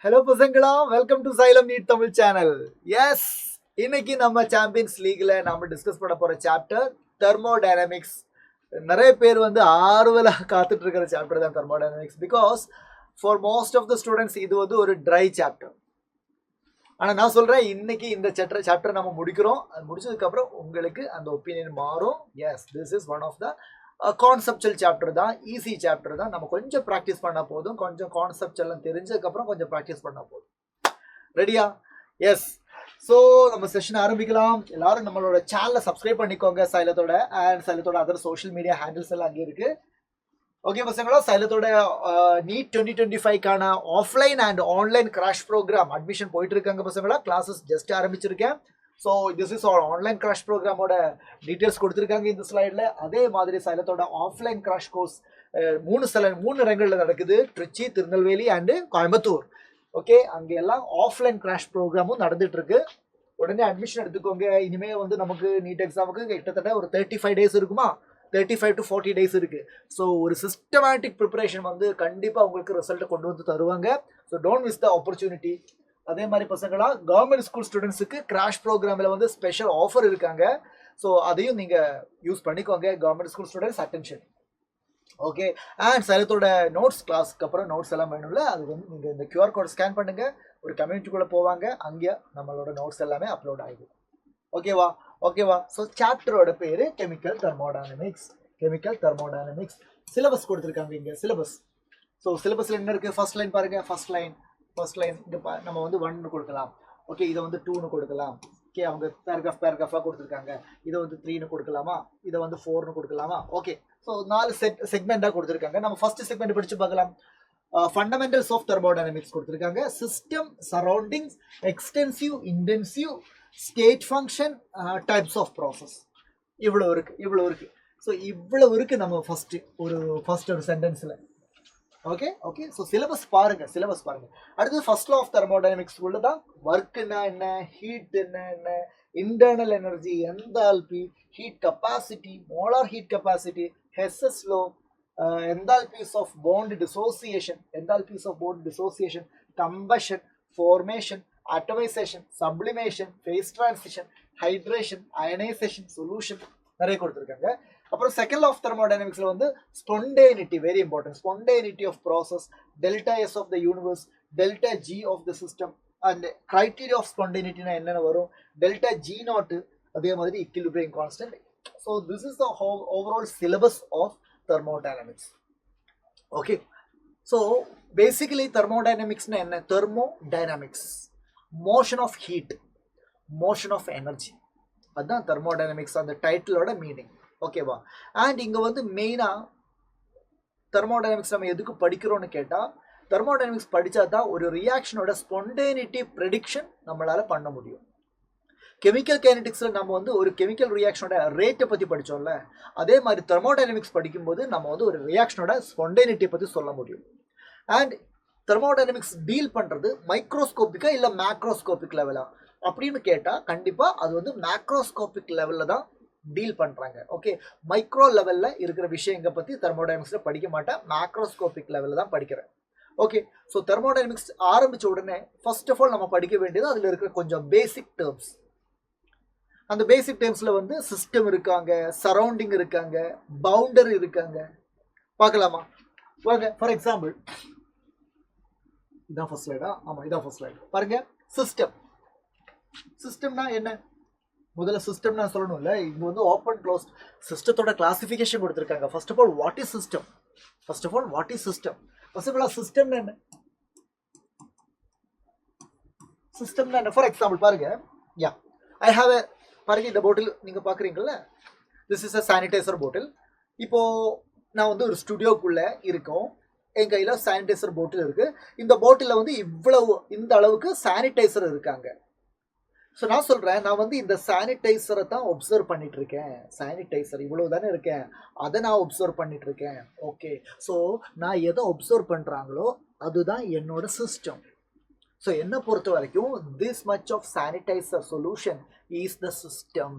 Hello பசங்களா, welcome to Xylem NEET Tamil channel. Yes, இன்னைக்கு நம்ம சாம்பியன்ஸ் லீக்ல நாம டிஸ்கஸ் பண்ண போற சாப்டர் தெர்மோடைனமிக்ஸ். நிறைய பேர் வந்து ஆர்வலா காத்துட்டு இருக்கிற சாப்டர் தான் thermodynamics. Because for most of the students இது வந்து ஒரு ட்ரை சாப்டர். ஆனா நான் சொல்றேன், இன்னைக்கு இந்த சாப்டர் நம்ம முடிக்கிறோம். அது முடிச்சதுக்கு அப்புறம் உங்களுக்கு அந்த ஒப்பீனியன் மாறும். Yes, this is one of the conceptual chapter தான், ஈஸி சாப்டர் தான். நம்ம கொஞ்சம் ப்ராக்டிஸ் பண்ணால் போதும், கொஞ்சம் கான்செப்ட் எல்லாம் தெரிஞ்சதுக்கப்புறம் கொஞ்சம் ப்ராக்டிஸ் பண்ணால் போதும். ரெடியா? எஸ். ஸோ நம்ம செஷன் ஆரம்பிக்கலாம். எல்லாரும் நம்மளோட சேனலை சப்ஸ்கிரைப் பண்ணிக்கோங்க சைலத்தோட, அண்ட் சைலத்தோட அதர் சோஷியல் மீடியா ஹேண்டில்ஸ் எல்லாம் அங்கே இருக்கு. ஓகே பசங்களா, சைலத்தோட நீட் 2025க்கான offline and online crash program admission போயிட்டு இருக்காங்க பசங்களா. கிளாஸஸ் ஜஸ்ட் ஆரம்பிச்சிருக்கேன். So this is online crash ப்ரோக்ராமோட டீட்டெயில்ஸ் கொடுத்துருக்காங்க இந்த ஸ்லைடில். அதே மாதிரி சைலத்தோட ஆஃப்லைன் கிராஷ் கோர்ஸ் மூணு இடங்களில் நடக்குது. திருச்சி, திருநெல்வேலி அண்டு கோயம்புத்தூர். ஓகே, அங்கே எல்லாம் ஆஃப்லைன் கிராஷ் ப்ரோக்ராமும் நடந்துட்டு இருக்கு. உடனே அட்மிஷன் எடுத்துக்கோங்க. இனிமேல் வந்து நமக்கு நீட் எக்ஸாமுக்கு கிட்டத்தட்ட ஒரு 35 டேஸ் இருக்குமா, 35 to 40 டேஸ் இருக்கு. ஸோ ஒரு சிஸ்டமேட்டிக் ப்ரிப்பரேஷன் வந்து கண்டிப்பாக உங்களுக்கு ரிசல்ட்டை கொண்டு வந்து தருவாங்க. So don't miss the opportunity. அதே மாதிரி பசங்களா, கவர்மெண்ட் ஸ்கூல் ஸ்டூடெண்ட்ஸுக்கு கிராஷ் ப்ரோக்ராமில் வந்து ஸ்பெஷல் ஆஃபர் இருக்காங்க. ஸோ அதையும் நீங்கள் யூஸ் பண்ணிக்கோங்க. Government school students attention. Okay, and சைலத்தோட நோட்ஸ், கிளாஸ்க்கு அப்புறம் நோட்ஸ் எல்லாம் வேணும்ல, அது வந்து நீங்கள் இந்த QR கோட் ஸ்கேன் பண்ணுங்கள். ஒரு கம்யூனிட்டிக்குள்ளே போவாங்க, அங்கே நம்மளோட நோட்ஸ் எல்லாமே அப்லோட் ஆகிடும். ஓகேவா? ஓகேவா? ஸோ சாப்டரோட பேர் chemical thermodynamics. Chemical thermodynamics. Syllabus கொடுத்துருக்காங்க இங்கே, சிலபஸ். ஸோ சிலபஸில் என்ன இருக்குது? ஃபர்ஸ்ட் லைன் பாருங்கள். ஃபர்ஸ்ட் லைன் இங்கே நம்ம வந்து 1 கொடுக்கலாம். ஓகே, இதை வந்து 2 கொடுக்கலாம். ஓகே, அவங்க பேராகிராஃபாக கொடுத்துருக்காங்க. இதை வந்து 3 கொடுக்கலாமா, இதை வந்து 4 கொடுக்கலாமா? ஓகே, ஸோ 4 செக்மெண்ட்டாக கொடுத்துருக்காங்க. நம்ம ஃபர்ஸ்ட் செக்மெண்ட் படித்து பார்க்கலாம். ஃபண்டமெண்டல்ஸ் ஆஃப் தெர்மோடைனமிக்ஸ் கொடுத்துருக்காங்க. System, surroundings, extensive, intensive, state function, types of process. இவ்வளோ இருக்கு. ஸோ இவ்வளோ இருக்குது நம்ம ஃபர்ஸ்ட் ஒரு சென்டென்ஸில். ஓகே, ஸோ சிலபஸ் பாருங்க. அடுத்து ஃபர்ஸ்ட் லா ஆஃப் தெர்மோடைனமிக்ஸ் உள்ள தான் ஒர்க்னா என்ன, ஹீட் என்ன, internal energy, enthalpy, heat capacity, molar heat capacity, Hess's law, enthalpies of bond dissociation, combustion, formation, atomization, sublimation, phase transition, hydration, ionization, solution நிறைய கொடுத்துருக்காங்க. அப்புறம் second law of தெர்மோடைனமிக்ஸ்ல வந்து spontaneity, very important. Spontaneity of process, delta S of the universe, delta G of the system, and criteria of ஸ்பான்டேனிட்டினா என்னென்ன வரும், delta G not, அதே மாதிரி equilibrium constant. So this is the overall syllabus of thermodynamics. Okay, so basically thermodynamics na enna, thermodynamics, motion of heat, motion of energy, adha thermodynamics and the title oda meaning. Okay va, and inga vandu main thermodynamics nama edukku padikronu ketta, thermodynamics padicha da oru reaction oda spontaneity prediction nammalaala panna mudiyum. Chemical கைனடிக்ஸில் நம்ம வந்து ஒரு chemical ரியாக்ஷனோட ரேட்டை பற்றி படித்தோம்ல, அதே மாதிரி thermodynamics படிக்கும்போது நம்ம வந்து ஒரு ரியாக்ஷனோட ஸ்பான்டேனிட்டியை பற்றி சொல்ல முடியும். அண்ட் தெர்மோடைனமிக்ஸ் டீல் பண்ணுறது மைக்ரோஸ்கோப்பிக்கா இல்லை மேக்ரோஸ்கோபிக் லெவலா அப்படின்னு கேட்டால் கண்டிப்பாக அது வந்து மேக்ரோஸ்கோபிக் லெவலில் தான் டீல் பண்ணுறாங்க. ஓகே, மைக்ரோ லெவலில் இருக்கிற விஷயங்களை பற்றி தெர்மோடைனமிக்ஸில் படிக்க மாட்டேன், மேக்ரோஸ்கோபிக் லெவலில் தான் படிக்கிறேன். ஓகே, ஸோ தெர்மோடைனமிக்ஸ் ஆரம்பித்த உடனே ஃபர்ஸ்ட் ஆஃப் ஆல் நம்ம படிக்க வேண்டியது அதில் இருக்கிற கொஞ்சம் பேசிக் டேர்ம்ஸ். அந்த பேசிக் டேர்ம்ஸில் வந்து சிஸ்டம் இருக்காங்க, சரௌண்டிங் இருக்காங்க, பவுண்டரி இருக்காங்க. பார்க்கலாமா? பாருங்க, ஃபார் எக்ஸாம்பிள் இதான் ஃபர்ஸ்ட் ஸ்லைடா? ஆமாம், இதான் ஃபர்ஸ்ட் ஸ்லைடு. பாருங்க, சிஸ்டம்னா என்ன? முதல்ல சிஸ்டம்னா சொல்லணும்ல. இங்கே வந்து ஓப்பன் க்ளோஸ்ட் சிஸ்டத்தோட கிளாசிஃபிகேஷன் கொடுத்துருக்காங்க. First of all what is system? First of all சிஸ்டம்னா என்ன? சிஸ்டம்னா என்ன? ஃபார் எக்ஸாம்பிள் பாருங்க, ஐ ஹாவ் எ, பாருங்க இந்த பாட்டில் நீங்கள் பார்க்குறீங்களா, திஸ் இஸ் அ சானிடைசர் பாட்டில். இப்போது நான் வந்து ஒரு ஸ்டுடியோக்குள்ளே இருக்கோம், என் கையில் சானிடைசர் பாட்டில் இருக்குது. இந்த பாட்டிலில் வந்து இந்த அளவுக்கு சானிடைசர் இருக்காங்க. ஸோ நான் சொல்கிறேன், நான் வந்து இந்த சானிடைசரை தான் ஒப்சர்வ் பண்ணிட்டு இருக்கேன். சானிடைசர் இவ்வளோ தானே இருக்கேன், அதை நான் ஒப்சர்வ் பண்ணிட்டு இருக்கேன். ஓகே, ஸோ நான் எதை ஒப்சர்வ் பண்ணுறாங்களோ அதுதான் என்னோட சிஸ்டம். ஸோ என்னை பொறுத்த வரைக்கும் this much of sanitizer solution is the system.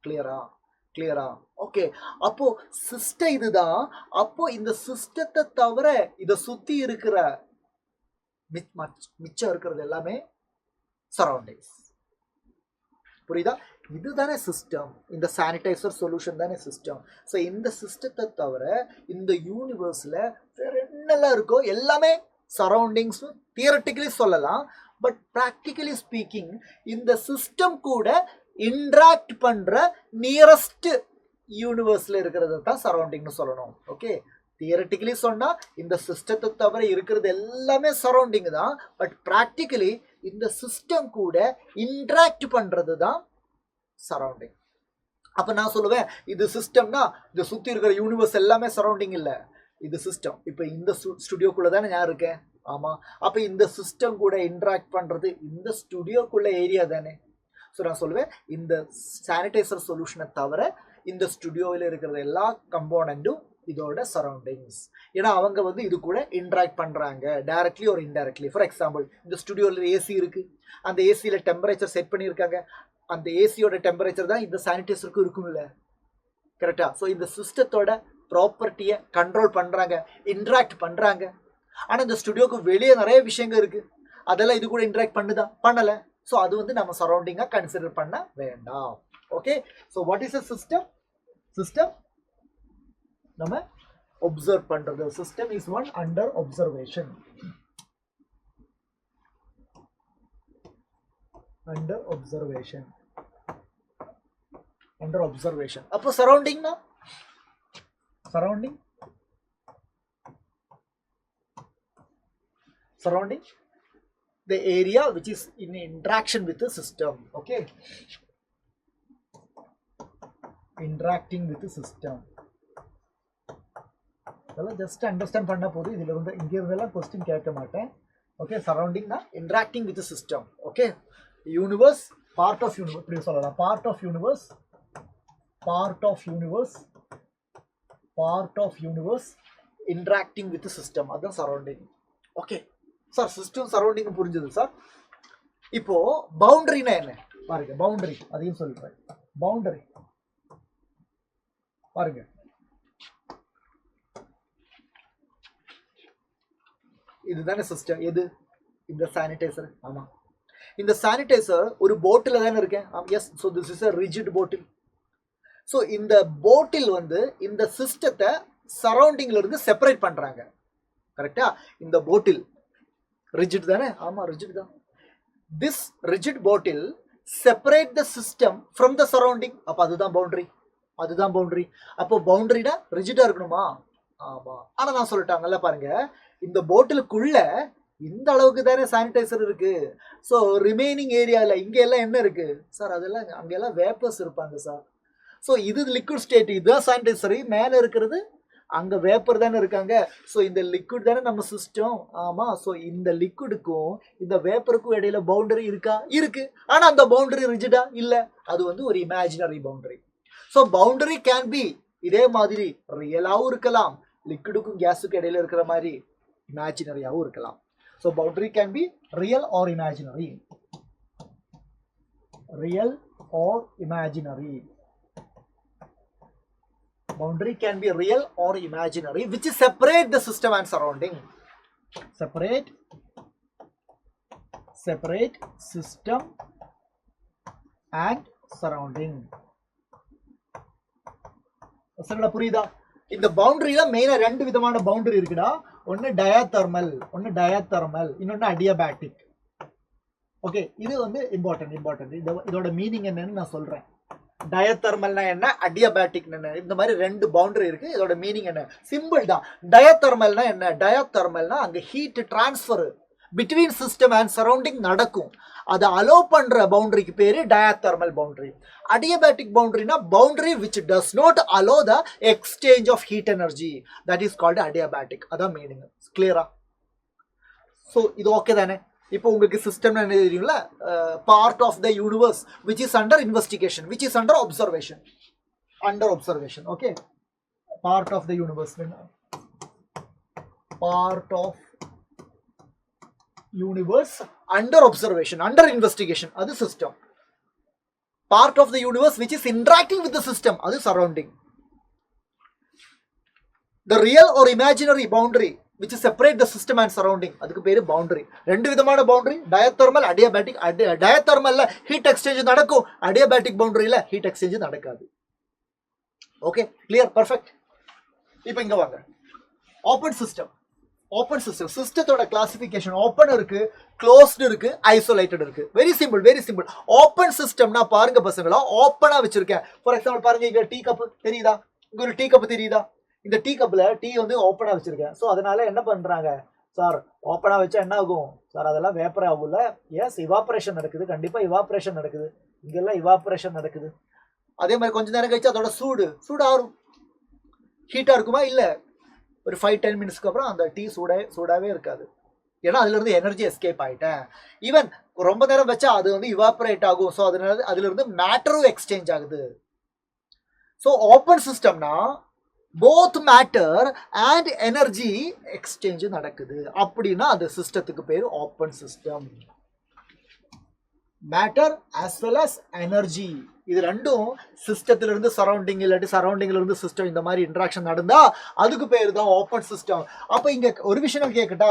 கிளியரா? ஓகே, அப்போ சிஸ்டம் இதுதான். அப்போ இந்த சிஸ்டத்தை தவிர இதை சுற்றி இருக்கிற மிச்சம் இருக்கிறது எல்லாமே சரௌண்டிங்ஸ். புரியுதா? இதுதானே சிஸ்டம். இந்த சானிடைசர் சொல்யூஷன் தானே சிஸ்டம். ஸோ இந்த சிஸ்டத்தை தவிர இந்த யூனிவர்ஸில் வேற என்னெல்லாம் இருக்கோ எல்லாமே சரௌண்டிங்ஸ் தியரட்டிக்கலி சொல்லலாம். பட் ப்ராக்டிக்கலி ஸ்பீக்கிங் இந்த சிஸ்டம் கூட இன்ட்ராக்ட் பண்ணுற நியரஸ்ட் யூனிவர்ஸில் இருக்கிறது தான் சரௌண்டிங்னு சொல்லணும். ஓகே, தியரட்டிக்கலி சொன்னால் இந்த சிஸ்டத்தை தவிர இருக்கிறது எல்லாமே சரௌண்டிங் தான். பட் ப்ராக்டிக்கலி இந்த சிஸ்டம் கூட இன்ட்ராக்ட் பண்ணுறது தான் சரௌண்டிங். அப்போ நான் சொல்லுவேன் இது சிஸ்டம்னா இதை சுற்றி இருக்கிற யூனிவர்ஸ் எல்லாமே சரௌண்டிங் இல்லை, இது சிஸ்டம். இப்போ இந்த ஸ்டுடியோக்குள்ளே தானே நான் இருக்கேன். ஆமாம், அப்போ இந்த சிஸ்டம் கூட இன்ட்ராக்ட் பண்ணுறது இந்த ஸ்டுடியோக்குள்ள ஏரியா தானே. ஸோ நான் சொல்லுவேன் இந்த சானிடைசர் சொல்யூஷனை தவிர இந்த ஸ்டுடியோவில் இருக்கிற எல்லா கம்போனண்ட்டும் இதோட சரௌண்டிங்ஸ். ஏன்னா அவங்க வந்து இது கூட இன்ட்ராக்ட் பண்ணுறாங்க டைரக்ட்லி ஒரு இன்டைரக்ட்லி. ஃபார் எக்ஸாம்பிள் இந்த ஸ்டுடியோவில் ஏசி இருக்குது, அந்த ஏசியில் டெம்பரேச்சர் செட் பண்ணியிருக்காங்க, அந்த ஏசியோட டெம்பரேச்சர் தான் இந்த சானிடைசருக்கும் இருக்கும்ல, கரெக்டாக? ஸோ இந்த சிஸ்டத்தோட ப்ராப்பர்ட்டியை கண்ட்ரோல் பண்ணுறாங்க, இன்ட்ராக்ட் பண்ணுறாங்க. ஆனால் இந்த ஸ்டுடியோக்கு வெளியே நிறைய விஷயங்கள் இருக்குது, அதெல்லாம் இது கூட இன்ட்ராக்ட் பண்ணுதா? பண்ணலை. ஸோ அது வந்து நம்ம சரௌண்டிங்காக கன்சிடர் பண்ண வேண்டாம். Okay, so what is a system? System நம்ம ஒப்சர்வ் பண்றது. System is one under observation. Under observation, under observation. அப்போ சரௌண்டிங்னா surrounding surrounding the area which is in interaction with the system. Okay, interacting with the system. அதெல்லாம் just understand பண்ண போது இதில் இருந்து இங்கே இருந்தெல்லாம் கொஸ்டின் கேட்க மாட்டேன். ஓகே, சரௌண்டிங்னா interacting with system. Okay, universe, part of universe, இப்படி சொல்லலாம். Part of universe, part of universe, part of universe interacting with system, அதுதான் surrounding. Okay sir, system surrounding புரிஞ்சது சார். இப்போ பவுண்டரினா என்ன பாருங்க. பவுண்டரி அதையும் சொல்றேன். பவுண்டரி பாருங்க, இதுதானே சிஸ்டம். எது? இந்த சானிடைசர். ஆமா, இந்த சானிடைசர் ஒரு போட்டில் தானே இருக்கேன். Yes, so this is a rigid bottle. So இந்த போட்டில் வந்து இந்த சிஸ்டத்தை சரௌண்டிங்ல இருந்து செப்பரேட் பண்றாங்க, கரெக்டா? இந்த போட்டில் ரிஜிட் தானே. ஆமா, ரிஜிட் தான். திஸ் ரிஜிட் போட்டில் separate the system from the surrounding. அப்போ அதுதான் பவுண்டரி, அதுதான் பவுண்டரி. அப்போ பவுண்டரினா ரிஜிட்டா இருக்கணுமா? ஆமா. ஆனா நான் சொல்லிட்டாங்கல்ல பாருங்க, இந்த போட்டிலுக்குள்ள இந்த அளவுக்கு தானே சானிடைசர் இருக்கு. ஸோ ரிமைனிங் ஏரியாவில் இங்க எல்லாம் என்ன இருக்கு சார்? அதெல்லாம் அங்கெல்லாம் வேப்பர்ஸ் இருப்பாங்க சார். ஸோ இது லிக்விட் ஸ்டேட், இதுதான் சானிடைசர். மேலே இருக்கிறது அங்க வேப்பர் தானே இருக்காங்க. ஸோ இந்த லிக்விட் தானே நம்ம சிஸ்டம். ஆமா, ஸோ இந்த லிக்விடுக்கும் இந்த வேப்பருக்கும் இடையில பவுண்டரி இருக்கா? இருக்கு. ஆனா அந்த பவுண்டரி ரிஜிடா? இல்ல, அது வந்து ஒரு imaginary boundary. So boundary can B இதே மாதிரி ரியலாவும் இருக்கலாம், லிக்விடுக்கும் கேஸுக்கும் இடையில இருக்கிற மாதிரி இமேஜினரியாவும் இருக்கலாம். So boundary can be real or imaginary, real or imaginary. Boundary can be real or imaginary, which separate the system and surrounding. Separate system and surrounding. சரிங்களா? புரியுதா? இந்த பவுண்டரியில மெயினா ரெண்டு விதமான பவுண்டரி இருக்குடா. ஒன்னு டயாதெர்மல், ஒன்னு டயாதெர்மல், இன்னொன்னு அடியாபேட்டிக். ஓகே, இது வந்து இம்பார்ட்டன்ட். இதோட மீனிங் என்னன்னு நான் சொல்றேன். டயத்தர்மல்னா என்ன, அடியாபேட்டிக் என்ன, இந்த மாதிரி ரெண்டு பவுண்டரி இருக்கு. இதோட மீனிங் என்ன? சிம்பிள் தான். டயத்தர்மல்னா என்ன? டயத்தர்மல்னா அங்க heat transfer between system and surrounding நடக்கும். அதை அலோ பண்ற பவுண்டரிக்கு பேரு டயத்தர்மல் பவுண்டரி. அடியாபேட்டிக் பவுண்டரினா boundary which does not allow the exchange of heat energy, that is called adiabatic. அதான் மீனிங். கிளியரா? ஸோ இது ஓகே தானே? இப்போ உங்களுக்கு சிஸ்டம் என்ன தெரியும்ல, part of the universe which is under investigation, which is under observation. Under observation. Okay, part of the universe, part of universe under observation, under investigation, அது system. Part of the universe which is interacting with the system, அது surrounding. The real or imaginary boundary which separate the system and surrounding. அதுக்கு பேரு boundary. ரெண்டு விதமான boundary, diathermal, adiabatic. Diathermalல heat exchange நடக்கும், adiabatic boundaryல heat exchange நடக்காது. Okay, clear, perfect. இப்போ இங்க வாங்க. Open system. Open system. Systemத்தோட classification open இருக்கு, closed இருக்கு, isolated இருக்கு. Very simple, very simple. Open systemனா பாருங்க பசங்களா, ஓப்பனா வச்சிருக்கேன். For example பாருங்க, இங்க டீ கப் தெரியுதா? இங்க ஒரு டீ கப் தெரியுதா? இந்த டீ கப்ல டீ வந்து ஓப்பனா வச்சிருக்கேன். ஸோ அதனால என்ன பண்றாங்க சார், ஓப்பனா வச்சா என்ன ஆகும் சார், அதெல்லாம் வேப்பர் ஆகும்ல. எஸ், இவாபரேஷன் நடக்குது, கண்டிப்பா இவாபரேஷன் நடக்குது, இங்கெல்லாம் இவாபரேஷன் நடக்குது. அதே மாதிரி கொஞ்ச நேரம் கழிச்சு அதோட சூடு ஆறும், ஹீட்டா இருக்குமா? இல்ல, ஒரு 5-10 மினிட்ஸ்க்கு அப்புறம் அந்த டீ சூடாவே இருக்காது. ஏன்னா அதுல இருந்து எனர்ஜி எஸ்கேப் ஆயிட்டேன். ஈவன் ரொம்ப நேரம் வச்சா அது வந்து இவாபரேட் ஆகும். ஸோ அதனால அதுல இருந்து மேட்டரும் எக்ஸ்சேஞ்ச் ஆகுது. ஸோ ஓப்பன் சிஸ்டம்னா both matter and energy exchange நடக்குது. அப்படின்னா அந்த சிஸ்டத்துக்கு பேரு open system. Matter as well as energy, இது ரெண்டும் சிஸ்டத்துல இருந்து சரௌண்டிங், இல்லாட்டி சரௌண்டிங்ல இருந்து சிஸ்டம், இந்த மாதிரி இன்டராக்ஷன் நடந்தா அதுக்கு பேரு தான் ஓப்பன் சிஸ்டம். அப்ப இங்க ஒரு விஷயம் கேட்கட்டா,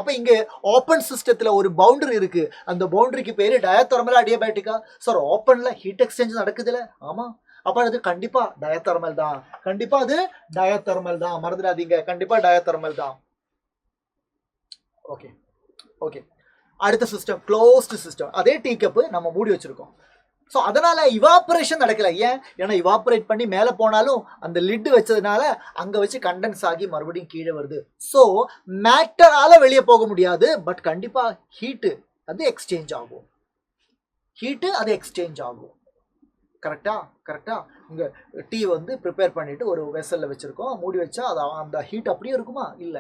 அப்ப இங்க ஓப்பன் சிஸ்டத்துல ஒரு பவுண்டரி இருக்கு. அந்த பவுண்டரிக்கு பேரு டயத்தெர்மலா அடியாபேட்டிக்கா? சார் ஓப்பன்ல ஹீட் எக்ஸ்சேஞ்ச் நடக்குதுல? ஆமா. அப்ப அது கண்டிப்பா டயத்தெர்மல் தான், கண்டிப்பா அது டயத்தெர்மல் தான், மறந்துடாதீங்க, கண்டிப்பா டயத்தெர்மல் தான். Okay okay. அடுத்த சிஸ்டம் க்ளோஸ்ட் சிஸ்டம். அதே டீ கப் நம்ம மூடி வச்சிருக்கோம். ஸோ அதனால இவாபரேஷன் நடக்கல. ஏன்? ஏன்னா இவாபரேட் பண்ணி மேலே போனாலும் அந்த லிட்டு வச்சதுனால அங்க வச்சு கண்டென்ஸ் ஆகி மறுபடியும் கீழே வருது. ஸோ மேட்டரால வெளியே போக முடியாது, பட் கண்டிப்பா ஹீட்டு அது எக்ஸ்சேஞ்ச் ஆகும், கரெக்டா. இங்க டீ வந்து ப்ரிப்பேர் பண்ணிட்டு ஒரு வெசல்ல வச்சிருக்கோம், மூடி வச்சா அது அந்த ஹீட் அப்படியே இருக்குமா? இல்ல,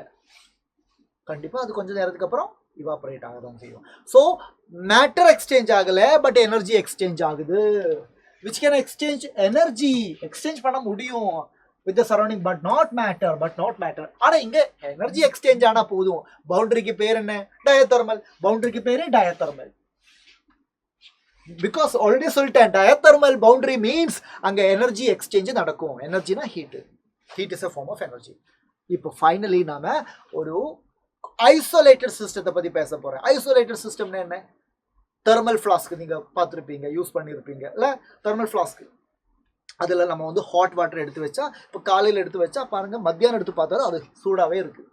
கண்டிப்பா அது கொஞ்ச நேரத்துக்கு அப்புறம் இவாபரேட் ஆகதான் செய்யும். ஸோ மேட்டர் எக்ஸ்சேஞ்ச் ஆகல, பட் எனர்ஜி எக்ஸ்சேஞ்ச் ஆகுது. Which can exchange energy, exchange பண்ண முடியும் with the surrounding, but not matter. ஆனா இங்க எனர்ஜி எக்ஸ்சேஞ்ச் ஆனா போதும். பவுண்டரிக்கு பேர் என்ன? டயத்தெர்மல். பவுண்டரிக்கு பேரு டயத்தெர்மல். பிகாஸ் ஆல்ரெடி சொல்லிட்டேன், டயத்தெர்மல் பவுண்டரி மீன்ஸ் அங்க எனர்ஜி எக்ஸ்சேஞ்ச் நடக்கும். எனர்ஜினா heat is a form of energy. இப்போ ஃபைனலி நாம ஒரு ஐசோலேட்டட் சிஸ்டத்தை பத்தி பேச போறேன். ஐசோலேட்டட் சிஸ்டம்னா என்ன? தெர்மல் ஃபிளாஸ்க் நீங்க பார்த்துருப்பீங்க, யூஸ் பண்ணியிருப்பீங்க இல்ல? தெர்மல் ஃபிளாஸ்க், அதுல நம்ம வந்து ஹாட் வாட்டர் எடுத்து வச்சா, இப்போ காலையில் எடுத்து வச்சா பாருங்க, மத்தியானம் எடுத்து பார்த்தாலும் அது சூடாவே இருக்கு.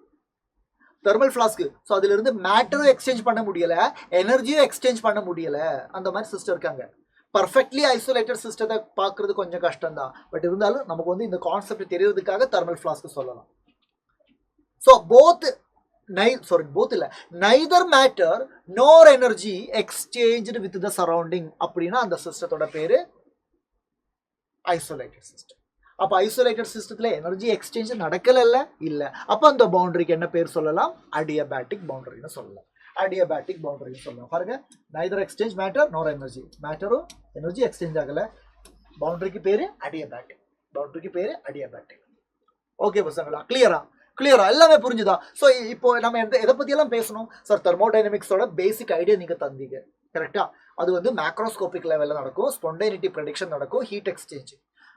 Thermal Flask. ஸோ அதுல இருந்து மேட்டரும் எக்ஸ்சேஞ்ச் பண்ண முடியல, எனர்ஜியும் எக்ஸ்சேஞ்ச் பண்ண முடியல. அந்த மாதிரி சிஸ்டம் இருக்காங்க. பர்ஃபெக்ட்லி ஐசோலேட்டட் சிஸ்டத்தை பார்க்கறது கொஞ்சம் கஷ்டம் தான், பட் இருந்தாலும் நமக்கு வந்து இந்த கான்செப்ட் தெரியறதுக்காக தெர்மல் ஃபிளாஸ்க் சொல்லலாம். So neither matter nor energy exchanged with the surrounding. அப்படின்னா அந்த சிஸ்டத்தோட பேரு ஐசோலேட்டட் சிஸ்டம். அப்ப ஐசோலேட்டட் சிஸ்டத்துல எனர்ஜி எக்ஸ்சேஞ்ச் நடக்கல இல்ல. அப்ப அந்த பவுண்டரிக்கு என்ன பேர் சொல்லலாம்? அடியபேட்டிக் பவுண்டரின்னு சொல்லலாம். பாருங்க, neither exchange matter nor energy, மேட்டரும் எனர்ஜி எக்ஸ்சேஞ்ச் ஆகல, பவுண்டரிக்கு பேரு அடியபேட்டிக். ஓகே பசங்களா, கிளியரா எல்லாமே புரிஞ்சுதா? ஸோ இப்போ நம்ம எதை பத்தி எல்லாம் பேசணும் சார்? தெர்மோடைனமிக்ஸோட பேசிக் ஐடியா நீங்க தந்தீங்க, கரெக்டா? அது வந்து மேக்ரோஸ்கோபிக் லெவல்ல நடக்கும், ஸ்பான்டேனிட்டி ப்ரெடிக்ஷன் நடக்கும், ஹீட் எக்ஸ்சேஞ்ச்.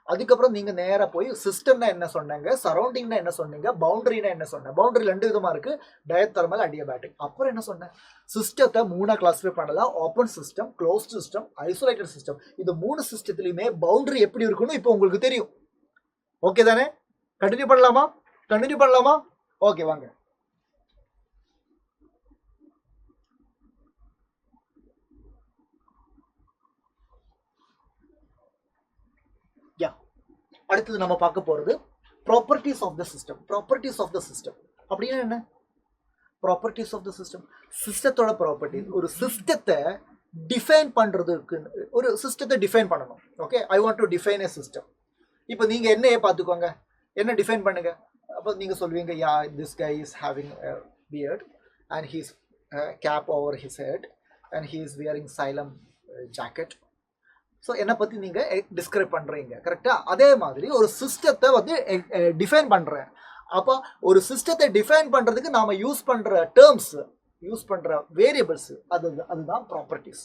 அதுக்கப்புறம் நீங்க நேரா போய் சிஸ்டம்னா என்ன சொன்னாங்க, சரௌண்டிங்னா என்ன சொன்னீங்க, பவுண்டரினா என்ன சொன்னேன். பவுண்டரி ரெண்டு விதமா இருக்கு, டயத்தெர்மல், அடியபேட்டிக். அப்புறம் என்ன சொன்னேன்? சிஸ்டத்தை 3 கிளாஸிஃபை பண்ணலாம், open system, closed system, isolated system. இந்த 3 சிஸ்டத்துலயுமே பவுண்டரி எப்படி இருக்குன்னு இப்போ உங்களுக்கு தெரியும். ஓகே தானே? கண்டினியூ பண்ணலாமா? ஓகே வாங்க. அடுத்தது நம்ம பார்க்க போறது ப்ராப்பர்ட்டிஸ் ஆஃப் த சிஸ்டம். அப்படின்னா என்ன? ப்ராப்பர்ட்டிஸ் ஆஃப் த சிஸ்டம், சிஸ்டத்தோட ப்ராப்பர்ட்டிஸ். ஒரு சிஸ்டத்தை டிஃபைன் பண்றதுக்கு, ஒரு சிஸ்டத்தை டிஃபைன் பண்ணணும். Okay, I want to define a system. இப்போ நீங்க என்னையே பார்த்துக்கோங்க, என்ன டிஃபைன் பண்ணுங்க. அப்போ நீங்க சொல்வீங்க, yeah this guy is having beard and he's cap over his head and he is wearing சைலம் ஜாக்கெட். ஸோ என்னை பற்றி நீங்கள் டிஸ்கிரைப் பண்ணுறீங்க, கரெக்டாக? அதே மாதிரி ஒரு சிஸ்டத்தை வந்து டிஃபைன் பண்ணுறேன். அப்போ ஒரு சிஸ்டத்தை டிஃபைன் பண்ணுறதுக்கு நாம் யூஸ் பண்ணுற டேர்ம்ஸ், யூஸ் பண்ணுற வேரியபிள்ஸ், அதுதான் ப்ராப்பர்ட்டிஸ்.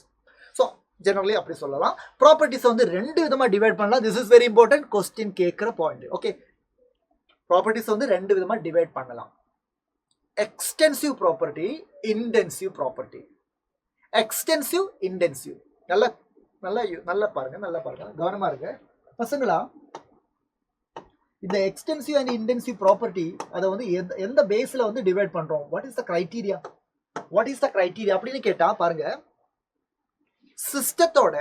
ஸோ ஜெனரலி அப்படி சொல்லலாம். ப்ராப்பர்ட்டிஸை வந்து 2 விதமாக டிவைட் பண்ணலாம். This is very important, question கேட்குற பாயிண்ட். ஓகே, ப்ராப்பர்ட்டிஸை வந்து 2 விதமாக டிவைட் பண்ணலாம். Extensive property, intensive property. Extensive, intensive. நல்லா நல்லா நல்லா பாருங்க, நல்லா பாருங்க, கவனமா இருங்க பசங்களா. இந்த எக்ஸ்டென்சிவ் அண்ட் இன்டென்சிவ் ப்ராப்பர்ட்டி அதை வந்து எந்த பேஸ்ல வந்து டிவைட் பண்றோம்? What is the criteria? What is the criteria அப்படின்னு கேட்டா பாருங்க, சிஸ்டத்தோட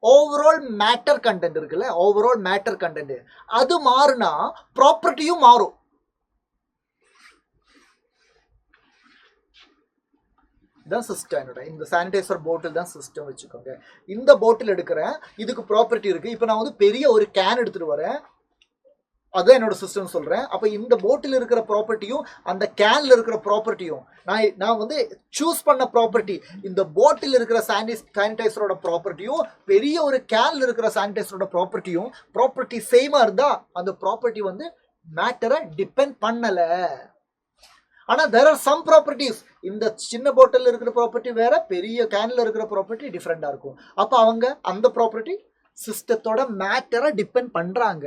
ஓவரால் மேட்டர் கண்டென்ட் இருக்குல்ல, ஓவரால் மேட்டர் கண்டென்ட் அது மாறுனா ப்ராப்பர்ட்டியும் மாறும். இதான் சிஸ்டம். இந்த சானிடைசர் போட்டில் தான் சிஸ்டம் வச்சுக்கோங்க. இந்த போட்டில் எடுக்கிறேன், இதுக்கு ப்ராப்பர்ட்டி இருக்கு. இப்போ நான் வந்து பெரிய ஒரு கேன் எடுத்துட்டு வரேன், அதான் என்னோட சிஸ்டம் சொல்றேன். அப்போ இந்த போட்டில் இருக்கிற ப்ராப்பர்ட்டியும் அந்த கேன்ல இருக்கிற ப்ராப்பர்ட்டியும் நான் வந்து சூஸ் பண்ண ப்ராப்பர்ட்டி, இந்த போட்டில் இருக்கிற சானிடைசரோட ப்ராப்பர்ட்டியும் பெரிய ஒரு கேன்ல இருக்கிற சானிடைசரோட ப்ராப்பர்ட்டி சேமா இருந்தா அந்த ப்ராப்பர்ட்டி வந்து மேட்டரை டிபெண்ட் பண்ணல. ஆனா there are some properties, இந்த சின்ன பாட்டில் இருக்கிற ப்ராப்பர்ட்டி வேற, பெரிய கேன்ல இருக்கிற ப்ராப்பர்ட்டி டிஃப்ரெண்டா இருக்கும். அப்ப அவங்க அந்த ப்ராப்பர்ட்டி சிஸ்டத்தோட மேட்டரை டிபெண்ட் பண்றாங்க.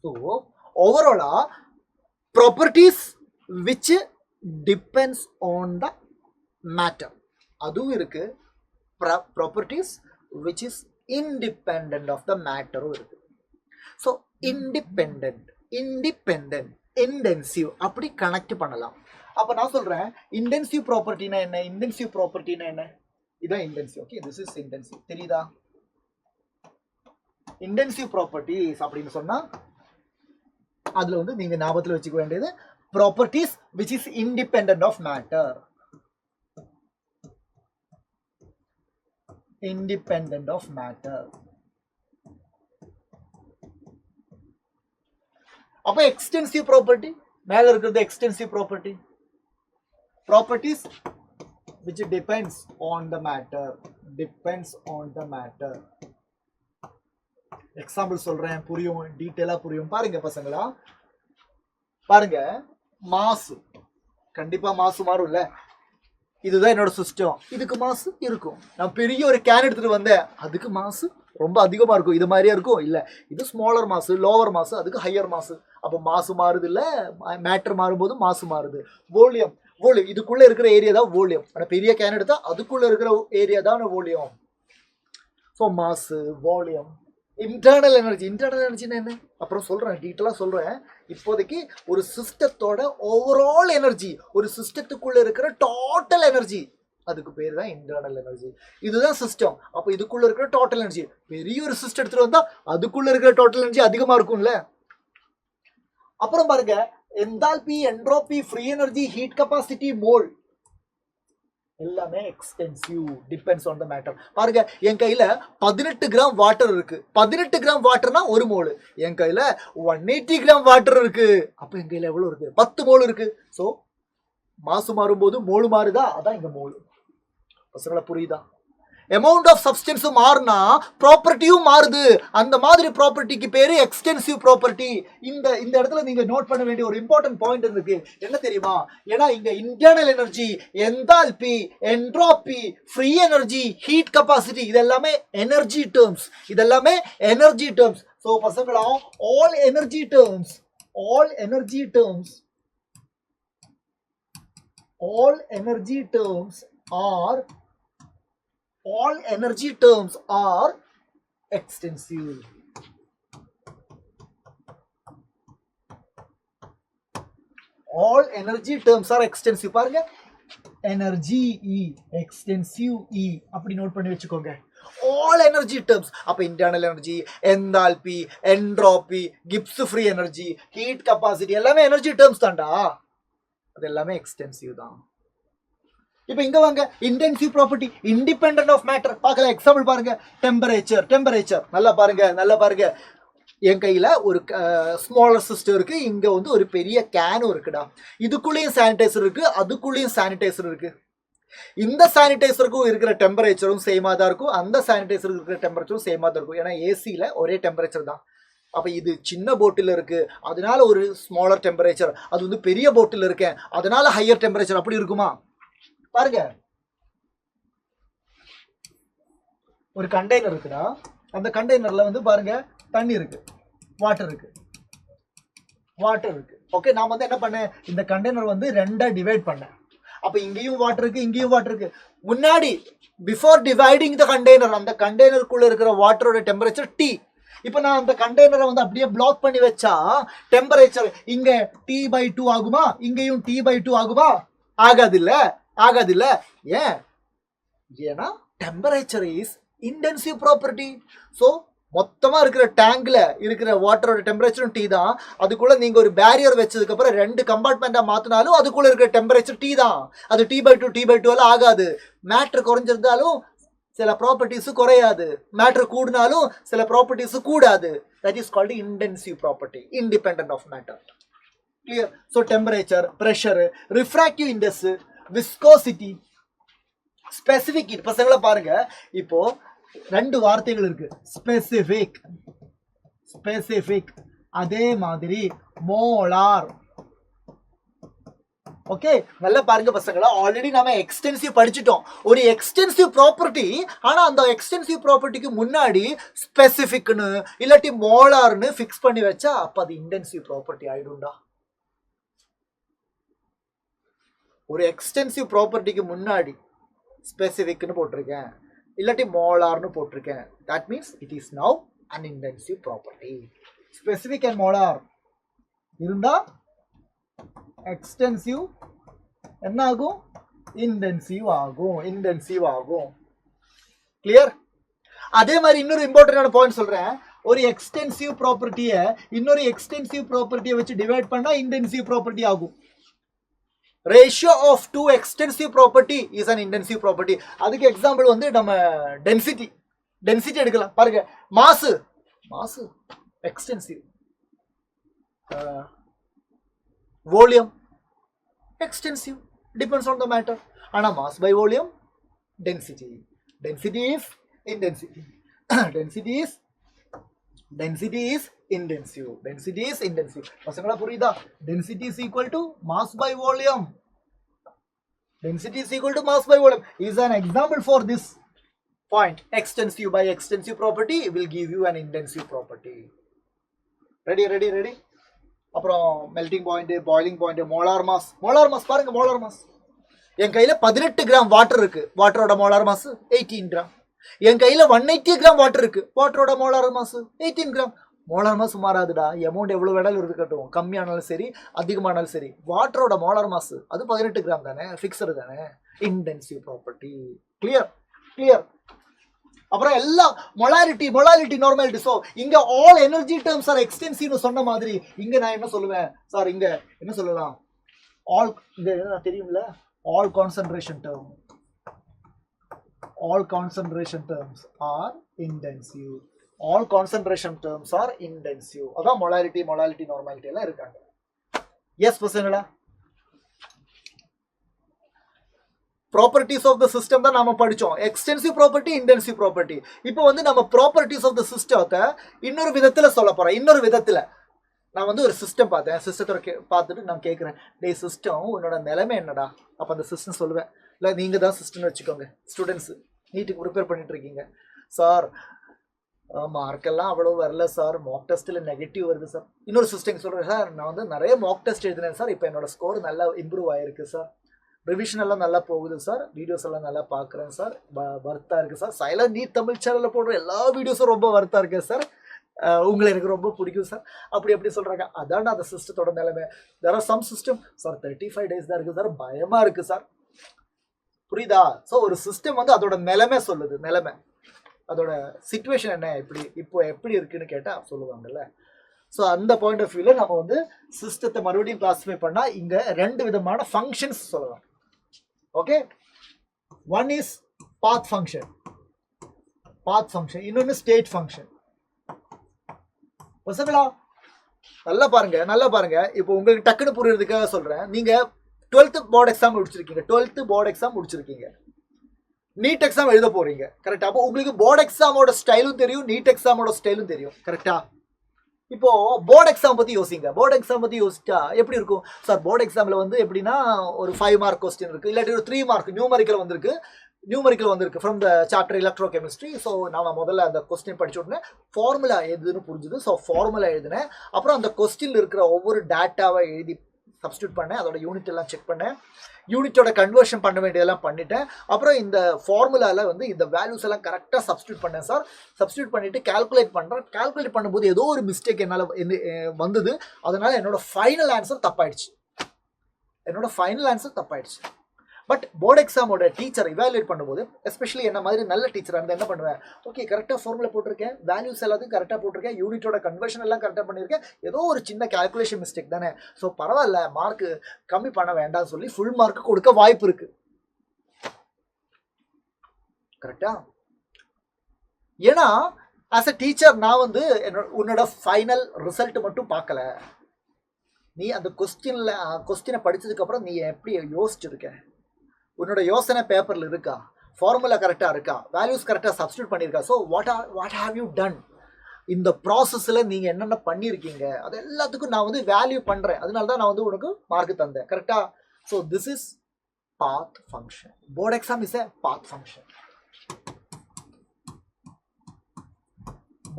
ஸோ ஓவராலா properties which depends on the matter அதுவும் இருக்கு, properties which is independent of the மேட்டரும் இருக்கு. ஸோ இன்டிபெண்டன்ட், இன்டென்சிவ் அப்படி கனெக்ட் பண்ணலாம். அப்ப நான் சொல்றேன் இன்டென்சிவ் ப்ராப்பர்ட்டினா என்ன, இன்டென்சிவ் ப்ராப்பர்ட்டினா என்ன, இதான் intensive. Okay, this is intensive. தெரியுதா? இன்டென்சிவ் ப்ராப்பர்ட்டிஸ் அப்படின்னு சொன்னா அதுல வந்து நீங்க ஞாபகத்துல வச்சுக்க வேண்டியது properties which is independent of matter. Independent of matter. அப்ப எக்ஸ்டென்சிவ் ப்ராப்பர்ட்டி மேல இருக்கிறது extensive property, properties which depends on the matter, depends on the matter. Example சொல்றேன், புரியும், டீடைலா புரியும். பாருங்க பசங்களா, பாருங்க, மாசு கண்டிப்பா மாசு மாறும்ல. இதுதான் என்னோட சிஸ்டம், இதுக்கு மாசு இருக்கும். நான் பெரிய ஒரு கேன் எடுத்துட்டு வந்தேன், அதுக்கு மாசு ரொம்ப அதிகமா இருக்கும், இது மாதிரியா இருக்கும் இல்ல. இது ஸ்மாலர் மாசு, லோவர் மாசு, அதுக்கு ஹையர் மாசு. அப்போ மாசு மாறுது இல்ல, மேட்டர் மாறும்போது மாசு மாறுது. வோலியம், இதுக்குள்ள இருக்கிற ஏரியா தான் வோலியம். ஆனா பெரிய கேன் எடுத்தா அதுக்குள்ள இருக்கிற ஏரியா தான் வோலியம். ஸோ மாசு, வோலியம். இன்டர்னல் எனர்ஜி, இன்டர்னல் எனர்ஜின்னா என்ன அப்புறம் சொல்றேன், டீட்டெயிலா சொல்றேன். இப்போதைக்கு ஒரு சிஸ்டத்தோட ஓவரால் எனர்ஜி, ஒரு சிஸ்டத்துக்குள்ள இருக்கிற டோட்டல் எனர்ஜி, அதுக்கு பேர் தான் இன்டர்னல் எனர்ஜி. இதுதான் சிஸ்டம். அப்ப இதுக்குள்ள இருக்கிற டோட்டல் எனர்ஜி, பெரிய ஒரு சிஸ்டம் எடுத்துட்டு வந்தா அதுக்குள்ள இருக்கிற டோட்டல் எனர்ஜி அதிகமா இருக்கும்ல. அப்புறம் பாருங்க, enthalpy, entropy, free energy, heat capacity, mole எல்லாமே extensive, depends on the matter. பாருங்க, என் கையில 18 கிராம் வாட்டர் இருக்கு. 18 கிராம் வாட்டர்னா 1 மோல். என் கையில 180 கிராம் வாட்டர் இருக்கு. அப்ப என் கையில எவ்வளவு இருக்கு? 10 மோல் இருக்கு. சோ மாசு மாறும்போது மோல் மாறுதா, அதான் இங்க மோல். பசங்களா புரியுதா? அமௌண்ட் ஆஃப் சப்ஸ்டன்ஸ் மாறுனா ப்ராப்பர்ட்டியும் மாறுது. அந்த மாதிரி ப்ராப்பர்ட்டிக்கு பேரு எக்ஸ்டென்சிவ் ப்ராப்பர்ட்டி. இந்த இடத்துல நீங்க நோட் பண்ண வேண்டிய ஒரு இம்பார்ட்டன்ட் பாயிண்ட் இருக்கு. என்ன தெரியுமா? ஏன்னா இங்க internal energy, enthalpy, entropy, free energy, heat capacity இதெல்லாமே எனர்ஜி டேர்ம்ஸ். இதெல்லாமே எனர்ஜி டேர்ம்ஸ். சோ பசங்களா, all energy terms are extensive. All energy terms are extensive. பாருங்க, எனர்ஜி E, எக்ஸ்டென்சிவ் E அப்படி நோட் பண்ணி வச்சுக்கோங்க. all energy terms. அப்ப internal energy, enthalpy, entropy, Gibbs free energy, heat capacity எல்லாமே energy terms தான்டா. அது எல்லாமே எக்ஸ்டென்சிவ் தான். இப்போ இங்க வாங்க, intensive property, independent of matter பார்க்கலாம். எக்ஸாம்பிள் பாருங்க, டெம்பரேச்சர் நல்லா பாருங்க. என் கையில ஒரு ஸ்மாலர் சிஸ்டம் இருக்கு, இங்க வந்து ஒரு பெரிய கேனும் இருக்குடா. இதுக்குள்ளேயும் சானிடைசர் இருக்கு, அதுக்குள்ளேயும் சானிடைசர் இருக்கு. இந்த சானிடைசருக்கும் இருக்கிற டெம்பரேச்சரும் சேமா தான் இருக்கும், அந்த சானிடைசருக்கு இருக்கிற டெம்பரேச்சரும் சேமா தான் இருக்கும். ஏன்னா ஏசியில ஒரே டெம்பரேச்சர் தான். அப்ப இது சின்ன போட்டில் இருக்கு, அதனால ஒரு ஸ்மாலர் டெம்பரேச்சர். அது வந்து பெரிய போட்டில் இருக்கேன், அதனால ஹையர் டெம்பரேச்சர். அப்படி இருக்குமா? பாருங்க, ஒரு கண்டெய்னர் இருக்குடா. அந்த கண்டெய்னர்ல வந்து பாருங்க, தண்ணி இருக்கு, வாட்டர் இருக்கு. ஓகே, நான் வந்து என்ன பண்ணேன், இந்த கண்டெய்னர் வந்து ரெண்டா டிவைட் பண்ணேன். அப்ப இங்கேயும் வாட்டர் இருக்கு, இங்கேயும் வாட்டர் இருக்கு. முன்னாடி பிஃபோர் டிவைடிங் த கண்டெய்னர், அந்த கண்டெய்னருக்குள்ள இருக்கிற வாட்டரோட டெம்பரேச்சர் T. இப்போ நான் அந்த கண்டெய்னரை வந்து அப்படியே பிளாக் பண்ணி வச்சா டெம்பரேச்சர் இங்க T/2 ஆகுமா, இங்கேயும் T/2 ஆகுமா? ஆகாது இல்ல. ஏன்னா temperature is intensive property. So மொத்தமா இருக்கிற டேங்க்ல இருக்கிற வாட்டரோட டெம்பரேச்சரும் T தான். அதுக்குள்ள நீங்க ஒரு பேரியர் வச்சதுக்கு அப்புறம் 2 கம்பார்ட்மெண்டா மாத்தினாலும் அதுக்குள்ள இருக்கிற டெம்பரேச்சர் T தான். அது T/2 எல்லாம் ஆகாது. மேட்டர் குறைஞ்சிருந்தாலும் சில ப்ராப்பர்ட்டிஸ் குறையாது, மேட்டர் கூடினாலும் சில ப்ராப்பர்ட்டிஸ் கூடாது. That is called intensive property, independent of matter. Clear? So temperature, pressure, refractive index, viscosity, specific heat. பசங்களை பாருங்க, இப்போ 2 வார்த்தைகள் இருக்கு, ஸ்பெசிபிக், அதே மாதிரி மோலார். ஓகே, நல்லா பாருங்க பசங்களா, ஆல்ரெடி நாம எக்ஸ்டென்சிவ் படிச்சிட்டோம். ஒரு எக்ஸ்டென்சிவ் ப்ராப்பர்ட்டி, ஆனா அந்த எக்ஸ்டென்சிவ் ப்ராப்பர்ட்டிக்கு முன்னாடி ஸ்பெசிபிக்னு இல்லாட்டி மோலார்னு ஃபிக்ஸ் பண்ணி வச்சா அப்ப அது இன்டென்சிவ் ப்ராப்பர்ட்டி ஆயிடும்டா. ஒரு எக்ஸ்டென்சிவ் ப்ராப்பர்ட்டிக்கு முன்னாடி ஸ்பெசிபிக்னு போட்டிருக்கேன், இல்லாட்டி மோலார்னு போட்டிருக்கேன், that means it is now an intensive property. Specific and molar இருந்தா எக்ஸ்டென்சிவ் என்ன ஆகும், இன்டென்சிவ் ஆகும். கிளியர்? அதே மாதிரி இன்னொரு இம்பார்ட்டன்டான பாயிண்ட் சொல்றேன். ஒரு எக்ஸ்டென்சிவ் ப்ராப்பர்ட்டியை இன்னொரு எக்ஸ்டென்சிவ் ப்ராப்பர்ட்டியை வச்சு டிவைட் பண்ணா இன்டென்சிவ் ப்ராப்பர்ட்டி ஆகும். Ratio of 2 extensive property is an intensive property. அதுக்கு எக்ஸாம்பிள் வந்து நம்ம டென்சிட்டி எடுக்கலாம். பாருங்க, mass extensive, volume extensive, depends on the matter. Ana mass by volume, density is intensity. density is intensive. பசங்களா புரியுதா? density is equal to mass by volume. Is an example for this point. Extensive by extensive property will give you an intensive property. Ready? அப்புறம் melting point, boiling point, molar mass பாருங்க. Molar mass என் கையில 18 gram water இருக்கு, வாட்டரோட molar mass 18 gram. என் கையில 180 gram water இருக்கு, வாட்டரோட molar mass 18 gram. Molar mass மாறாதுடா, amount எவ்வளவு வேணாலும் இருக்கட்டும், கம்மியானாலும் சரி அதிகமானாலும் சரி, வாட்டரோட மோலார் மாஸ் அது 18 கிராம் தானே, ஃபிக்ஸடு தானே, இன்டென்சிவ் ப்ராப்பர்ட்டி. கிளியர்? அப்புறம் எல்லாம் மொலாலிட்டி, நார்மாலிட்டி. ஸோ இங்க ஆல் எனர்ஜி டேர்ம்ஸ் ஆர் எக்ஸ்டென்சிவ்னு சொன்ன மாதிரி இங்க நான் என்ன சொல்லுவேன் சார், இங்க என்ன சொல்லலாம், ஆல், இங்க என்ன தெரியும்ல, all concentration terms are intensive. அதான் மொலாலிட்டி, நார்மாலிட்டி எல்லாம் இருக்காங்க. எஸ் பசங்களா? ப்ராப்பர்ட்டிஸ் ஆஃப் த சிஸ்டம் தான் நாம படிச்சோம், எக்ஸ்டென்சிவ் ப்ராப்பர்ட்டி, இன்டென்சிவ் ப்ராப்பர்ட்டி. இப்போ வந்து நம்ம ப்ராப்பர்ட்டிஸ் ஆஃப் த சிஸ்டத்தை இன்னொரு விதத்துல சொல்ல போறேன். இன்னொரு விதத்துல நான் வந்து ஒரு சிஸ்டம் பார்த்தேன், சிஸ்டத்தோட பார்த்துட்டு நான் கேட்குறேன், டே சிஸ்டம் உன்னோட நிலைமை என்னடா? அப்போ அந்த சிஸ்டம் சொல்லுவேன், இல்லை நீங்கள் தான் சிஸ்டம்னு வச்சுக்கோங்க. ஸ்டூடெண்ட்ஸ் நீட்டுக்கு ப்ரிப்பேர் பண்ணிட்டு இருக்கீங்க சார், மார்க்கெல்லாம் அவ்வளோ வரல சார், மார்க் டெஸ்ட்டில் நெகட்டிவ் வருது சார். இன்னொரு சிஸ்டம் சொல்கிறேன், சார் நான் வந்து நிறைய மார்க் டெஸ்ட் எழுதினேன் சார், இப்போ என்னோட ஸ்கோர் நல்லா இம்ப்ரூவ் ஆகிருக்கு சார், ரிவிஷன் எல்லாம் நல்லா போகுது சார், வீடியோஸ் எல்லாம் நல்லா பார்க்குறேன் சார், வர்த்தா இருக்குது சார், சைலண்ட் நீட் தமிழ் சேனலில் போடுற எல்லா வீடியோஸும் ரொம்ப வர்த்தா இருக்கு சார், உங்களை எனக்கு ரொம்ப பிடிக்கும் சார், அப்படி சொல்கிறாங்க. அதான் அந்த சிஸ்டத்தோட நிலைமை. There are some system sir 35 days தான் இருக்குது சார், பயமாக இருக்குது சார். புரியுதா? ஸோ ஒரு சிஸ்டம் வந்து அதோட நிலைமை சொல்லுது, அதோட சிச்சுவேஷன் என்ன, இப்போ எப்படி இருக்குன்னு கேட்டால் சொல்லுவாங்கல்ல. ஸோ அந்த பாயிண்ட் ஆஃப் வியூவில் நம்ம வந்து சிஸ்டத்தை மறுபடியும் கிளாஸிஃபை பண்ணால் இங்கே 2 விதமான ஃபங்க்ஷன்ஸ் சொல்லலாம். Okay, one is path function, இன்னொன்று ஸ்டேட் ஃபங்க்ஷன். பசங்களா நல்லா பாருங்க. இப்போ உங்களுக்கு டக்குன்னு புரியுறதுக்காக சொல்றேன். நீங்க 12th போர்டு எக்ஸாம் முடிச்சிருக்கீங்க, நீட் எக்ஸாம் எழுத போறீங்க, கரெக்டா? அப்போ உங்களுக்கு போர்டு எக்ஸாமோட ஸ்டைலும் தெரியும், நீட் எக்ஸாமோட ஸ்டைலும் தெரியும், கரெக்டா? இப்போ போர்டு எக்ஸாம் பத்தி யோசிச்சா எப்படி இருக்கும் சார்? போர்டு எக்ஸாம்ல வந்து எப்படின்னா ஒரு 5 மார்க் கொஸ்டின் இருக்கு, இல்லாட்டி ஒரு 3 மார்க் நியூமரிக்கல் வந்திருக்கு, நியூமரிக்கல் வந்திருக்கு from the chapter electrochemistry. So நான் முதல்ல அந்த கொஸ்டின் படிச்ச உடனே ஃபார்முலா எதுன்னு புரிஞ்சுது. ஸோ ஃபார்முலா எழுதினேன். அப்புறம் அந்த கொஸ்டின்ல இருக்கிற ஒவ்வொரு டேட்டாவை எழுதி சப்ஸ்டியூட் பண்ணேன். அதோட யூனிட் எல்லாம் செக் பண்ணேன். யூனிட்டோட கன்வர்ஷன் பண்ண வேண்டியதெல்லாம் பண்ணிட்டேன். அப்புறம் இந்த ஃபார்முலாவில் வந்து இந்த வேல்யூஸ் எல்லாம் கரெக்டாக சப்ஸ்டியூட் பண்ணேன் சார். சப்ஸ்டியூட் பண்ணிவிட்டு கால்குலேட் பண்ணுறேன். கால்குலேட் பண்ணும்போது ஏதோ ஒரு மிஸ்டேக் என்னால் வந்தது. அதனால் என்னோட ஃபைனல் ஆன்சர் தப்பாயிடுச்சு. பட் போர்டு எக்ஸாமோட டீச்சர் இவாலுவேட் பண்ணும்போது, எஸ்பெஷலி என்ன மாதிரி நல்ல டீச்சராக இருந்தால் என்ன பண்ணுவேன், ஓகே கரெக்டாக ஃபார்முலா போட்டிருக்கேன், வேல்யூஸ் எல்லாத்தையும் கரெக்டாக போட்டிருக்கேன், யூனிட்டோட கன்வர்ஷன் எல்லாம் கரெக்டாக பண்ணியிருக்கேன், ஏதோ ஒரு சின்ன கால்குலேஷன் மிஸ்டேக் தானே, ஸோ பரவாயில்ல மார்க்கு கம்மி பண்ண வேண்டாம்னு சொல்லி ஃபுல் மார்க் கொடுக்க வாய்ப்பு இருக்கு. கரெக்டா? ஏன்னா ஆஸ் அ டீச்சர் நான் வந்து உன்னோட ஃபைனல் ரிசல்ட் மட்டும் பார்க்கல, நீ அந்த கொஸ்டினை படிச்சதுக்கு அப்புறம் நீ எப்படி யோசிச்சிருக்க, உன்னோட யோசனை பேப்பர்ல இருக்கா, ஃபார்முலா கரெக்டா இருக்கா, வேல்யூஸ் கரெக்டா சப்ஸ்டியூட் பண்ணியிருக்கா, so what have you done, இந்த ப்ராசஸ்ல நீங்க என்னென்ன பண்ணியிருக்கீங்க, அது எல்லாத்துக்கும் நான் வந்து வேல்யூ பண்றேன். அதனால தான் நான் வந்து உனக்கு மார்க் தந்தேன். கரெக்டா? So this is path function. Board exam is a path function.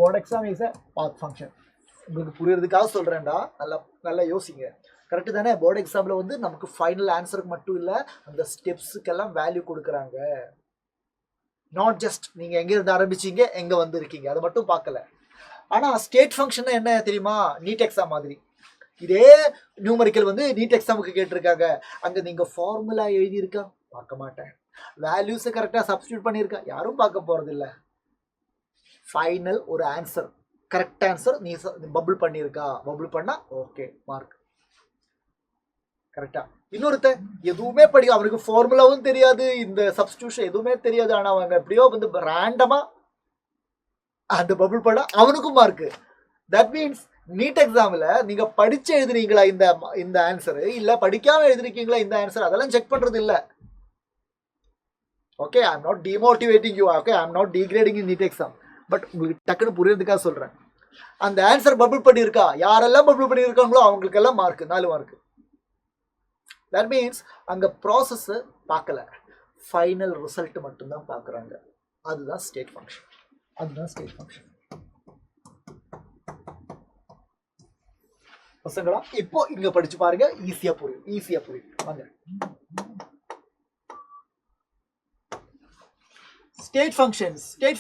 Board exam is a path function. உங்களுக்கு புரியறதுக்காக சொல்றேன்டா, நல்லா யோசிங்க. கரெக்டு தானே? போர்டு எக்ஸாமில் வந்து நமக்கு ஃபைனல் ஆன்சருக்கு மட்டும் இல்லை, அந்த ஸ்டெப்ஸுக்கெல்லாம் வேல்யூ கொடுக்குறாங்க. நாட் ஜஸ்ட் நீங்கள் எங்கேருந்து ஆரம்பிச்சிங்க எங்கே வந்துருக்கீங்க அதை மட்டும் பார்க்கல. ஆனால் ஸ்டேட் ஃபங்க்ஷன் என்ன தெரியுமா? நீட் எக்ஸாம் மாதிரி இதே நியூமரிக்கல் வந்து நீட் எக்ஸாமுக்கு கேட்டிருக்காங்க. அங்கே நீங்கள் ஃபார்முலா எழுதியிருக்கா? பார்க்க மாட்டேன். வேல்யூஸை கரெக்டாக சப்ஸ்டியூட் பண்ணியிருக்கா? யாரும் பார்க்க போகிறதில்ல. ஃபைனல் ஒரு ஆன்சர், கரெக்ட் ஆன்சர் நீ பபுள் பண்ணியிருக்கா, பபுள் பண்ணா ஓகே மார்க். கரெக்டா? இன்னொருத்த எதுவுமே படிக்க, அவனுக்கு ஃபார்முலாவும் தெரியாது, இந்த சப்ஸ்டியூஷன் எதுவுமே தெரியாது, ஆனா அவங்க எப்படியோ வந்து ரேண்டமா அந்த பபுள் பண்ணா அவனுக்கும் மார்க். தட் மீன்ஸ் நீட் எக்ஸாம்ல நீங்க படிச்சு எழுதுறீங்களா இந்த ஆன்சர், இல்ல படிக்காம எழுதிருக்கீங்களா இந்த ஆன்சர், அதெல்லாம் செக் பண்றது இல்ல. Okay, I am not demotivating you, okay I am not degrading in NEET exam, but உங்களுக்கு டக்குன்னு புரியறதுக்காக சொல்றேன். அந்த ஆன்சர் பபுள் பண்ணியிருக்கா, யாரெல்லாம் பபுள் பண்ணியிருக்காங்களோ அவங்களுக்கெல்லாம் மார்க், 4 மார்க். தட் மீன்ஸ் அங்கே ப்ராசஸ் பார்க்கல, ஃபைனல் ரிசல்ட் மட்டும்தான் பார்க்குறாங்க. அதுதான் ஸ்டேட் ஃபங்க்ஷன். பசங்களா இப்போ இங்க படிச்சு பாருங்க, ஈஸியா புரியும். வாங்க. State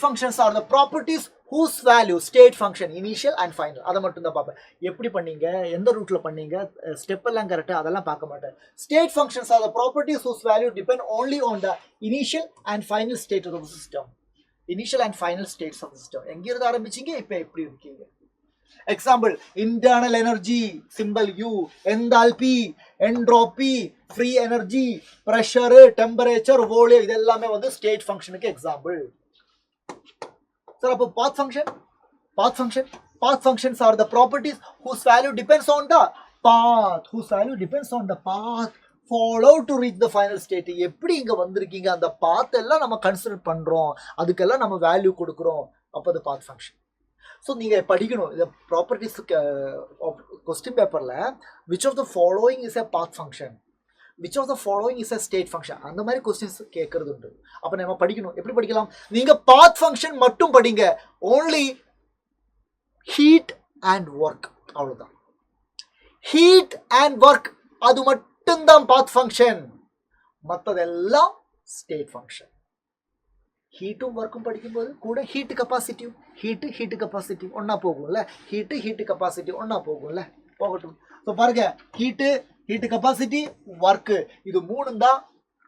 functions are the properties whose value, state function, initial and final, அதை மட்டும் தான் பார்ப்பேன். எப்படி பண்ணீங்க, எந்த ரூட்ல பண்ணீங்க, ஸ்டெப் எல்லாம் கரெக்டா, அதெல்லாம் பார்க்க மாட்டேன். State functions are the properties whose value depend only on the initial and final state of the system. Initial and final states of the system. எங்கிருந்து ஆரம்பிச்சீங்க, இப்போ எப்படி இருக்கீங்க. Example, internal energy, symbol U, enthalpy, entropy, free energy, pressure, temperature, volume, இதெல்லாமே வந்து state functionக்கு example. Sir அப்போ path functions are the properties whose value depends on the path followed to reach the final state. எப்படி இங்க வந்திருக்கீங்க, அந்த path எல்லாம் நம்ம consider பண்றோம், அதுக்கெல்லாம் நம்ம வேல்யூ கொடுக்குறோம், அப்போ அது path function. ஸோ நீங்கள் படிக்கணும் இந்த ப்ராப்பர்ட்டிஸுக்கு கொஸ்டின் பேப்பரில் which of the following is a path function, which of the following is a state function, அந்த மாதிரி கொஸ்டின்ஸ் கேட்கறது உண்டு. அப்போ நம்ம படிக்கணும். எப்படி படிக்கலாம்? நீங்கள் பாத் ஃபங்க்ஷன் மட்டும் படிங்க, ஓன்லி ஹீட் அண்ட் ஒர்க், அவ்வளோதான். ஹீட் அண்ட் ஒர்க் அது மட்டும்தான் பாத் ஃபங்க்ஷன், மற்றதெல்லாம் ஸ்டேட் ஃபங்க்ஷன். ஹீட்டும் ஒர்க்கும் படிக்கும்போது கூட ஹீட்டு கெப்பாசிட்டி ஒன்றா போகும்ல, ஹீட்டு கெப்பாசிட்டி ஒன்றா போகும்ல, போகட்டும். ஸோ பாருங்க, ஹீட்டு கெப்பாசிட்டி ஒர்க்கு, இது 3 தான்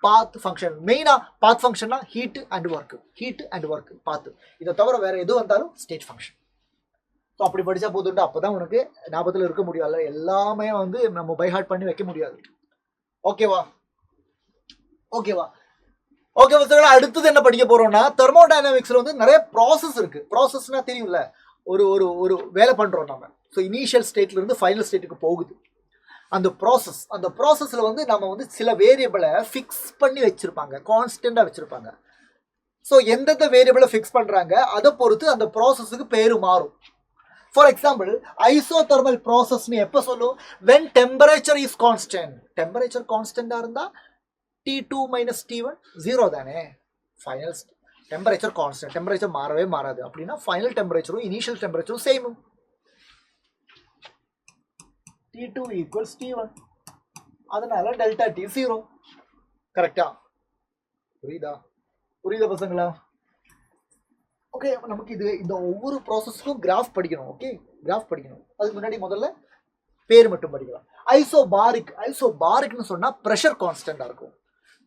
பாத் ஃபங்க்ஷன். மெயினாக பாத் ஃபங்க்ஷன்னா ஹீட்டு அண்ட் ஒர்க்கு பாத்து. இதை தவிர வேற எது வந்தாலும் ஸ்டேட் ஃபங்க்ஷன். ஸோ அப்படி படித்தா போதுண்டு, அப்போ தான் உனக்கு ஞாபகத்தில் இருக்க முடியாது. எல்லாமே வந்து நம்ம பைஹார்ட் பண்ணி வைக்க முடியாது. ஓகேவா? ஓகே சார், அடுத்தது என்ன படிக்க போறோம்னா, தெர்மோடைனமிக்ஸ்ல வந்து நிறைய ப்ராசஸ் இருக்கு. ப்ராசஸ்னா தெரியும்ல, ஒரு வேலை பண்றோம் நம்ம. ஸோ இனிஷியல் ஸ்டேட்ல இருந்து ஃபைனல் ஸ்டேட்டுக்கு போகுது அந்த ப்ராசஸ்ல வந்து நம்ம வந்து சில வேரியபிளை ஃபிக்ஸ் பண்ணி வச்சிருப்பாங்க, கான்ஸ்டன்டா வச்சிருப்பாங்க. ஸோ எந்தெந்த வேரியபிளை ஃபிக்ஸ் பண்றாங்க அதை பொறுத்து அந்த ப்ராசஸுக்கு பேரு மாறும். ஃபார் எக்ஸாம்பிள், ஐசோதெர்மல் ப்ராசஸ்னு எப்போ சொல்லும்? when temperature is constant. Temperature கான்ஸ்டன்டா இருந்தா T2 minus T1 0 தானே. ஃபைனல் டெம்பரேச்சர் கான்ஸ்டன்ட், டெம்பரேச்சர் மாறவே மாறாது. அப்படின்னா ஃபைனல் டெம்பரேச்சரும் இனிஷியல் டெம்பரேச்சரும் சேம். T2 equals T1. அதனால டெல்டா T 0. கரெக்டா? புரியுதா பசங்களா? ஓகே, நமக்கு இந்த ஒவ்வொரு ப்ராசஸ்க்கும் கிராஃப் படிக்கணும். ஓகே, கிராஃப் படிக்கணும். அதுக்கு முன்னாடி முதல்ல பேர் மட்டும் படிக்கலாம். ஐசோபாரிக்னு சொன்னா பிரஷர் கான்ஸ்டன்டா இருக்கும்.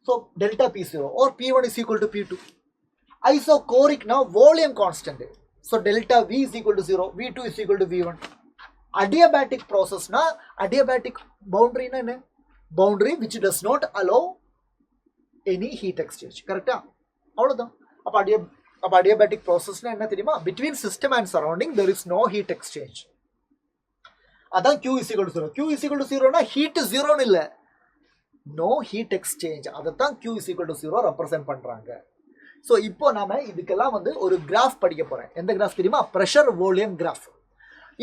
So delta P0 or P1 is equal to P2. ஐசோகோரிக்னா volume constant. So delta V is equal to 0, V2 is equal to V1. Adiabatic ப்ராசஸ்னா அடியபேட்டிக் பவுண்டரினா என்ன? Boundary which does not allow any heat exchange. கரெக்டா? அவ்வளோதான். அப்போ adiabatic processனா என்ன தெரியுமா? Between system and surrounding there is no heat exchange. அதான் Q is equal to 0. Q is equal to 0னா heat 0ன்னு இல்லை, no heat exchange. அதைத்தான் Q is equal to 0 represent பண்றாங்க. So இப்போ நாம இதுக்கெல்லாம் ஒரு கிராஃப் படிக்க போறேன். எந்த கிராஃப் தெரியுமா? Pressure volume graph.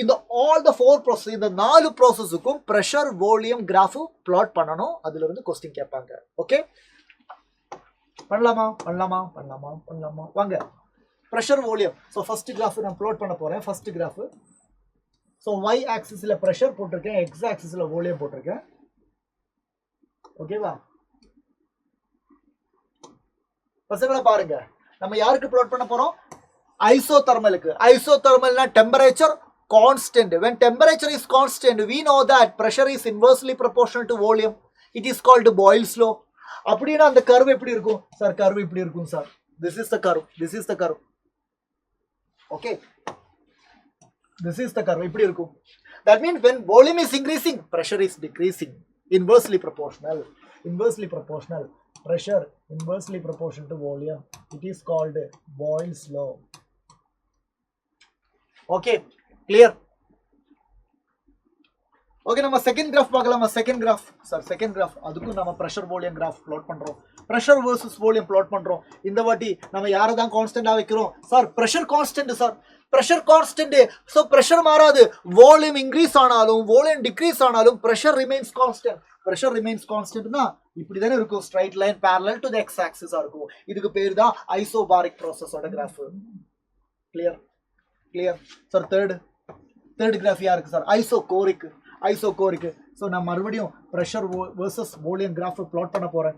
இந்த ஆல் த 4 ப்ராசஸ், இந்த 4 ப்ராசஸுக்கும் ப்ரெஷர் வால்யூம் கிராஃப் பிளாட் பண்ணணும். அதுல இருந்து கொஸ்டின் கேட்பாங்க. ஓகே, பண்ணலாமா? வாங்க. Pressure volume. So first graph நான் பிளாட் பண்ண போறேன். First graph. ஸோ y ஆக்சிஸ்ல ப்ரெஷர் போட்டிருக்கேன், x ஆக்சிஸ்ல வால்யூம் போட்டிருக்கேன். ஓகேவா பசங்களா? பாருங்க, நம்ம யாருக்கு பிளாட் பண்ண போறோம்? ஐசோதர்மலுக்கு. ஐசோதர்மல்னா temperature constant. When temperature is constant, we know that pressure is inversely proportional to volume. It is called Boyle's law. அப்படினா அந்த கர்வ் எப்படி இருக்கும் சார்? கர்வ் இப்படி இருக்கும் sir. This is the curve. Okay, this is the curve. இப்படி இருக்கும். That means when volume is increasing, pressure is decreasing. Inversely proportional. Pressure inversely proportional to volume. It is called Boyle's law. Okay, clear? Okay, நம்ம second graph பார்க்கலாமா? Second graph அதுக்கும் நம்ம pressure volume graph plot பண்றோம். Pressure versus volume plot பண்றோம். இந்த வாட்டி நம்ம யாரை தான் கான்ஸ்டன்டா வைக்கிறோம் sir? Pressure constant sir. Pressure constant. So pressure மாறாது. வால்யூம் இன்க்ரீஸ் ஆனாலும் வால்யூம் டிக்ரீஸ் ஆனாலும் pressure remains constant. Pressure remains கான்ஸ்டன்ட்னா இப்படி தானே இருக்கும், straight line parallel to the x axis இருக்கும். இதுக்கு பேர் தான் ஐசோபாரிக் ப்ராசஸோட graph. Clear sir? Third graph யாருக்கு சார்? ஐசோகோரிக். ஸோ நான் மறுபடியும் pressure versus volume graph plot பண்ண போறேன்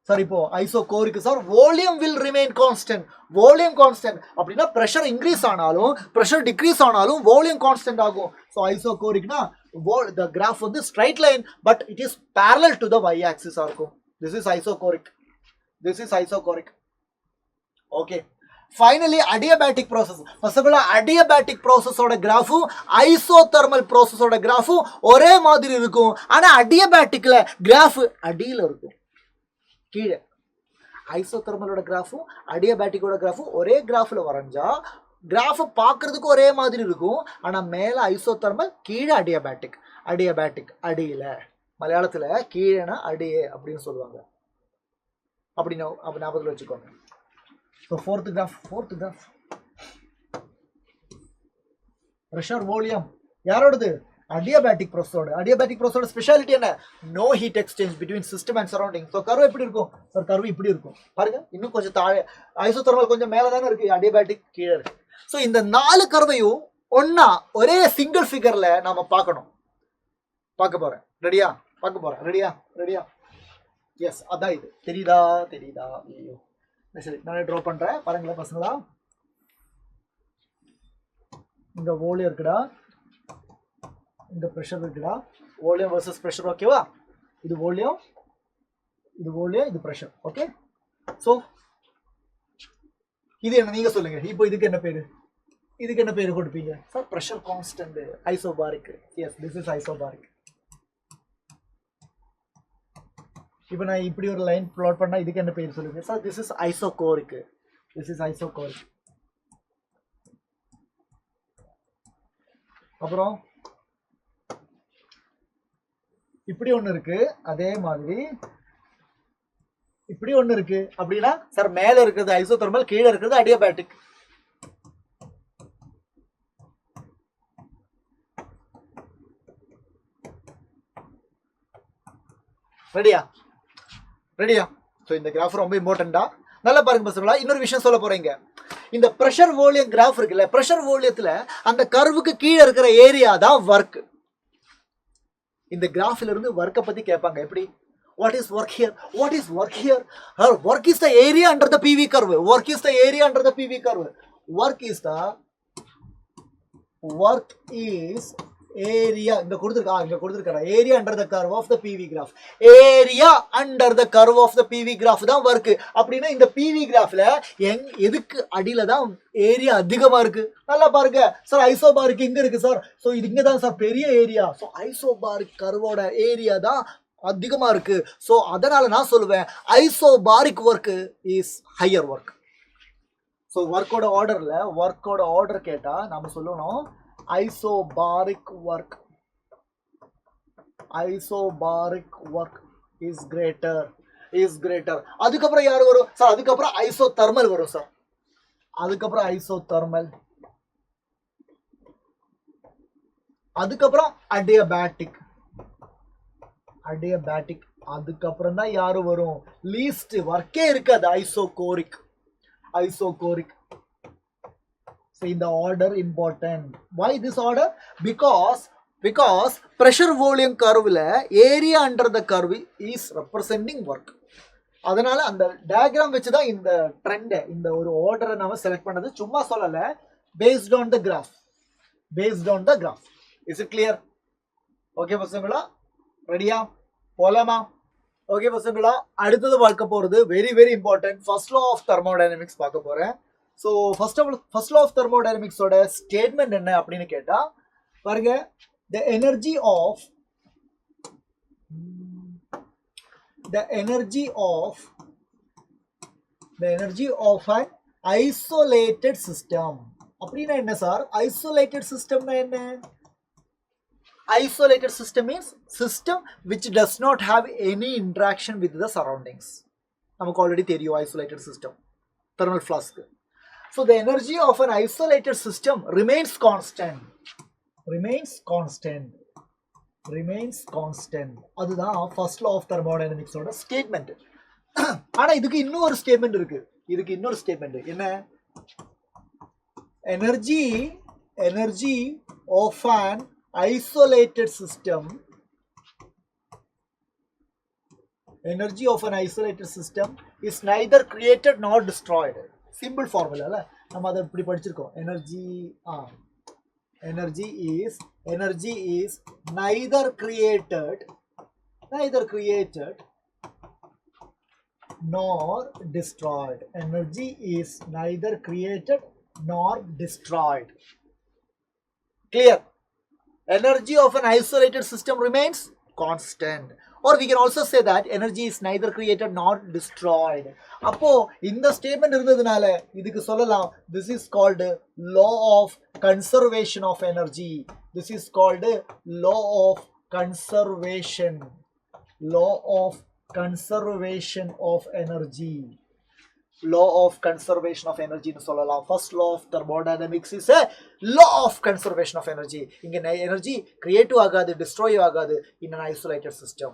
சார். இப்போ isochoric sir, volume will remain constant. Volume constant அப்படின்னா ப்ரெஷர் இன்க்ரீஸ் ஆனாலும் ப்ரெஷர் டிக்ரீஸ் ஆனாலும் வால்யூம் கான்ஸ்டன்ட் ஆகும். ஸோ ஐசோகோரிக்னா the graph straight line but it is parallel to the y axis இருக்கும். This is isocoric. Okay, finally adiabatic process. பசங்களா, adiabatic process ஓட கிராஃபும் isothermal process ஓட கிராஃபும் ஒரே மாதிரி இருக்கும். ஆனா adiabaticல கிராஃப் அடியில இருக்கும், கீழே. ஐசோதர்மலோட கிராஃபும் adiabaticோட கிராஃபும் ஒரே கிராஃப்ல வரைஞ்சா கிராஃப் பார்க்கறதுக்கு ஒரே மாதிரி இருக்கும். ஆனா மேல ஐசோதர்மல், கீழே அடியபேட்டிக். அடியில மலையாளத்துல கீழேனா அடியே அப்படின்னு சொல்லுவாங்க. அப்படின்னு ஞாபகத்தில் வச்சுக்கோங்க. So fourth graph pressure volume யாரோடது? adiabatic ப்ராசஸோட ஸ்பெஷாலிட்டி என்ன? No heat exchange between system and surrounding. So curve எப்படி இருக்கும் சார்? கர்வ் இப்படி இருக்கும் பாருங்க. இன்னும் கொஞ்சம் தாழே, ஐசோதர்மல் கொஞ்சம் மேலே தானே இருக்கு, adiabatic கீழே இருக்கு. ஸோ இந்த 4 கர்வையும் ஒன்னா ஒரே சிங்கிள் ஃபிகர்ல நாம பார்க்க போறேன். ரெடியா? எஸ், அதான் இது. தெரியுதா? ஐயோ, சரி, நானே ட்ரா பண்றேன். பாருங்களேன் பசங்களா, இந்த வால்யூம் இருக்குடா, இந்த ப்ரெஷர் இருக்குடா. Volume versus pressure. ஓகேவா? இது வால்யூம், இது ப்ரெஷர். ஓகே, ஸோ இது என்ன நீங்க சொல்லுங்க. இப்போ இதுக்கு என்ன பேரு கொடுப்பீங்க sir? Pressure constant, isobaric. Yes, this is isobaric. இப்போ நான் இப்படி ஒரு லைன் பிளாட் பண்ணா இதுக்கு என்ன பேர் சொல்லுங்க சார்? This is isochoric. அப்புறம் இப்படி ஒண்ணு இருக்கு, அதே மாதிரி இப்படி ஒண்ணு இருக்கு. அப்படின்னா சார் மேல இருக்கிறது ஐசோதர்மல், கீழே இருக்கிறது அடியாபேட்டிக். ரெடியா? ஸோ இந்த கிராஃப் ரொம்ப இம்பார்ட்டண்டா. நல்லா பாருங்க பசங்களா, இன்னொரு விஷயம் சொல்ல போறீங்க. இந்த பிரஷர் வால்யூம் கிராஃப் இருக்குல்ல, பிரஷர் வால்யூத்துல அந்த கர்வுக்கு கீழே இருக்கிற ஏரியா தான் ஒர்க். இந்த கிராஃப்ல இருந்து ஒர்க்கை பத்தி கேட்பாங்க. எப்படி? What is work here? What is work here? Work is the area under the PV curve. Work is the area under the PV curve. Work is area. இங்க கொடுத்திருக்கா area under the curve of the PV graph. Area under the curve of the PV graph தான் work. அப்படின்னா இந்த PV graphல எதுக்கு அடியில தான் area அதிகமா இருக்கு. நல்லா பாருங்க சார், ஐசோபாரிக் இங்க இருக்கு சார். சோ இது இங்க தான் சார் பெரிய ஏரியா. சோ ஐசோபாரிக் கர்வோட ஏரியா தான் அதிகமா இருக்கு. சோ அதனால நான் சொல்லுவேன் isobaric work is higher work. So ஒர்க்கோட ஆர்டர் கேட்டா நாம சொல்லணும் ஐசோபாரிக் ஒர்க் இஸ் கிரேட்டர். அதுக்கப்புறம் யாரு வரும் சார்? அதுக்கப்புறம் ஐசோதெர்மல் வரும் சார். அதுக்கப்புறம் அடியபேட்டிக். அதுக்கப்புறம் தான் யாரு வரும்? லீஸ்ட் ஒர்க்கே இருக்காது, isochoric. So in the order important. Why this order? Because pressure volume curve la area under the curve is representing work. அதனால அந்த டயக்ராம் வச்சு தான் இந்த ட்ரெண்ட், இந்த ஒரு ஆர்டரை நாம செலக்ட் பண்ணது. சும்மா சொல்லல, based on the graph. Is it clear? Okay பசங்களா, ரெடியா? போலாமா? ஓகே பசங்களா, அடுத்தது பார்க்க போறது very very important, first law of thermodynamics பார்க்க போறேன். ஸோ ஃபர்ஸ்ட் லா ஆஃப் தெர்மோடைனமிக்ஸோட ஸ்டேட்மெண்ட் என்ன அப்படின்னு கேட்டா பாருங்க, the energy of an isolated system. அப்படின்னா என்ன சார்? isolated systemனா என்ன? Isolated system means system which does not have any interaction with the surroundings. நமக்கு ஆல்ரெடி தெரியும் isolated system, thermal flask. So the energy of an isolated system remains constant. அதுதான் first law of thermodynamics ஓட statement. ஆனா இதுக்கு இன்னொரு statement இருக்கு. என்ன? energy of an isolated system is neither created nor destroyed. Simple formula la நம்ம அத இப்படி படிச்சிருக்கோம். energy is neither created nor destroyed. Energy is neither created nor destroyed. Clear? Energy of an isolated system remains constant. Or we can also say that energy is neither created nor destroyed. அப்போ இந்த statement இருந்ததுனால இதுக்கு சொல்லலாம், this is called law of conservation of energy. This is called law of conservation of energy. Law of conservation of energy னு சொல்லலாம். First law of thermodynamics is a law of conservation of energy. இங்க energy creative ஆகாது, destroy ஆகாது in an isolated system.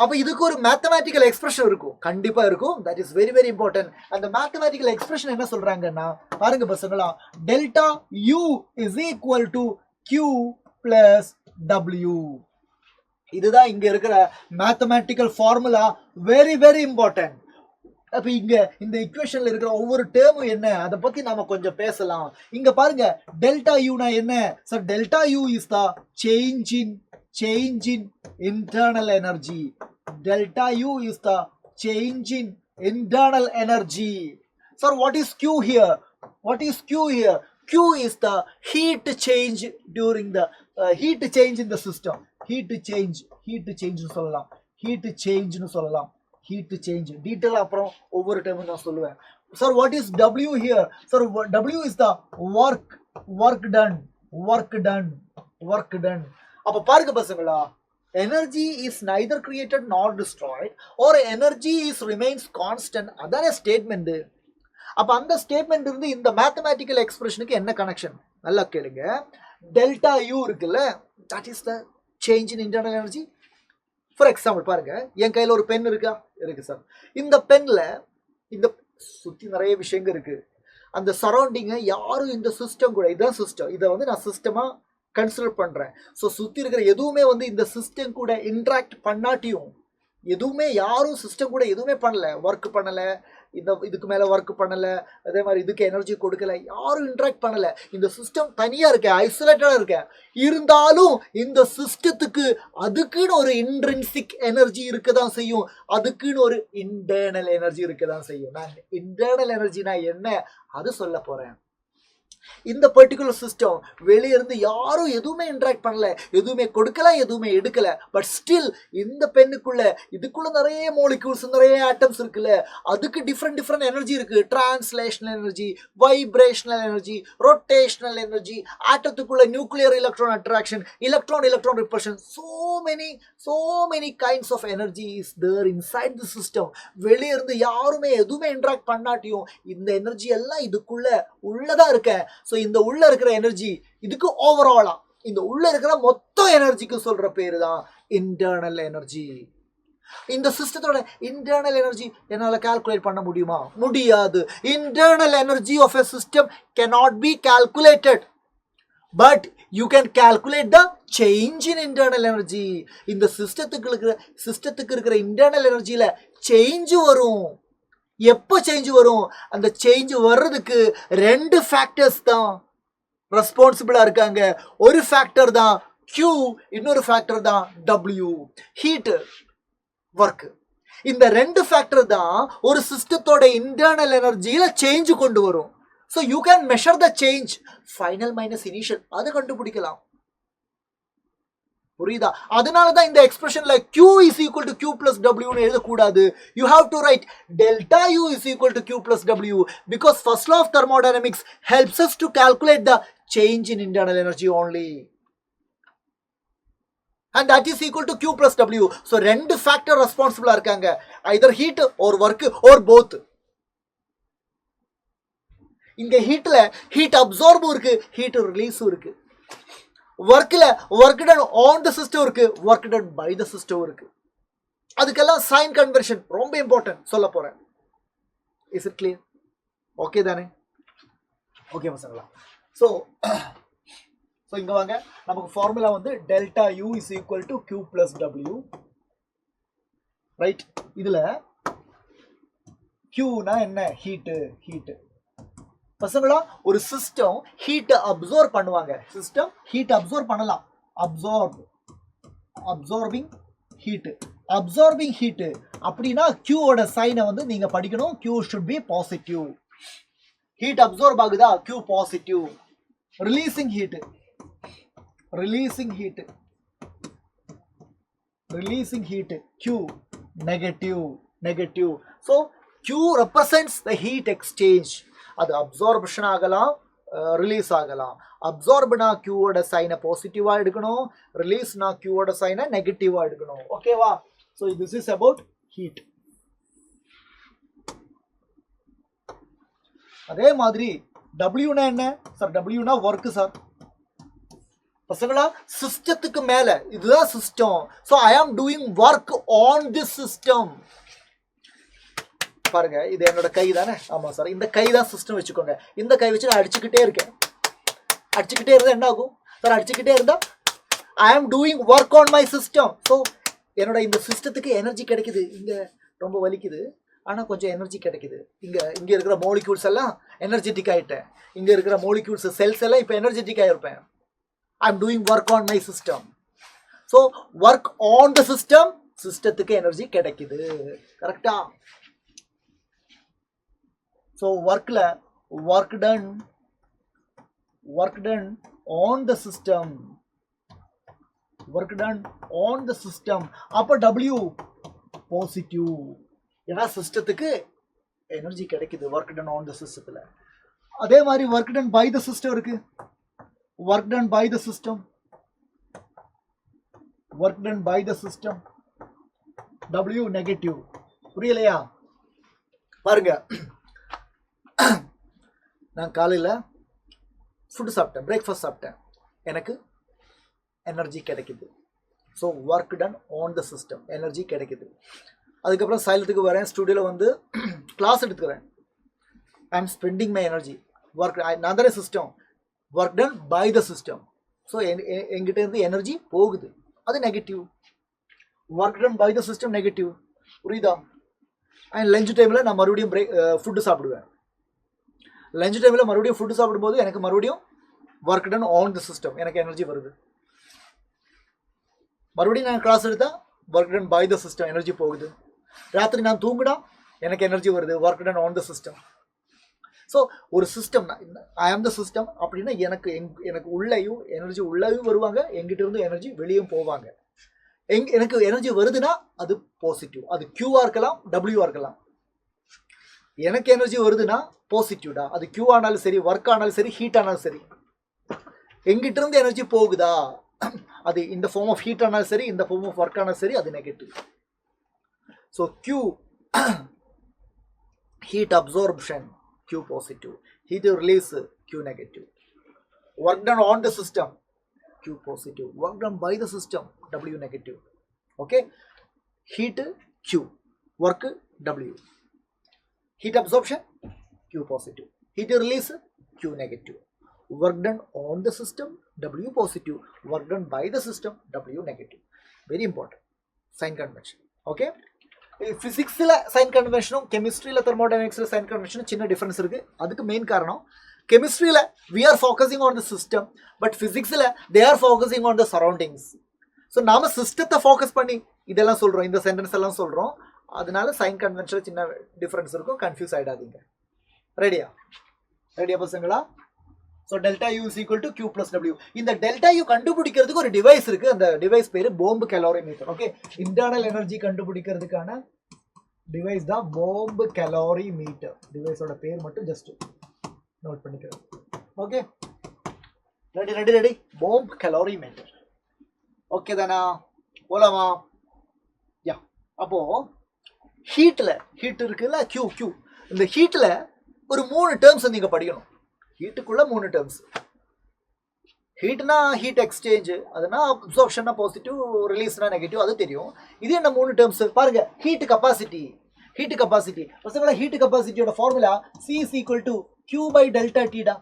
அப்ப இதுக்கு ஒரு mathematical expression இருக்கும், கண்டிப்பா இருக்கும். That is very very important. அந்த மேத்தமேட்டிக்கல் எக்ஸ்பிரஷன் என்ன சொல்றாங்கன்னா பாருங்க பசங்களா, delta U is equal to Q plus W. இதுதான் இங்க இருக்கிற mathematical formula. Very very important. அப்ப இங்க இந்த ஈக்குவேஷன்ல இருக்கிற ஒவ்வொரு டேர்மும் என்ன, அதை பத்தி நாம கொஞ்சம் பேசலாம். இங்க பாருங்க, டெல்டா யூனா என்ன sir? Delta U is the change in internal energy. Delta U is the change in internal energy. Sir, what is Q here? Q is the heat change during the heat change in the system. Heat change னு சொல்லலாம். Heat change detail அப்புறம் ஒவ்வொரு time நான் சொல்லுவேன். Sir, what is W here? Sir, W is the work done. அப்ப பாருங்க பசங்களா, energy is neither created nor destroyed or energy remains constant. அதான ஸ்டேட்மெண்ட். அப்ப அந்த ஸ்டேட்மெண்ட் இருந்து இந்த மேத்தமேட்டிக்கல் எக்ஸ்பிரஷனுக்கு என்ன கனெக்ஷன்? நல்லா கேளுங்க. டெல்டா யூ இருக்குல்ல, that is the change in internal energy. For example பாருங்க, என் கையில ஒரு பென் இருக்கு சார். இந்த பென்ல இந்த சுற்றி நிறைய விஷயங்கள் இருக்குது. அந்த சரௌண்டிங்கை யாரும் இந்த சிஸ்டம் கூட, இதுதான் சிஸ்டம், இதை வந்து நான் சிஸ்டமாக கன்சிடர் பண்ணுறேன். ஸோ சுற்றி இருக்கிற எதுவுமே வந்து இந்த சிஸ்டம் கூட இன்ட்ராக்ட் பண்ணாட்டியும், எதுவுமே யாரும் சிஸ்டம் கூட எதுவுமே பண்ணலை, ஒர்க் பண்ணலை, இதுக்கு மேலே ஒர்க் பண்ணலை, அதே மாதிரி இதுக்கு எனர்ஜி கொடுக்கல, யாரும் இன்ட்ராக்ட் பண்ணலை, இந்த சிஸ்டம் தனியாக இருக்கேன், ஐசோலேட்டடாக இருக்கேன். இருந்தாலும் இந்த சிஸ்டத்துக்கு அதுக்குன்னு ஒரு இன்ட்ரின்சிக் எனர்ஜி இருக்க தான் செய்யும், அதுக்குன்னு ஒரு இன்டர்னல் எனர்ஜி இருக்க தான் செய்யும். நான் இன்டர்னல் எனர்ஜினா என்ன அது சொல்ல போகிறேன். இந்த பர்டிகுலர் சிஸ்டம் வெளியே இருந்து யாரும் எதுவுமே இன்ட்ராக்ட் பண்ணல, எதுவுமே கொடுக்கல, எதுவுமே எடுக்கல. பட் ஸ்டில் இந்த பெண்ணுக்குள்ள இதுக்குள்ள நிறைய மோலிக்யூல்ஸ், நிறைய ஆட்டம்ஸ் இருக்குல்ல, அதுக்கு டிஃப்ரெண்ட் எனர்ஜி இருக்கு. Translational energy, vibrational energy, rotational energy, ஆட்டத்துக்குள்ள nuclear electron attraction, electron repulsion, so many kinds of energy is there inside the system. வெளியே இருந்து யாருமே எதுவுமே இன்ட்ராக்ட் பண்ணாட்டியும் இந்த எனர்ஜி எல்லாம் இதுக்குள்ள உள்ளதான் இருக்க. ஸோ இந்த உள்ள இருக்கிற எனர்ஜி இதுக்கு ஓவராலா, இந்த உள்ள இருக்கிற மொத்த எனர்ஜிக்கு சொல்ற பேரு தான் இன்டர்னல் எனர்ஜி. இந்த சிஸ்டத்தோட இன்டர்னல் எனர்ஜி என்னால் கால்குலேட் பண்ண முடியுமா? முடியாது. Internal energy of a system cannot be calculated, but you can calculate the change in internal energy. இந்த சிஸ்டத்துக்கு இருக்கிற இன்டர்னல் எனர்ஜியில சேஞ்ச் வரும். எப்போ சேஞ்ச் வரும்? அந்த சேஞ்ச் வர்றதுக்கு 2 ஃபேக்டர்ஸ் தான் ரெஸ்பான்சிபிளா இருக்காங்க. ஒரு ஃபேக்டர் தான் Q, இன்னொரு ஃபேக்டர் தான் W, ஹீட், ஒர்க். இந்த 2 ஃபேக்டர் தான் ஒரு சிஸ்டத்தோட இன்டர்னல் எனர்ஜியில சேஞ்ச் கொண்டு வரும். So you can measure the change, final minus initial, அதை கண்டுபிடிக்கலாம். புரியுதா? அதனால தான் இந்த எக்ஸ்பிரஷன்ல Q is equal to Q plus W னு எழுதக்கூடாது. You have to write delta U is equal to Q plus W, because first law of thermodynamics helps us to calculate the change in internal energy only, and that is equal to Q plus W. So 2 factor responsible இருக்காங்க, either heat or work or both. இங்க ஹீட்ல heat அப்சார்பும் இருக்கு, heat ரிலீஸும் இருக்கு. ஒர்க்ல work done on the system இருக்கு, work done by the system இருக்கு. அதுக்கெல்லாம் sign conversion ரொம்ப இம்பார்ட்டன்ட் சொல்ல போறேன். Is it clear? ஓகே தானே? ஓகே பசங்களா. ஸோ இங்க வாங்க, நமக்கு ஃபார்முலா வந்து delta U is equal to Q plus W, right? இதுல கியூனா என்ன? ஹீட்டு. பசங்களா, ஒரு சிஸ்டம் ஹீட் அப்சர்வ் பண்ணுவாங்க. சிஸ்டம் ஹீட் அப்சர்வ் பண்ணலாம். அப்சார்பிங் ஹீட் அப்படின்னா கியூவோட சைனை வந்து நீங்க படிக்கணும். Q should B positive. Heat absorb ஆகுதா? Q positive. Releasing heat Q negative. So Q represents the heat exchange. அது அப்சார்ப்ஷன் ஆகலாம், ரிலீஸ் ஆகலாம். அப்சார்ப்னா கியூவோட சைனை பாசிட்டிவா எடுக்கணும், ரிலீஸ்னா கியூவோட சைனை நெகட்டிவா எடுக்கணும். ஓகேவா? So this is about heat. அதே மாதிரி டபிள்யூனா என்ன சார்? டபிள்யூனா work sir. பசங்களா, சிஸ்டத்துக்கு மேல இதுதான் system. So I am doing work on tissue system. பாருங்க, இது என்னோட கை தானே? ஆமா சார், இந்த கை தான் சிஸ்டம் வச்சுக்கோங்க. இந்த கை வச்சு நான் அடிச்சுக்கிட்டே இருக்கேன். அடிச்சுக்கிட்டே இருந்தா என்ன ஆகும் சார்? அடிச்சுக்கிட்டே இருந்தா I am doing work on my system. So என்னோட இந்த சிஸ்டத்துக்கு எனர்ஜி கிடைக்குது. இங்க ரொம்ப வலிக்குது, ஆனா கொஞ்சம் எனர்ஜி கிடைக்குது. இங்க இருக்கிற மோலிக்யூல்ஸ் எல்லாம் எனர்ஜெட்டிக் ஆயிட்டேன். இங்க இருக்கிற மோலிக்யூல்ஸ், செல்ஸ் எல்லாம் இப்போ எனர்ஜெட்டிக் ஆயிருப்பேன். I am doing work on my system. So work on the system, சிஸ்டத்துக்கு எனர்ஜி கிடைக்குது. கரெக்டா? So work done on the system. அப்ப W பாசிட்டிவ். ஏன்னா சிஸ்டத்துக்கு எனர்ஜி கிடைக்குது ஒர்க் டன் ஆன் த சிஸ்டத்துல. அதே மாதிரி work done by the system இருக்கு. Work done by the system W negative. புரியலையா? பாருங்க, நான் காலையில் ஃபுட்டு சாப்பிட்டேன், பிரேக்ஃபாஸ்ட் சாப்பிட்டேன், எனக்கு எனர்ஜி கிடைக்குது. So work done on the system, energy கிடைக்குது. அதுக்கப்புறம் சைலத்துக்கு வரேன், ஸ்டுடியோவில் வந்து கிளாஸ் எடுத்துக்கிறேன். I am spending my energy work. நான் தானே system, work done by the system. So எங்கிட்ட இருந்து எனர்ஜி போகுது, அது negative. Work done by the system negative, புரியுதா? அண்ட் லஞ்ச் டைமில் நான் மறுபடியும் ஃபுட்டு சாப்பிடுவேன். லஞ்ச் டைமில் மறுபடியும் ஃபுட்டு சாப்பிடும்போது எனக்கு மறுபடியும் work done on the system, எனக்கு எனர்ஜி வருது. மறுபடியும் நான் கிளாஸ் எடுத்தால் work done by the system, energy போகுது. ராத்திரி நான் தூங்கினா எனக்கு எனர்ஜி வருது, work done on the system. So ஒரு system, I am the system அப்படின்னா எனக்கு உள்ளேயும் எனர்ஜி உள்ளேயும் வருவாங்க, எங்கிட்ட இருந்து எனர்ஜி வெளியும் போவாங்க. எனக்கு எனர்ஜி வருதுன்னா அது பாசிட்டிவ், அது கியூவாக இருக்கலாம், டபிள்யூவாக இருக்கலாம். எனக்கு எனர்ஜி வருதுன்னா பாசிட்டிவ்டா, அது கியூ ஆனாலும் சரி, ஒர்க் ஆனாலும் சரி, ஹீட் ஆனாலும் சரி. எங்கிட்ட இருந்து எனர்ஜி போகுதா, அது இந்த ஃபார்ம் ஆஃப் ஹீட் ஆனாலும் சரி, இந்த ஃபார்ம் ஆஃப் ஒர்க் ஆனாலும் சரி, அது negative. So Q heat absorption, Q positive. Heat release, Q negative. Work done on the system, Q positive. Work done by the system, W negative. Okay? Heat Q, work W. Heat absorption, Q positive. Heat release, Q negative. Work done on the system, W positive. Work done by the system, W negative. Very important. Sign convention. Okay? ஃபிசிக்ஸில் sign கன்வென்ஷனும் கெமிஸ்ட்ரியில் தெர்மோடைனமிக்ஸில் sign கன்வென்ஷனும் சின்ன difference இருக்குது. அதுக்கு main காரணம் கெமிஸ்ட்ரியில் we are focusing on the system, but ஃபிசிக்ஸில் they are focusing on the surroundings. So நாம் சிஸ்டத்தை ஃபோக்கஸ் பண்ணி இதெல்லாம் சொல்கிறோம், இந்த சென்டென்ஸ் எல்லாம் சொல்கிறோம். அதனால சைன் கன்வென்ஷனில் சின்ன டிஃப்ரென்ஸ் இருக்கும், கன்ஃபியூஸ் ஆகிடாதீங்க. ரெடியா பசங்களா? So delta U is equal to Q plus W. இந்த டெல்டா யூ கண்டுபிடிக்கிறதுக்கு ஒரு டிவைஸ் இருக்கு, அந்த டிவைஸ் பேரு பாம்பு கலோரிமீட்டர். ஓகே, இன்டர்னல் எனர்ஜி கண்டுபிடிக்கிறதுக்கான டிவைஸ் தான் பாம்பு கலோரிமீட்டர். டிவைஸோட பேர் மட்டும் ஜஸ்ட் நோட் பண்ணிக்கிறேன். Okay, ready bomb calorimeter. Okay தானா? போலாமா? யா, அப்போ ஹீட் இருக்குல்ல, கியூ. இந்த ஹீட்ல ஒரு 3 டேர்ம்ஸ் நீங்க படிக்கணும். ஹீட்டுக்குள்ள 3 டேர்ம்ஸ். ஹீட்னா ஹீட் எக்ஸ்சேஞ்ச், அதுனா அப்சார்ப்ஷன்னா பாசிட்டிவ், ரிலீஸ்னா நெகட்டிவ், அது தெரியும். இது என்ன 3 டேர்ம்ஸ் பாருங்க. ஹீட் கெப்பாசிட்டி பசங்களா, ஹீட் கெப்பாசிட்டியோட formula C is equal to Q by delta T டா.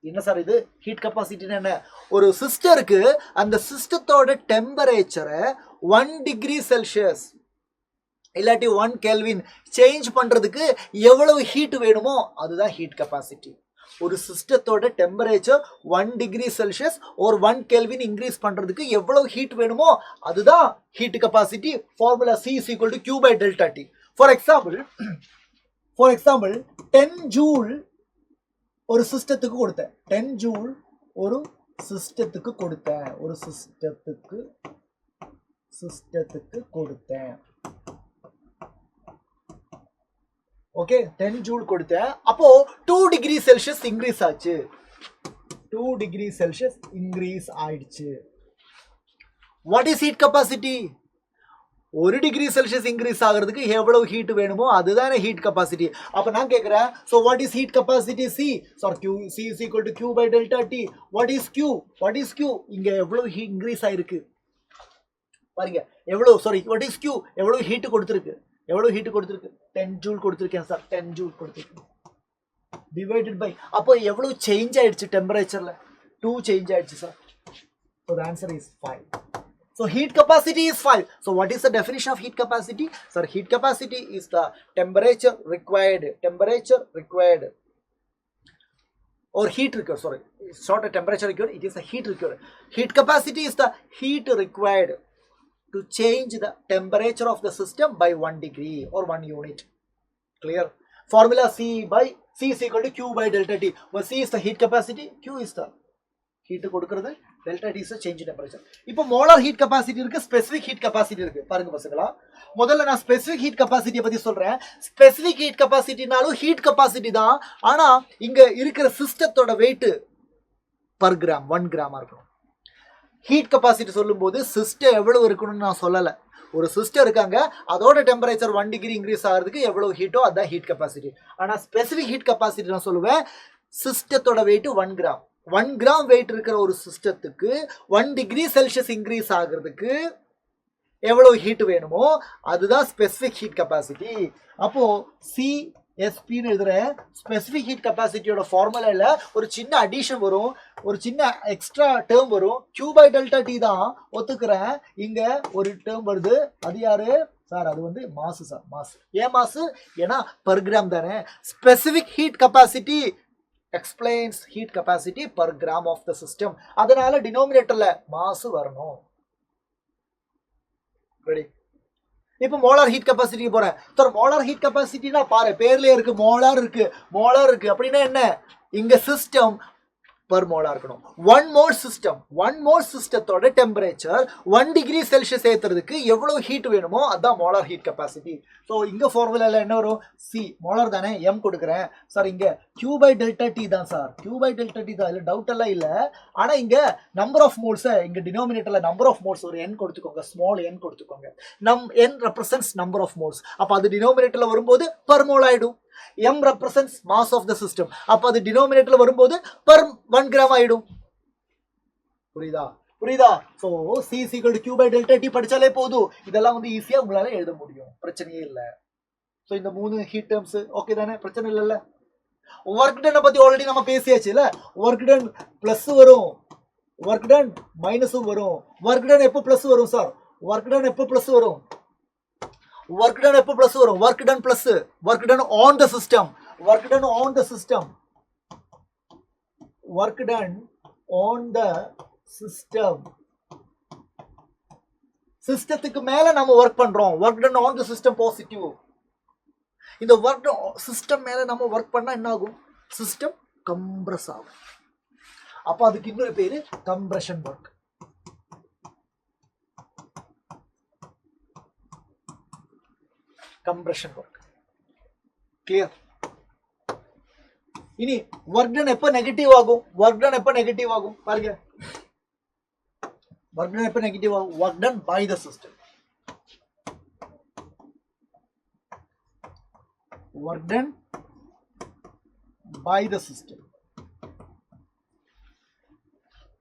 என்ன சார் இது? ஹீட் கெப்பாசிட்டினா என்ன? ஒரு சிஸ்டருக்கு அந்த சிஸ்டத்தோட டெம்பரேச்சரை 1 டிகிரி செல்சியஸ் இல்லாட்டி 1 கெல்வின் சேஞ்ச் பண்றதுக்கு எவ்வளவு ஹீட் வேணுமோ அதுதான் ஹீட் கெப்பாசிட்டி. ஒரு சிஸ்டத்தோட டெம்பரேச்சர் 1 டிகிரி செல்சியஸ் ஒரு 1 கெல்வின் இன்க்ரீஸ் பண்றதுக்கு எவ்வளவு ஹீட் வேணுமோ அதுதான் heat capacity. Formula C is equal to Q by delta T. For example 10 joule ஒரு சிஸ்டத்துக்கு கொடுத்தேன். 10 ஜூல் ஒரு சிஸ்டத்துக்கு கொடுத்தேன். ஓகே, 10 ஜூல் கொடுத்தேன். அப்போ 2 டிகிரி செல்சியஸ் இன்க்ரீஸ் ஆச்சு. 2 டிகிரி செல்சியஸ் இன்க்ரீஸ் ஆயிடுச்சு. What is heat capacity? 1 degree Celsius increase ஆகிறதுக்கு எவ்வளவு ஹீட் வேணுமோ அதுதானே ஹீட் கெப்பாசிட்டி. அப்ப நான் கேட்கிறேன், so what is heat capacity? C is equal to Q by delta T. What is Q? இங்க எவ்வளவு ஹீட் இன்க்ரீஸ் ஆயிருக்கு பாருங்க. what is Q? எவ்வளவு ஹீட் கொடுத்திருக்கு? 10 ஜூல் கொடுத்திருக்கேன் சார். 10 ஜூல் கொடுத்திருக்கேன் டிவைடட் பை, அப்போ எவ்வளவு சேஞ்ச் ஆயிடுச்சு டெம்பரேச்சர்ல? 2 சேஞ்ச் ஆயிடுச்சு sir. So the answer is 5. So heat capacity is 5. So what is the definition of heat capacity? Sir, heat capacity is the temperature required or heat required. Sorry, it's not a temperature required, it is a heat required. Heat capacity is the heat required to change the temperature of the system by 1 degree or 1 unit. Clear? Formula C is equal to Q by delta T. Well, C is the heat capacity, Q is the heat கொடுக்கிறது, delta T is the change in temperature. இப்போ molar heat capacity இருக்கு, specific heat capacity இருக்கு. பாருங்க பசங்களா, முதல்ல நான் specific heat கெப்பாசிட்டியை பத்தி சொல்றேன். ஸ்பெசிபிக் ஹீட் கெப்பாசிட்டினாலும் ஹீட் கெப்பாசிட்டி தான், ஆனா இங்க இருக்கிற சிஸ்டத்தோட வெயிட் per கிராம் 1 கிராமா இருக்கும். ஹீட் கெப்பாசிட்டி சொல்லும்போது சிஸ்டம் எவ்வளவு இருக்கணும்னு நான் சொல்லலை. ஒரு சிஸ்டம் இருக்காங்க, அதோட டெம்பரேச்சர் 1 டிகிரி இன்க்ரீஸ் ஆகிறதுக்கு எவ்வளவு ஹீட்டோ அதான் ஹீட் கெப்பாசிட்டி. ஆனால் ஸ்பெசிஃபிக் ஹீட் கெப்பாசிட்டி நான் சொல்லுவேன், சிஸ்டத்தோட வெயிட் 1 கிராம். 1 கிராம் வெயிட் இருக்கிற ஒரு சிஸ்டத்துக்கு 1 டிகிரி செல்சியஸ் இன்க்ரீஸ் ஆகிறதுக்கு எவ்வளவு ஹீட் வேணுமோ அதுதான் ஸ்பெசிஃபிக் ஹீட் கெப்பாசிட்டி. அப்போ சிஎஸ்பின்னு எழுதுற ஸ்பெசிஃபிக் ஹீட் கெப்பாசிட்டியோட ஃபார்முலால ஒரு சின்ன அடிஷன் வரும், ஒரு சின்ன எக்ஸ்ட்ரா டேர்ம் வரும். Q/ΔT தான் ஒத்துக்கிறேன். இங்க ஒரு டேர்ம் வருது, அது யாரு சார்? அது வந்து மாசு சார். மாசு. ஏன் மாசு? ஏன்னா பர் கிராம் தானே. Specific heat capacity explains heat capacity per gram of the system. அதனால டினோமினேட்டர்ல மாசு வரணும். ரெடி? இப்போ மோலார் ஹீட் கெப்பாசிட்டிக்கு போறேன். சார் மோலார் ஹீட் கெப்பாசிட்டினா பாரு, பேர்லயே இருக்கு, மோலார் இருக்கு. மோலார் இருக்கு அப்படின்னா என்ன? இங்க சிஸ்டம் per மோலார் இருக்கணும். 1 மோல் சிஸ்டம், 1 மோல் சிஸ்டத்தோட டெம்பரேச்சர் 1 டிகிரி செல்சியஸ் ஏத்துறதுக்கு எவ்வளவு ஹீட் வேணுமோ அதான் மோலார் ஹீட் கெப்பாசிட்டி. ஸோ இங்க ஃபார்முலால என்ன வரும்? சி மோலார் தானே, எம் கொடுக்குறேன் சார். இங்க Q/ΔT தான் சார், Q/ΔT தான், இல்லை டவுட் எல்லாம் இல்லை. ஆனா இங்க நம்பர் ஆஃப் மோல்ஸை இங்க டினோமினேட்டர்ல நம்பர் ஆஃப் மோல்ஸ் ஒரு n கொடுத்துக்கோங்க, ஸ்மால் n கொடுத்துக்கோங்க. n represents number of moles. அப்ப அது டினோமினேட்டர்ல வரும்போது per மோல் ஆயிடும். m represents mass of the system. அப்ப அது டினோமினேட்டர்ல வரும்போது per 1 கிராம் ஆயிடும். புரியுதா? புரியுதா? சோ C = Q/ΔT படிச்சாலே போதும். இதெல்லாம் வந்து ஈஸியா உங்களால எழுத முடியும், பிரச்சனையே இல்ல. சோ இந்த 3 ஹீட் டேர்ம்ஸ் ஓகே தானே, பிரச்சனை இல்லல்ல. வொர்க் டன் பத்தி ஆல்ரெடி நம்ம பேசியாச்சு இல்ல. வொர்க் டன் பிளஸ் வரும், வொர்க் டன் மைனஸும் வரும். வொர்க் டன் எப்போ பிளஸ் வரும் சார்? வொர்க் டன் எப்போ பிளஸ் வரும்? work done எப்போ plus வரும்? work done plus, work done on the system, work done on the system, work done on the system. சிஸ்டத்துக்கு மேல நம்ம ஒர்க் பண்றோம். work done on the system positive. இந்த work done system மேல நம்ம work பண்ணா என்ன ஆகும்? சிஸ்டம் கம்ப்ரஸ் ஆகும். அப்ப அதுக்கு இன்னொரு பேரு compression work. compression work. Clear? இனி work done எப்ப நெகட்டிவ் ஆகும்? work done எப்ப நெகட்டிவ் ஆகும் பாருங்க. work done எப்ப நெகட்டிவ் ஆகும்? work done by the system. work done by the system.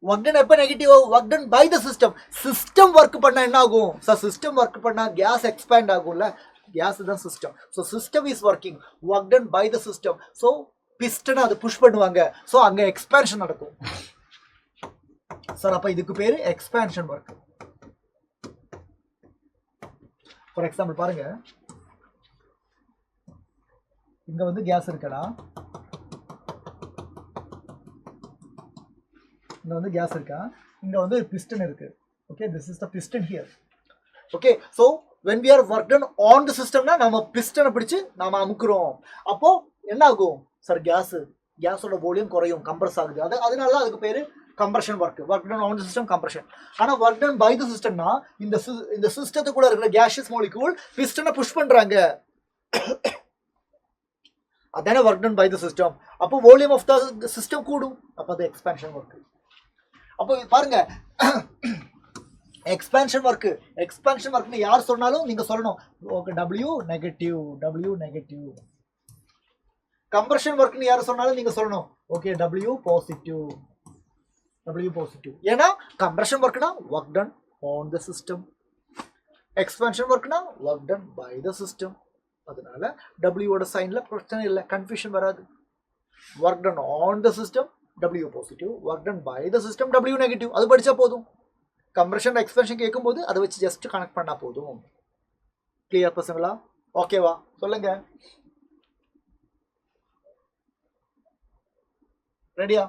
work done எப்ப நெகட்டிவ் ஆகும்? work done by the system. System work பண்ணா என்ன ஆகும் சார்? சிஸ்டம் ஒர்க் பண்ணா கேஸ் எக்ஸ்பேண்ட் ஆகும்ல. gas தான் system. So system is working, work done by the system. So piston அது push பண்ணுவாங்க. So அங்க எக்ஸ்பான்ஷன் நடக்கும் சார். அப்ப இதுக்கு பேரு எக்ஸ்பான்ஷன் ஒர்க். ஃபார் எக்ஸாம்பிள் பாருங்க, இங்க வந்து கேஸ் இருக்கடா, இங்க வந்து கேஸ் இருக்கா, இங்க வந்து பிஸ்டன் இருக்கு. Okay, this is the piston here. Okay, so when we are worked on the system na நம்ம பிஸ்டனை பிடிச்சு நாம அமுக்குறோம். அப்போ என்ன ஆகும் சார்? கேஸோட வால்யூம் குறையும், கம்ப்ரஸ் ஆகுது. அதனால தான் அதுக்கு பேரு compression work. work done on the system compression. ஆனா work done by the system னா இந்த சிஸ்டத்துக்குள்ள இருக்கிற gaseous molecule பிஸ்டனை புஷ் பண்றாங்க. அதானே work done by the system. அப்போ வால்யூம் ஆஃப் தி சிஸ்டம் கூடும். அப்போ அது எக்ஸ்பான்ஷன் ஒர்க். அப்போ பாருங்க, எக்ஸ்பான்ஷன் ஒர்க்னு யார் சொன்னாலும் நீங்க சொல்லணும் ஓகே W நெகட்டிவ். கம்ப்ரஷன் ஒர்க்னு யார் சொன்னாலும் நீங்க சொல்லணும் ஓகே W பாசிட்டிவ். ஏன்னா கம்ப்ரஷன் ஒர்க்னா work done on the system, expansion ஒர்க்னா work done by the system. அதனால W ஓட சைன்ல பிரச்சனை இல்லை, கன்ஃபியூஷன் வராது. Work done on the system W positive, work done by the system W negative. அது படிச்சா போதும். கம்ப்ரஷன் எக்ஸ்பான்ஷன் கேட்கும்போது அதை வச்சு ஜஸ்ட் கனெக்ட் பண்ணா போதும். கிளியர் பசங்களா? ஓகேவா? சொல்லுங்க. ரெடியா?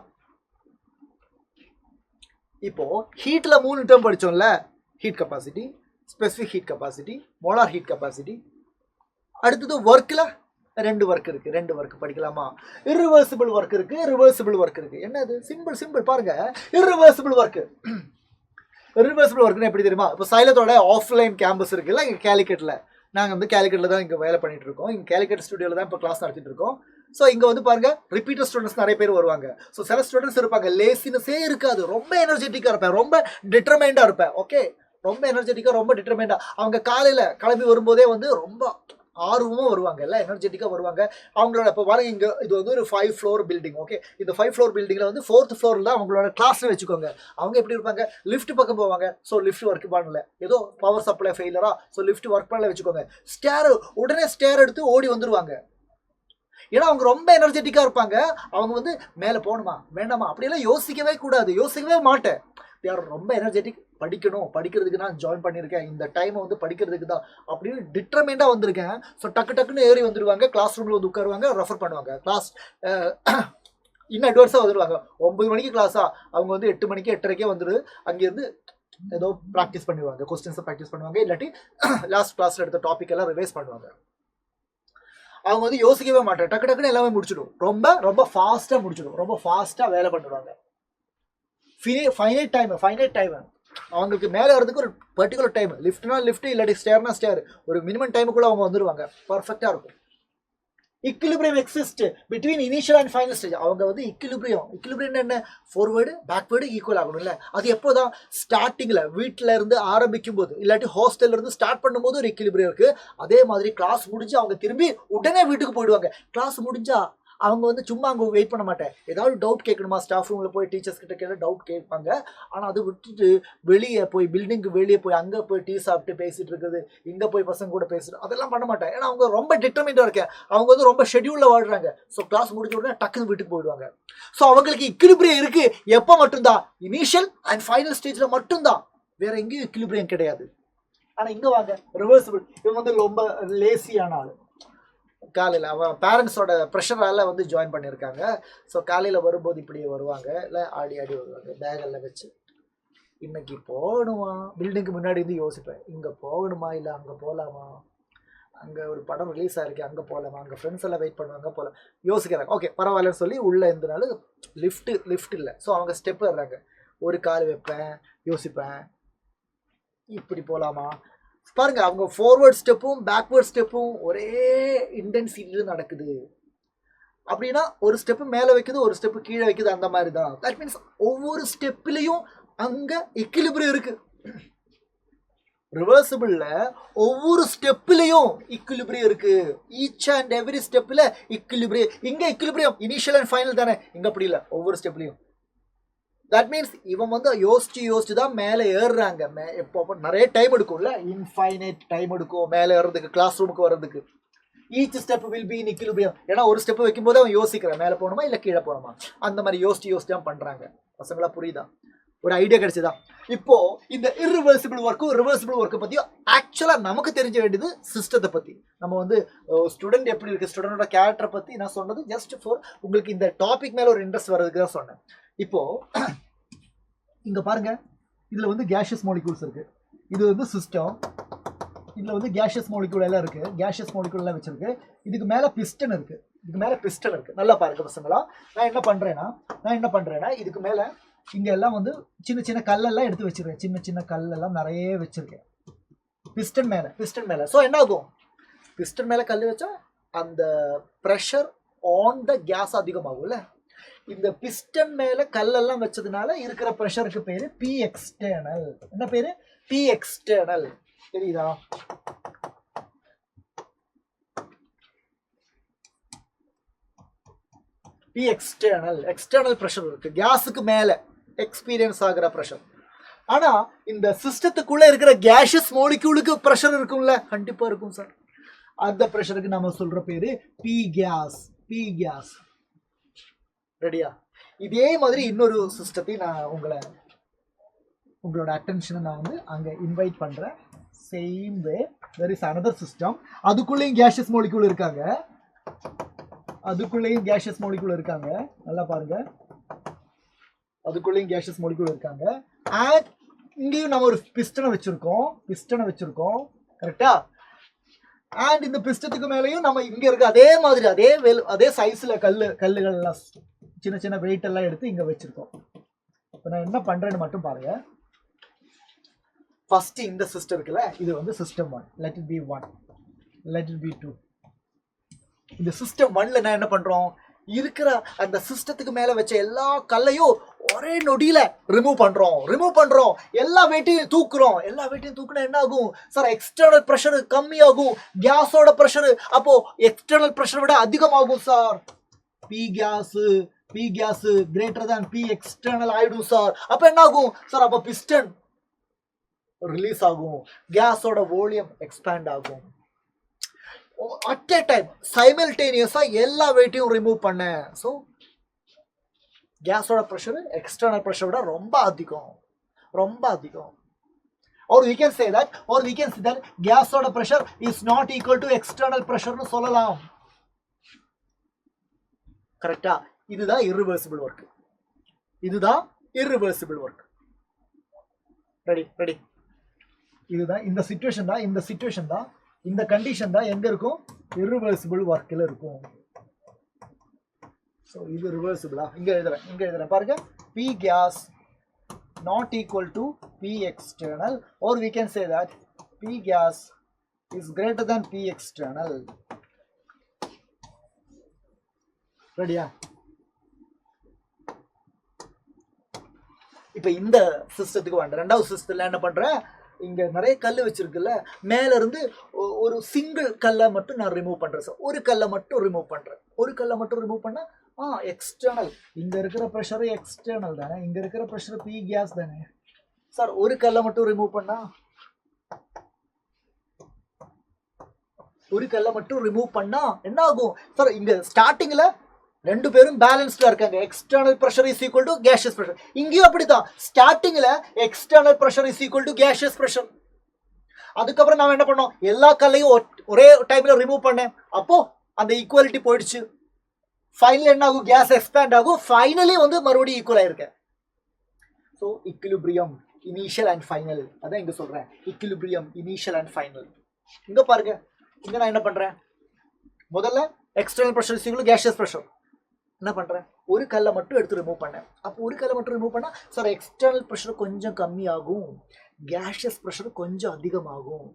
இப்போ ஹீட்ல 3 டேர்ம் படிச்சோம்ல. Heat capacity, specific heat capacity, molar heat capacity. அடுத்தது ஒர்க்ல 2 ஒர்க் இருக்கு. 2 ஒர்க் படிக்கலாமா? irreversible ஒர்க் இருக்கு, ரிவர்சிபிள் ஒர்க் இருக்கு. என்னது? சிம்பிள் பாருங்க. irreversible ஒர்க் ரிவர்சிபிள் ஒர்க்னு எப்படி தெரியுமா? இப்போ சைலத்தோட ஆஃப்லைன் கேம்பஸ் இருக்குல்ல, இங்கே கேலிக்கட்டில். நாங்கள் வந்து கேலிக்கட்டில் தான் இங்கே வேலை பண்ணிட்டு இருக்கோம். இங்கே கேலிக்கட் ஸ்டுடியோவில் தான் இப்போ கிளாஸ் நடத்திட்டு இருக்கோம். ஸோ இங்கே வந்து பாருங்க, ரிப்பீட்டர் ஸ்டூடெண்ட்ஸ் நிறைய பேர் வருவாங்க. ஸோ சில ஸ்டூடெண்ட்ஸ் இருப்பாங்க லேசினஸே இருக்காது, ரொம்ப எனர்ஜெட்டிக்காக இருப்பேன், ரொம்ப டிட்டர்மைண்டாக இருப்பேன். ஓகே, ரொம்ப எனர்ஜெட்டிக்காக, ரொம்ப டிட்டர்மைண்டாக. அவங்க காலையில் கிளம்பி வரும்போதே வந்து ரொம்ப ஆர்வமா வருவாங்க, எல்லாம் எனர்ஜெட்டிக்கா வருவாங்க. அவங்களோட இப்போ பாருங்க, இங்க இது வந்து ஒரு 5 ஃப்ளோர் பில்டிங். ஓகே, இந்த 5 ஃப்ளோர் பில்டிங்ல வந்து 4th ஃப்ளோர்ல தான் அவங்களோட கிளாஸ்னு வச்சுக்கோங்க. அவங்க எப்படி இருப்பாங்க, லிஃப்ட் பக்கம் போவாங்க. ஸோ லிஃப்ட் ஒர்க் பண்ணல, ஏதோ பவர் சப்ளை ஃபெயிலரா, ஸோ லிஃப்ட் ஒர்க் பண்ணல வச்சுக்கோங்க. உடனே ஸ்டேர் எடுத்து ஓடி வந்துருவாங்க. ஏன்னா அவங்க ரொம்ப எனர்ஜெட்டிக்கா இருப்பாங்க. அவங்க வந்து மேலே போகணுமா வேண்டாமா அப்படியெல்லாம் யோசிக்கவே கூடாது, யோசிக்கவே மாட்டேன். யார் ரொம்ப எனர்ஜெட்டிக், படிக்கிறதுக்கு நான் ஜாயின் பண்ணியிருக்கேன், இந்த டைமை வந்து படிக்கிறதுக்கு தான் அப்படின்னு டிட்டர்மெண்டாக வந்திருக்கேன். ஸோ டக்குன்னு ஏறி வந்துடுவாங்க, கிளாஸ் ரூமில் வந்து உட்காருவாங்க, ரெஃபர் பண்ணுவாங்க. கிளாஸ் இன்னும் அட்வான்ஸாக வந்துடுவாங்க. 9 மணிக்கு கிளாஸா, அவங்க வந்து 8 மணிக்கு 8:30 வந்துடு அங்கேருந்து ஏதோ ப்ராக்டிஸ் பண்ணுவாங்க, கொஸ்டின்ஸை ப்ராக்டிஸ் பண்ணுவாங்க, இல்லாட்டி லாஸ்ட் கிளாஸில் எடுத்த டாபிக் எல்லாம் ரிவைஸ் பண்ணுவாங்க. அவங்க வந்து யோசிக்கவே மாட்டேன், டக்குன்னு எல்லாமே முடிச்சிடும், ரொம்ப ஃபாஸ்ட்டாக முடிச்சிடும், ரொம்ப ஃபாஸ்ட்டாக வேலை பண்ணுவாங்க. ஃபைனைட் டைம் அவங்களுக்கு மேலே வரதுக்கு ஒரு பர்டிகுலர் டைம். லிஃப்ட்னா லிஃப்ட், இல்லாட்டி ஸ்டேர்னா ஸ்டேர், ஒரு மினிமம் டைமுக்குள்ள அவங்க வந்துடுவாங்க. பர்ஃபெக்டாக இருக்கும். equilibrium exist between initial and final stage. அவங்க வந்து equilibrium என்ன, ஃபார்வேர்டு பேக்வேர்டு ஈக்குவல் ஆகணும்ல. அது எப்போதான், ஸ்டார்டிங்கில் வீட்டில் இருந்து ஆரம்பிக்கும் போது, இல்லாட்டி ஹாஸ்டல்ல இருந்து ஸ்டார்ட் பண்ணும்போது ஒரு equilibrium இருக்கு. அதே மாதிரி கிளாஸ் முடிஞ்சு அவங்க திரும்பி உடனே வீட்டுக்கு போயிடுவாங்க. கிளாஸ் முடிஞ்சா அவங்க வந்து சும்மா அங்கே வெயிட் பண்ண மாட்டேன், ஏதாவது டவுட் கேட்கணுமா, ஸ்டாஃப் ரூமில் போய் டீச்சர்ஸ் கிட்ட கேட்டு டவுட் கேட்பாங்க. ஆனால் அது விட்டுட்டு வெளியே போய், பில்டிங்க்கு வெளியே போய், அங்கே போய் டீ சாப்பிட்டு பேசிட்டு இருக்குது, இங்கே போய் பசங்க கூட பேசுறது, அதெல்லாம் பண்ண மாட்டேன். ஏன்னா அவங்க ரொம்ப டிட்டர்மெண்டாக இருக்கேன், அவங்க வந்து ரொம்ப ஷெட்யூலில் வாழ்றாங்க. ஸோ கிளாஸ் முடிஞ்ச உடனே டக்குன்னு வீட்டுக்கு போயிடுவாங்க. ஸோ அவங்களுக்கு equilibrium இருக்கு எப்போ மட்டும்தான், இனிஷியல் அண்ட் ஃபைனல் ஸ்டேஜில் மட்டும்தான், வேற எங்கேயும் equilibrium கிடையாது. ஆனால் இங்கே வாங்க, ரிவர்சிபிள். இவங்க வந்து ரொம்ப லேசியான ஆள். காலையில் அவன் பேரண்ட்ஸோட ப்ரெஷரால் வந்து ஜாயின் பண்ணியிருக்காங்க. ஸோ காலையில் வரும்போது இப்படி வருவாங்க, இல்லை ஆடி வருவாங்க, பேகெல்லாம் வச்சு. இன்னைக்கு போகணுமா, பில்டிங்க்கு முன்னாடி வந்து யோசிப்பேன், இங்கே போகணுமா இல்லை அங்கே போகலாமா, அங்கே ஒரு படம் ரிலீஸ் ஆகிருக்கு அங்கே போகலாமா, அங்கே ஃப்ரெண்ட்ஸ் எல்லாம் வெயிட் பண்ணுவாங்க போகலாம், யோசிக்கிறாங்க. ஓகே பரவாயில்லன்னு சொல்லி உள்ளே இருந்தனால லிஃப்ட் இல்லை. ஸோ அவங்க ஸ்டெப் வர்றாங்க, ஒரு கால் வைப்பேன், யோசிப்பேன், இப்படி போகலாமா. பாருங்க, அவங்க ஃபார்வர்ட் ஸ்டெப்பும் பேக்வேர்ட் ஸ்டெப்பும் ஒரே இன்டென்சிட்டியில் நடக்குது. அப்படின்னா ஒரு ஸ்டெப்பு மேலே வைக்குது, ஒரு ஸ்டெப்பு கீழே வைக்குது, அந்த மாதிரி தான். தட் மீன்ஸ் ஒவ்வொரு ஸ்டெப்லையும் அங்கே equilibrium இருக்கு. ரிவர்சிபிள்ல ஒவ்வொரு ஸ்டெப்லையும் equilibrium இருக்கு. ஈச் அண்ட் எவ்ரி ஸ்டெப்ல equilibrium. இங்க equilibrium இனிஷியல் அண்ட் ஃபைனல் தானே, இங்க அப்படி இல்லை, ஒவ்வொரு ஸ்டெப்லையும். தட் மீன்ஸ் இவன் வந்து யோசிச்சு தான் மேலே ஏறுறாங்க. எப்போ நிறைய டைம் எடுக்கும்ல, இன்ஃபைனைட் டைம் எடுக்கும் மேலே ஏறதுக்கு, கிளாஸ் ரூமுக்கு வர்றதுக்கு. Each step will be in equilibrium. ஏன்னா ஒரு ஸ்டெப் வைக்கும்போது அவன் யோசிக்கிறான், மேலே போகணுமா இல்லை கீழே போகணுமா, அந்த மாதிரி யோசிச்சு தான் பண்ணுறாங்க. பசங்களா புரியுதா, ஒரு ஐடியா கிடைச்சதா? இப்போ இந்த irreversible ஒர்க்கும் ரிவர்சிபிள் ஒர்க்கை பற்றியும் ஆக்சுவலாக நமக்கு தெரிஞ்ச வேண்டியது சிஸ்டத்தை பற்றி. நம்ம வந்து ஸ்டூடெண்ட் எப்படி இருக்குது, ஸ்டூடெண்டோட கேரக்டரை பற்றி நான் சொன்னது ஜஸ்ட் ஃபார் உங்களுக்கு இந்த டாபிக் மேலே ஒரு இன்ட்ரெஸ்ட் வர்றதுக்கு தான் சொன்னேன். இப்போ இங்க பாருங்க, இதுல வந்து கேஷியஸ் மாலிகூல்ஸ் இருக்கு, இது வந்து சிஸ்டம், இதுல வந்து கேஷியஸ் மாலிகூல் எல்லாம் இருக்கு, கேஷியஸ் மாலிகூல் எல்லாம் வச்சிருக்கு. இதுக்கு மேல பிஸ்டன் இருக்கு, நல்லா பாருங்க பசங்களா. நான் என்ன பண்றேன்னா இதுக்கு மேல இங்க எல்லாம் வந்து சின்ன சின்ன கல்லெல்லாம் எடுத்து வச்சிருக்கேன், சின்ன கல்லெல்லாம் நிறைய வச்சிருக்கேன் பிஸ்டன் மேல. ஸோ என்ன ஆகும், பிஸ்டன் மேல கல் வச்சா அந்த ப்ரெஷர் ஆன் த கேஸ் அதிகமாகும்ல. இந்த பிஸ்டன் மேல கல்லெல்லாம் வச்சதுனால இருக்கிற ப்ரெஷருக்கு பேரு பி எக்ஸ்டர்னல். என்ன பேரு, பி எக்ஸ்டர்னல். தெரியுதா? பி எக்ஸ்டர்னல் ப்ரெஷர் இருக்கு, கேஸுக்கு மேல எக்ஸ்பீரியன்ஸ் ஆகிற ப்ரெஷர். ஆனா இந்த சிஸ்டத்துக்குள்ள இருக்கிற கேஷியஸ் மாலிக்யூலுக்கு ப்ரெஷர் இருக்கும்ல, கண்டிப்பா இருக்கும் சார். அந்த ப்ரெஷருக்கு நம்ம சொல்ற பேரு பி கேஸ். ரெடியா? இதே மாதிரி இன்னொரு சிஸ்டத்தையும் நான் உங்களோட அட்டென்ஷனை நான் வந்து அங்கே இன்வைட் பண்ணுறேன். Same way there is another system. அதுக்குள்ளேயும் கேஷியஸ் மாலிக்யூல் இருக்காங்க, நல்லா பாருங்க, அதுக்குள்ளேயும் கேஷியஸ் மாலிக்யூல் இருக்காங்க. அண்ட் இங்கேயும் நம்ம ஒரு பிஸ்டனை வச்சிருக்கோம், கரெக்டா? அண்ட் இந்த பிஸ்டத்துக்கு மேலேயும் நம்ம இங்க இருக்க அதே மாதிரி அதே சைஸ்ல கல்லுகள் எல்லாம் சின்ன வெயிட் எல்லாம் எடுத்து இங்க வச்சிருக்கோம். இப்போ நான் என்ன பண்றேன்னு மட்டும் பாருங்க. ஃபர்ஸ்ட் இந்த சிஸ்டம் இருக்குல்ல, இது வந்து system 1, let it be 1, let it be 2. இந்த சிஸ்டம் 1ல நான் என்ன பண்றோம், இருக்கிற அந்த சிஸ்டத்துக்கு மேல வச்ச எல்லா கல்லையும் ஒரே நொடியில ரிமூவ் பண்றோம் எல்லா வெயிட்டையும் தூக்குனா என்ன ஆகும் சார்? எக்ஸ்டர்னல் பிரஷர் கம்மியாகும், கேஸோட பிரஷர் அப்போ எக்ஸ்டர்னல் பிரஷர் விட அதிகமாகும் சார். P gas greater than P external ஆயிடும் சார். அப்ப என்ன ஆகும் சார்? அப்ப பிஸ்டன் ரிலீஸ் ஆகும், கேஸோட வால்யூம் எக்ஸ்பேண்ட் ஆகும். அட் எ டைம் சைமல்டேனியஸா எல்லா வெயிட்டையும் ரிமூவ் பண்ண. ஸோ கேஸோட ப்ரெஷர் எக்ஸ்டர்னல் ப்ரெஷர் விட ரொம்ப அதிகம். Or we can say that கேஸோட pressure is not equal to external ப்ரெஷர்னு சொல்லலாம். கரெக்டா? இதுதான் irreversible ஒர்க். ரெடி. இதுதான் இந்த சிச்சுவேஷன் தான் இந்த கண்டிஷன் தான் எங்க இருக்கும்? irreversible ஒர்க்ல இருக்கும். ஸோ இது ரிவர்சிபிளா? இங்க எழுதுறேன் பாருங்க. P gas not equal to P external, or we can say that P gas is greater than P external. ரெடியா? இப்ப இந்த சிஸ்டத்துக்கு வந்து ரெண்டாவது சிஸ்டத்துல என்ன பண்றேன்? இங்க நிறைய கல் வச்சிருக்குல்ல, மேல இருந்து ஒரு சிங்கிள் கல்லை மட்டும் நான் ரிமூவ் பண்றேன் சார். ஒரு கல்லை மட்டும் ரிமூவ் பண்ணா எக்ஸ்டர்னல், இங்க இருக்கிற பிரஷர் எக்ஸ்டர்னல் தானே, இங்க இருக்கிற பிரஷர் பி கேஸ் தானே சார். ஒரு கல்லை மட்டும் ரிமூவ் பண்ணா என்ன ஆகும் சார்? இங்க ஸ்டார்டிங்ல ரெண்டு பேரும் பேலன்ஸ்டா இருக்காங்க. External pressure is equal to gaseous pressure. இங்கேயும் அப்படிதான், ஸ்டார்டிங்ல external pressure is equal to gaseous pressure. அதுக்கப்புறம் நாம என்ன பண்ணோம்? எல்லா கல்லையும் ஒரே டைம்ல ரிமூவ் பண்ணேன். அப்போ அந்த ஈக்குவாலிட்டி போயிடுச்சு. ஃபைனலி என்ன ஆகும்? கேஸ் எக்ஸ்பேண்ட் ஆகும். ஃபைனலி வந்து மறுபடியும் ஈக்குவல் ஆயிருக்கேன். So equilibrium initial and final, அதான் இங்க சொல்றேன். Equilibrium initial and final. இங்க பாருங்க, இங்க நான் என்ன பண்றேன்? முதல்ல external pressure is equal to gaseous pressure. என்ன பண்றேன்? ஒரு கல்லை மட்டும் எடுத்து ரிமூவ் பண்ணேன். அப்போ ஒரு கல்லை மட்டும் ரிமூவ் பண்ணா சார் எக்ஸ்டர்னல் பிரஷர் கொஞ்சம் கம்மியாகும், கேஷியஸ் பிரஷர் கொஞ்சம் அதிகமாகும்.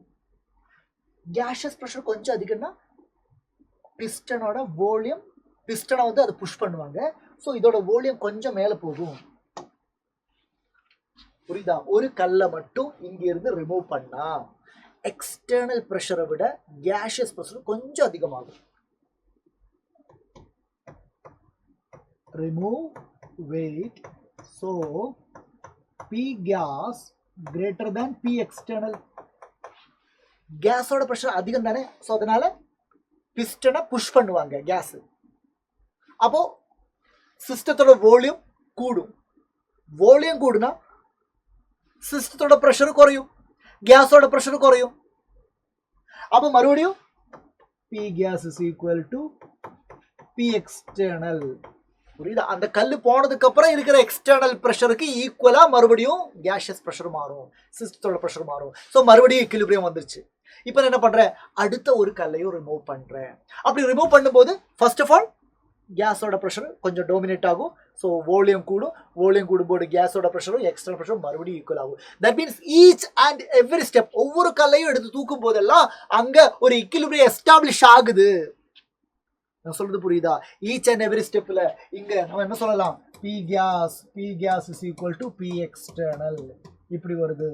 கேஷியஸ் பிரஷர் கொஞ்சம் அதிகம்னா பிஸ்டனோட வால்யூம், பிஸ்டனை வந்து அதை புஷ் பண்ணுவாங்க. ஸோ இதோட வால்யூம் கொஞ்சம் மேலே போகும். புரியுதா? ஒரு கல்லை மட்டும் இங்க இருந்து ரிமூவ் பண்ணா எக்ஸ்டர்னல் பிரஷரை விட கேஷியஸ் பிரஷர் கொஞ்சம் அதிகமாகும். Remove weight, so P gas greater than P external. கேஸோட பிரஷர் அதிகம் தானே, ஸோ அதனால பிஸ்டனை புஷ் பண்ணுவாங்க கேஸ். அப்போ சிஸ்டத்தோட வால்யூம் கூடுனா சிஸ்டத்தோட பிரஷர் குறையும், கேஸோட பிரஷர் குறையும். அப்போ மறுபடியும் P gas is equal to P external. புரியுதா? அந்த கல்லு போனதுக்கு அப்புறம் இருக்கிற எக்ஸ்டர்னல் பிரஷருக்கு ஈக்குவலா மறுபடியும் கேஷியஸ் பிரஷர் மாறும், சிஸ்டத்தோட பிரஷர் மாறும். ஸோ மறுபடியும் ஈக்குலிபிரியம் வந்துருச்சு. இப்போ என்ன பண்றேன்? அடுத்த ஒரு கல்லையும் ரிமூவ் பண்றேன். அப்படி ரிமூவ் பண்ணும்போது ஃபர்ஸ்ட் ஆஃப் ஆல் கேஸோட பிரஷர் கொஞ்சம் டோமினேட் ஆகும். ஸோ வால்யூம் கூடும்போது கேஸோட பிரஷரும் எக்ஸ்டர்னல் பிரஷரும் மறுபடியும் ஈக்குவல் ஆகும். That means each and every step, ஒவ்வொரு கல்லையும் எடுத்து தூக்கும் போதெல்லாம் அங்க ஒரு ஈக்குலிபிரியம் எஸ்டாப்ளிஷ் ஆகுது. நான் சொல்றது புரியுதா? ஈச் அண்ட் எவ்ரி ஸ்டெப்ல இங்க நம்ம என்ன சொல்லலாம்? P gas is equal to P external. இப்படி வருது.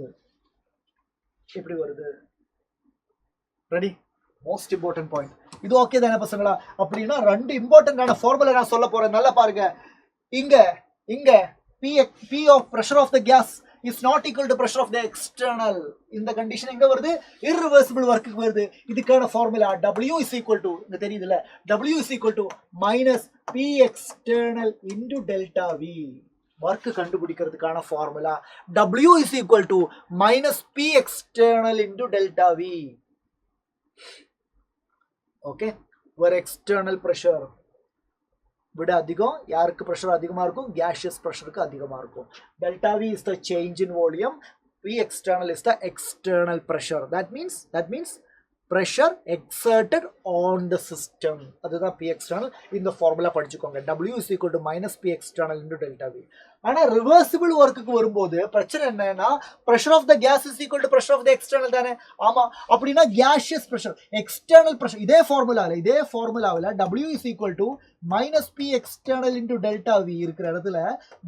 ரெடி? மோஸ்ட் இம்பார்ட்டன்ட் பாயிண்ட் இது. ஓகே தானே பசங்களா? அப்படின்னா ரெண்டு இம்பார்ட்டன்டான ஃபார்முலா நான் சொல்ல போறேன். நல்லா பாருங்க. இங்க P of pressure of the gas is not equal to pressure of the external. இந்த கண்டிஷன் எங்க வருது? irreversible ஒர்க்குக்கு வருது. இதுக்கான formula W is equal to, இங்க தெரியுதுல, W is equal to minus P external into delta V. Work கண்டுபிடிக்கிறதுக்கான formula W is equal to minus P external into delta V. Okay, ஒரு எக்ஸ்டர்னல் பிரஷர் விட அதிகம், யாருக்கு பிரஷர் அதிகமா இருக்கும்? Gaseous பிரஷருக்கு அதிகமா இருக்கும். Delta V is the change in volume, P external is the external pressure. That means pressure exerted on the system. அதுதான் P external. இந்த ஃபார்முலா படிச்சுக்கோங்க. W is equal to minus P external into delta V. ஆனா reversible ஒர்க்குக்கு வரும்போது பிரச்சனை என்னன்னா pressure of the gas is equal to pressure of the external தானே. ஆமா, அப்படின்னா gaseous pressure, external pressure, இதே ஃபார்முலாவில் W is equal to minus P external into delta V இருக்கிற இடத்துல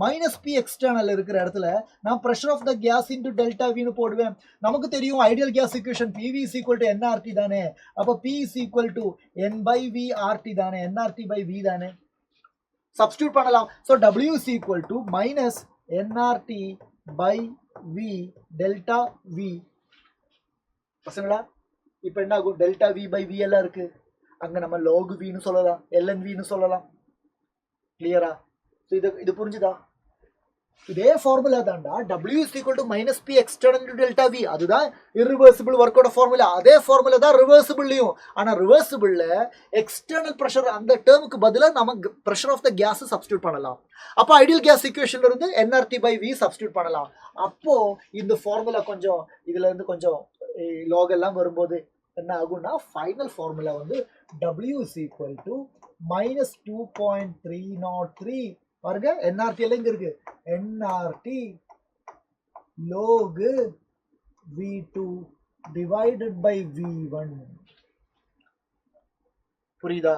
minus P external இருக்கிற இடத்துல நான் pressure of the gas into delta V னு போடுவேன். நமக்கு தெரியும் ideal gas equation PV is equal to nRT தானே. அப்ப P is equal to N by V RT தானே, nRT by V தானே. Substitute பண்ணலாம். So W is equal to minus nRT by V delta V. பசங்களா இப்போ என்ன ஆகும்? delta V by V எல்லாம் இருக்கு, அங்க நம்ம log V னு சொல்லலாம், ln V னு சொல்லலாம். கிளியரா? ஸோ இது புரிஞ்சுதா? இதே ஃபார்முலா தான்டா W is equal to minus P external into delta V. அதுதான் irreversible ஒர்க்கோட ஃபார்முலா. அதே ஃபார்முலா தான் ரிவர்சிபிள்லையும். ஆனால் ரிவர்சிபிள்ல எக்ஸ்டர்னல் ப்ரெஷர் அந்த டேர்முக்கு பதிலாக நம்ம pressure of the gas substitute பண்ணலாம். அப்போ ஐடியல் கேஸ் ஈக்குவேஷன்ல இருந்து nRT by V சப்ஸ்டியூட் பண்ணலாம். அப்போ இந்த ஃபார்முலா கொஞ்சம் இதுல இருந்து கொஞ்சம் லாக் எல்லாம் வரும்போது என்ன ஆகும்னா ஃபைனல் ஃபார்முலா வந்து W is equal to minus 2.303 பாருங்க. nRT எல்லாம் இங்க இருக்கு, nRT log V2 divided by V1. புரியுதா?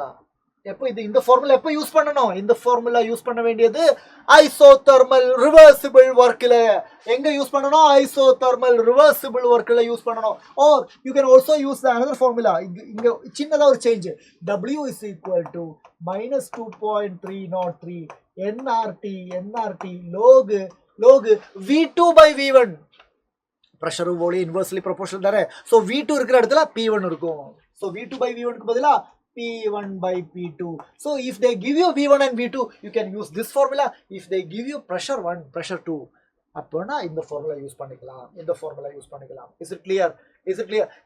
எப்போ இந்த ஃபார்முலா எப்போ யூஸ் பண்ணணும்? இந்த ஃபார்முலா யூஸ் பண்ண வேண்டியது ஐசோதெர்மல் ரிவர்சிபிள் ஒர்க்ல. எங்க யூஸ் பண்ணணும்? ஐசோதெர்மல் ரிவர்சிபிள் ஒர்க்ல யூஸ் பண்ணணும். Are you can also use the another formula. இங்க சின்னதா ஒரு change. W is equal to minus 2.303 nRT log V2 by V1. pressure volt inversely proportional தானே. ஸோ V2 இருக்கிற இடத்துல P1 இருக்கும். ஸோ V2 by V1 க்கு பதிலா P1 by P2. So if they give you V1 and V2, you can use this formula. If they give you pressure 1, pressure 2, அப்போனா இந்த formula use பண்ணிக்கலாம். Is it clear?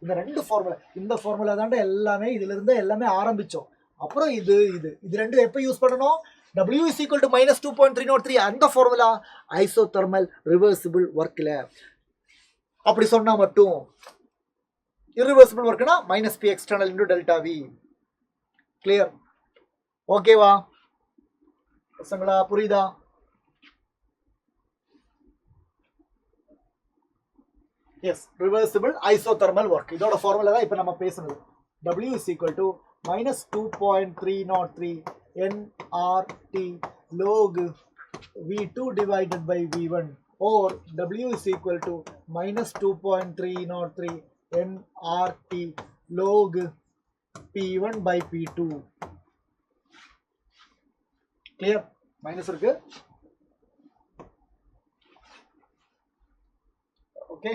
இந்த ரெண்டு formula, இந்த formula தாண்ட எல்லாமே இதுல இருந்து எல்லாமே ஆரம்பிச்சோம். அப்புறம் இது ரெண்டு எப்போ யூஸ் பண்ணணும்? W is equal to minus 2.303 அந்த ஃபார்முலா ஐசோதெர்மல் ரிவர்சிபிள் ஒர்க்ல. அப்படி சொன்னா மட்டும் irreversible ஒர்க்னா minus P external into delta V. Clear? ஓகேவா பசங்களா? புரியுதா? Yes, reversible isothermal work. இதோட ஃபார்முலா தான் இப்போ நம்ம பேசுனது. W is equal to minus 2.303 nRT log V2 divided by V1, or W is equal to minus 2.303 nRT log P1 by P2. Clear? Minus இருக்கு. Okay,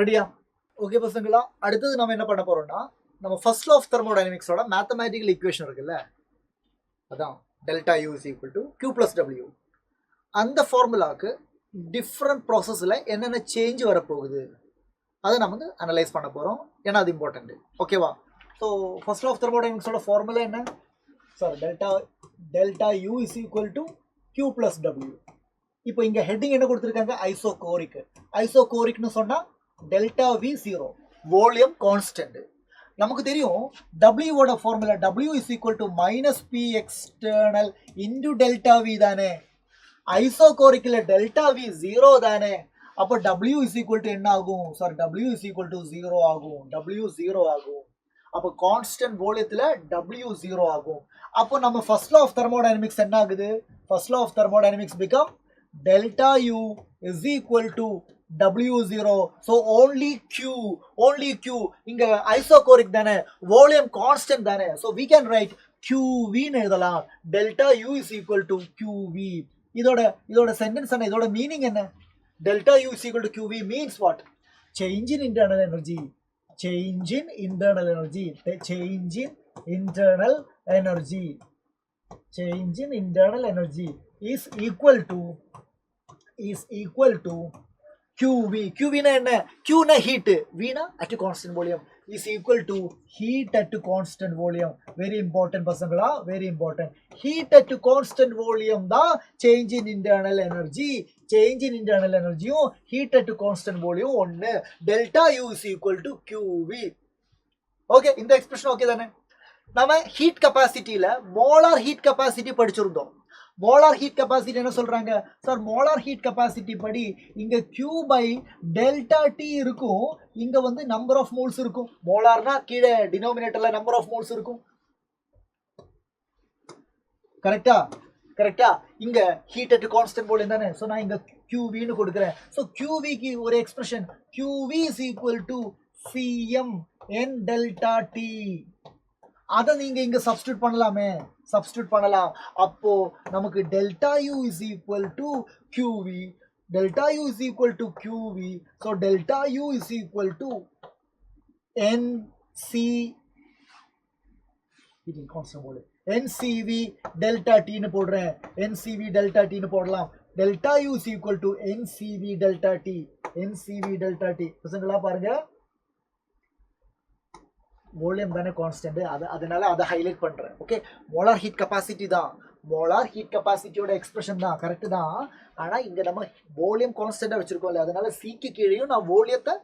ரெடியா? ஓகே பசங்களா, அடுத்தது நம்ம என்ன பண்ண போறோம்னா, நம்ம ஃபர்ஸ்ட் லா ஆஃப் தெர்மோடைனமிக்ஸோட மேத்தமேட்டிக்கல் ஈக்குவேஷன் இருக்குல்ல, அதான் delta U is equal to Q plus W. அந்த ஃபார்முலாக்கு டிஃப்ரெண்ட் ப்ராசஸில் என்னென்ன சேஞ்ச் வரப்போகுது அதை நம்ம வந்து அனலைஸ் பண்ண போகிறோம். ஏன்னா அது இம்பார்ட்டன்ட். ஓகேவா? ஸோ ஃபர்ஸ்ட் லா ஆஃப் தெர்மோடைனமிக்ஸோட ஃபார்முலா என்ன? Sorry, delta U is equal to Q plus W. இப்போ இங்கே ஹெட்டிங் என்ன கொடுத்துருக்காங்க? ஐசோகோரிக்னு சொன்னால் டெல்டா V 0, வால்யூம் கான்ஸ்டன்ட். நமக்கு தெரியும் W ஓட formula W is equal to minus P external into delta V தானே. ஐசோகோரிக்கில் டெல்டா V 0 தானே. அப்போ W is equal to என்ன ஆகும்? Sorry, W is equal to 0 ஆகும். W 0 ஆகும். அப்போ கான்ஸ்டன்ட் வால்யூத்தில் W 0 ஆகும். அப்போ நம்ம ஃபர்ஸ்ட் லா ஆஃப் தெர்மோடைனமிக்ஸ் என்ன ஆகுது? First law of thermodynamics become delta U is equal to W0. So only Q. இங்க ஐசோகோரிக் தானே, வால்யூம் கான்ஸ்டன்ட் தானே. So we can write QV ன்னு எழுதலாம். delta U is equal to QV. இதோட sentence என்ன? இதோட மீனிங் என்ன? delta U is equal to QV means what? Change in internal energy. Change in internal energy is equal to QV. QV na enna? Q na heat, V na at constant volume, is equal to heat at constant volume. Very important pasangala, very important. Heat at constant volume da change in internal energy. Change in internal energy heat at constant volume onne. Delta U is equal to QV. Okay, இந்த expression okay தானே? நம்ம heat கெப்பாசிட்டியில molar heat capacity படிச்சிருந்தோம். Molar heat capacity என்ன சொல்றாங்க sir molar heat capacity படி இங்க Q by delta T இருக்கும் இங்க வந்து நம்பர் ஆஃப் மோல்ஸ் இருக்கும் மோலார்னா கீழே டினோமினேட்டர்ல நம்பர் ஆஃப் மோல்ஸ் இருக்கும் கரெக்டா கரெக்டா இங்க ஹீட் அட் கான்ஸ்டன்ட் போல தானே சோ நான் இங்க QV னு கொடுக்கிறேன் சோ QV க்கு ஒரு expression QV is equal to Cm n delta T அத நீங்க இங்க சப்ஸ்டிட்யூட் பண்ணலாமே சப்ஸ்டிட்யூட் பண்ணலாம் அப்போ நமக்கு delta U is equal to QV delta U is equal to QV so delta U is equal to NC இது கான்ஸ்டன்ட் போல NCV delta T னு போடுறேன் NCV delta T னு போடலாம் delta U is equal to NCV delta T NCV delta T பசங்களா பாருங்க volume தானே constant அதனால அதை ஹைலைட் பண்றேன் ஓகே மோலார் ஹீட் கெப்பாசிட்டி தான் மோலார் ஹீட் கெப்பாசிட்டியோட எக்ஸ்பிரஷன் தான் கரெக்ட் தான் ஆனா இங்க நம்ம வால்யூம் கான்ஸ்டன்ட்டா வச்சிருக்கோம்ல அதனால C க்கு கீழேயும் நான் வால்யூத்தை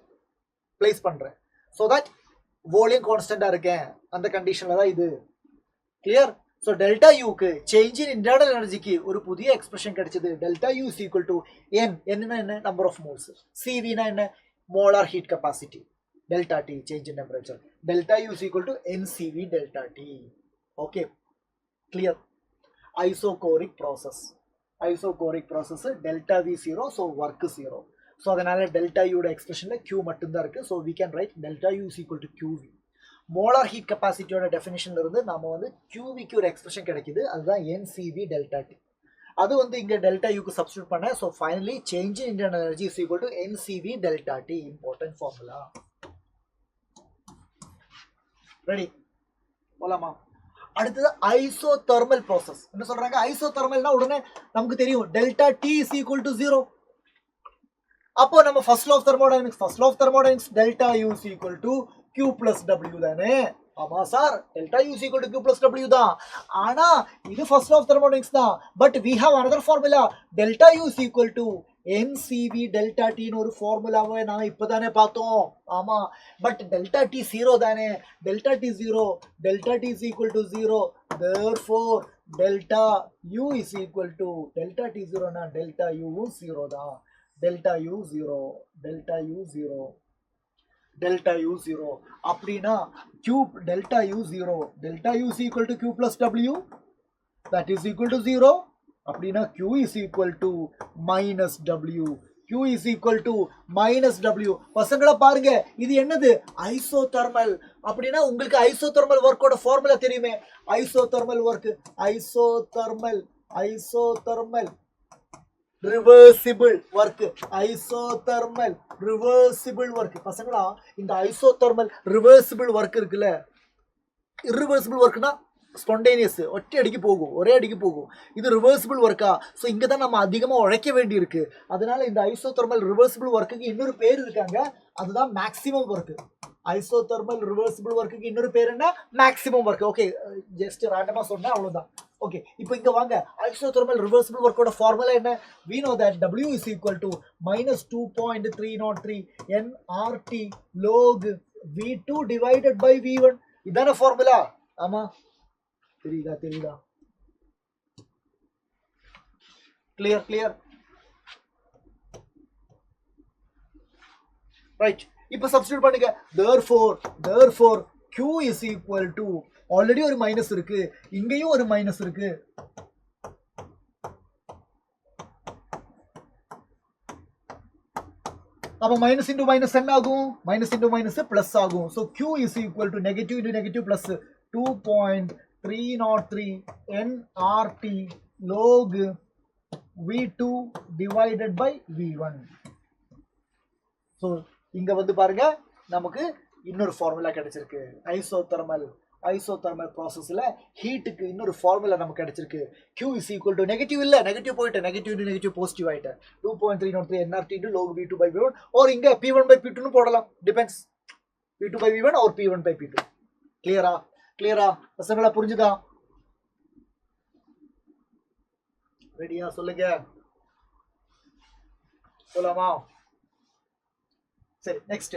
பிளேஸ் பண்றேன் so that வால்யூம் கான்ஸ்டன்ட்டா இருக்கேன் அந்த கண்டிஷன்ல தான் இது கிளியர் so delta U க்கு சேஞ்ச் இன் இன்டர்னல் எனர்ஜிக்கு ஒரு புதிய எக்ஸ்பிரஷன் கிடைச்சது delta U is equal to n ன்னா என்ன நம்பர் ஆஃப் மோல்ஸ் CV னா என்ன molar heat capacity delta T change in temperature delta U is equal to NCV delta T okay clear isochloric process delta V 0 so work 0 so அதனால delta U ஓட எக்ஸ்பிரஷன்ல Q மட்டும் தான் இருக்கு so we can write delta U is equal to QV molar heat கெப்பாசிட்டியோட டெஃபினிஷன்ல இருந்து நாம வந்து QV க்கு ஒரு எக்ஸ்பிரஷன் கிடைக்குது அதுதான் NCV delta T அது வந்து இங்க delta U க்கு சப்ஸ்டிட்யூட் பண்ண so finally change in internal energy is equal to NCV delta T important formula ready போலாமா அடுத்தது ஐசோதெர்மல் process என்ன சொல்றாங்க ஐசோதெர்மல்னா உடனே நமக்கு தெரியும் delta T is equal to 0 அப்போ நம்ம first law of thermodynamics delta U is equal to Q plus W தானே ஆமா sir delta U is equal to Q plus W தான் ஆனா இது ஃபர்ஸ்ட் லா ஆஃப் தெர்மோடைனமிக்ஸ் தான் but we have another formula delta U is equal to NCV delta T னு ஒரு ஃபார்முலாவை நாம இப்பதானே பார்த்தோம் ஆமா பட் delta T 0 தானே delta T is equal to 0 therefore delta U is equal to delta T 0 னா delta U 0 தான் delta U 0 அப்படினா Q delta U 0 delta U is equal to Q plus W that is equal to 0 அப்படினா Q is equal to minus W பசங்களா பாருங்க இது என்னது isothermal அப்படினா உங்களுக்கு ஐசோதெர்மல் வர்க்கோட ஃபார்முலா தெரியுமே ஐசோதெர்மல் reversible work பசங்களா இந்த ஐசோதெர்மல் reversible work இருக்குல்ல irreversible workனா ஸ்பான்டேனியஸ் ஒரே அடிக்கு போகும் இது ரிவர்சிபிள் ஒர்க்கா ஸோ இங்கே தான் நம்ம அதிகமாக உழைக்க வேண்டி இருக்கு அதனால இந்த ஐசோதெர்மல் ரிவர்சிபிள் ஒர்க்குக்கு இன்னொரு பேர் இருக்காங்க அதுதான் மேக்ஸிமம் ஒர்க்கு ஐசோதெர்மல் ரிவர்சிபிள் ஒர்க்குக்கு இன்னொரு பேர் என்ன மேக்ஸிமம் ஒர்க் ஓகே ஜஸ்ட் ரேண்டமாக சொன்னா அவ்வளோதான் ஓகே இப்போ இங்கே வாங்க ஐசோதெர்மல் ரிவர்சிபிள் ஒர்க்கோட ஃபார்முலா என்ன we know that W is equal to minus 2.303 nRT log V2 divided by V1 இதான ஃபார்முலா ஆமா தெரியுதா clear right இப்ப சப்ஸ்டிட்யூட் பண்ணுங்க therefore Q is equal to already ஒரு மைனஸ் இருக்கு இங்கேயும் ஒரு மைனஸ் இருக்கு அப்ப மைனஸ் இன்டு மைனஸ் என்ன ஆகும் மைனஸ் இன்டு மைனஸ் பிளஸ் ஆகும் so Q is equal to negative into negative plus 2.303 nRT log V2 divided by V1 so இங்க வந்து பாருங்க நமக்கு இன்னொரு ஃபார்முலா கிடைச்சிருக்கு ஐசோதெர்மல் ப்ராசஸ்ல ஹீட்டுக்கு இன்னொரு ஃபார்முலா நமக்கு கிடைச்சிருக்கு Q is equal to negative இல்ல நெகட்டிவ் போயிட்டு நெகட்டிவ் இன்டு நெகட்டிவ் பாசிட்டிவ் ஆயிட்டு 2.303 nRT into log V2 by V1 or இங்க P1 by P2 னு போடலாம் depends P2 by V1 or P1 by P2 கிளியரா பசங்களா புரிஞ்சுதா ரெடியா சொல்லுங்க போலாமா சரி, next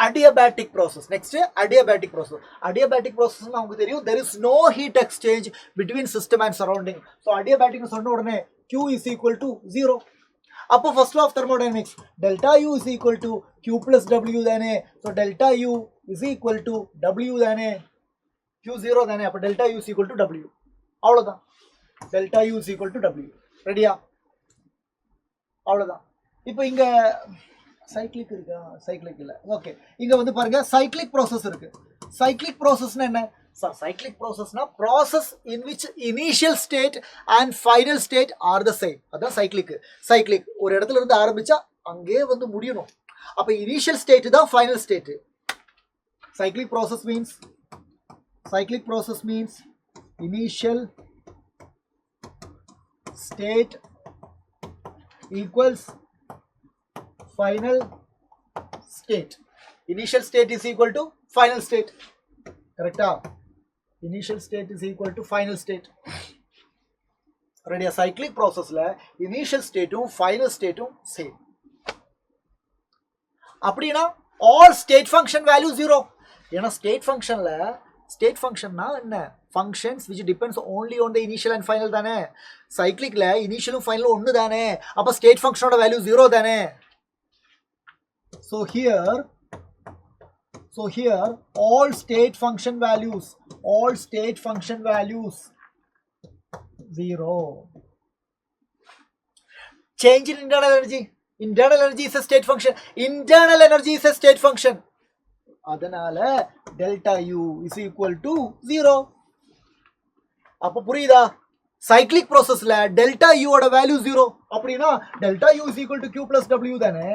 adiabatic process. Next adiabatic process. Adiabatic process நமக்கு தெரியும், there is no heat exchange between system and surrounding. So adiabatic சொன்ன உடனே Q is equal to 0. அப்போ first law of thermodynamics, delta U is equal to Q plus W தானே. So delta U is equal to W தானே. Q 0 தானே. அப்போ delta U is equal to W. அவ்வளவுதான். delta U is equal to W. ரெடியா? அவ்வளவுதான். இப்போ இங்க cyclic இருக்கா? சைக்ளிக் இல்ல. ஓகே, இங்க வந்து பாருங்க சைக்ளிக் ப்ராசஸ் இருக்கு. சைக்ளிக் ப்ராசஸ்னா என்ன? cyclic processனா process in which initial state and final state are the same. அதான் cyclic ஒரு இடத்துல இருந்து ஆரம்பிச்சா அங்கே வந்து முடியணும். அப்ப initial state தான் final state. cyclic process means initial state equals final state. Initial state is equal to final state. Correcta? Initial state is equal to final state. Ready? Cyclic process la initial state um final state um same. அப்படினா all state function value 0. ஏனா state function na என்ன? Functions which depends only on the initial and final தானே. cyclic la initial um final ஒன்னு தானே. அப்ப state function ஓட value 0 தானே. So here all state function values 0. Change in internal energy is a state function. Internal energy is a state function. அதனால delta U is equal to 0. அப்ப புரியுதா? cyclic processல delta U ஓட value 0. அப்படினா delta U is equal to Q plus W தானே.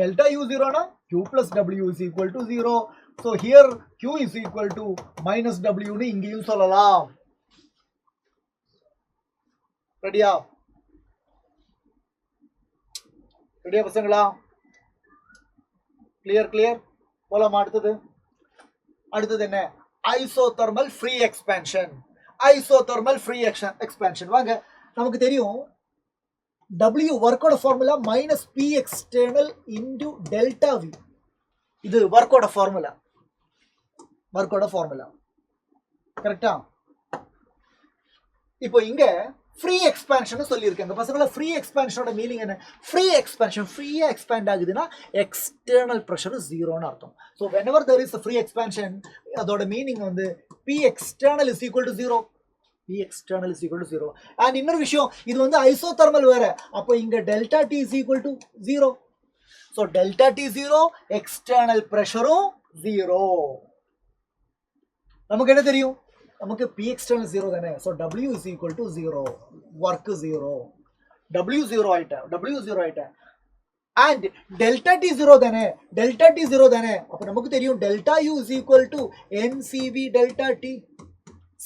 delta U 0 na Q plus W is equal to 0. So here Q is equal to minus W ni இங்கேயும் சொல்லலாம். ரெடியா பசங்களா? Clear போலாம். அடுத்தது என்ன? isothermal free expansion. வாங்க, நமக்கு தெரியும் W work out formula minus P external into delta V. இது work out formula. கரெக்டா? இப்போ இங்க free expansion சொல்லியிருக்கேன். இந்த பசங்கள free expansionோட மீனிங் என்ன? free expansion ஃப்ரீயா எக்ஸ்பேண்ட் ஆகுதுன்னா external pressure 0ன்னு அர்த்தம். So whenever there is a free expansion, அதோட மீனிங் வந்து P external is equal to 0. And இன்னொரு விஷயம், இது வந்து ஐசோதர்மல் வேற. அப்போ இங்க delta T is equal to 0. So delta T 0, external pressure 0. நமக்கு என்ன தெரியும்? நமக்கு P external 0 தானே. So W is equal to 0. Work 0. W 0 ஆயிட்டேன். And delta T 0 தானே. அப்ப நமக்கு தெரியும் delta U is equal to NCV delta T.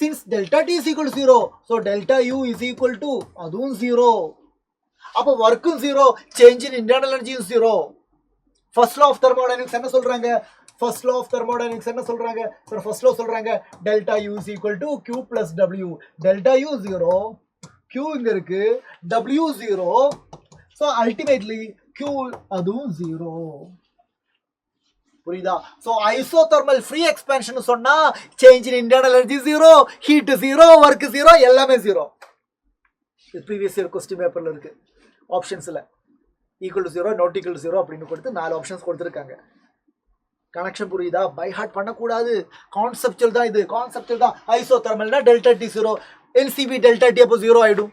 Since delta T is equal to 0, so delta U is equal to அதுவும் 0. அப்ப work 0, change in internal energy is 0. First law of thermodynamics என்ன சொல்றாங்க? First law சொல்றாங்க delta U is equal to Q plus W. delta U 0, Q இங்க இருக்கு, W 0. So ultimately Q அதுவும் 0. புரியுதா? So isothermal free expansion சொன்னா change in internal energy 0, heat 0, work 0, எல்லாமே 0. இது previous year question paperல இருக்கு. ஆப்ஷன்ஸ்ல equal to 0, not equal to 0 அப்படின்னு கொடுத்து 4 ஆப்ஷன்ஸ் கொடுத்திருக்காங்க. கனெக்ஷன் புரியுதா? பை ஹார்ட் பண்ணக்கூடாது. கான்செப்சுவல் தான் இது. ஐசோதர்மல்னா delta T 0, LCB delta T அப்போ 0 ஆயிடும்.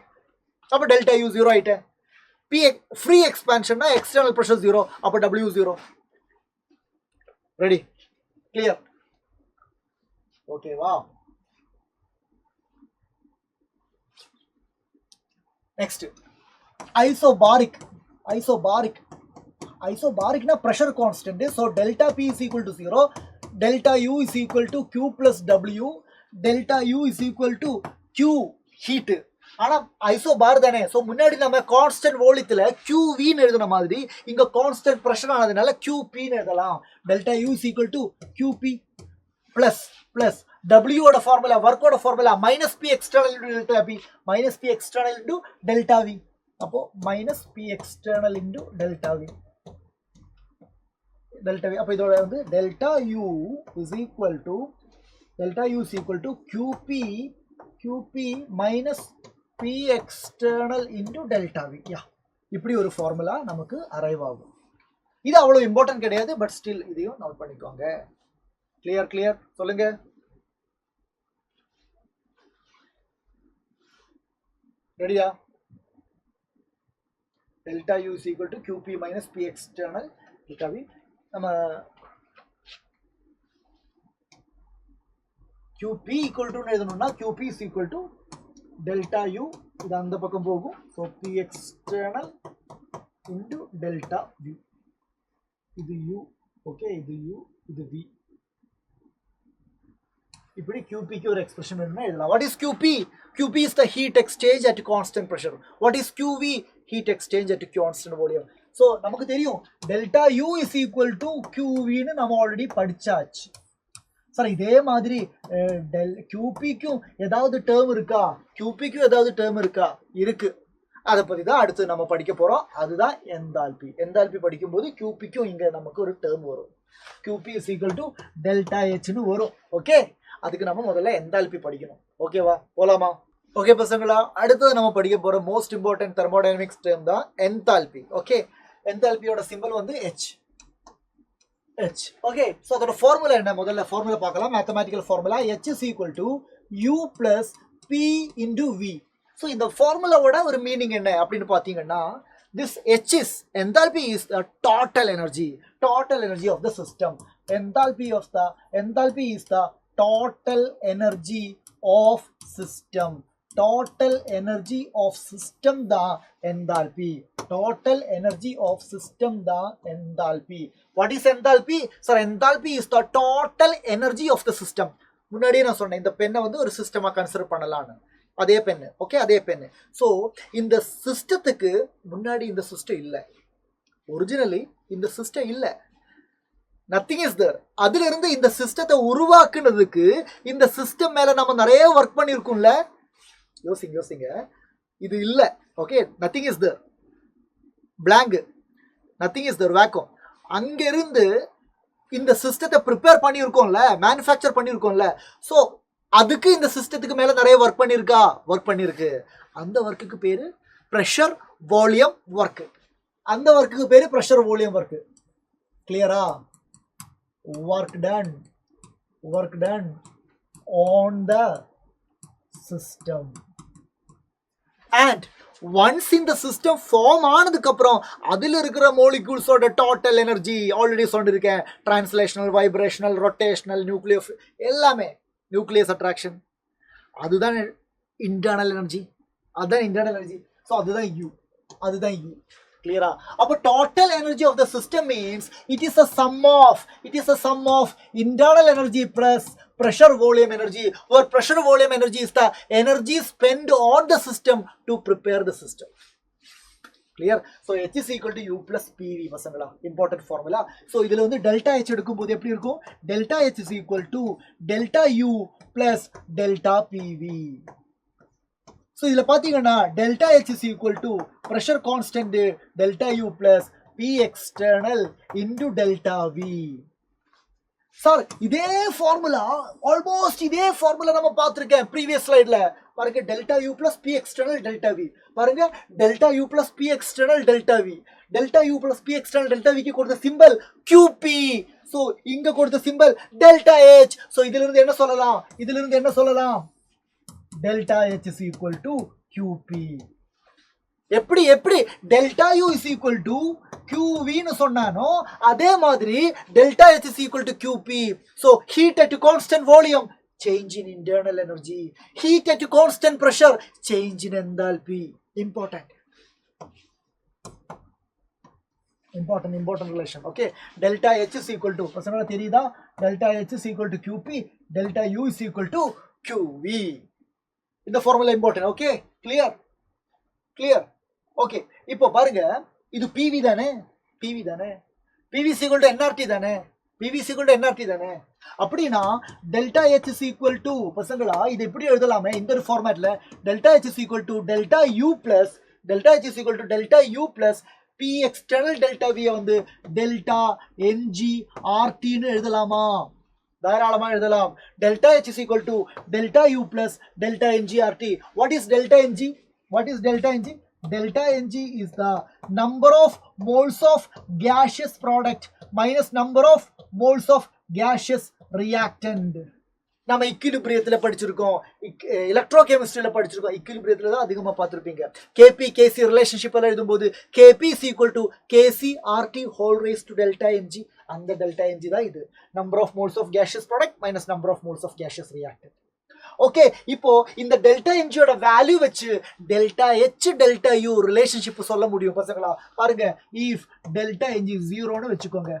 அப்போ டெல்டா U 0 ஆயிட்டேன். P free expansionனா external pressure 0, அப்போ W 0. ரெடி? கிளியர்? ஓகேவா? Next isobaric na pressure constant. So delta P is equal to 0, delta U is equal to Q plus W, delta U is equal to Q heat. ஆனா isobar தானே. So முன்னாடி நம்ம constant வோல்யூம்ல QV ன்னு எழுதுன மாதிரி இங்க constant pressure ஆனதுனால QP ன்னு எழுதலாம். delta U is equal to QP plus W ஓட ஃபார்முலா, வொர்க் ஓட formula minus P external into delta P, minus P external into delta V. அப்போ minus P external into delta V. delta v. அப்ப இதோட வந்து delta u is equal to qp minus p external into delta v. Yeah, இப்படி ஒரு formula நமக்கு arrive ஆகும். இது அவ்வளவு இம்பார்ட்டன்ட் கிடையாது, பட் ஸ்டில் இதையும் நோட் பண்ணிக்கோங்க. கிளியர் சொல்லுங்க. ரெடியா? delta u is equal to qp minus p external delta v. நம்ம qp equal to எழுதணும்னா qp is equal to delta u, இது அந்த பக்கம் போகும். so p external into delta v. இது u, ஓகே, இது u, இது v. இப்படி qp க்கு ஒரு எக்ஸ்பிரஷன் வேணும்னா எழுதலாம். what is qp? qp is the heat exchange at constant pressure. what is qv? heat exchange at constant volume. so நமக்கு தெரியும் delta u is equal to qv ன்னு நம்ம ஆல்ரெடி படிச்சாச்சு. சார் இதே மாதிரி qp க்கும் ஏதாவது டேர்ம் இருக்கா? qp க்கும் ஏதாவது டேர்ம் இருக்கா? இருக்கு. அதை பத்தி தான் அடுத்து நம்ம படிக்க போறோம். அதுதான் என்தால்பி. என்தால்பி படிக்கும்போது qp க்கும் இங்க நமக்கு ஒரு டேர்ம் வரும். qp is equal to delta h ன்னு வரும். ஓகே, அதுக்கு நம்ம முதல்ல என்தால்பி படிக்கணும். ஓகேவா, போலாமா? ஓகே பசங்களா, அடுத்தது நம்ம படிக்க போற மோஸ்ட் இம்பார்ட்டன்ட் தெர்மோடைனமிக்ஸ் டேர்ம் தான் என்தால்பி. ஓகே, என்தால்பியோட சிம்பல் வந்து h. ஓகே, சோ அதோட ஃபார்முலா என்ன? முதல்ல ஃபார்முலா பார்க்கலாம். Mathematical formula h is equal to u plus p into v. So இந்த ஃபார்முலாவோட ஒரு மீனிங் என்ன அப்படின்னு பாத்தீங்கன்னா, this h is enthalpy is the total energy of the system. Enthalpy is the total energy of system. Total energy of system தான் enthalpy. Total energy of system தான் enthalpy. What is enthalpy? Sir, enthalpy is the total energy of the system. முன்னாடியே நான் சொன்னேன் இந்த பெண்ணை வந்து ஒரு சிஸ்டமா consider பண்ணலாம்னு. அதே பெண்ணு, ஓகே, அதே பெண்ணு. ஸோ இந்த சிஸ்டத்துக்கு முன்னாடி இந்த சிஸ்டம் இல்லை. ஒரிஜினலி இந்த சிஸ்டம் இல்லை. Nothing is there. அதுல இருந்து இந்த சிஸ்டத்தை உருவாக்குனதுக்கு இந்த சிஸ்டம் மேல நம்ம நிறைய ஒர்க் பண்ணியிருக்கோம்ல. யோசிங்க. இது இல்லை. Okay, nothing is there. Blank. Nothing is there. Vacuum. அங்கிருந்து இந்த சிஸ்டத்தை ப்ரிப்பேர் பண்ணியிருக்கோம்ல, மேனுஃபேக்சர் பண்ணியிருக்கோம்ல. ஸோ அதுக்கு இந்த சிஸ்டத்துக்கு மேல நிறைய ஒர்க் பண்ணிருக்கு. அந்த ஒர்க்குக்கு பேரு ப்ரெஷர் வால்யூம் ஒர்க். அந்த ஒர்க்குக்கு பேரு ப்ரெஷர் வால்யூம் ஒர்க். கிளியரா? work done on the system. and once in the system form ஆனதுக்கு அப்புறம் அதில் இருக்கிற molecules-ஓட total energy ஆல்ரெடி சொல்லிருக்கேன். translational, vibrational, rotational, nuclear, எல்லாமே nucleus attraction, அதுதான் internal energy. so அதுதான் u. Clear? அப்ப total energy of the system means it is a sum of internal energy plus pressure volume energy, where pressure volume energy is the energy spent on the system to prepare the system. Clear? So h is equal to u plus pv பசங்களா, important formula. so இதுல வந்து delta h எடுக்கும்போது எப்படி இருக்கும்? delta h is equal to delta u plus delta pv. so இதுல பாத்தீங்கன்னா delta h is equal to pressure constant delta u plus p external into delta v. Sir இதே formula, almost இதே formula நம்ம பார்த்திருக்கேன் previous ஸ்லைட்ல. பாருங்க, delta u plus p external delta v. பாருங்க, delta u plus p external delta v. delta u plus p external delta v க்கு கொடுத்த symbol qp. so இங்க கொடுத்த சிம்பல் delta h. so இதில இருந்து என்ன சொல்லலாம்? delta h is equal to qp. எப்படி delta u is equal to qv னு சொன்னானோ அதே மாதிரி delta h is equal to qp. so heat at constant volume, change in internal energy. heat at constant pressure, change in enthalpy. important relation. okay, delta h is equal to பசங்களா தெரியுதா? delta h is equal to qp, delta u is equal to qv. இந்த formula important. Okay, clear. Okay, இப்போ பாருங்க, இது pv தானே? pv is equal to nRT தானே? அப்படினா delta h is equal to பசங்களா இது எப்படி எழுதலாமே இந்த ஒரு ஃபார்மட்ல delta h is equal to delta u plus P external delta V வந்து delta NG RT ன்னு எழுதலாமா? தாராளமா எழுதலாம். Delta H is equal to delta U plus delta NG RT. What is delta NG? What is delta NG? Delta NG is the number of moles of gaseous product minus number of moles of gaseous reactant. நம்ம இக்விலிபிரியத்துல படிச்சிருக்கோம், எலக்ட்ரோகெமிஸ்ட்ரியில படிச்சிருக்கோம். இக்விலிபிரியத்துல தான் அதிகமா பார்த்துருப்பீங்க. KP கேசி relationship எல்லாம் எழுதும்போது KP is equal to KC RT whole raise to delta NG. அந்த delta NG தான் இது, number of moles of gaseous product minus number of moles of gaseous reactant. Okay, இப்போ இந்த டெல்டா என்ஜியோட வேல்யூ வச்சு delta H delta U relationship சொல்ல முடியும் பசங்களா. பாருங்க, இஃப் டெல்டா என்ஜி ஜீரோன்னு வச்சுக்கோங்க.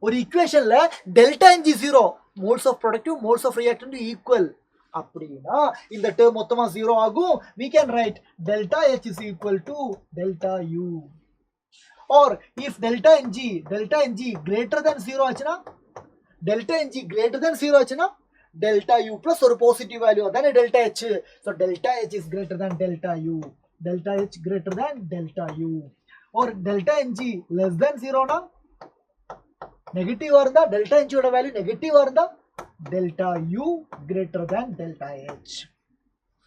ஒரு ஈக்குவேஷன்ல delta n g zero, moles of product moles of reactant equal அப்படின்னா இந்த டேர்ம் மொத்தமா ஜீரோ ஆகும். we can write delta H is equal to delta U. or if delta NG greater than 0 ஆச்சுனா, delta NG greater than 0 ஆச்சுனா delta U plus ஒரு positive value அதானே delta H. so delta H is greater than delta U, delta H greater than delta U. or delta NG less than 0 னா நெகட்டிவா இருந்தா delta NG ஓட value நெகட்டிவா இருந்தா delta U greater than delta H.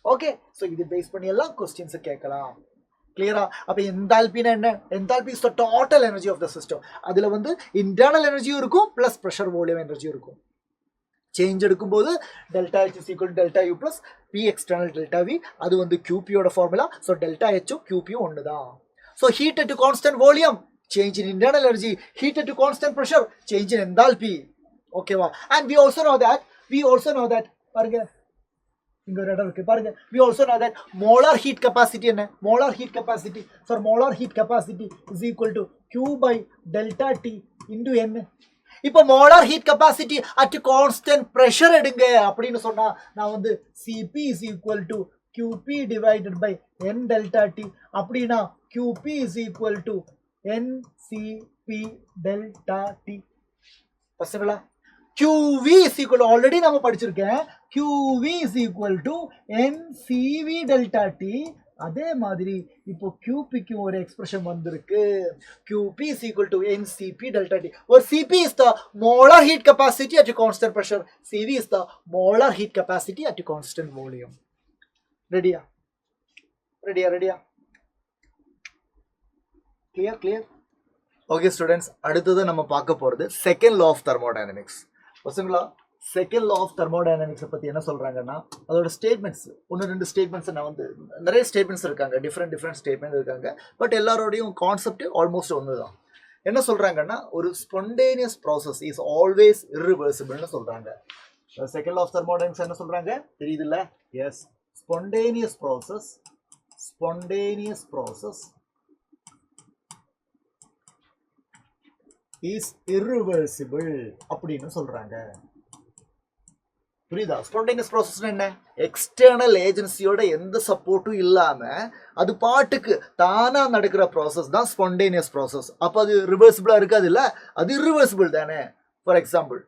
Okay, so இது base பண்ணி எல்லாம் questions கேட்கலாம். கிளியரா? அப்ப என்தால்பினா என்ன? Enthalpy is the total energy of the system. அதுல வந்து இன்டர்னல் எனர்ஜியும் இருக்கும் பிளஸ் பிரஷர் வால்யூம் எனர்ஜியும் இருக்கும். சேஞ்ச் எடுக்கும்போது delta H is equal to delta U plus P external delta V. அது வந்து QP ஓட ஃபார்முலா. சோ delta H உம் QP உம் ஒண்ணுதான். So heat at constant volume, change in internal energy. Heat at constant pressure, change in enthalpy. Okay va? And we also know that பாருங்க இங்க ஒரு இடம் இருக்கு பாருங்க. we also know that molar heat capacity என்ன? molar heat capacity, for molar heat capacity is equal to Q by delta T into N. இப்போ molar heat capacity at constant pressure எடுங்க அப்படின்னு சொன்னா நான் வந்து Cp is equal to Qp divided by N delta T. அப்படினா Qp is equal to NCP delta T. பசங்களா, QV is equal to, already நம்ம படிச்சிருக்கேன், QV is equal to NCV delta T. அதே மாதிரி இப்போ QPக்கு ஒரு எக்ஸ்பிரஷன் வந்திருக்கு. QP is equal to NCP delta T. Or CP is the molar heat capacity at a constant pressure. CV is the molar heat capacity at a constant volume. ரெடியா? clear? Okay students, அடுத்தது நம்ம பார்க்க போறது second law of thermodynamics. பசங்களா, second law of thermodynamics பத்தி என்ன சொல்றாங்கன்னா, அதோட ஸ்டேட்மெண்ட்ஸ் ஒன்று ரெண்டு ஸ்டேட்மெண்ட்ஸ் நான் வந்து நிறைய ஸ்டேட்மெண்ட்ஸ் இருக்காங்க, டிஃப்ரெண்ட் ஸ்டேட்மெண்ட் இருக்காங்க. பட் எல்லாரோடையும் கான்செப்ட் ஆல்மோஸ்ட் ஒன்று தான். என்ன சொல்றாங்கன்னா, ஒரு spontaneous process is always irreversible சொல்றாங்க. செகண்ட் law of thermodynamics என்ன சொல்றாங்க தெரியுதுல்ல? Yes, spontaneous process is irreversible அப்படின்னு சொல்றாங்க. புரியுதா? ஸ்பான்டேனியஸ் ப்ராசஸ் என்ன? எக்ஸ்டர்னல் ஏஜென்சியோட எந்த சப்போர்ட்டும் இல்லாம அது பாட்டுக்கு தானா நடக்கிற ப்ராசஸ் தான் ஸ்பான்டேனியஸ் ப்ராசஸ். அப்ப அது ரிவர்சிபிளா இருக்காது இல்ல, அது irreversible தானே. ஃபார் எக்ஸாம்பிள்,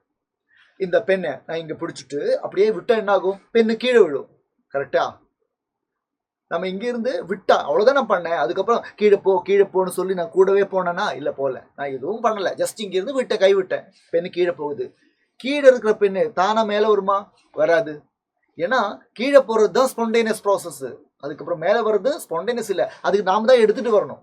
இந்த பெண்ணை நான் இங்க பிடிச்சிட்டு அப்படியே விட்டா என்ன ஆகும்? பெண்ணு கீழே விழும். கரெக்டா? நம்ம இங்க இருந்து விட்டா அவ்வளவுதான் நான் பண்ணேன். அதுக்கப்புறம் கீழே போன்னு சொல்லி நான் கூடவே போனேன்னா இல்ல, போல, நான் எதுவும் பண்ணல, ஜஸ்ட் இங்க இருந்து கை விட்டேன், பெண்ணு கீழே போகுது. கீழே இருக்கிற பெண்ணு தானா மேல வருமா? வராது. ஏன்னா கீழே போறது தான் ஸ்பான்டேனியஸ் ப்ராசஸ். அதுக்கப்புறம் மேல வர்றது ஸ்பான்டேனியஸ் இல்ல, அதுக்கு நாம தான் எடுத்துட்டு வரணும்.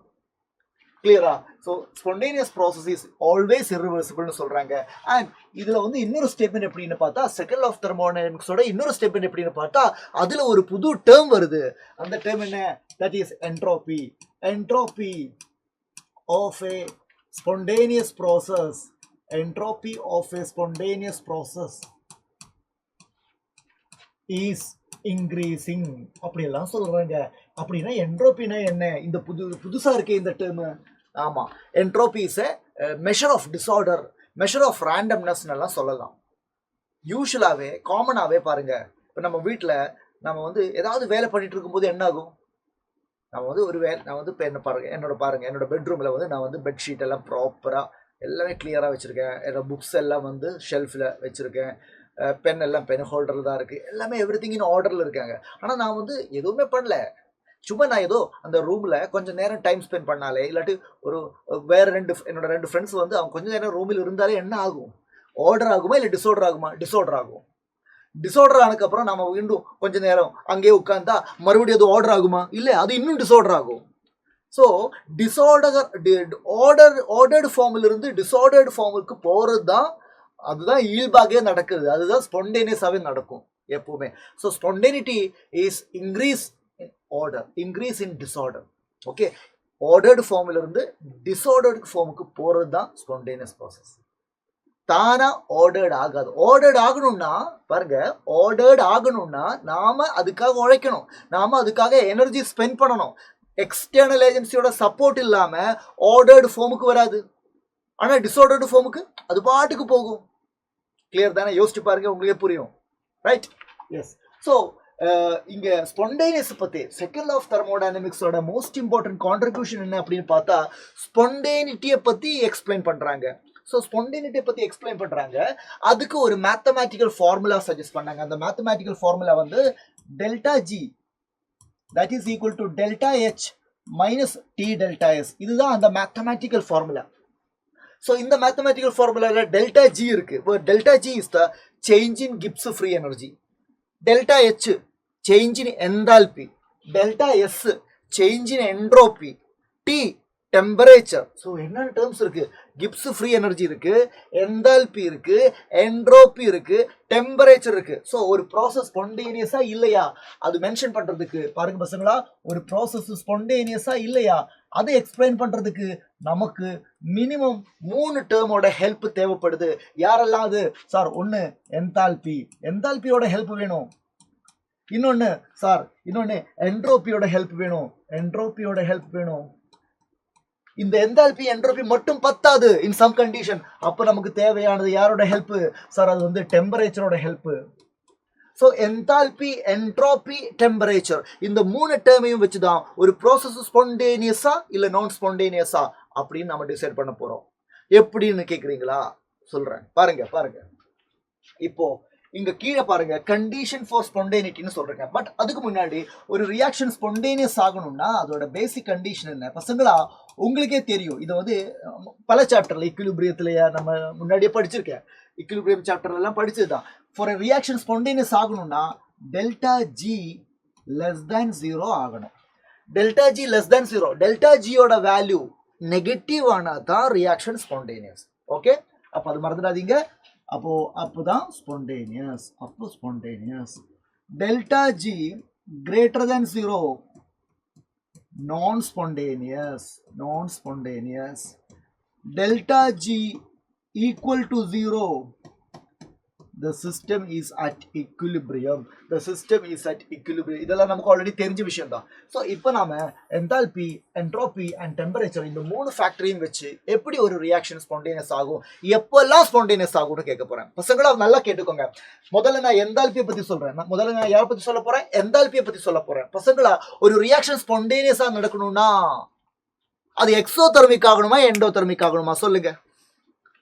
கிளியரா? So spontaneous process is always irreversible சொல்றாங்க. அண்ட் இதுல வந்து இன்னொரு ஸ்டேட்மெண்ட் எப்படின்னு பார்த்தா, செகண்ட் law of thermodynamics-ஓட இன்னொரு ஸ்டேட்மெண்ட் எப்படின்னு பார்த்தா, அதுல ஒரு புது டேர்ம் வருது. அந்த டேர்ம் என்ன? That is entropy. Entropy of a spontaneous process, entropy of a spontaneous process is increasing அப்படியெல்லாம் சொல்றாங்க. அப்படின்னா என்ட்ரோபினா என்ன? இந்த புதுசா இருக்கே இந்த டேர்ம். ஆமா, entropy is a measure of disorder, measure of randomness எல்லாம் சொல்லலாம். யூஸ்வலாவே காமனாவே பாருங்க, இப்போ நம்ம வீட்டில் நம்ம வந்து ஏதாவது வேலை பண்ணிட்டு இருக்கும்போது என்ன ஆகும்? நம்ம வந்து ஒரு நான் வந்து இப்போ என்னோட பெட்ரூமில் வந்து நான் வந்து பெட்ஷீட் எல்லாம் ப்ராப்பராக எல்லாமே கிளியராக வச்சுருக்கேன். என்னோட புக்ஸ் எல்லாம் வந்து ஷெல்ஃபில் வச்சுருக்கேன். பென் எல்லாம் பென் ஹோல்டரில் தான் இருக்குது. எல்லாமே எவ்ரி திங் இன் ஆர்டரில் இருக்காங்க. ஆனால் நான் வந்து எதுவுமே பண்ணல, சும்மா நான் ஏதோ அந்த ரூம்ல கொஞ்சம் நேரம் டைம் ஸ்பெண்ட் பண்ணாலே இல்லாட்டி ஒரு வேற என்னோட 2 ஃப்ரெண்ட்ஸ் வந்து அவங்க கொஞ்சம் நேரம் ரூமில் இருந்தாலே என்ன ஆகும்? ஆர்டர் ஆகுமா இல்லை டிஸார்டர் ஆகுமா? டிஸார்டர் ஆகும். டிஸார்டர் ஆனதுக்கப்புறம் நம்ம இன்னும் கொஞ்ச நேரம் அங்கேயே உட்காந்தா மறுபடியும் அது ஆர்டர் ஆகுமா? இல்லை, அது இன்னும் டிஸார்டர் ஆகும். ஸோ ஆர்டர்டு ஃபார்மில் இருந்து டிஸார்டர்டு ஃபார்முக்கு போகிறது தான், அதுதான் இயல்பாகவே நடக்குது. அதுதான் ஸ்பான்டேனியஸாகவே நடக்கும் எப்பவுமே. So spontaneity is increase in order, increase in disorder. Okay, ordered ஃபார்மில் இருந்து டிஸார்டர்டு ஃபார்முக்கு போகிறது தான் ஸ்பான்டேனியஸ் ப்ராசஸ். தானா ஆர்டர்ட் ஆகாது. ஆர்டர்ட் ஆகணும்னா பாருங்க, ஆர்டர்ட் ஆகணும்னா நாம அதுக்காக உழைக்கணும், நாம அதுக்காக எனர்ஜி ஸ்பெண்ட் பண்ணணும். எக்ஸ்டர்னல் ஏஜென்சியோட சப்போர்ட் இல்லாம ஆர்டர்டு ஃபார்முக்கு வராது. ஆனா டிஸார்டர்டு ஃபார்முக்கு அது பாட்டுக்கு போகும். கிளியர் தானே? யோசிச்சு பாருங்க, உங்களுக்கே புரியும். ரைட்? எஸ். ஸோ இங்க ஸ்பான்டேனியஸ் பத்தி செகண்ட் ஆஃப் தெர்மோடைனமிக்ஸோட மோஸ்ட் இம்பார்ட்டன்ட் கான்ட்ரிபியூஷன் என்ன அப்படின்னு பார்த்தா ஸ்பான்டேனிட்டியை பத்தி எக்ஸ்பிளைன் பண்றாங்க. ஸோ ஸ்பான்டேனிட்டியை பற்றி எக்ஸ்பிளைன் பண்ணுறாங்க. அதுக்கு ஒரு மேத்தமேட்டிக்கல் ஃபார்முலா சஜஸ்ட் பண்ணாங்க. அந்த மேத்தமேட்டிக்கல் ஃபார்முலா வந்து delta G that is equal to delta H minus T delta S. இதுதான் அந்த மேத்தமேட்டிக்கல் ஃபார்முலா. ஸோ இந்த மேத்தமேட்டிக்கல் ஃபார்முலாவில் டெல்டா ஜி இருக்கு. Delta G is the change in Gibbs free energy. Delta H change in enthalpy. Delta S change in entropy. T temperature. So என்னென்ன terms இருக்கு? Gibbs free energy இருக்கு, enthalpy இருக்கு, entropy இருக்கு, temperature இருக்கு. So ஒரு process ஸ்பான்டேனியஸா இல்லையா அது மென்ஷன் பண்றதுக்கு பாருங்க பசங்களா, ஒரு ப்ராசஸ் ஸ்பான்டேனியஸா இல்லையா அதை எக்ஸ்பிளைன் பண்றதுக்கு நமக்கு மினிமம் 3 டேர்மோட ஹெல்ப் தேவைப்படுது. யாரெல்லாம் அது? சார், ஒன்று என்தால்பி, என்தால்பியோட ஹெல்ப் வேணும். இன்னொன்று சார், இன்னொன்று என்ட்ரோபியோட ஹெல்ப் வேணும், என்ட்ரோபியோட ஹெல்ப் வேணும். இந்த என்தால்பி என்ட்ரோபி மட்டும் பத்தாது இன் சம் கண்டிஷன். அப்போ நமக்கு தேவையானது யாரோட ஹெல்ப்? சார், அது வந்து டெம்பரேச்சரோட help. So enthalpy, entropy, temperature, இந்த 3 டேர்மையும் வச்சு தான் ஒரு ப்ராசஸ் ஸ்பான்டேனியஸா இல்லை நான் ஸ்பான்டேனியஸா அப்படின்னு நம்ம டிசைட் பண்ண போறோம். எப்படின்னு கேட்குறீங்களா? சொல்றேன், பாருங்க பாருங்க. இப்போ இங்க கீழே பாருங்க, கண்டிஷன் ஃபார் ஸ்பான்டேனிட்டின்னு சொல்றேங்க. பட் அதுக்கு முன்னாடி ஒரு ரியாக்ஷன் ஸ்பான்டேனியஸ் ஆகணும்னா அதோட பேசிக் கண்டிஷன் என்ன? பசங்களா, உங்களுக்கே தெரியும். இது வந்து பல சாப்டர்ல இக்விலிபிரியத்திலேயே நம்ம முன்னாடியே படிச்சிருக்கேன். இக்விலிபிரியம் சாப்டர்ல எல்லாம் படிச்சதுதான். ஃபார் a ரியாக்ஷன் ஸ்பான்டேனியஸ் ஆகணும்னா டெல்டா ஜி லெஸ் தேன் 0 ஆகணும். Delta G less than 0, delta ஜியோட வேல்யூ நெகட்டிவ் ஆனா தான் ரியாக்ஷன் ஸ்பான்டேனியஸ். ஓகே, அப்ப அது மறந்துடாதீங்க. அப்போதான் ஸ்பான்டேனியஸ். அப்போ spontaneous. Delta G greater than 0 non-spontaneous. Non-spontaneous. Delta G equal to 0. The system is at equilibrium. The system is at equilibrium. இதெல்லாம் நமக்கு ஆல்ரெடி தெரிஞ்ச விஷயம் தான். ஸோ இப்போ நாம என்தால்பி, என்ட்ரோபி அண்ட் டெம்பரேச்சர் இந்த 3 ஃபேக்டரையும் வச்சு எப்படி ஒரு ரியாக்ஷன் ஸ்பான்டேனியஸ் ஆகும், எப்பெல்லாம் ஸ்பான்டேனியஸ் ஆகும்னு கேட்க போறேன். பசங்களா நல்லா கேட்டுக்கோங்க. முதல்ல நான் என்தால்பியை பத்தி சொல்றேன். முதல்ல நான் யாரை பத்தி சொல்ல போறேன்? என்தால்பியை பத்தி சொல்ல போறேன். பசங்களா, ஒரு ரியாக்ஷன் ஸ்பான்டேனியஸா நடக்கணும்னா அது எக்ஸோதெர்மிக் ஆகணுமா எண்டோதெர்மிக் ஆகணுமா? சொல்லுங்க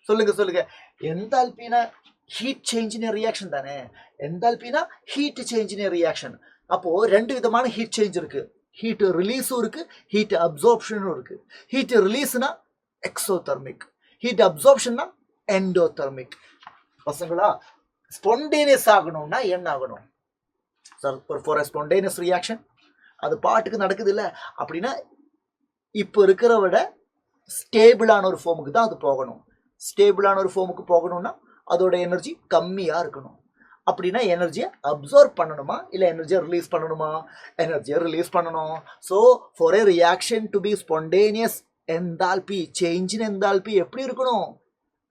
சொல்லுங்க சொல்லுங்க. என்தால்பினா ஹீட் சேஞ்ச் இன் ரியாக்ஷன் தானே. என்தால்பினா ஹீட் சேஞ்ச் இன் ரியாக்ஷன். அப்போ 2 விதமான ஹீட் சேஞ்ச் இருக்கு. ஹீட் ரிலீஸும் இருக்கு, ஹீட் அப்சார்ப்ஷனும் இருக்கு. ஹீட் ரிலீஸ்னா எக்ஸோதெர்மிக், ஹீட் அப்சார்ப்ஷன்னா எண்டோதெர்மிக். பசங்களா, ஸ்பான்டேனியஸ் ஆகணும்னா என்ன ஆகணும்? Sir, for a spontaneous reaction அது பாட்டுக்கு நடக்குது இல்லை அப்படின்னா இப்போ இருக்கிற விட ஸ்டேபிளான ஒரு ஃபார்முக்கு தான் அது போகணும். ஸ்டேபிளான ஒரு ஃபார்முக்கு போகணும்னா அதோட எனர்ஜி கம்மியாக இருக்கணும். அப்படின்னா எனர்ஜியை அப்சர்வ் பண்ணணுமா இல்லை எனர்ஜியை ரிலீஸ் பண்ணணுமா? எனர்ஜியை ரிலீஸ் பண்ணணும். So for a reaction to be spontaneous, enthalpy, change in enthalpy எப்படி இருக்கணும்?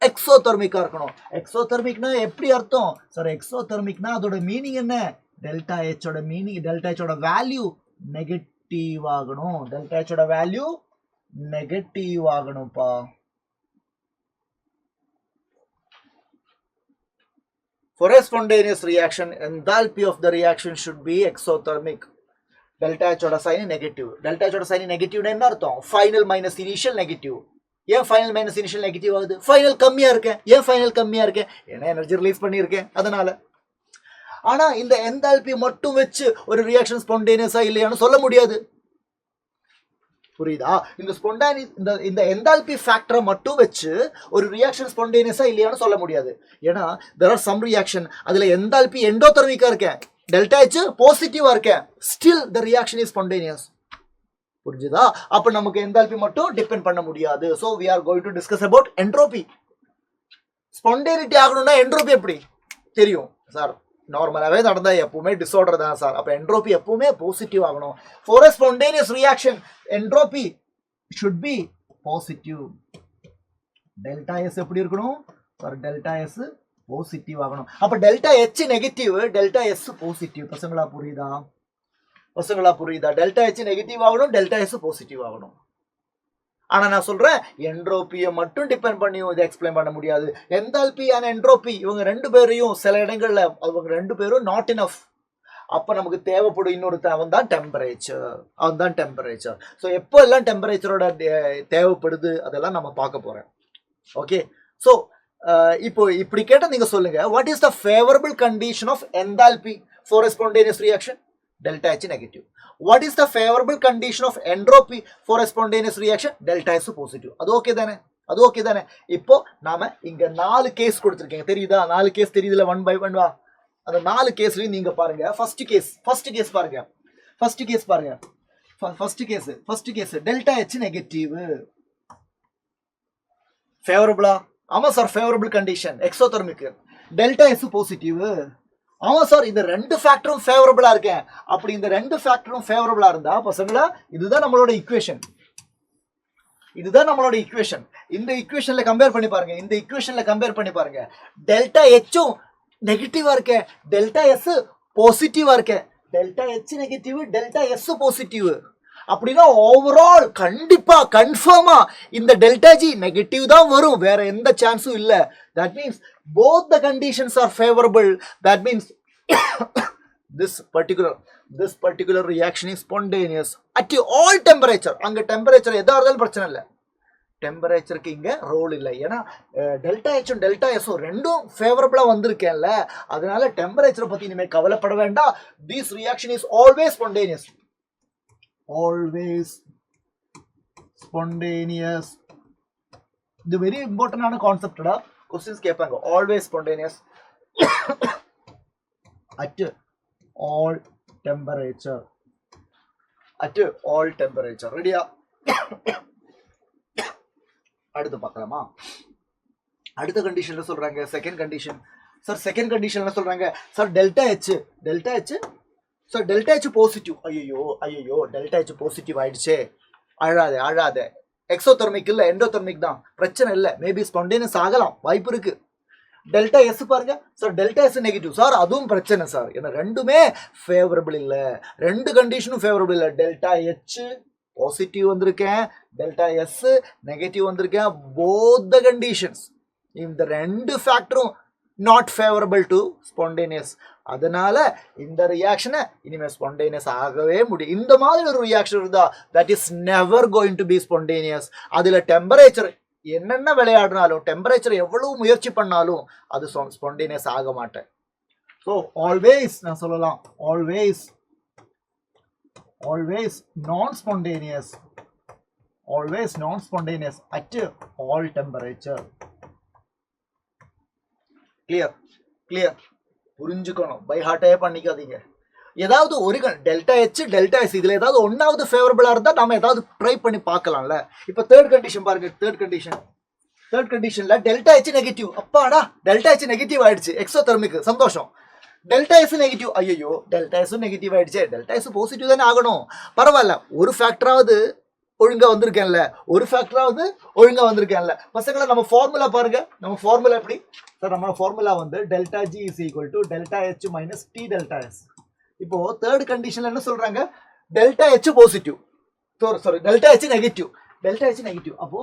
எக்ஸோதெர்மிக்காக இருக்கணும். எக்ஸோதெர்மிக்னா எப்படி அர்த்தம்? சார், எக்ஸோதெர்மிக்னா அதோட மீனிங் என்ன? டெல்டா ஹெச்சோட மீனிங், டெல்டா ஹெச்சோட வேல்யூ நெகட்டிவ் ஆகணும். டெல்டா ஹெச்சோட வேல்யூ நெகட்டிவ் ஆகணும்ப்பா. For a spontaneous reaction, enthalpy of the reaction should be exothermic. Delta H oda sign negative. Delta H oda sign negative என்ன அர்த்தம்? Final minus initial negative. ஏன் final minus initial negative ஆகுது? Final கம்மியா இருக்கேன். ஏன் final கம்மியா இருக்கேன்? ஏன்னா எனர்ஜி ரிலீஸ் பண்ணியிருக்கேன் அதனால. ஆனா இந்த என்தால்பி மட்டும் வச்சு ஒரு ரியாக்ஷன் ஸ்பான்டேனியஸா இல்லையான்னு சொல்ல முடியாது. புரியுதா? இந்த இந்த என்தால்பி ஃபேக்டரை மட்டும் வச்சு ஒரு ரியாக்ஷன் ஸ்பான்டேனியஸா இல்லையான்னு சொல்ல முடியாது. ஏன்னா there are some reaction அதுல என்தால்பி எண்டோதெர்மிக்கா இருக்கேன், டெல்டா H பாசிட்டிவா இருக்கேன், still the reaction is spontaneous. புரிஞ்சுதா? அப்ப நமக்கு என்தால்பி மட்டும் டிபெண்ட் பண்ண முடியாது. So we are going to discuss about entropy. Spontaneity ஆகணும்னா என்ட்ரோபி எப்படி தெரியும் சார்? நார்மலாவே நடந்தா எப்பவுமே டிஸார்டர் தான் சார். அப்ப என்ட்ரோபி எப்பவுமே பாசிட்டிவ் ஆகணும். For a spontaneous reaction entropy should be positive. Delta S எப்படி இருக்கணும் சார்? டெல்டா S பாசிட்டிவ் ஆகணும். அப்ப delta H negative, delta S positive. பசங்களா புரியுதா? பசங்களா புரியுதா? டெல்டா H நெகட்டிவ் ஆகணும், டெல்டா S பாசிட்டிவ் ஆகணும். ஆனா நான் சொல்றேன் என்ட்ரோபியை மட்டும் டிபெண்ட் பண்ணி இதை எக்ஸ்பிளைன் பண்ண முடியாது. என்தால்பி அண்ட் என்ட்ரோபி இவங்க ரெண்டு பேரையும் சில இடங்கள்ல அவங்க ரெண்டு பேரும் நாட் இனஃப். அப்ப நமக்கு தேவைப்படும் இன்னொரு அவன் தான் டெம்பரேச்சர். அவன் தான் டெம்பரேச்சர். ஸோ எப்போ எல்லாம் டெம்பரேச்சரோட தேவைப்படுது அதெல்லாம் நம்ம பார்க்க போறோம். ஓகே, ஸோ இப்போ இப்படி கேட்ட நீங்க சொல்லுங்க, what is the favourable condition of enthalpy for a spontaneous reaction? Delta H negative. What is the favorable condition of entropy for a spontaneous reaction? Delta S positive. அது ஓகே தானே? அது okay தானே? இப்போ நாம இங்க 4 கேஸ் கொடுத்துருக்கீங்க, தெரியுதா? 4 case தெரியுதுல, 1 by 1 வா. அந்த 4 கேஸ்லயும் நீங்க பாருங்க. ஃபர்ஸ்ட் கேஸ் பாருங்க. First case delta H negative. ஃபேவரபிளா? ஆமா sir, favourable condition exothermic. Delta S positive. ஆமா சார், இந்த ரெண்டு ஃபேக்டரும் ஃபேவரபிளா இருக்கேன். அப்படி இந்த ரெண்டு ஃபேக்டரும் ஃபேவரபிளா இருந்தா பசங்களா இதுதான் நம்மளோட ஈக்குவேஷன். இந்த ஈக்குவேஷன்ல கம்பேர் பண்ணி பாருங்க. டெல்டா Hம் நெகட்டிவா இருக்கேன், டெல்டா S பாசிட்டிவா இருக்கேன். Delta H negative, delta S positive. அப்படின்னா ஓவரால் கண்டிப்பா கன்ஃபார்மா இந்த டெல்டா G நெகட்டிவ் தான் வரும், வேற எந்த சான்ஸும் இல்ல. That means both the conditions are favorable. That means this particular reaction is spontaneous at all temperature. அங்க டெம்பரேச்சர் எதா இருந்தாலும் பிரச்சனை இல்லை, டெம்பரேச்சருக்கு இங்க ரோல் இல்லை. ஏன்னா டெல்டா Hம் டெல்டா Sம் ரெண்டும் ஃபேவரபிளா வந்திருக்கேன்ல, அதனால டெம்பரேச்சரை பத்தி இனிமே கவலைப்பட வேண்டாம். This reaction is always spontaneous. இது வெரி இம்பார்ட்டன்டான கான்செப்டா. கொஸ்டின்ஸ் கேட்பாங்க. Always spontaneous at all temperature. ரெடியா? அடுத்து பார்க்கலாமா? அடுத்த கண்டிஷன்ல சொல்றாங்க செகண்ட் கண்டிஷன். சார் செகண்ட் கண்டிஷன்ல சொல்றாங்க sir delta H sir delta H positive. ஐயோ டெல்டா H பாசிட்டிவ் ஆயிடுச்சே. அழாதே. எக்ஸோதெர்மிக் இல்ல, எண்டோதெர்மிக் தான், பிரச்சனை இல்லை. மேபி ஸ்பான்டேனியஸ் ஆகலாம், வாய்ப்பு இருக்கு. டெல்டா S பாருங்க sir, delta S negative sir, அதுவும் பிரச்சனை சார். ஏன்னா ரெண்டுமே ஃபேவரபிள் இல்ல, ரெண்டு கண்டிஷனும் ஃபேவரபிள் இல்ல. டெல்டா H பாசிட்டிவ் வந்திருக்கேன், டெல்டா S நெகட்டிவ் வந்திருக்கேன். போத் த கண்டிஷன்ஸ், இந்த ரெண்டு ஃபேக்டரும் நாட் ஃபேவரபிள் டு ஸ்பான்டேனியஸ். அதனால இந்த ரியாக்ஷனை இனிமே ஸ்பான்டேனியஸ் ஆகவே முடியும். இந்த மாதிரி ஒரு ரியாக்ஷன் இருந்தா that is never going to be spontaneous. அதுல டெம்பரேச்சர் என்னென்ன விளையாடினாலும், டெம்பரேச்சர் எவ்வளவு முயற்சி பண்ணாலும் அது ஸ்பான்டேனியஸ் ஆக மாட்டேன். ஸோ ஆல்வேஸ் நான் சொல்லலாம், ஆல்வேஸ் நான் spontaneous at all temperature. Clear புரிஞ்சுக்கணும், பை ஹார்ட்டே பண்ணிக்காதீங்க. ஏதாவது ஒரு டெல்டா H டெல்டா S இதுல ஏதாவது ஒன்னாவது ஃபேவரபிளா இருந்தா நாம ஏதாவது ட்ரை பண்ணி பார்க்கலாம்ல. இப்ப தேர்ட் கண்டிஷன் பாருங்க. தேர்ட் கண்டிஷன்ல டெல்டா H நெகட்டிவ். அப்பாடா, டெல்டா H நெகட்டிவ் ஆயிடுச்சு, எக்ஸோதெர்மிக், சந்தோஷம். Delta S negative. ஐயோ டெல்டா S நெகட்டிவ் ஆயிடுச்சு, டெல்டா S பாசிட்டிவ் தானே ஆகணும். பரவாயில்ல, ஒரு ஃபேக்டராவது ஒழுங்கா வந்திருக்கேன்ல, பசங்களை நம்ம ஃபார்முலா பாருங்க. நம்ம ஃபார்முலா எப்படி சார்? நம்ம ஃபார்முலா வந்து delta G is equal to delta H minus T delta S. இப்போ தேர்ட் கண்டிஷன்ல என்ன சொல்றாங்க? Delta H positive, sorry delta H negative. அப்போ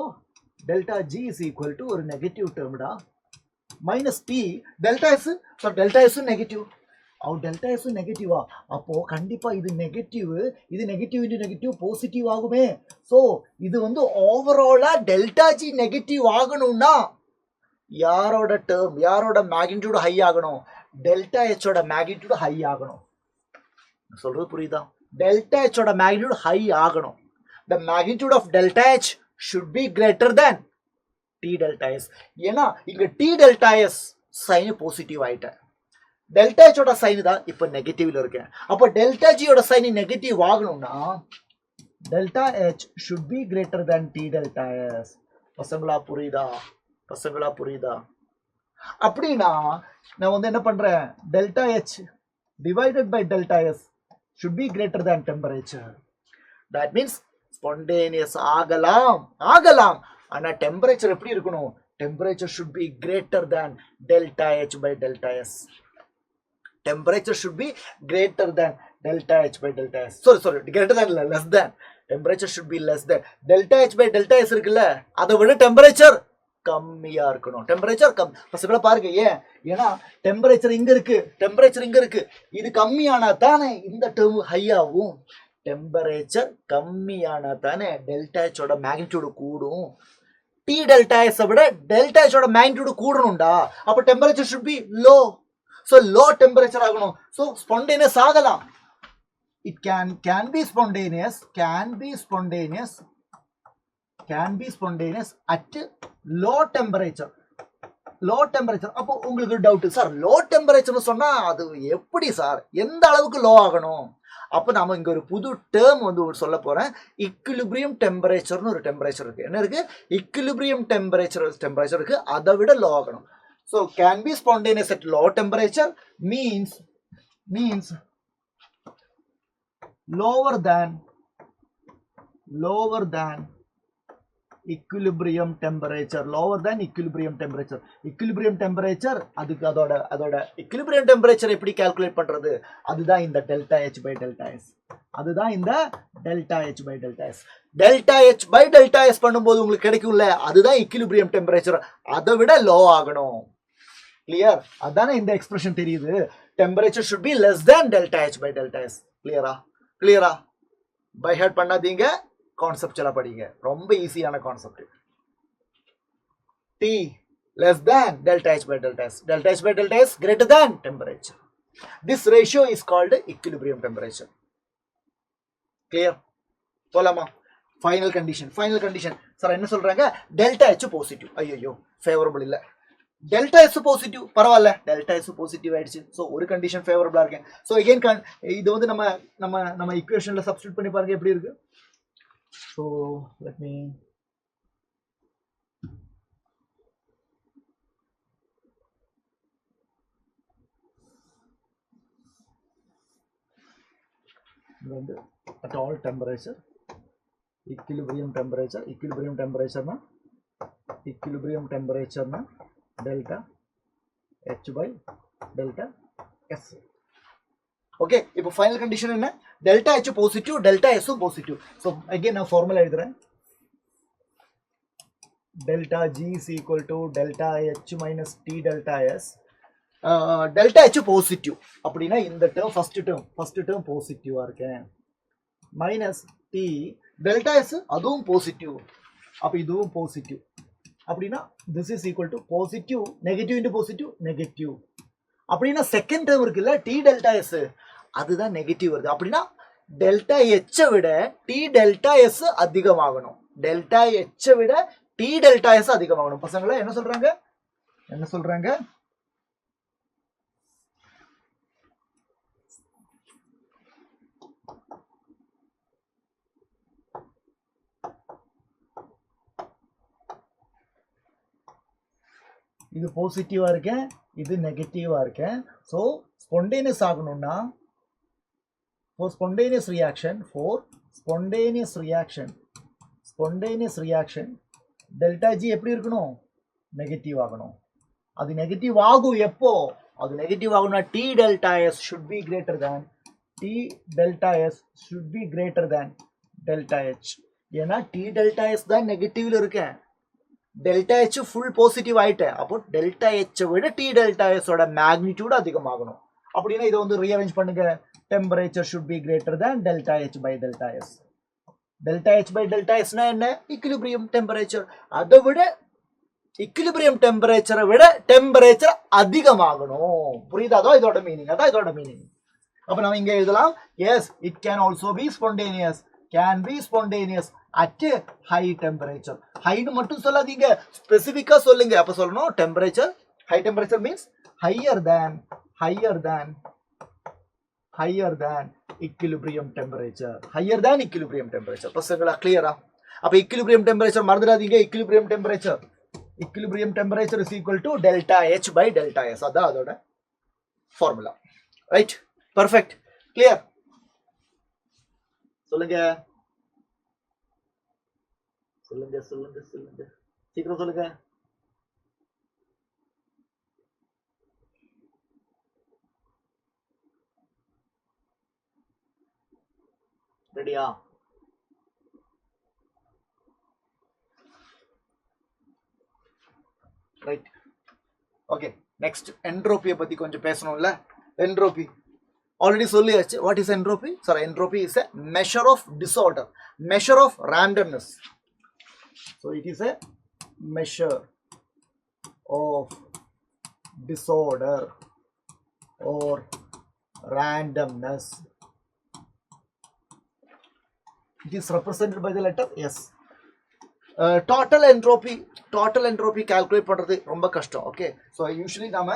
delta G is equal to ஒரு நெகட்டிவ் டேர்ம்டா minus T delta S. Sir delta S negative, delta S நெகட்டிவா? அப்போ கண்டிப்பா இது நெகட்டிவ் இன்டு நெகட்டிவ் பாசிட்டிவ் ஆகுமே. சோ இது வந்து ஓவராலா டெல்டா G நெகட்டிவ் ஆகணும்னா யாரோட மேக்னிடியூட் ஹை ஆகணும்? டெல்டா H ஓட மேக்னிடியூட் ஹை ஆகணும். சொல்றது புரியுதா? டெல்டா H ஓட மேக்னிடியூட் ஹை ஆகணும். the magnitude of delta H should be greater than T delta S. ஏன்னா இங்க T delta S sign positive ஆயிட்ட, delta H ஓட sign தான் இப்ப நெகட்டிவ்ல இருக்கு. அப்ப delta G ஓட sign நெகட்டிவ் ஆகணும்னா delta H should be greater than T delta S. பசங்களா புரியுதா? பசங்களா புரியுதா? அப்படின்னா நான் வந்து என்ன பண்றேன், delta H divided by delta S should be greater than temperature. That means spontaneous ஆகலாம் ஆனா temperature எப்படி இருக்கணும், temperature should be greater than delta H by delta S. Temperature should be greater than delta H by delta S. Sorry, greater than, less than. Temperature should be less than delta H by delta S இருக்குல்ல, அதை விட temperature கம்மியா இருக்கணும். Temperature come பசங்கள பாருங்க, ஏன்னா temperature இங்க இருக்கு, இது கம்மியானா தானே இந்த டேர்ம் ஹை ஆகும். டெம்பரேச்சர் கம்மியானா தானே டெல்டா H ஓட மேக்னிடியூட் கூடும். T delta S விட டெல்டா H ஓட மேக்னிடியூட் கூடணும்டா. அப்ப temperature should be low. So low temperature ஆகணும். So spontaneous ஆகலாம். It can be spontaneous at low temperature. அப்போ உங்களுக்கு டவுட், சார் லோ டெம்பரேச்சர்னு சொன்னா அது எப்படி சார், எந்த அளவுக்கு லோ ஆகணும்? அப்போ நாம இங்க ஒரு புது டேர்ம் வந்து சொல்ல போறேன். இக்விலிபிரியம் டெம்பரேச்சர்னு ஒரு டெம்பரேச்சர் இருக்கு. என்ன இருக்கு? இக்விலிபிரியம் டெம்பரேச்சர் இருக்கு, அதை விட லோ ஆகணும். So can be spontaneous at low temperature means lower than equilibrium temperature. equilibrium temperature அதுக்கு அதோட equilibrium temperature எப்படி கால்குலேட் பண்றது, அதுதான் இந்த delta H by delta S. delta H by delta S பண்ணும்போது உங்களுக்கு கிடைக்கும்ல, அதுதான் equilibrium temperature, அதை விட லோ ஆகணும். கிளியர்? அதானே இந்த எக்ஸ்பிரஷன் தெரியுது. Temperature should be less than delta H by delta S. கிளியரா? பை ஹார்ட் பண்ணாதீங்க, கான்செப்ட்ல படிங்க, ரொம்ப ஈஸியான concept. T less than delta H by delta S. delta H by delta S greater than temperature. This ratio is called equilibrium temperature. Clear? போலாமா? Final condition sir என்ன சொல்றாங்க, delta H positive. ஐயோ favourable இல்ல, delta S positive, பரவாயில்ல, delta S positive ஆயிடுச்சு. So ஒரு condition ஃபேவரபிளா இருக்கேன். So again இது வந்து நம்ம ஈக்குவேஷன்ல சப்ஸ்டிட்யூட் பண்ணி பாருங்க எப்படி இருக்கு. ஸோ லெட் மீ வந்து at all temperature equilibrium temperature na delta H by delta S. Okay, இப்போ ஃபைனல் கண்டிஷன் என்ன, delta H positive, delta S positive. So again நான் ஃபார்முலா எழுதுறேன். delta G is equal to delta H minus T delta S. delta H positive அப்படின்னா இந்த term first term பாசிட்டிவா இருக்கேன், minus T delta S அதுவும் positive, அப்ப இதுவும் positive. அப்படின்னா this is equal to positive negative into positive negative. அப்படின்னா second term இருக்குல்ல T delta S, அதுதான் நெகட்டிவ் வருது. அப்படின்னா டெல்டா H விட T delta S அதிகமாகணும், டெல்டா H விட T delta S அதிகமாகணும். பசங்களா என்ன சொல்றாங்க? இது பாசிட்டிவா இருக்கேன், இது நெகட்டிவா இருக்கேன். ஸோ ஸ்பான்டேனியஸ் ஆகணும்னா for spontaneous reaction delta G எப்படி இருக்கணும், நெகட்டிவ் ஆகணும். அது நெகட்டிவ் ஆகும் எப்போ, அது நெகட்டிவ் ஆகும்னா T delta S should be greater than delta H. ஏன்னா T delta S தான் நெகட்டிவ்ல இருக்கேன், டெல்டா H ஃபுல் பாசிட்டிவ் ஆயிட்டேன். அப்போ டெல்டா H விட T delta S ஓட மேக்னிடியூட் அதிகமாகணும். அப்படின்னா இதை வந்து ரீஅரேஞ்ச் பண்ணுங்க. Temperature should be greater than delta H by delta S. delta H by delta S னா என்ன, equilibrium temperature. அதை விட equilibrium temperature விட டெம்பரேச்சர் அதிகமாகணும். புரியுதா? அதான் இதோட மீனிங். அப்ப நாம இங்க எழுதலாம், yes it can also be spontaneous. can be spontaneous at a high temperature. High னு மட்டும் சொல்லாதீங்க, ஸ்பெசிஃபிக்கா சொல்லுங்க. அப்ப சொல்லணும் temperature, high temperature means higher than equilibrium temperature. Higher than equilibrium temperature. பசங்களா கிளியரா? அப்ப equilibrium temperature மறந்துடாதீங்க. equilibrium temperature is equal to delta H by delta S. அதான் அதோட ஃபார்முலா. Right, perfect, clear. சொல்லுங்க சீக்கிரம் சொல்லுங்க. ரெடியா? Right, okay. நெக்ஸ்ட் என்ட்ரோபியை பத்தி கொஞ்சம் பேசணும்ல. என்ட்ரோபி already சொல்லியாச்சு. what is entropy? Sir, entropy is a measure of disorder, measure of randomness. So it is a measure of disorder or randomness. It is represented by the letter S. Total entropy calculate பண்றது ரொம்ப கஷ்டம். Okay, so usually நாம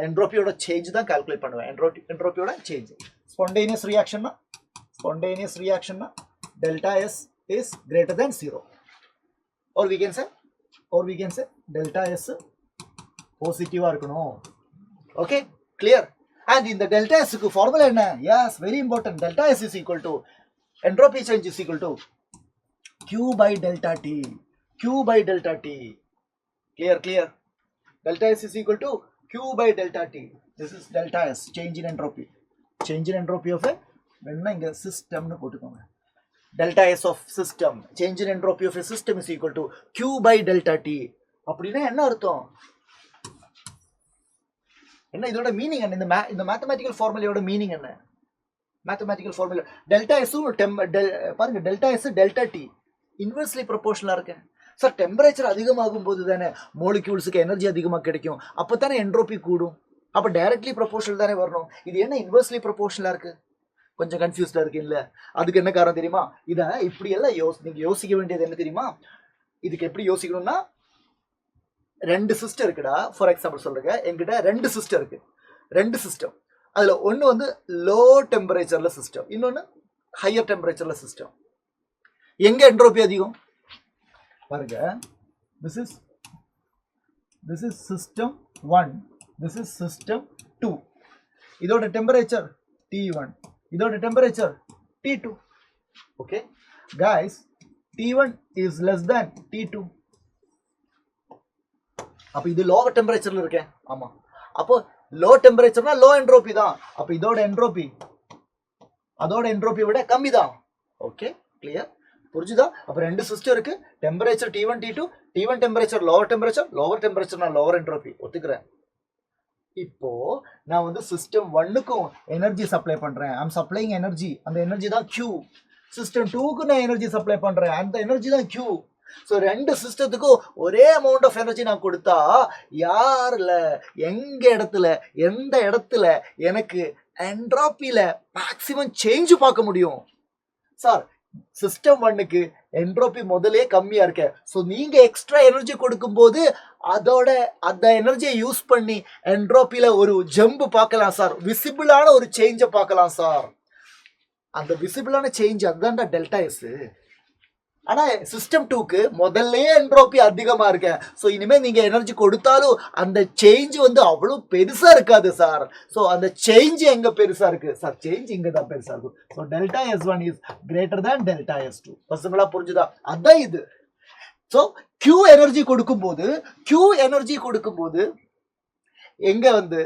என்ட்ரோபியோட change தான் calculate பண்ணுவேன். என்ட்ரோபியோட change. Spontaneous ரியாக்ஷன்னா delta S is greater than 0, or we can say delta S பாசிட்டிவா இருக்கணும். Okay, clear. அண்ட் இந்த டெல்டா எஸ்க்கு ஃபார்முலா என்ன? Yes, very important. Delta S is equal to entropy change is equal to Q by delta T. Clear. Delta S is equal to Q by delta T. This is delta S, change in entropy. Change in entropy of a system. Delta S of system. Change in entropy of a system is equal to Q by delta T. அப்படின்னா என்ன அர்த்தம்? என்ன இதோட meaning என்ன? இந்த mathematical ஃபார்முலாவோட meaning என்ன? Mathematical formula delta S பாருங்க, delta S delta T inversely ப்ரொபோர்ஷனலா இருக்கு. சார், டெம்பரேச்சர் அதிகமாகும் போது தானே மோலிக்யூல்ஸுக்கு எனர்ஜி அதிகமாக கிடைக்கும், அப்போ தானே என்ட்ரோபி கூடும். அப்போ டைரக்ட்லி ப்ரொபோர்ஷனல் தானே வரணும். இது என்ன இன்வெர்ஸ்லி ப்ரொபோர்ஷனலா இருக்கு? கொஞ்சம் கன்ஃபியூஸ்டா இருக்கு இல்ல? அதுக்கு என்ன காரணம் தெரியுமா? இதை இப்படி எல்லாம் நீங்க யோசிக்க வேண்டியது என்ன தெரியுமா? இதுக்கு எப்படி யோசிக்கணும்னா, 2 சிஸ்டம் இருக்குடா. ஃபார் எக்ஸாம்பிள் சொல்றேங்க, என்கிட்ட 2 சிஸ்டம் இருக்கு. 2 சிஸ்டம், அதுல ஒன்னு வந்து லோ டெம்பரேச்சர்ல சிஸ்டம், இன்னொன்னு ஹையர் டெம்பரேச்சர்ல சிஸ்டம். எங்க என்ட்ரோபி அதிகம் பாருங்க. this is system 1, this is system 2. இதோட டெம்பரேச்சர் T1, இதோட temperature T2. Okay guys, T1 is less than T2. அப்ப இது லோவர் டெம்பரேச்சர்ல இருக்கேன். ஆமா, அப்போ லோ டெம்பரேச்சர்னா லோ என்ட்ரோபி தான். அப்ப இதோட என்ட்ரோபி அதோட என்ட்ரோபி விட கம்மி தான். ஓகே, கிளியர், புரிஞ்சுதா? அப்ப 2 சிஸ்டம் இருக்கு. Temperature T1 T2. T1 temperature lower டெம்பரேச்சர்னா லோவர் என்ட்ரோபி, ஒத்துக்கிறேன். இப்போ நான் வந்து சிஸ்டம் 1க்கும் எனர்ஜி சப்ளை பண்றேன். I am supplying energy. அந்த எனர்ஜி தான் Q. சிஸ்டம் 2க்கு நான் எனர்ஜி சப்ளை பண்றேன். அந்த எனர்ஜி தான் Q. ஸோ 2 சிஸ்டத்துக்கும் ஒரே அமௌண்ட் ஆஃப் எனர்ஜி நான் கொடுத்தா யாருல எந்த இடத்துல எனக்கு என்ட்ரோபியில மேக்சிமம் சேஞ்ச் பார்க்க முடியும்? சார், சிஸ்டம் 1க்கு என்ட்ரோபி முதலே கம்மியா இருக்க. ஸோ நீங்க எக்ஸ்ட்ரா எனர்ஜி கொடுக்கும் போது அந்த எனர்ஜியை யூஸ் பண்ணி என்ட்ரோபியில ஒரு ஜம்ப் பார்க்கலாம் சார். விசிபிளான ஒரு சேஞ்சை பார்க்கலாம் சார். அந்த விசிபிளான சேஞ்ச் அதுதான்டா டெல்டா எஸ். ஆனா சிஸ்டம் 2க்கு முதல்ல என்ட்ரோபி அதிகமா இருக்கு. ஸோ இனிமே நீங்க எனர்ஜி கொடுத்தாலும் அந்த சேஞ்ச் வந்து அவ்வளவு பெருசா இருக்காது சார். ஸோ அந்த சேஞ்ச் எங்க பெருசா இருக்கு சார்? சேஞ்ச் இங்க தான் பெருசா இருக்கும். So delta S1 is greater than delta S2. பசங்களா புரிஞ்சுதா? அதான் இது. ஸோ Q எனர்ஜி கொடுக்கும்போது எங்க வந்து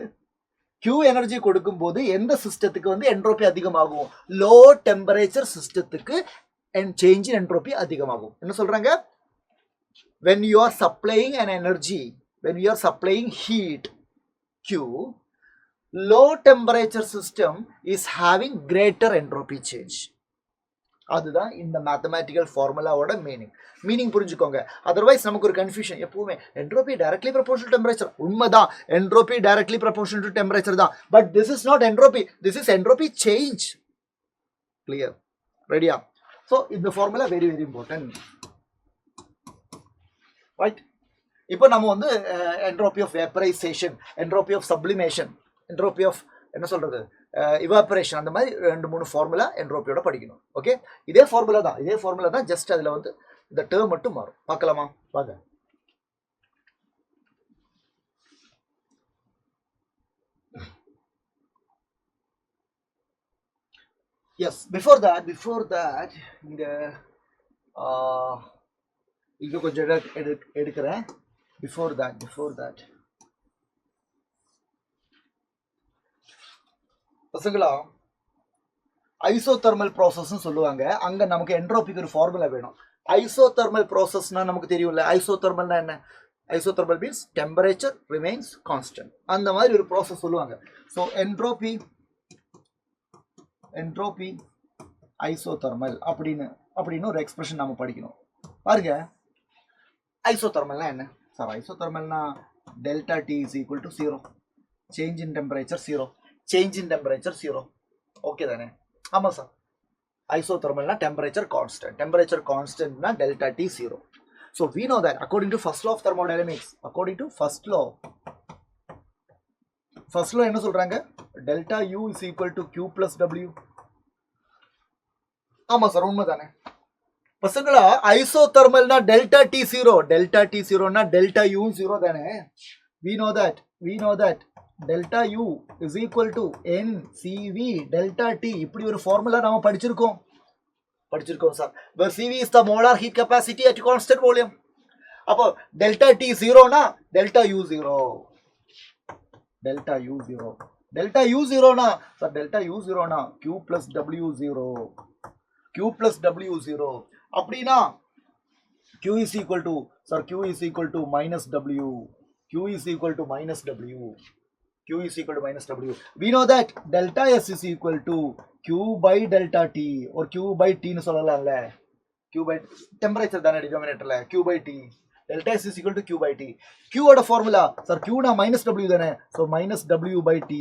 Q எனர்ஜி கொடுக்கும்போது எந்த சிஸ்டத்துக்கு வந்து என்ட்ரோபி அதிகமாகும்? லோ டெம்பரேச்சர் சிஸ்டத்துக்கு and change in entropy அதிகமாகும். என்ன சொல்றாங்க? when you are supplying an energy, when you are supplying heat Q, low temperature system is having greater entropy change. அதுதான் இந்த மேத்தமேட்டிக்கல் ஃபார்முலாவோட மீனிங் புரிஞ்சுக்கோங்க. அதர்வைஸ் நமக்கு ஒரு கன்ஃபியூஷன் எப்பவுமே. Entropy directly proportional temperature. உண்மைதான், entropy directly proportional to temperature தான். But this is not entropy, this is entropy change. Clear? ரெடியா? So இந்த formula very important, right? இப்போ நம்ம வந்து entropy of vaporization, entropy of sublimation, entropy of என்ன சொல்றது evaporation, அந்த மாதிரி 2-3 ஃபார்முலா என்ட்ரோபியோட படிக்கணும். ஓகே, இதே ஃபார்முலா தான், ஜஸ்ட் அதுல வந்து இந்த டேர்ம் மட்டும் மாறும். பார்க்கலாமா? வாங்க. எஸ், பிஃபோர் தட் இங்க கொஞ்சம் எடுக்கிறேன். பிஃபோர் தட் பசங்களா, ஐசோதெர்மல் ப்ராசஸ் சொல்லுவாங்க. அங்க நமக்கு என்ட்ரோபிக்கு ஒரு ஃபார்முலா வேணும். ஐசோதெர்மல் ப்ராசஸ்னா நமக்கு தெரியும்ல. ஐசோதெர்மல்னா என்ன? Isothermal means temperature remains constant. அந்த மாதிரி ஒரு ப்ராசஸ் சொல்லுவாங்க. ஸோ என்ட்ரோபி ஐசோதெர்மல் அப்படின்னு ஒரு எக்ஸ்பிரஷன் நம்ம படிக்கணும். பாருங்க, ஐசோதெர்மல்னா என்ன சார்? ஐசோதெர்மல்னா delta T is equal to 0, change in temperature 0. Okay தானே? ஆமா சார். ஐசோதெர்மல்னா டெம்பரேச்சர் கான்ஸ்டன்ட்னா delta T 0. So we know that according to first law of thermodynamics, first law என்ன சொல்றாங்க? Delta U is equal to Q plus W. ஆமா sir, உண்மைதானே பசங்களா? ஐசோதெர்மல்னா delta D 0னா delta U 0 தானே? we know that delta U is equal to NCV delta T. இப்படி ஒரு formula நாம படிச்சிருக்கோம் sir. where CV is the molar heat capacity at constant volume. அப்போ delta T 0னா delta U 0. delta U 0னா sir, delta U 0னா Q plus W 0. அப்படினா Q is equal to minus W. Q is equal to minus W. We know that delta S is equal to Q by delta T, or Q by T னு சொல்லலாம்ல. Q by temperature தானே டினோமினேட்டர்ல. Q by T. delta S is equal to Q by T. Q ஓட formula sir, Q னா minus W தானே? so minus W by T.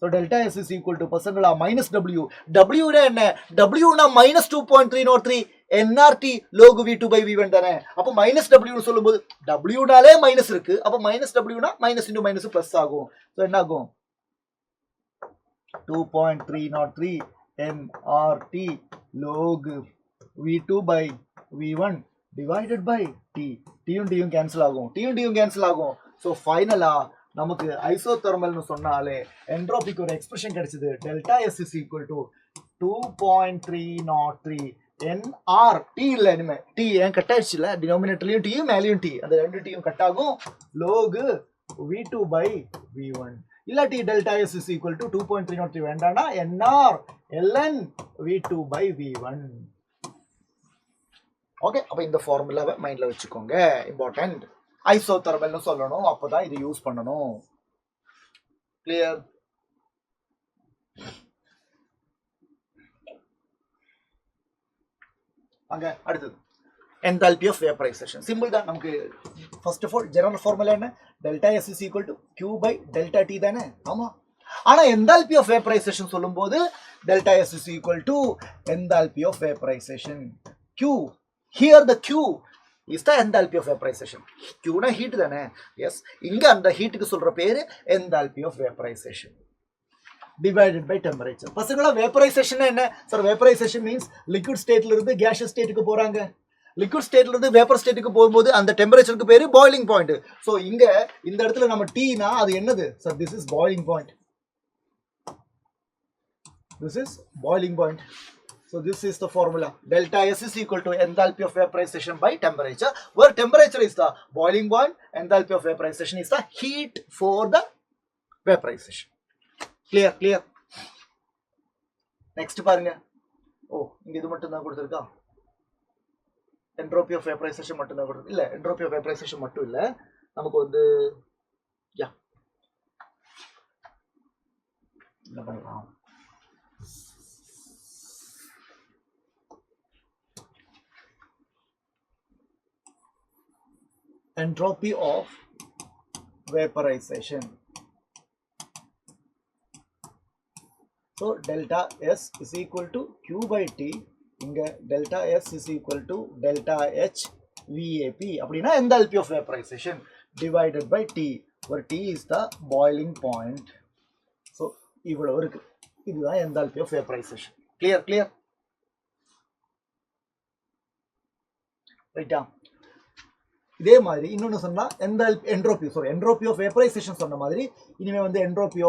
so delta S is equal to பசங்களா minus W. W னா என்ன? W னா minus 2.303 nRT log V2 by V1 தானே? அப்போ minus W னு சொல்லும்போது W னாலே மைனஸ் இருக்கு. அப்போ minus W னா minus into minus plus ஆகும். so என்ன ஆகும்? 2.303 nRT log V2 by V1 divided by T. T cancel ஆகும். so finally நமக்கு ஐசோதெர்மல்னு சொன்னாலே என்ட்ரோபிக்கு ஒரு எக்ஸ்பிரஷன் கிடைச்சது. Delta S is equal to 2.303 NR T இல்ல, இனிமே T ஏன் கட் ஆயிடுச்சு இல்ல? டினோமினேட்டர்லயும் T மேலயும் T, அந்த ரெண்டு Tயும் கட் ஆகும். log V2 by V1 இல்லாட்டி delta S is equal to 2.303 வேண்டாம்னா NR ln V2 by V1. Okay, அப்ப இந்த ஃபார்முலாவை மைண்ட்ல வச்சுக்கோங்க. இம்பார்ட்டன்ட். ஐசோதெர்மல்னு சொல்லணும், அப்பதான் இது யூஸ் பண்ணணும். கிளியர்? அங்க அடுத்தது enthalpy of vaporization. சிம்பிள் தான் நமக்கு. First of all general formula என்ன? Delta S is equal to Q by delta T தானே? ஆமா. ஆனா enthalpy of vaporization சொல்லும்போது delta S is equal to enthalpy of vaporization. Q, here the Q is the enthalpy of vaporization. Q na heat தானே? S. இங்க அந்த ஹீட்டுக்கு சொல்ற பேரு enthalpy of vaporization divided by temperature. பசங்களா, வேப்பரைசேஷன் என்ன sir? Vaporisation means liquid ஸ்டேட்ல இருந்து gaseous ஸ்டேட்டுக்கு போறாங்க. லிக்விட் ஸ்டேட்ல இருந்து வேப்பர் ஸ்டேட்டுக்கு போகும்போது அந்த டெம்பரேச்சருக்கு பேரு பாய்லிங் பாயிண்ட். சோ இங்க இந்த இடத்துல நம்ம T-னா அது என்னது sir? This is boiling point. So this is the formula. Delta S is equal to enthalpy of vaporization by temperature, where temperature is the boiling point, enthalpy of vaporization is the heat for the vaporization. Clear? Next பாருங்க. இங்க இது மட்டும் தான் கொடுத்திருக்கா? entropy of vaporization மட்டும் தான் கொடுத்திருக்கு. இல்ல, entropy of vaporization மட்டும் இல்ல, நமக்கு வந்து என்ன பண்ணலாம்? entropy of vaporization. So delta S is equal to Q by T இங்க delta S is equal to delta H VAP அப்படின்னா enthalpy of vaporization divided by T, where T is the boiling point. So இவ்வளவு இருக்கு. இதுதான் enthalpy of vaporization. Clear? ரைட்டா? இதே மாதிரி இன்னொன்னு சொன்னா entropy of vaporization சொன்ன மாதிரி இனிமே வந்து entropy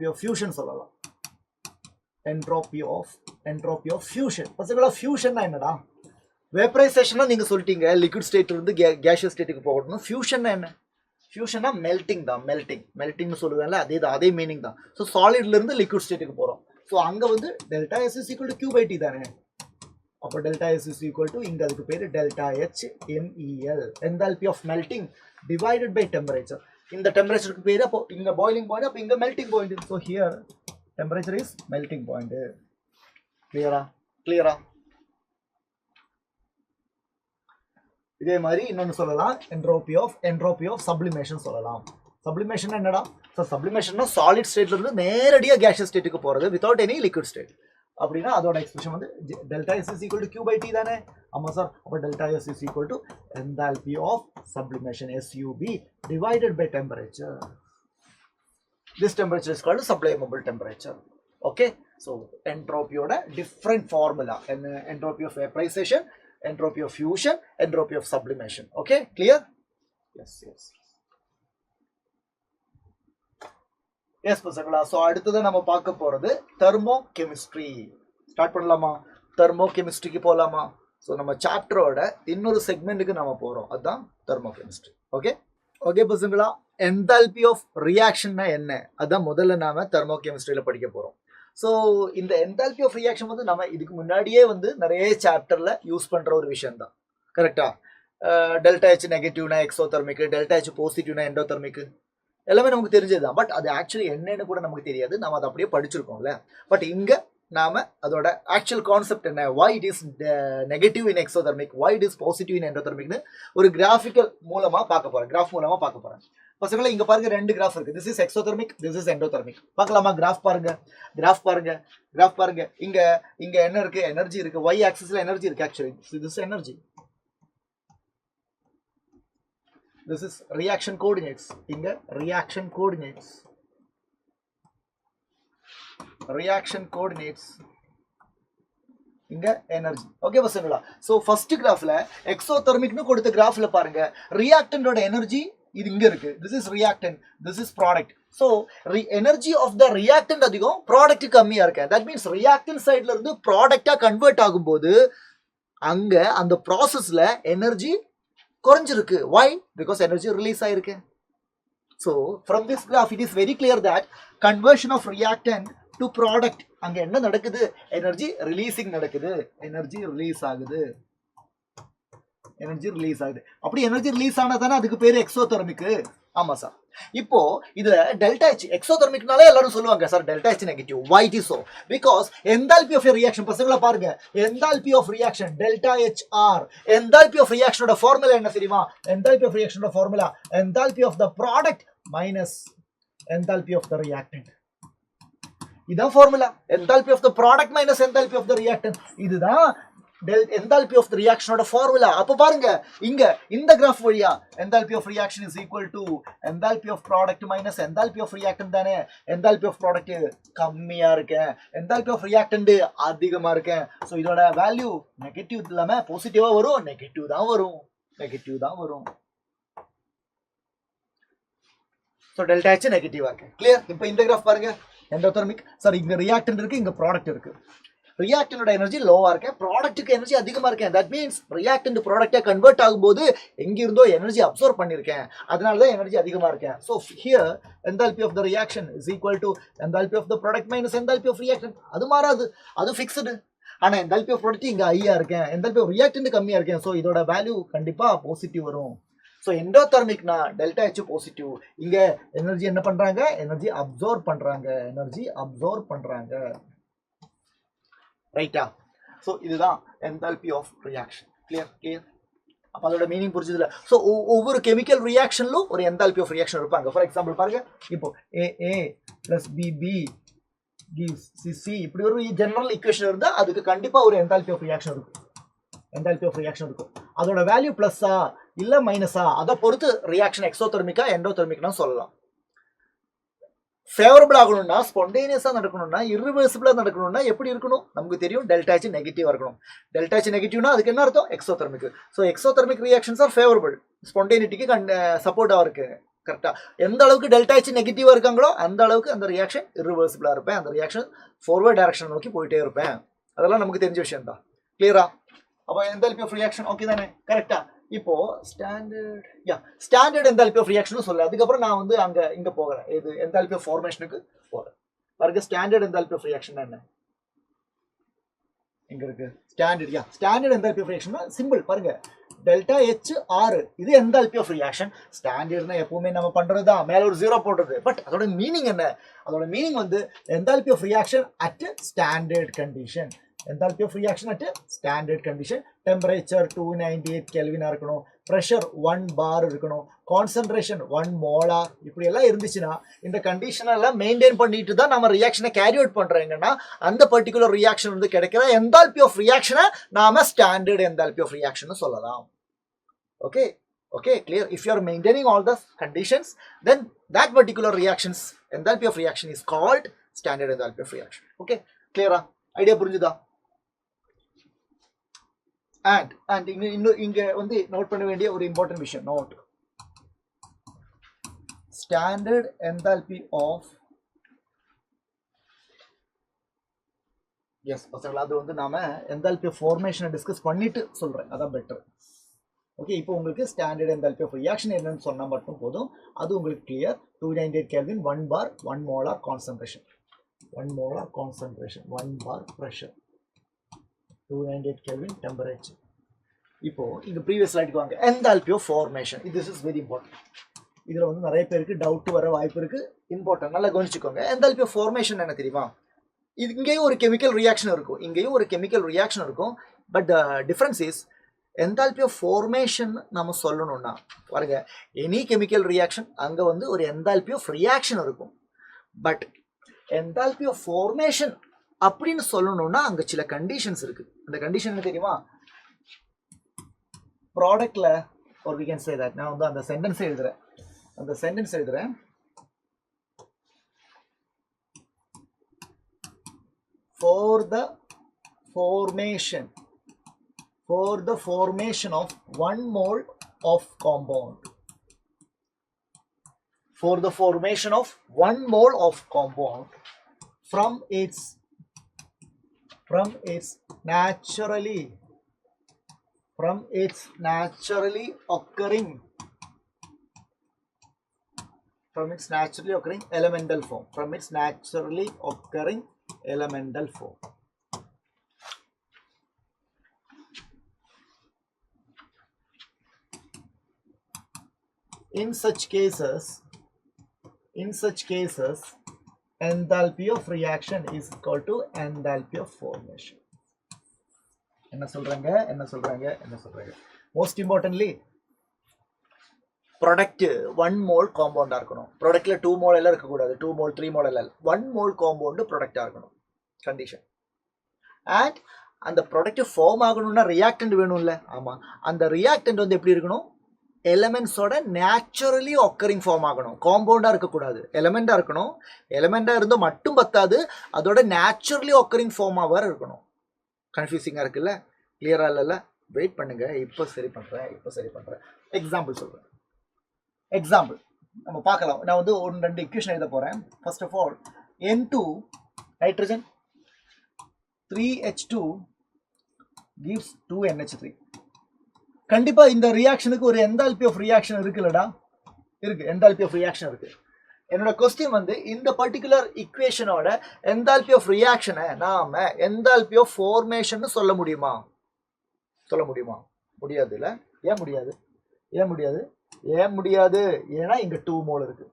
of fusion சொல்லலாம். entropy of fusion. பசங்களா fusionனா என்னடா? vaporization நீங்க சொல்லிட்டீங்க liquid state இருந்து gaseous stateக்கு போகணும். fusionனா என்ன? fusionனா melting தான். melting சொல்லுவேன்ல அதே மீனிங் தான். சோ solidல இருந்து liquid stateக்கு போறோம். சோ அங்க வந்து delta S is equal to Q by T தானே. அப்ப delta S is equal to இங்க அதுக்கு பேரு delta H MEL, enthalpy of melting divided by temperature. இந்த டெம்பரேச்சருக்கு பேரு அப்போ இங்க boiling point, அப்ப இங்க melting point. So here temperature is melting point. clear? இதே மாதிரி இன்னொன்னு சொல்லலாம் entropy of sublimation சொல்லலாம். sublimation என்னடா? So sublimation solid stateல இருந்து நேரடியா gaseous stateக்கு போறது without any liquid state. அப்படினா அதோட எக்ஸ்பிரஷன் வந்து delta S is equal to Q by T தானே. ஆமா சார். அப்ப delta S is equal to enthalpy of sublimation SUB divided by temperature. This temperature is called sublimable temperature. Okay, so entropy oda different formula, entropy of vaporization, entropy of fusion, entropy of sublimation. Okay, clear? Yes பசங்களா. So அடுத்து நம்ம பார்க்க போறது thermochemistry. Start பண்ணலாமா? thermochemistryக்கு போலாமா? So நம்ம சாப்டரோட இன்னொரு செக்மெண்ட்டுக்கு நாம போறோம். அதான் thermochemistry. ஓகே பசங்களா. enthalpy of reaction என்ன? அதான் முதல்ல நாம thermochemistryல படிக்க போறோம். சோ இந்த enthalpy of reaction வந்து நம்ம இதுக்கு முன்னாடியே வந்து நிறைய சாப்டர்ல யூஸ் பண்ற ஒரு விஷயம் தான். கரெக்ட்டா? டெல்டா H நெகட்டிவ்னா எக்ஸோதெர்மிக், டெல்டா H பாசிட்டிவ்னா எண்டோதெர்மிக் எல்லாமே நமக்கு தெரிஞ்சதுதான். பட் அது ஆக்சுவலி என்னன்னு கூட நமக்கு தெரியாது. நாம அதை அப்படியே படிச்சிருக்கோம்ல. பட் இங்க நாம அதோட ஆக்சுவல் கான்செப்ட் என்ன, why it is negative in exothermic, why it is positive in endothermic னு ஒரு கிராஃபிக்கல் மூலமா பார்க்க போறேன். கிராஃப் மூலமா பார்க்க போறேன். பசங்களா இங்க பாருங்க ரெண்டு கிராஃப் இருக்கு. this is exothermic, this is endothermic. பார்க்கலாமா? கிராஃப் பாருங்க. இங்க என்ன இருக்கு? எனர்ஜி இருக்கு. y ஆக்சிஸ்ல எனர்ஜி இருக்கு. Actually this is energy. This is reaction coordinates. Inga reaction coordinates. Inga energy. Okay பசங்களா. So first graphல exothermic னு கொடுத்த graphல பாருங்க reactant ஓட energy இது இங்க இருக்கு. This is reactant, this is product. So energy of the reactant அதிகம், product கம்மியா இருக்கு. That means reactant sideல இருந்து product convert ஆகும்போது அங்க அந்த processல energy குறைஞ்சிருக்கு. Why? Because energy release ஆயிருக்கு. So from this graph it is very clear that conversion of reactant to product அங்க என்ன நடக்குது? energy releasing நடக்குது. energy release ஆகுது. அப்படி எனர்ஜி ரிலீஸ் ஆனதானே அதுக்கு பேரு எக்ஸோதெர்மிக். ஆமா சார். இப்போ இதுல டெல்டா H எக்ஸோதெர்மிக்னாலே எல்லாரும் சொல்லுவாங்க sir delta H negative. why it is so? because enthalpy of a reaction பசங்களா பாருங்க enthalpy of reaction delta HR, enthalpy of reaction ஓட ஃபார்முலா என்ன தெரியுமா? enthalpy of reaction ஓட formula enthalpy of the product minus enthalpy of the reactant. இதான் formula. enthalpy of the product minus enthalpy of the reactant. இதுதான் enthalpy of the reaction ஓட formula. அப்ப பாருங்க இங்க இந்த கிராஃப் வழியா enthalpy of reaction is equal to enthalpy of product minus enthalpy of reactant தானே. enthalpy of product கம்மியா இருக்கு, enthalpy of reactant அதிகமா இருக்கு. சோ இதோட வேல்யூ நெகட்டிவ் இல்லாம பாசிட்டிவா வரும். நெகட்டிவ் தான் வரும். சோ டெல்டா H நெகட்டிவா இருக்கு. கிளியர்? இப்போ இந்த கிராஃப் பாருங்க எண்டோதெர்மிக். சார் இங்க ரியாக்டன்ட் இருக்கு, இங்க ப்ராடக்ட் இருக்கு. ரியாக்டன்டோட எனர்ஜி லோவா இருக்கு, ப்ராடக்ட்டுக்கு எனர்ஜி அதிகமா இருக்கு. தட் மீன்ஸ் ரியாக்டன்ட் ப்ராடக்ட்டா கன்வெர்ட் ஆகும்போது எங்க இருந்தோ எனர்ஜி அப்சர்வ் பண்ணிருக்கேன், அதனால தான் எனர்ஜி அதிகமா இருக்கு. So here enthalpy of the reaction is equal to enthalpy of the product minus enthalpy of reactant. அது மாறாது, அது ஃபிக்ஸ்டு. ஆனா enthalpy of product இங்க ஹையா இருக்கு, enthalpy of reactant கம்மியா இருக்கு. சோ இதோட வேல்யூ கண்டிப்பா பாசிட்டிவ் வரும். சோ எண்டோதெர்மிக்னா டெல்டா H பாசிட்டிவ். இங்க எனர்ஜி என்ன பண்றாங்க? எனர்ஜி அப்சர்வ் பண்றாங்க. ரைட்டா? சோ இதுதான் enthalpy of reaction. கிளியர்? அப்ப அதோட மீனிங் புரிஞ்சதுல. சோ ஒவ்வொரு கெமிக்கல் ரியாக்ஷன்ல ஒரு enthalpy of reaction இருப்பாங்க. ஃபார் எக்ஸாம்பிள் பாருங்க, இப்போ AA plus BB gives C இப்படி ஒரு ஜெனரல் ஈக்குவேஷன் இருந்தா அதுக்கு கண்டிப்பா ஒரு என்தால்பி ஆஃப் ரியாக்ஷன் இருக்கும். என்தால்பி ஆஃப் ரியாக்ஷன் இருக்கும். அதோட வேல்யூ பிளஸ்ஸா இல்ல மைனஸா அதை பொறுத்து ரியாக்ஷன் எக்ஸோதெர்மிக்கா எண்டோதெர்மிக்னா சொல்லலாம். ஃபேவரபிள் ஆகணும்னா ஸ்பான்டேனியஸா நடக்கணும்னா இர்ரிவர்சிபிளா நடக்கணும்னா எப்படி இருக்கணும் நமக்கு தெரியும். டெல்டா H நெகட்டிவா இருக்கணும். டெல்டா H நெகட்டிவ்னா அதுக்கு என்ன அர்த்தம்? Exothermic. So exothermic reactions are favourable. ஸ்பான்டேனிட்டிக்கு சப்போர்ட்டாக இருக்கு. கரெக்டா? எந்த அளவுக்கு டெல்டா H நெகட்டிவா இருக்காங்களோ அந்த அளவுக்கு அந்த ரியாக்ஷன் இர்ரிவர்சிபிளா இருப்பேன். அந்த ரியாக்ஷன் ஃபார்வர்ட் டைரக்ஷன் நோக்கி போயிட்டே இருப்பேன். அதெல்லாம் நமக்கு தெரிஞ்ச விஷயம் தான். கிளியரா? அப்போ என்தால்பி ஆஃப் ரியாக்ஷன் ஓகே தானே? கரெக்டா? இப்போ ஸ்டாண்டர்ட் என்தால்பி ஆஃப் ரியாக்ஷன் சொல்ல அதுக்கப்புறம் நான் வந்து இங்க போகிறேன். இது என்தால்பி ஆஃப் ஃபார்மேஷனுக்கு போகிறேன். பாருங்க ஸ்டாண்டர்ட் என்தால்பி ஆஃப் ரியாக்ஷன் என்ன இங்க இருக்கு. Standard enthalpy of reaction simple பாருங்க. டெல்டா H 6 இது என்தால்பி ஆஃப் ரியாக்ஷன். ஸ்டாண்டர்ட்னா எப்பவுமே நம்ம பண்றதுதான் மேல ஒரு 0 போடுறது. பட் அதோட மீனிங் என்ன? அதோட மீனிங் வந்து enthalpy of reaction at standard condition. Enthalpy of reaction at standard condition. Temperature 298 Kelvin இருக்கணும். Pressure 1 bar இருக்கணும். Concentration 1 molar. இப்படி எல்லாம் இருந்துச்சுன்னா இந்த கண்டிஷன் எல்லாம் மெயின்டைன் பண்ணிட்டு தான் நம்ம ரியாக்ஷனை கேரி அவுட் பண்றோங்கன்னா அந்த பர்டிகுலர் ரியாக்ஷன் வந்து கிடைக்கிற enthalpy of reaction நாம standard enthalpy of reaction சொல்லலாம். Okay, clear? If you are maintaining all the conditions, then that particular reactions enthalpy of reaction is called standard enthalpy of reaction. Okay, clear? Idea புரிஞ்சுதா? and இங்க வந்து note பண்ண வேண்டிய ஒரு important விஷயம். Note standard enthalpy of பசங்களா அது வந்து நாம என்தால்பி ஃபார்மேஷனை டிஸ்கஸ் பண்ணிட்டு சொல்றேன். அதான் பெட்டர். ஓகே, இப்போ உங்களுக்கு ஸ்டாண்டர்ட் என்தால்பி ஆஃப் ரியாக்ஷன் என்னன்னு சொன்னா மட்டும் போதும். அது உங்களுக்கு clear. 298 Kelvin 1 bar 1 molar concentration. 1 molar concentration 1 bar pressure 298 Kelvin temperature. இப்போ இந்த ப்ரீவியஸ் ஸ்லைடுக்கு வாங்க. Enthalpy of formation. This is very important. இதுல வந்து நிறைய பேருக்கு டவுட் வர வாய்ப்பு இருக்கு. இம்பார்ட்டன்ட், நல்லா கவனிச்சுக்கோங்க. என்தால்பி ஆஃப் ஃபார்மேஷன் என்ன தெரியுமா? இது இங்கேயும் ஒரு கெமிக்கல் ரியாக்ஷன் இருக்கும், இங்கேயும் ஒரு கெமிக்கல் ரியாக்ஷன் இருக்கும். But difference is enthalpy of formation நம்ம சொல்லணும்னா பாருங்க, எனி கெமிக்கல் ரியாக்ஷன் அங்க வந்து ஒரு என்தால்பி ஆஃப் ரியாக்ஷன் இருக்கும். பட் என்தால்பி ஆஃப் ஃபார்மேஷன் அப்படின்னு சொல்லணும்னா அங்க சில கண்டிஷன்ஸ் இருக்கு. அந்த கண்டிஷன் என்ன தெரியுமா? ப்ராடக்ட்ல ஒரு we can say that நான் வந்து அந்த சென்டென்ஸ் எழுதுறேன். for the formation of 1 mole of compound. For the formation of 1 mole of compound from its naturally occurring elemental form. In such cases, enthalpy of reaction is equal to enthalpy of formation. என்ன சொல்றாங்க? Most importantly, product 1 mole compound இருக்கணும். ப்ராடக்ட்ல 2 mole எல்லாம் இருக்க கூடாது. 2 mole 3 mole எல்லாம் 1 mole compound ப்ராடக்ட்டா இருக்கணும். Condition. and அந்த product form ஆகணும்னா ரியாக்டன்ட் வேணும்ல? ஆமா. அந்த ரியாக்டன்ட் வந்து எப்படி இருக்கணும்? எலிமெண்ட்ஸோட நேச்சுரலி ஆக்கரிங் ஃபார்ம் ஆகணும். காம்பவுண்டா இருக்கக்கூடாது, எலிமெண்டா இருக்கணும். எலிமெண்டா இருந்தோ மட்டும் பத்தாது, அதோட நேச்சுரலி ஆக்கரிங் ஃபார்மா வேற இருக்கணும். கன்ஃபியூசிங்கா இருக்குல்ல? கிளியரா இல்ல? வெயிட் பண்ணுங்க, இப்போ சரி பண்றேன். எக்ஸாம்பிள் சொல்றேன். எக்ஸாம்பிள் நம்ம பார்க்கலாம். நான் வந்து 2 ஈக்குவேஷன் எழுத போறேன். First of all N2 nitrogen 3H2 gives 2NH3. கண்டிப்பா இந்த ரியாக்ஷனுக்கு ஒரு என்தால்பி ஆஃப் ரியாக்ஷன் இருக்குல்லடா? இருக்கு, என்தால்பி ஆஃப் ரியாக்ஷன் இருக்கு. என்னோட கொஸ்டின் வந்து இந்த பர்டிகுலர் ஈக்குவேஷனோட என்தால்பி ஆஃப் ரியாக்ஷனை நாம என்தால்பி ஆஃப் ஃபார்மேஷன் சொல்ல முடியுமா? முடியாது இல்ல? ஏன் முடியாது? ஏன்னா இங்க 2 மோல் இருக்கு.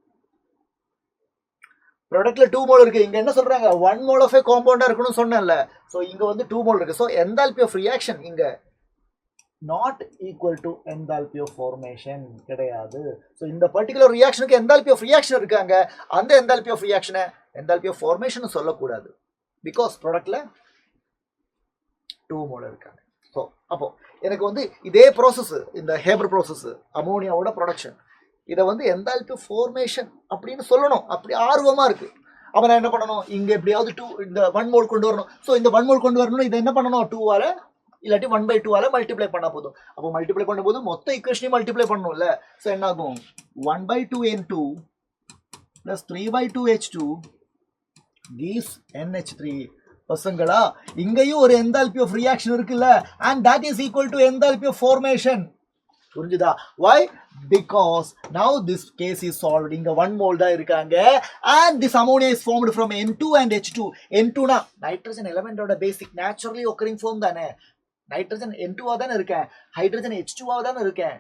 ப்ராடக்ட்ல 2 மோல் இருக்கு. இங்க என்ன சொல்றாங்க? 1 மோல் ஆஃப் காம்பவுண்டா இருக்கணும்னு சொன்னேன்ல. சோ இங்க வந்து 2 மோல் இருக்கு. சோ என்தால்பி ஆஃப் ரியாக்ஷன் இங்க not equal to enthalpy of formation கிடையாது. So இந்த particular reactionக்கு enthalpy of reaction இருக்காங்க. அந்த enthalpy of reaction enthalpy of formation சொல்லக்கூடாது. Because productல 2 மோல் இருக்காங்க. So அப்போ எனக்கு வந்து இதே process இந்த Haber process அமோனியாவோட ப்ரொடக்ஷன் இதை வந்து enthalpy of formation அப்படின்னு சொல்லணும். அப்படி ஆர்வமா இருக்கு. அப்ப நான் என்ன பண்ணணும், இங்க எப்படியாவது 2 இந்த 1 மோல் கொண்டு வரணும். ஸோ இந்த 1 மோல் கொண்டு வரணும், இதை என்ன பண்ணணும் 2ஆல இல்லாட்டி 1/2ஆல மல்டிப்ளை பண்ணா போதும். அப்போ மல்டிப்ளை பண்ணும்போது மொத்த ஈக்குவேஷனையும் மல்டிப்ளை பண்ணணும்ல. ஸோ என்ன ஆகும் 1/2N2 plus 3/2H2 gives NH3. பசங்களா இங்கேயும் ஒரு enthalpy of reaction இருக்குல்ல, and that is equal to enthalpy of formation. புரிஞ்சுதா? why? Because now this case is solved. இங்க 1 mole தான் இருக்காங்க, and this ammonia is formed from N2 and H2. N2 னா nitrogen எலிமெண்டோட பேசிக் naturally occurring form தானே. Nitrogen N2 ஆ தானே இருக்கேன், hydrogen H2 ஆ தானே இருக்கேன்.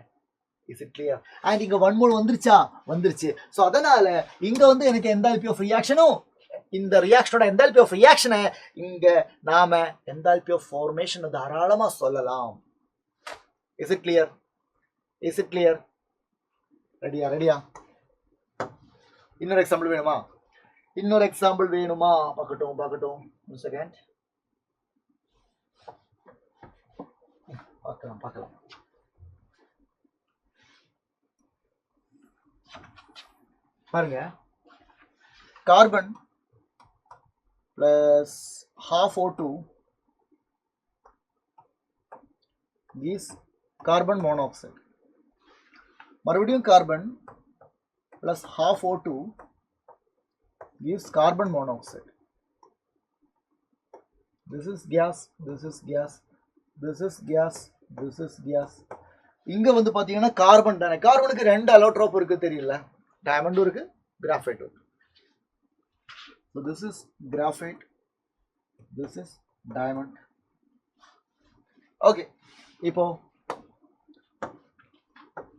Is it clear? and இங்க 1 mole வந்துருச்சா, வந்துருச்சு. சோ அதனால இங்க வந்து எனக்கு enthalpy of reactionம் இந்த ரியாக்ஷனோட enthalpy of reaction இங்க நாம enthalpy of formation தாராளமா சொல்லலாம். Is it clear? Is it clear? ரெடியா? இன்னொரு எக்ஸாம்பிள் வேணுமா? பார்க்கட்டும் ஒரு செகண்ட். பார்க்கலாம். பாருங்க, carbon plus half O2 gives carbon monoxide. மறுபடியும் carbon plus half O2 gives carbon monoxide. This is gas. இங்க வந்து பாத்தீங்கன்னா கார்பன் தானே. கார்பனுக்கு 2 அலோட்ரோப் இருக்கு தெரியல, டைமண்டும் இருக்கு, கிராஃபைட் இருக்கு. So this is graphite, this is diamond. Okay, இப்போ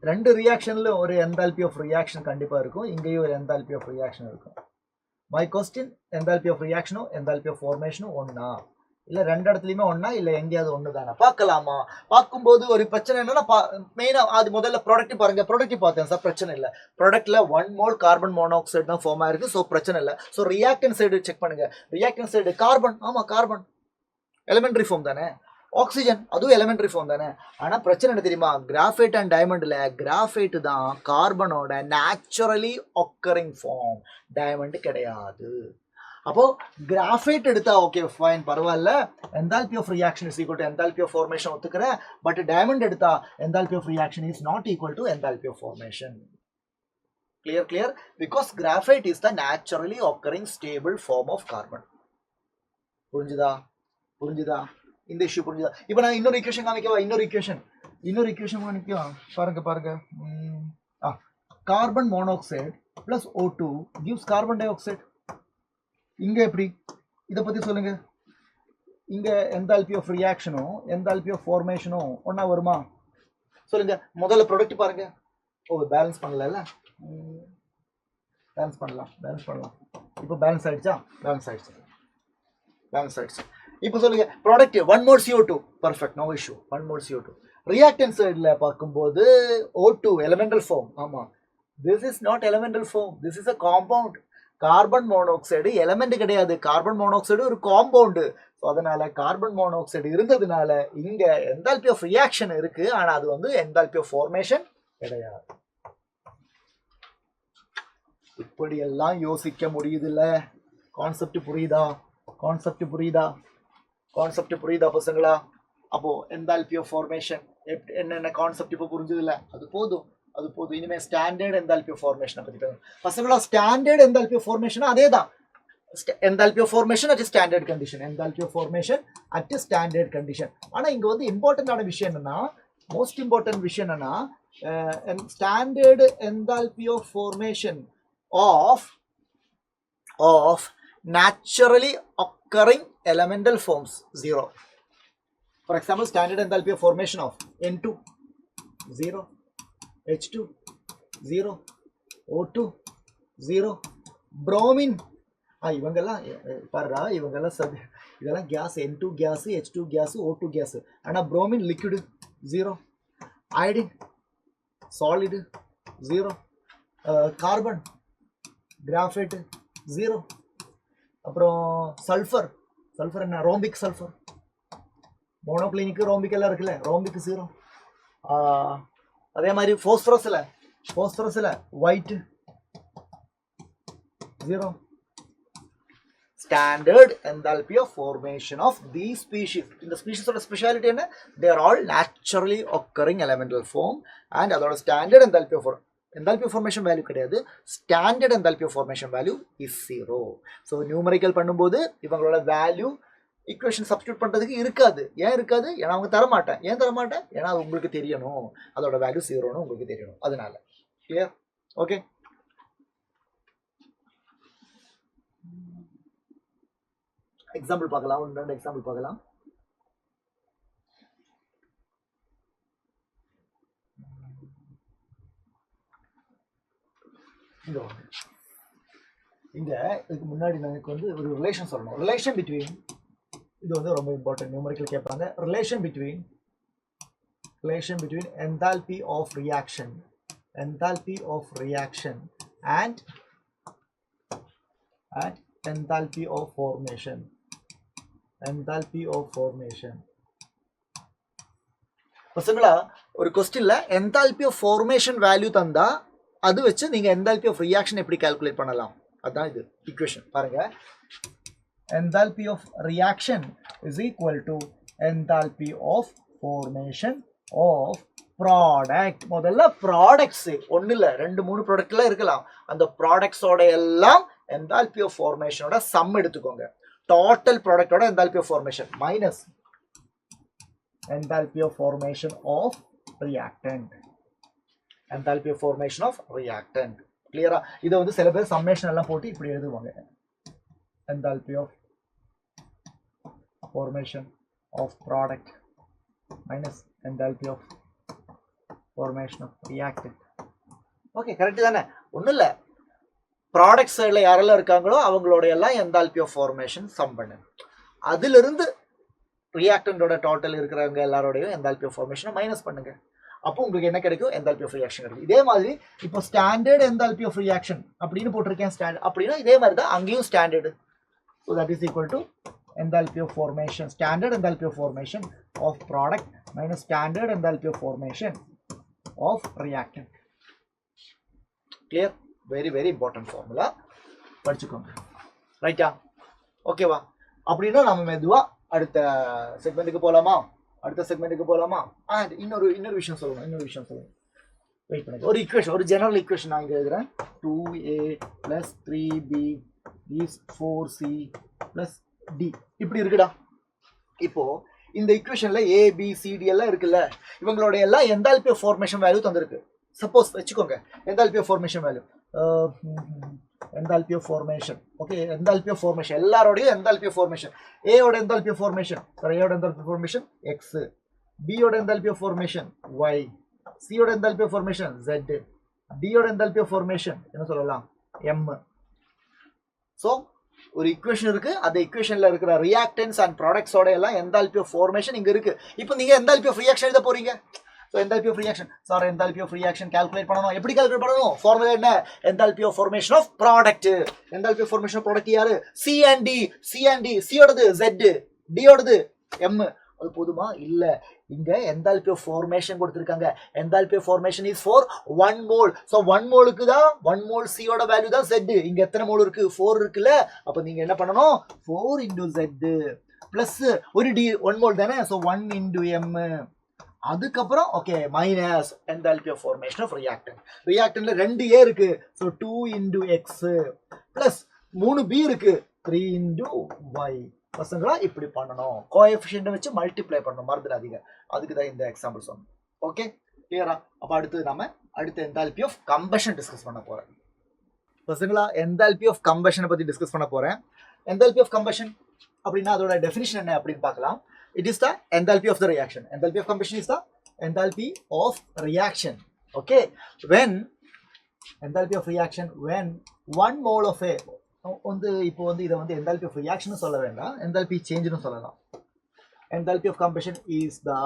ரெண்டு ரியாக்ஷன்ல ஒரு enthalpy of reaction கண்டிப்பா இருக்கும், இங்கேயும் ஒரு enthalpy of reaction இருக்கும். My question, enthalpy of reaction enthalpy of formation ஒண்ணா, இல்ல ரெண்டு இடத்துலயுமே ஒண்ணா, இல்ல எங்கேயாவது ஒண்ணு தானே பார்க்கலாமா? பார்க்கும்போது ஒரு பிரச்சனை என்னன்னா, மெயினா அது முதல்ல ப்ராடக்ட் பாருங்க. ப்ராடக்ட் பார்த்தேன் சார், பிரச்சனை இல்லை. ப்ராடக்ட்ல 1 மோல் கார்பன் மோனாக்சைடு தான் ஃபார்ம் ஆயிருக்கு, ஸோ பிரச்சனை இல்லை. ஸோ ரியாக்டன் சைடு செக் பண்ணுங்க. ரியாக்டன் சைடு கார்பன், ஆமா கார்பன் எலிமெண்டரி ஃபார்ம் தானே. ஆக்சிஜன் அதுவும் எலிமெண்டரி ஃபார்ம் தானே. ஆனா பிரச்சனை என்ன தெரியுமா, கிராஃபைட் அண்ட் டைமண்ட்ல கிராஃபைட் தான் கார்பனோட நேச்சுரலி ஆக்கரிங் ஃபார்ம், டைமண்ட் கிடையாது. அப்போ கிராஃபைட் எடுத்தா ஓகே ஃபைன் பரவாயில்ல, enthalpy of reaction is equal to enthalpy of formation ஒத்துக்கிறேன். பட் டைமண்ட் எடுத்தா enthalpy of reaction is not equal to enthalpy of formation. Clear? Because graphite is the naturally occurring stable form of carbon. புரிஞ்சுதா? இந்த issue புரிஞ்சுதா? இப்போ நான் இன்னொரு equation காமிக்கவா? இன்னொரு equation காமிக்கவா? பாருங்க. Carbon monoxide plus O2 gives carbon dioxide. இங்க எப்படி, இதை பத்தி சொல்லுங்க. இங்க enthalpy of reactionம் enthalpy of formationம் ஒண்ணா வருமா சொல்லுங்க. முதல்ல ப்ராடக்ட் பாருங்க. பேலன்ஸ் பண்ணல, பேலன்ஸ் பண்ணலாம். இப்போ பேலன்ஸ் ஆயிடுச்சா? பேலன்ஸ் ஆயிடுச்சு. இப்போ சொல்லுங்க product 1 mole CO2, perfect, no issue. 1 mole CO2. Reactant சைடுல பார்க்கும்போது O2 elemental form. ஆமா, this is not elemental form, this is a compound. Carbon monoxide element கிடையாது, கார்பன் மோனாக்சைடு ஒரு காம்பவுண்டு. ஸோ அதனால கார்பன் மோனாக்சைடு இருந்ததுனால இங்க enthalpy of reaction இருக்கு, ஆனா அது வந்து enthalpy of formation கிடையாது. இப்படி எல்லாம் யோசிக்க முடியுதுல்ல? கான்செப்ட் புரியுதா பசங்களா? அப்போ enthalpy of formation என்னென்ன கான்செப்ட் இப்போ புரிஞ்சதுல? அது போதும். இனிமே ஸ்டாண்டர்ட் enthalpy of formation பத்தி பேசணும் பசங்களா. ஸ்டாண்டர்ட் enthalpy of formation அதேதான். enthalpy of formation at standard condition, ஆனா இங்க வந்து இம்பார்ட்டன்டான விஷயம் என்னன்னா, மோஸ்ட் இம்பார்ட்டன்ட் விஷயம் என்னன்னா, standard enthalpy of formation of naturally occurring elemental forms 0. For example, standard enthalpy of formation of N2 0, H2 0, O2 0, bromine. இவங்கெல்லாம் பாருடா, இதெல்லாம் gas N2 gas H2 gas O2 gas. ஆனால் bromine liquid 0, iodine solid 0, carbon graphite 0, அப்புறம் sulphur என்ன rhombic sulphur, மோனோக்ளினிக்கு rhombic எல்லாம் இருக்குல்ல, rhombic 0. அதே மாதிரி ஃபோஸ்பரஸில் white 0. Standard enthalpy of formation of these species. In the species of speciality, they are all naturally occurring elemental form, and அதோட standard enthalpy of formation value கிடையாது. Standard enthalpy of formation value is 0. So numerical பண்ணும்போது இவங்களோட value equation substitute பண்றதுக்கு இருக்காது. ஏன் இருக்காது? ஏன்னா அவங்க தர மாட்டேன். ஏன் தர மாட்டேன்? ஏன்னா உங்களுக்கு தெரியணும் அதோட வேல்யூ 0ன்னு உங்களுக்கு தெரியணும். அதனால clear? Okay. எக்ஸாம்பிள் பார்க்கலாம். ரெண்டு எக்ஸாம்பிள் பார்க்கலாம். இங்க இதுக்கு முன்னாடி நமக்கு வந்து ஒரு ரிலேஷன் சொல்லணும். ரிலேஷன் பிட்வீன், இது வந்து ரொம்ப இம்பார்ட்டன்ட், நியூமரிக்கல் கேட்பாங்க. Relation between enthalpy of reaction and enthalpy of formation. பசங்களா, ஒரு क्वेश्चनல enthalpy of formation வேல்யூ தந்தா அது வச்சு நீங்க enthalpy of reaction எப்படி கால்குலேட் பண்ணலாம், அதான் இது ஈக்குவேஷன். பாருங்க, enthalpy of reaction is equal to enthalpy of formation of product. முதல்ல ப்ராடக்ட்ஸ் ஒன்னு இல்ல 2-3 ப்ராடக்ட்லாம் இருக்கலாம். அந்த ப்ராடக்ட்ஸோட எல்லாம் enthalpy of formation ஓட சம் எடுத்துக்கோங்க. டோட்டல் ப்ராடக்ட்டோட enthalpy of formation minus enthalpy of formation of reactant. கிளியரா? இதை வந்து சில பேர் சம்மேஷன் எல்லாம் போட்டு இப்படி எழுதுவாங்க. enthalpy of formation of product minus enthalpy of formation of reactant. Okay, correct தானே? ஒன்றும் இல்லை, ப்ராடக்ட் சைடில் யாரெல்லாம் இருக்காங்களோ அவங்களோட எல்லாம் enthalpy of formation சம் பண்ணு. அதிலிருந்து ரியாக்டண்டோட டோட்டல் இருக்கிறவங்க எல்லாரோடையும் enthalpy of formation மைனஸ் பண்ணுங்க. அப்போ உங்களுக்கு என்ன கிடைக்கும்? enthalpy of reaction கிடைக்கும். இதே மாதிரி இப்போ ஸ்டாண்டர்ட் enthalpy of reaction அப்படின்னு போட்டிருக்கேன். ஸ்டாண்டர்ட் அப்படின்னா இதே மாதிரி தான் அங்கேயும் standard. So that is equal to enthalpy of formation, standard enthalpy of formation of product minus standard enthalpy of formation of reactant. Clear? Very very important formula. படிச்சுக்கோங்க. ரைட்டா? ஓகேவா? அப்படின்னா நம்ம மெதுவா அடுத்த செக்மெண்ட்டுக்கு போகலாமா? அண்ட் இன்னொரு விஷயம் சொல்லணும். வெயிட் பண்ணுங்க. ஒரு ஈக்குவேஷன், ஒரு ஜெனரல் ஈக்குவேஷன் நான் இங்கே எழுதுறேன். 2a + 3b is 4c + d. இப்படி இருக்குடா. இப்போ இந்த ஈக்குவேஷன்ல a b c d எல்லாம் இருக்குல்ல, இவங்களோட எல்லாம் enthalpy of formation வேல்யூ தந்திருக்கு. சப்போஸ் வச்சுக்கோங்க enthalpy of formation value, enthalpy of formation. Okay, enthalpy of formation எல்லாரோடையும் enthalpy of formation. a ஓட enthalpy of formation, a ஓட enthalpy of formation x, b ஓட enthalpy of formation y, c ஓட enthalpy of formation z, d ஓட enthalpy of formation என்ன சொல்லலாம்? m. So ஒரு equation இருக்கு, அந்த ஈக்குவேஷன்ல இருக்கிற ரியாக்டன்ஸ் அண்ட் ப்ராடக்ட்ஸோட எல்லாம் enthalpy of formation இங்க இருக்கு. இப்போ நீங்க enthalpy of reaction எழுத போறீங்க. So enthalpy of reaction calculate பண்ணணும். எப்படி கால்குலேட் பண்ணணும்? ஃபார்முலா என்ன? enthalpy of formation of product. enthalpy of formation of product யாரு? C and D. C ஓடது Z, D ஓடது M. அது போதுமா? இல்ல, இங்க enthalpy of formation கொடுத்திருக்காங்க. enthalpy of formation is for 1 mole. so 1 moleக்கு தான் 1 mole C ஓட வேல்யூ தான் Z. இங்க எத்தனை மோல் இருக்கு? 4 இருக்குல்ல. அப்ப நீங்க என்ன பண்ணணும்? 4 into Z பிளஸ் ஒரு D 1 mole தானே, so 1 into M. அதுக்கப்புறம் okay minus enthalpy of formation of reactant. ரியாக்டன்ட்ல 2a இருக்கு, so 2 into x plus 3b இருக்கு, 3 into y. பசங்களா இப்படி பண்ணணும். கோஎஃபிஷியன்ட் வச்சு மல்டிப்ளை பண்ணணும், மறந்துடாதீங்க. அதுக்கு தான் இந்த எக்ஸாம்பிள் சொன்னோம். ஓகே, கிளியரா? அப்ப அடுத்து நாம enthalpy of combustion டிஸ்கஸ் பண்ண போறேன். பசங்களா, enthalpy of combustion பத்தி டிஸ்கஸ் பண்ண போறேன். enthalpy of combustion அப்படின்னா அதோட டெஃபினிஷன் என்ன அப்படின்னு பார்க்கலாம். It is the enthalpy of the reaction. Enthalpy of combustion is the enthalpy of reaction. Okay, when enthalpy of reaction when 1 mole of a வந்து இப்போ வந்து இதை வந்து enthalpy of reaction சொல்ல வேண்டாம், enthalpy change னு சொல்லலாம். Enthalpy of combustion is the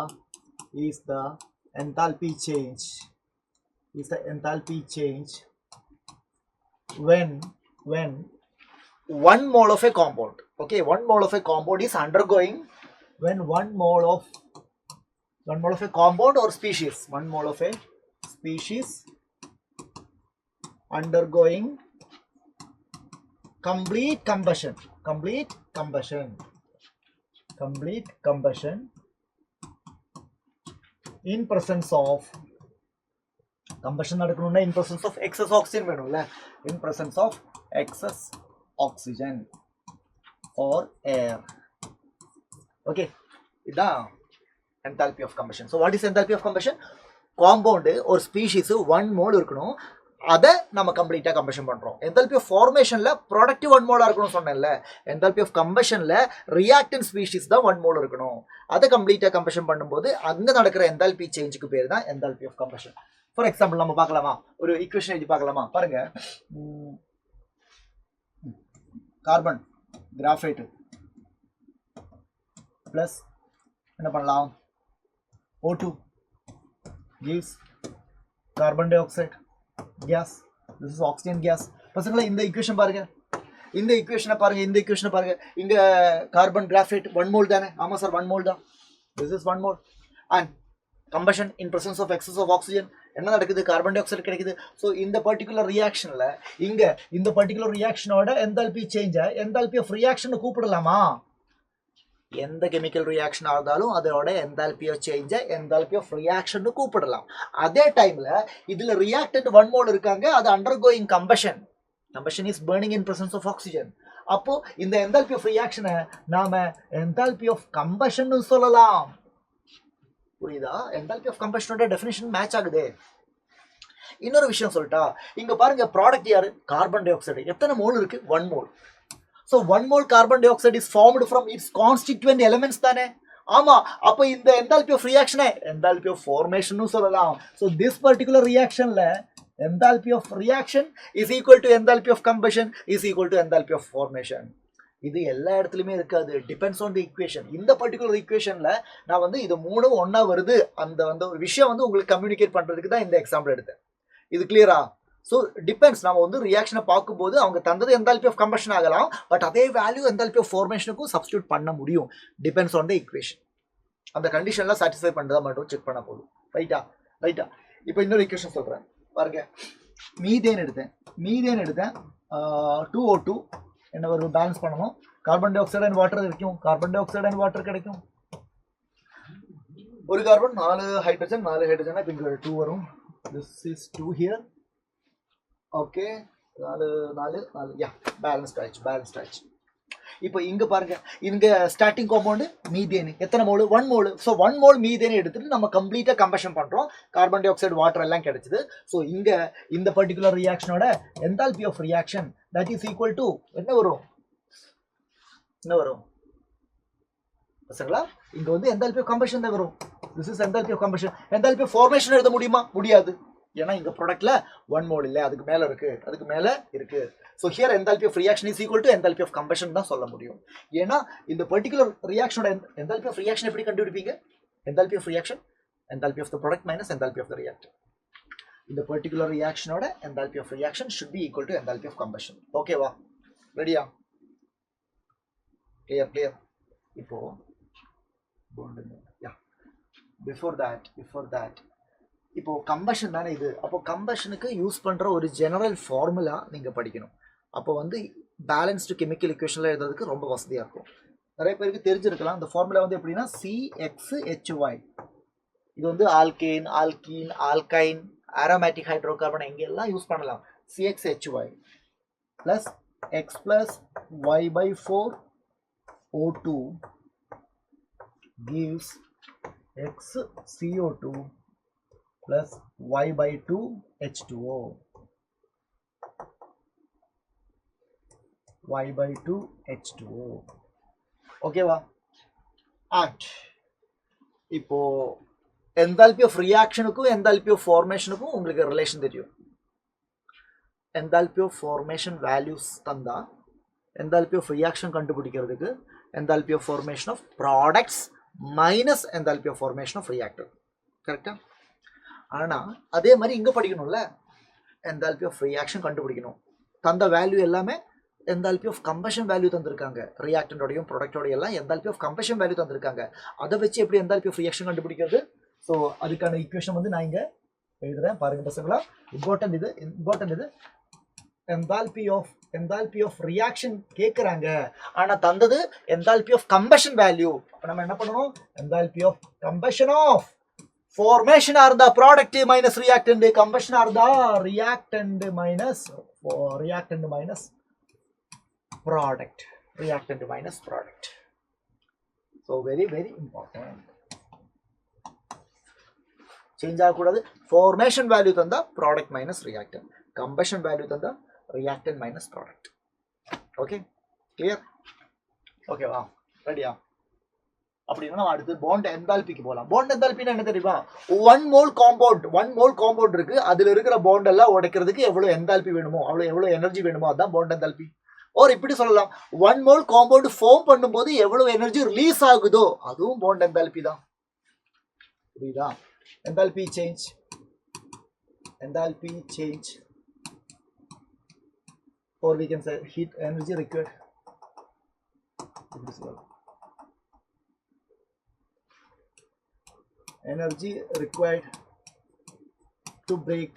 enthalpy change, when 1 mole of a compound, okay, 1 mole of a compound is undergoing, when 1 mole of a compound or species, 1 mole of a species undergoing complete combustion in presence of combustion நடக்கணும்னா in presence of excess oxygen வேணும்ல, in presence of excess oxygen or air. Okay, இதான் enthalpy of combustion. So what is enthalpy of combustion? Compound or species 1 mole இருக்கணும், அதை நம்ம கம்ப்ளீட்டாக combustion பண்ணுறோம். Enthalpy of ஃபார்மேஷனில் productive 1 மோலாக இருக்கணும்னு சொன்னேன்ல, என்தால்பி ஆஃப் கம்பஷனில் ரியாக்டன்ட் ஸ்பீஷீஸ் தான் 1 மோல் இருக்கணும். அதை கம்ப்ளீட்டாக கம்பஷன் பண்ணும்போது அங்கே நடக்கிற என்தால்பி சேஞ்சுக்கு பேர் தான் enthalpy of combustion. For example நம்ம பார்க்கலாமா, ஒரு ஈக்குவேஷன் எழுதி பார்க்கலாமா? பாருங்க, கார்பன் கிராஃபைட் ப்ளஸ் என்ன பண்ணலாம், O2 gives carbon dioxide gas, this is oxygen gas. பசங்களா இந்த ஈக்குவேஷன் பாருங்க, இந்த ஈக்குவேஷனை பாருங்க, இங்க கார்பன் கிராஃபைட் 1 மோல் தானே? ஆமா சார் 1 மோல் தான். this is 1 mole and combustion in presence of excess of oxygen. என்ன நடக்குது? கார்பன் டை ஆக்சைடு கிடைக்குது. ஸோ இந்த பர்டிகுலர் ரியாக்ஷன்ல இங்க இந்த பர்டிகுலர் ரியாக்ஷனோட என்தால்பி சேஞ்சை என்தால்பி ஆஃப் ரியாக்ஷன் கூப்பிடலாமா? எந்த கெமிக்கல் ரியாக்ஷன் ஆனாலும் அதோட என்தால்பி ஆஃப் சேஞ்சை என்தால்பி ஆஃப் ரியாக்ஷன் கூப்பிடலாம். அதே டைம்ல இதுல ரியாக்டன்ட் 1 மோல் இருக்காங்க, அது undergoing combustion is burning in presence of oxygen. அப்போ இந்த என்தால்பி ஆஃப் ரியாக்ஷனை நாம என்தால்பி ஆஃப் கம்பஷன் சொல்லலாம். புரியுதா? என்தால்பி ஆஃப் கம்பஷனோட டெஃபினிஷன் மேட்ச் ஆகுது. இன்னொரு விஷயம் சொல்லிட்டா, இங்க பாருங்க, ப்ராடக்ட் யாரு? Carbon di oxide. எத்தனை மோல் இருக்கு? 1 mole. So 1 mole carbon dioxide is formed from its constituent elements தானே? ஆமா, அப்போ இந்த enthalpy of reaction enthalpy of formation னு சொல்லலாம். So this particular reactionல enthalpy of reaction is equal to enthalpy of combustion is equal to enthalpy of formation. இது எல்லா இடத்துலயுமே இருக்காது, டிபெண்ட்ஸ் ஆன் தி ஈக்குவேஷன். இந்த பர்டிகுலர் ஈக்குவேஷன்ல நான் வந்து இது மூணும் ஒன்னா வருது, அந்த வந்து ஒரு விஷயம் வந்து உங்களுக்கு கம்யூனிகேட் பண்றதுக்கு தான் இந்த எக்ஸாம்பிள் எடுத்தேன். இது கிளியரா? ஸோ டிபெண்ட்ஸ், நம்ம வந்து ரியாக்ஷனை பார்க்கும்போது அவங்க தந்தது என்தால்பி ஆஃப் கம்பஷன் ஆகலாம், பட் அதே வேல்யூ என்தால்பி ஆஃப் ஃபார்மேஷனுக்கும் சப்ஸ்டியூட் பண்ண முடியும். Depends on the equation. அந்த கண்டிஷன்லாம் சாட்டிஸ்ஃபை பண்ணுறதா மட்டும் செக் பண்ண போதும். ரைட்டா? இப்போ இன்னொரு ஈக்குவேஷன் சொல்கிறேன் பாருங்க. மீதேன் எடுத்தேன் 2O2 என்ன வரும்? பேலன்ஸ் பண்ணணும். Carbon dioxide and water கிடைக்கும், carbon dioxide and water கிடைக்கும். ஒரு கார்பன் 4 ஹைட்ரஜன் இப்போ இங்கே 2 வரும். This is 2 here. Okay, 4 yeah, balanced ஆயிடுச்சு. இப்போ இங்க பாருங்க, இங்க ஸ்டார்டிங் காம்பவுண்ட் மீதேன் எத்தனை மோல்? 1 மோல். ஸோ 1 மோல் மீதேன் எடுத்துட்டு நம்ம கம்ப்ளீட்டா கம்பஷன் பண்றோம், கார்பன் டை ஆக்சைடு வாட்டர் எல்லாம் கிடைச்சது. ஸோ இங்க இந்த பர்டிகுலர் ரியாக்ஷனோட enthalpy of reaction that is equal to என்ன வரும் பசங்களா? இங்க வந்து என்தால்பி ஆஃப் கம்பஷன் தான் வரும். This is enthalpy of combustion. Enthalpy of formation எழுத முடியுமா? முடியாது. ஏன்னா இங்க ப்ராடக்ட்ல 1 மோல் இல்லை, அதுக்கு மேல இருக்கு. So here enthalpy of reaction is equal to enthalpy of combustion தான் சொல்ல முடியும். ஏன்னா இந்த பர்டிகுலர் ரியாக்ஷனோட என்தால்பி ஆஃப் ரியாக்ஷன் எப்படி கண்டுபிடிப்பீங்க? Enthalpy of reaction enthalpy of the product minus enthalpy of the reactor. இந்த பர்டிகுலர் ரியாக்ஷனோட enthalpy of reaction should be equal to enthalpy of combustion. ஓகேவா? ரெடியா? கிளியர். இப்போ பிஃபோர் தட் இப்போ கம்பஷன் தானே இது. அப்போ கம்பஷனுக்கு யூஸ் பண்ற ஒரு ஜெனரல் ஃபார்முலா நீங்க படிக்கணும். அப்போ வந்து பேலன்ஸ்டு கெமிக்கல் ஈக்குவேஷன்ல எழுதுறதுக்கு ரொம்ப வசதியா இருக்கும். நிறைய பேருக்கு தெரிஞ்சிருக்கலாம். இந்த ஃபார்முலா வந்து எப்படின்னா CXHY. இது வந்து alkane, alkene, alkyne, aromatic hydrocarbon எங்கெல்லாம் யூஸ் பண்ணலாம். CXHY plus X plus Y by 4 O2 gives XCO2 plus Y by 2 H2O. Y by 2 H2O. ஓகேவா? அண்ட் இப்போ என்தால்பி ஆஃப் ரியாக்ஷனுக்கும் என்தால்பி ஆஃப் ஃபார்மேஷனுக்கும் உங்களுக்கு ரிலேஷன் தெரியும். என்தால்பி ஆஃப் ஃபார்மேஷன் வேல்யூஸ் தந்தா enthalpy of reaction கண்டுபிடிக்கிறதுக்கு enthalpy of formation of products minus enthalpy of formation of reactor. கரெக்டா? ஆனா அதே மாதிரி இங்க படிக்கணும்ல, enthalpy of reaction கண்டுபிடிக்கணும். தந்த வேல்யூ எல்லாமே enthalpy of combustion வேல்யூ தந்திருக்காங்க. reactant ஓடையும் product ஓடையும் எல்லாம் enthalpy of combustion வேல்யூ தந்திருக்காங்க. அதை வச்சு எப்படி enthalpy of reaction கண்டுபிடிக்கிறது? ஸோ அதுக்கான ஈக்குவேஷன் வந்து நான் இங்க எழுதுறேன் பாருங்க பசங்களா. இம்பார்ட்டன்ட் இது enthalpy of reaction கேக்குறாங்க. ஆனா தந்தது enthalpy of combustion வேல்யூ. நம்ம என்ன பண்ணணும்? enthalpy of combustion of formation are the product minus reactant, combustion are the reactant minus product. So very important. Change ஆகக்கூடாது. formation value தந்தா product minus reactant, combustion value தந்தா reactant minus product. Okay, clear? Okay வா, ரெடியா? அப்படின்னா நம்ம அடுத்து bond enthalpyக்கு போலாம். bond enthalpy என்ன தெரியுமா? one mole compound இருக்கு, அதுல இருக்கிற bond எல்லாம் உடைக்கிறதுக்கு எவ்வளவு enthalpy வேணுமோ எவ்வளவு எனர்ஜி வேணுமோ அதான் bond enthalpy. ஒரு இப்படி சொல்லலாம், one mole compound form பண்ணும்போது எவ்வளவு எனர்ஜி ரிலீஸ் ஆகுதோ அதுவும் bond enthalpy தான். புரியுதா? enthalpy change or we can say heat energy required. Energy required to break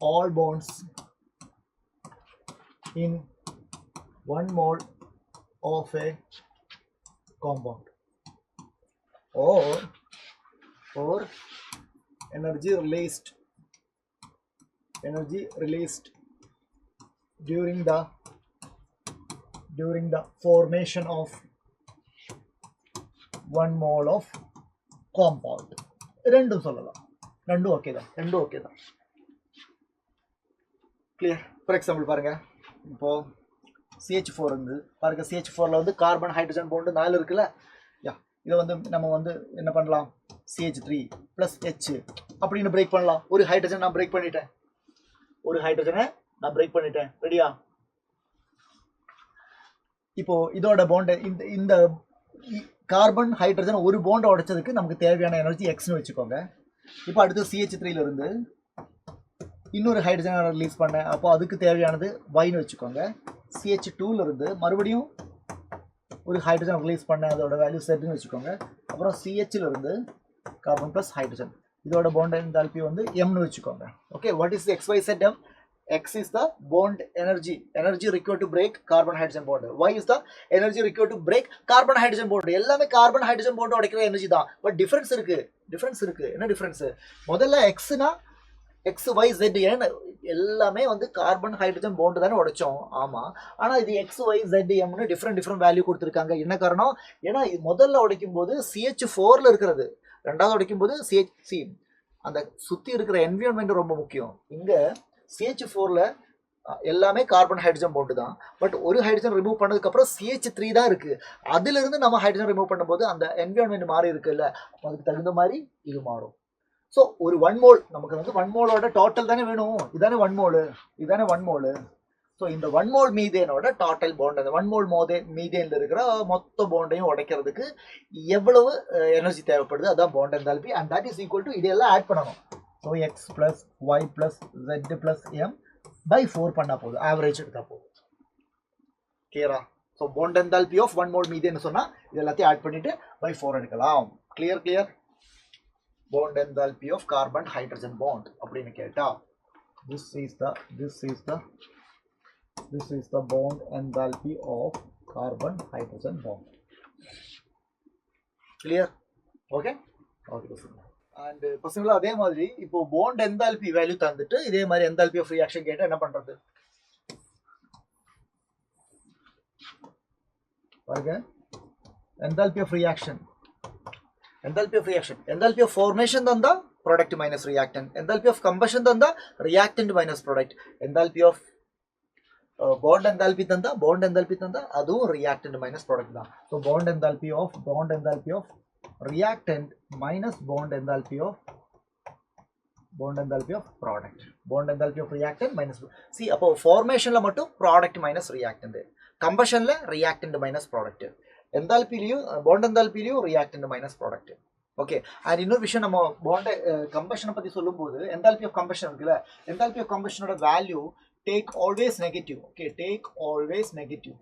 all bonds in 1 mole of a compound, or energy released during the formation of 1 mole of compound. ரெண்டும் சொல்லலாம், ரெண்டும் okay தான். Clear? For example பாருங்க, இப்போ CH4 இருந்து பாருங்க, CH4ல வந்து carbon hydrogen bond 4 இருக்குல்ல. இதை வந்து நம்ம வந்து என்ன பண்ணலாம்? CH3 plus H அப்படின்னு பிரேக் பண்ணலாம். ஒரு ஹைட்ரஜன் நான் பிரேக் பண்ணிட்டேன். ரெடியா? இப்போ இதோட பாண்ட் இந்த கார்பன் ஹைட்ரஜன் ஒரு பாண்ட் உடைச்சதுக்கு நமக்கு தேவையான எனர்ஜி எக்ஸ்னு வச்சுக்கோங்க. இப்போ அடுத்து CH3ல இருந்து இன்னொரு ஹைட்ரஜன் ரிலீஸ் பண்ணேன், அப்போ அதுக்கு தேவையானது Yன்னு வச்சுக்கோங்க. CH2ல இருந்து மறுபடியும் ஒரு ஹைட்ரஜன் ரிலீஸ் பண்ண, அதோட வேல்யூ Zன்னு வச்சுக்கோங்க. அப்புறம் CHல இருந்து கார்பன் பிளஸ் ஹைட்ரஜன், இதோட பாண்ட் என்தால்பி வந்து Mன்னு வச்சுக்கோங்க. Okay, what is XYZM? X is the bond energy required to break carbon hydrogen bond. Y is the energy required to break carbon hydrogen bond. எல்லாமே carbon hydrogen bond உடைக்கிற energy தான். But difference இருக்கு. என்ன difference? முதல்ல Xனா XYZ எல்லாமே வந்து carbon hydrogen bond தானே உடைச்சோம். ஆமா, ஆனா இது XYZMன்னு டிஃப்ரெண்ட் வேல்யூ கொடுத்துருக்காங்க. என்ன காரணம்? ஏன்னா முதல்ல உடைக்கும் போது CH4ல இருக்கிறது, ரெண்டாவது உடைக்கும் போது CH அந்த சுத்தி இருக்கிற என்விரான்மெண்ட் ரொம்ப முக்கியம். இங்க CH4ல எல்லாமே கார்பன் ஹைட்ரஜன் பாண்ட் தான். பட் ஒரு ஹைட்ரஜன் ரிமூவ் பண்ணதுக்கு அப்புறம் CH3 தான் இருக்கு. அதுல இருந்து நம்ம ஹைட்ரஜன் ரிமூவ் பண்ணும்போது அந்த என்விரான்மெண்ட் மாறி இருக்குல்ல, அதுக்கு தகுந்த மாதிரி இது மாறும். ஸோ ஒரு 1 மோல் நமக்கு வந்து 1 மோலோட டோட்டல் தானே வேணும். இதானே 1 மோல். ஸோ இந்த 1 மோல் மீதேனோட டோட்டல் பாண்ட், அந்த 1 மோல் மீதேன்ல இருக்கிற மொத்த பாண்டையும் உடைக்கிறதுக்கு எவ்வளவு எனர்ஜி தேவைப்படுது, அதான் bond enthalpy. And that is equal to இதெல்லாம் ஆட் பண்ணணும். So X plus Y plus Z plus M by 4 பண்ணா போதும், ஆவரேஜ் எடுத்தா போதும். கிளியரா? So bond enthalpy of 1 mole மீதேன்னு சொன்னா இது எல்லாத்தையும் ஆட் பண்ணிட்டு by 4 எடுக்கலாம். Clear? bond enthalpy of carbon hydrogen bond அப்படின்னு கேட்டா this is the bond enthalpy of carbon hydrogen bond. clear? okay and பசங்களா அதே மாதிரி இப்போ bond enthalpy வேல்யூ தந்துட்டு இதே மாதிரி enthalpy of reaction கேட்டா என்ன பண்றது பாருங்க. enthalpy of reaction, enthalpy of formation தந்தா product minus reactant, enthalpy of combustion தந்தா reactant minus product, enthalpy of bond enthalpy தந்தா அதுவும் reactant minus product தான். so bond enthalpy of reactant minus bond enthalpy of bond enthalpy of product. Bond enthalpy of reactant minus. See, அப்போ formation la mattum product minus reactant. Combustion la reactant minus product. Enthalpy liyu bond enthalpy liyu reactant minus product. Okay, and இன்னொரு விஷயம் நம்ம bond combustion பத்தி சொல்லும்போது enthalpy of combustion இருக்குல்ல, enthalpy of combustion ஓட value take always negative. Okay, take always negative.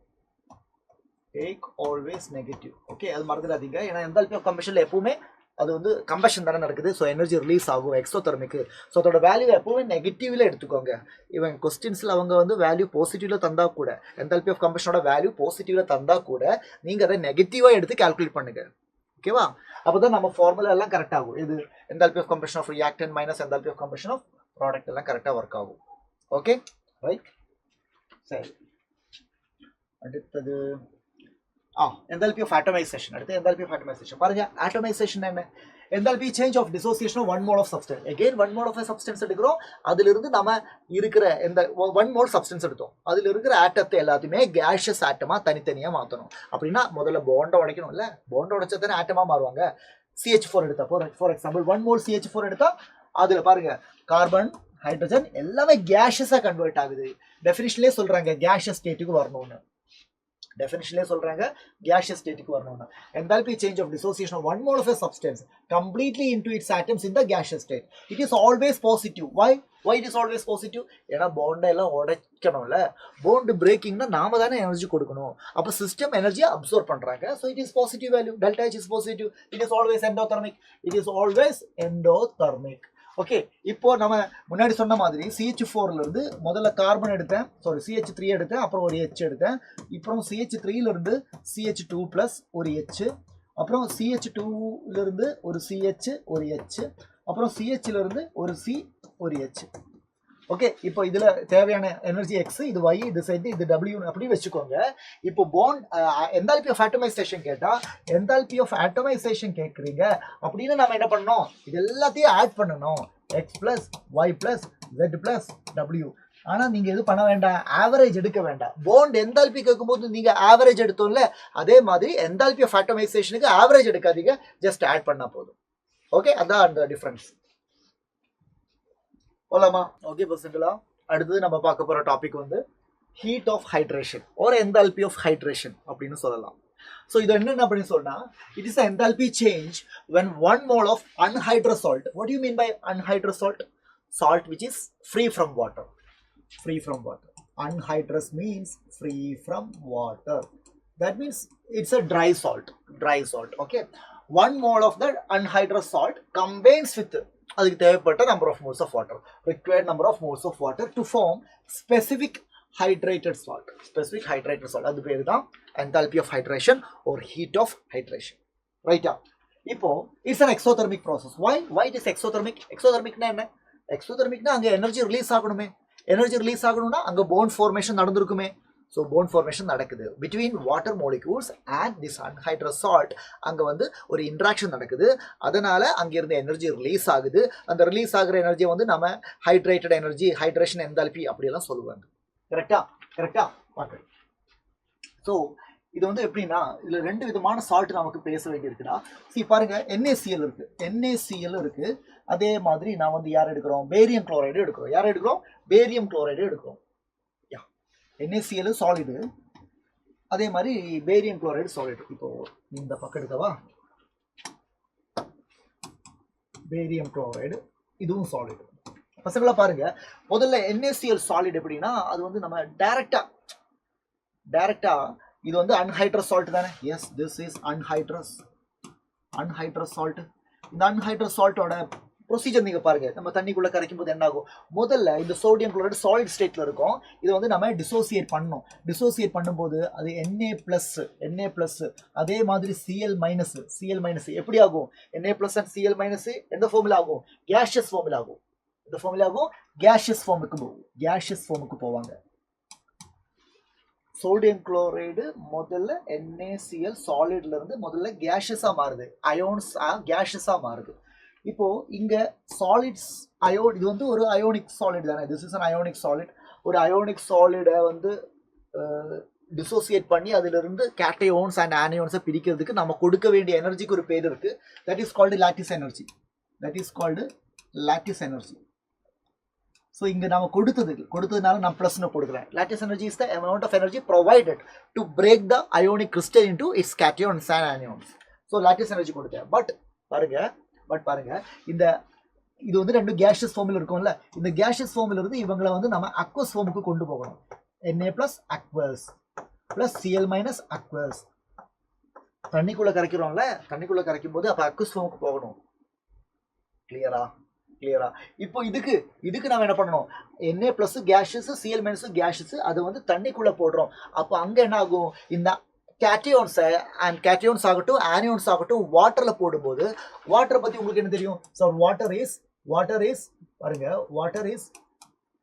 Take always negative. Okay, அது மறந்துடாதீங்க. ஏன்னா enthalpy of combustion ல எப்பவுமே அது வந்து கம்பஷன் தானே நடக்குது. ஸோ எனர்ஜி ரிலீஸ் ஆகும் எக்ஸோதெர்மிக்கு. ஸோ அதோட வேல்யூ எப்பவுமே நெகட்டிவ்ல எடுத்துக்கோங்க. இவன் கொஸ்டின்ஸில் அவங்க வந்து வேல்யூ பாசிட்டிவ்ல தந்தா கூட, என்தால்பி ஆஃப் கம்பஷனோட வேல்யூ பாசிட்டிவ்ல தந்தா கூட நீங்கள் அதை நெகட்டிவாக எடுத்து கால்குலேட் பண்ணுங்க. ஓகேவா? அப்போ தான் நம்ம ஃபார்முலா எல்லாம் கரெக்ட் ஆகும். இது enthalpy of combustion of reactant minus enthalpy of combustion of product எல்லாம் கரெக்டாக ஒர்க் ஆகும். Okay, right. சரி, அடுத்தது enthalpy of atomization. அடுத்து enthalpy of atomization. பாருங்க, atomization என்ன? enthalpy change of dissociation of one mole of substance. Again one mole of a substance எடுக்கிறோம். அதிலிருந்து நம்ம இருக்கிற இந்த one mole substance எடுத்தோம். அதில் இருக்கிற ஆட்டத்தை எல்லாத்தையுமே gaseous ஆட்டமா தனித்தனியா மாற்றணும். அப்படின்னா முதல்ல பாண்டை உடைக்கணும்ல, பாண்டை உடைச்சா தானே ஆட்டமா மாறுவாங்க. CH4 எடுத்தா, ஃபார் எக்ஸாம்பிள் 1 mole CH4 எடுத்தா அதில் பாருங்க கார்பன் ஹைட்ரஜன் எல்லாமே gaseous-ஆ கன்வெர்ட் ஆகுது. டெஃபினிஷன்லேயே சொல்றாங்க gaseous ஸ்டேட்டுக்கு வரணும்னு. Definitionally சொல்றாங்க gaseous state க்கு வரணும்னா enthalpy change of dissociation of one mole of a substance completely into its atoms in the gaseous state. It is always positive. Why it is always positive? ஏன்னா bond எல்லாம் உடைக்கணும்ல, bond breaking னா நாம தானே energy கொடுக்கணும். அப்ப system எனர்ஜியை observe பண்றாங்க. So it is positive value. Delta H is positive. It is always endothermic. It is always endothermic. Okay, இப்போ நம்ம முன்னாடி சொன்ன மாதிரி CH4ல இருந்து முதல்ல கார்பன் எடுத்தேன், சாரி CH3 எடுத்தேன், அப்புறம் ஒரு H எடுத்தேன், அப்புறம் CH3ல இருந்து CH2 பிளஸ் ஒரு H, அப்புறம் CH2ல இருந்து ஒரு CH ஒரு H, அப்புறம் CHல இருந்து ஒரு C ஒரு H. ஓகே, இப்போ இதுல தேவையான எனர்ஜி X, இது Y, இது Z, இது W அப்படி வச்சுக்கோங்க. இப்போ பாண்ட் என்தால்பி ஆஃப் ஆட்டமைசேஷன் கேட்டா என்தால்பி ஆஃப் ஆட்டமைசேஷன் கேட்குறீங்க அப்படின்னா நம்ம என்ன பண்ணணும்? இது எல்லாத்தையும் ஆட் பண்ணணும். X plus Y plus Z plus W. ஆனா நீங்க எது பண்ண வேண்டாம், ஆவரேஜ் எடுக்க வேண்டாம். பாண்ட் என்தால்பி கேட்கும்போது நீங்க ஆவரேஜ் எடுத்தோம்ல, அதே மாதிரி என்தால்பி ஆஃப் ஆட்டமைசேஷனுக்கு ஆவரேஜ் எடுக்காதீங்க, ஜஸ்ட் ஆட் பண்ணா போதும். ஓகே, அதான் அந்த டிஃபரன்ஸ். போலாமா? ஓகே பசங்களா, அடுத்தது நம்ம பார்க்க போற டாபிக் வந்து ஹீட் ஆஃப் ஹைட்ரேஷன் ஒரு என்தால்பி ஆஃப் ஹைட்ரேஷன் அப்படின்னு சொல்லலாம். ஸோ இது என்ன அப்படின்னு சொன்னா, it is enthalpy change when one mole of anhydrous salt. What do you mean by anhydrous salt? Salt which is free from water. Free from water. Anhydrous means free from water. That means it's a dry salt. Dry salt. Okay. One mole of the anhydrous salt combines with அதுக்கு தேவைப்பட்ட number of moles of water, required number of moles of water to form specific hydrated salt. Specific hydrated salt, அது பேரு தான் enthalpy of hydration or heat of hydration. ரைட்டா? இப்போ it's an exothermic process. Why it is exothermic? Exothermicனா என்ன? Exothermicனா அங்க energy release ஆகணுமே. Energy release ஆகணும்னா அங்க bond formation நடந்திருக்குமே. ஸோ போன் ஃபார்மேஷன் நடக்குது between water molecules and this anhydrous salt. அங்கே வந்து ஒரு இன்ட்ராக்ஷன் நடக்குது, அதனால அங்கிருந்து எனர்ஜி ரிலீஸ் ஆகுது. அந்த ரிலீஸ் ஆகிற எனர்ஜியை வந்து நம்ம ஹைட்ரேட்டட் எனர்ஜி, ஹைட்ரேஷன் என்தால்பி அப்படியெல்லாம் சொல்லுவாங்க. கரெக்டா பார்க்குறேன். ஸோ இது வந்து எப்படின்னா, இதில் ரெண்டு விதமான சால்ட் நமக்கு பேச வேண்டியிருக்குன்னா, பாருங்க NaCl இருக்கு, NaCl இருக்கு. அதே மாதிரி நான் வந்து யார் எடுக்கிறோம், பேரியம் குளோரைடு எடுக்கிறோம். யார் எடுக்கிறோம்? பேரியம் குளோரைடு எடுக்கிறோம். NaCl சாலிடு, அதே மாதிரி பேரியம் குளோரைடு சாலிடு. இப்போ இந்த பக்கம் எடுக்கவா, பேரியம் குளோரைடு இதுவும் சாலிடு. பசங்களா பாருங்க, முதல்ல NaCl சாலிட் எப்படின்னா, அது வந்து நம்ம டைரக்டா இது வந்து அன்ஹைட்ரஸ் சால்ட் தானே. Yes, this is anhydrous salt. இந்த அன்ஹைட்ரஸ் சால்ட்டோட ப்ரொசீஜர் நீங்க பாருங்க. நம்ம தண்ணிக்குள்ள கரைக்கும் போது என்ன ஆகும், முதல்ல இந்த சோடியம் குளோரைடு சாலிட் ஸ்டேட்ல இருக்கும். இது வந்து நம்ம டிசோசியேட் பண்ணணும். டிசோசியேட் பண்ணும்போது அது Na பிளஸ் அதே மாதிரி Cl மைனஸ் எப்படி ஆகும்? Na plus and Cl minus எந்த ஃபார்முலா ஆகும்? கேஷியஸ் ஃபார்முலா ஆகும். இந்த ஃபார்முலா ஆகும் கேஷியஸ் ஃபார்முக்கு போவாங்க. சோடியம் குளோரைடு முதல்ல NaCl சாலிட்ல இருந்து முதல்ல கேஷியஸா மாறுது, அயோன்ஸ் கேஷியஸா மாறுது. இப்போ இங்க சாலிட்ஸ் அயோன், இது வந்து ஒரு அயோனிக் சாலிட் தானே. This is an ionic solid. ஒரு அயோனிக் சாலிடை வந்து டிசோசியேட் பண்ணி அதிலிருந்து கேட்டையோன்ஸ் அண்ட் ஆனியோன்ஸை பிரிக்கிறதுக்கு நம்ம கொடுக்க வேண்டிய எனர்ஜிக்கு ஒரு பேர் இருக்கு. That is called lattice energy. lattice energy. So இங்க நாம கொடுத்ததுனால நான் +னு போடுறேன். Lattice energy is the amount of energy provided to break the ionic crystal into its cations and anions. So lattice energy கொடுத்தேன். பட் பாருங்க இந்த இது வந்து ரெண்டு gaseous formula இருக்கும்ல, இந்த gaseous formula இருந்து இவங்களை வந்து நம்ம aqueous formக்கு கொண்டு போகணும். Na plus aqueous plus Cl minus aqueous. தண்ணிக்குள்ள கரைக்கிறோம்ல, தண்ணிக்குள்ள கரைக்கும் போது அப்ப aqueous formக்கு போகணும். கிளியரா? இப்போ இதுக்கு நாம என்ன பண்ணணும்? Na plus gaseous, Cl minus gaseous, அது வந்து தண்ணிக்குள்ள போடுறோம். அப்போ அங்க என்ன ஆகும்? இந்த cations and cations ஆகட்டும் anions ஆகட்டும் வாட்டர்ல போடும்போது, வாட்டர் பத்தி உங்களுக்கு என்ன தெரியும்? So water is பாருங்க,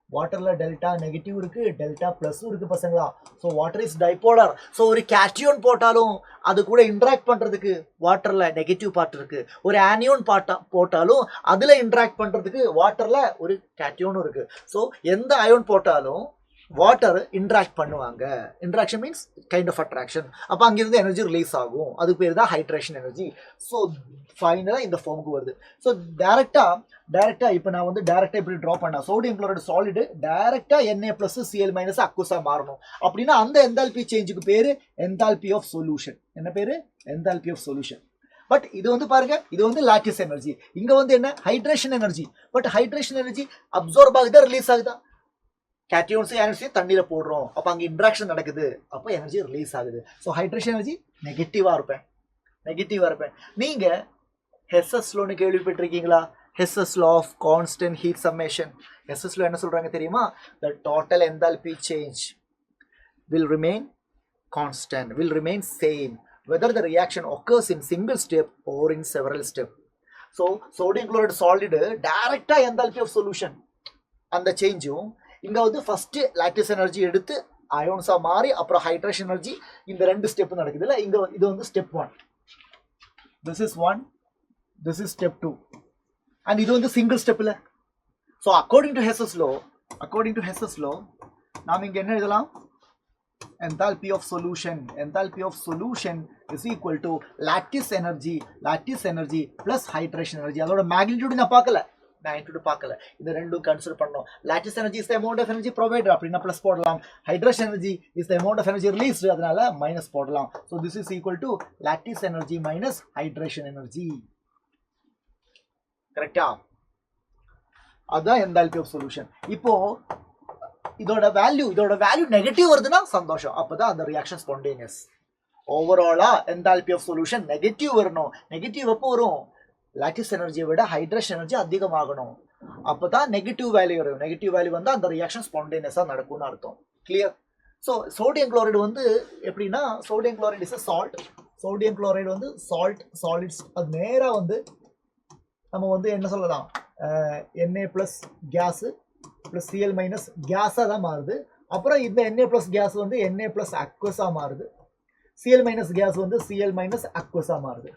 வாட்டர்ல டெல்டா நெகட்டிவ் இருக்கு, டெல்டா பிளஸும் இருக்கு பசங்களா. So water is dipolar. So ஒரு கேட்டியோன் போட்டாலும் அது கூட இன்டராக்ட் பண்றதுக்கு வாட்டர்ல நெகட்டிவ் பார்ட் இருக்கு, ஒரு ஆனியோன் போட்டாலும் அதுல இன்டராக்ட் பண்றதுக்கு வாட்டர்ல ஒரு கேட்டியோனும் இருக்கு. ஸோ எந்த அயோன் போட்டாலும் வாட்டர் இன்டராக்ட் பண்ணுவாங்க. Interaction means kind of attraction. அப்போ அங்கிருந்து எனர்ஜி ரிலீஸ் ஆகும், அதுக்கு பேர் தான் ஹைட்ரேஷன் எனர்ஜி. ஸோ ஃபைனலாக இந்த ஃபார்முக்கு வருது. ஸோ டேரெக்டா இப்போ நான் வந்து டேரெக்டாக இப்படி ட்ரா பண்ணேன். சோடியம் குளோரைடு சாலிடு டேரெக்டாக Na ப்ளஸ் Cl மைனஸ் அக்வஸாக மாறணும். அப்படின்னா அந்த என்தால்பி சேஞ்சுக்கு பேர் என்தால்பி ஆஃப் சொல்யூஷன். என்ன பேர்? Enthalpy of solution. பட் இது வந்து பாருங்க, இது வந்து லாட்டிஸ் எனர்ஜி. இங்க வந்து என்ன? Hydration energy. But hydration energy observe ஆகுதா ரிலீஸ் ஆகுதா? கேட்டியோன்ஸ் எனர்ஜி தண்ணியில போடுறோம், அப்போ அங்கே இன்ட்ராக்ஷன் நடக்குது, அப்போ எனர்ஜி ரிலீஸ் ஆகுது. ஸோ ஹைட்ரேஷன் எனர்ஜி நெகட்டிவாக இருப்பேன். நீங்க ஹெஸ்ஸஸ் லோன்னு கேள்விப்பட்டிருக்கீங்களா? Hess's law of constant heat summation. Hess's law என்ன சொல்றாங்க தெரியுமா? The total enthalpy change will remain constant, will remain same whether the reaction occurs in single step or in several steps. So sodium chloride solid direct enthalpy of solution அந்த சேஞ்சும் இங்க வந்து first lattice energy எடுத்து அயோன்ஸா மாறி அப்புறம் hydration energy, இந்த ரெண்டு step நடக்குதுல்ல. இங்க இது வந்து step 1, this is 1, this is step 2, and இது வந்து சிங்கிள் ஸ்டெப்ல. So according to Hess's law நாம இங்க என்ன எழுதலாம்? enthalpy of solution is equal to lattice energy plus hydration energy. அதோட மேக்னிட்யூட் நான் பார்க்கல, இந்த ரெண்டும் கன்சிடர் பண்ணோம். Lattice energy is the amount of energy provided, அப்படினா ப்ளஸ் போடலாம். Hydration energy is the amount of energy released, அதனால மைனஸ் போடலாம். So this is equal to lattice energy minus hydration energy. கரெக்டா? அதான் என்தால்பி ஆஃப் சொல்யூஷன். இப்போ இதோட value negative வருதுன்னா சந்தோஷம், அப்பதான் அந்த ரியாக்ஷன் ஸ்பான்டேனியஸ். ஓவராலா என்தால்பி ஆஃப் சொல்யூஷன் நெகட்டிவ் வரணும். நெகட்டிவ் எப்போ வரும்? லாட்டிஸ் எனர்ஜியை விட ஹைட்ரேஷன் எனர்ஜி அதிகமாகணும், அப்பதான் நெகட்டிவ் வேல்யூ வரும். நெகட்டிவ் வேல்யூ வந்து அந்த ரியாக்ஷன் ஸ்பான்டேனியஸா நடக்கும்னு அர்த்தம். கிளியர்? ஸோ சோடியம் குளோரைடு வந்து எப்படின்னா, sodium chloride is salt. Sodium chloride வந்து சாலிட்ஸ். அது நேரா வந்து நம்ம வந்து என்ன சொல்லலாம்? Na plus gas plus Cl minus கேஸா தான் மாறுது. அப்புறம் இந்த Na பிளஸ் கேஸ் வந்து Na பிளஸ் அக்வஸா மாறுது. Cl மைனஸ் கேஸ் வந்து Cl மைனஸ் அக்வஸா மாறுது.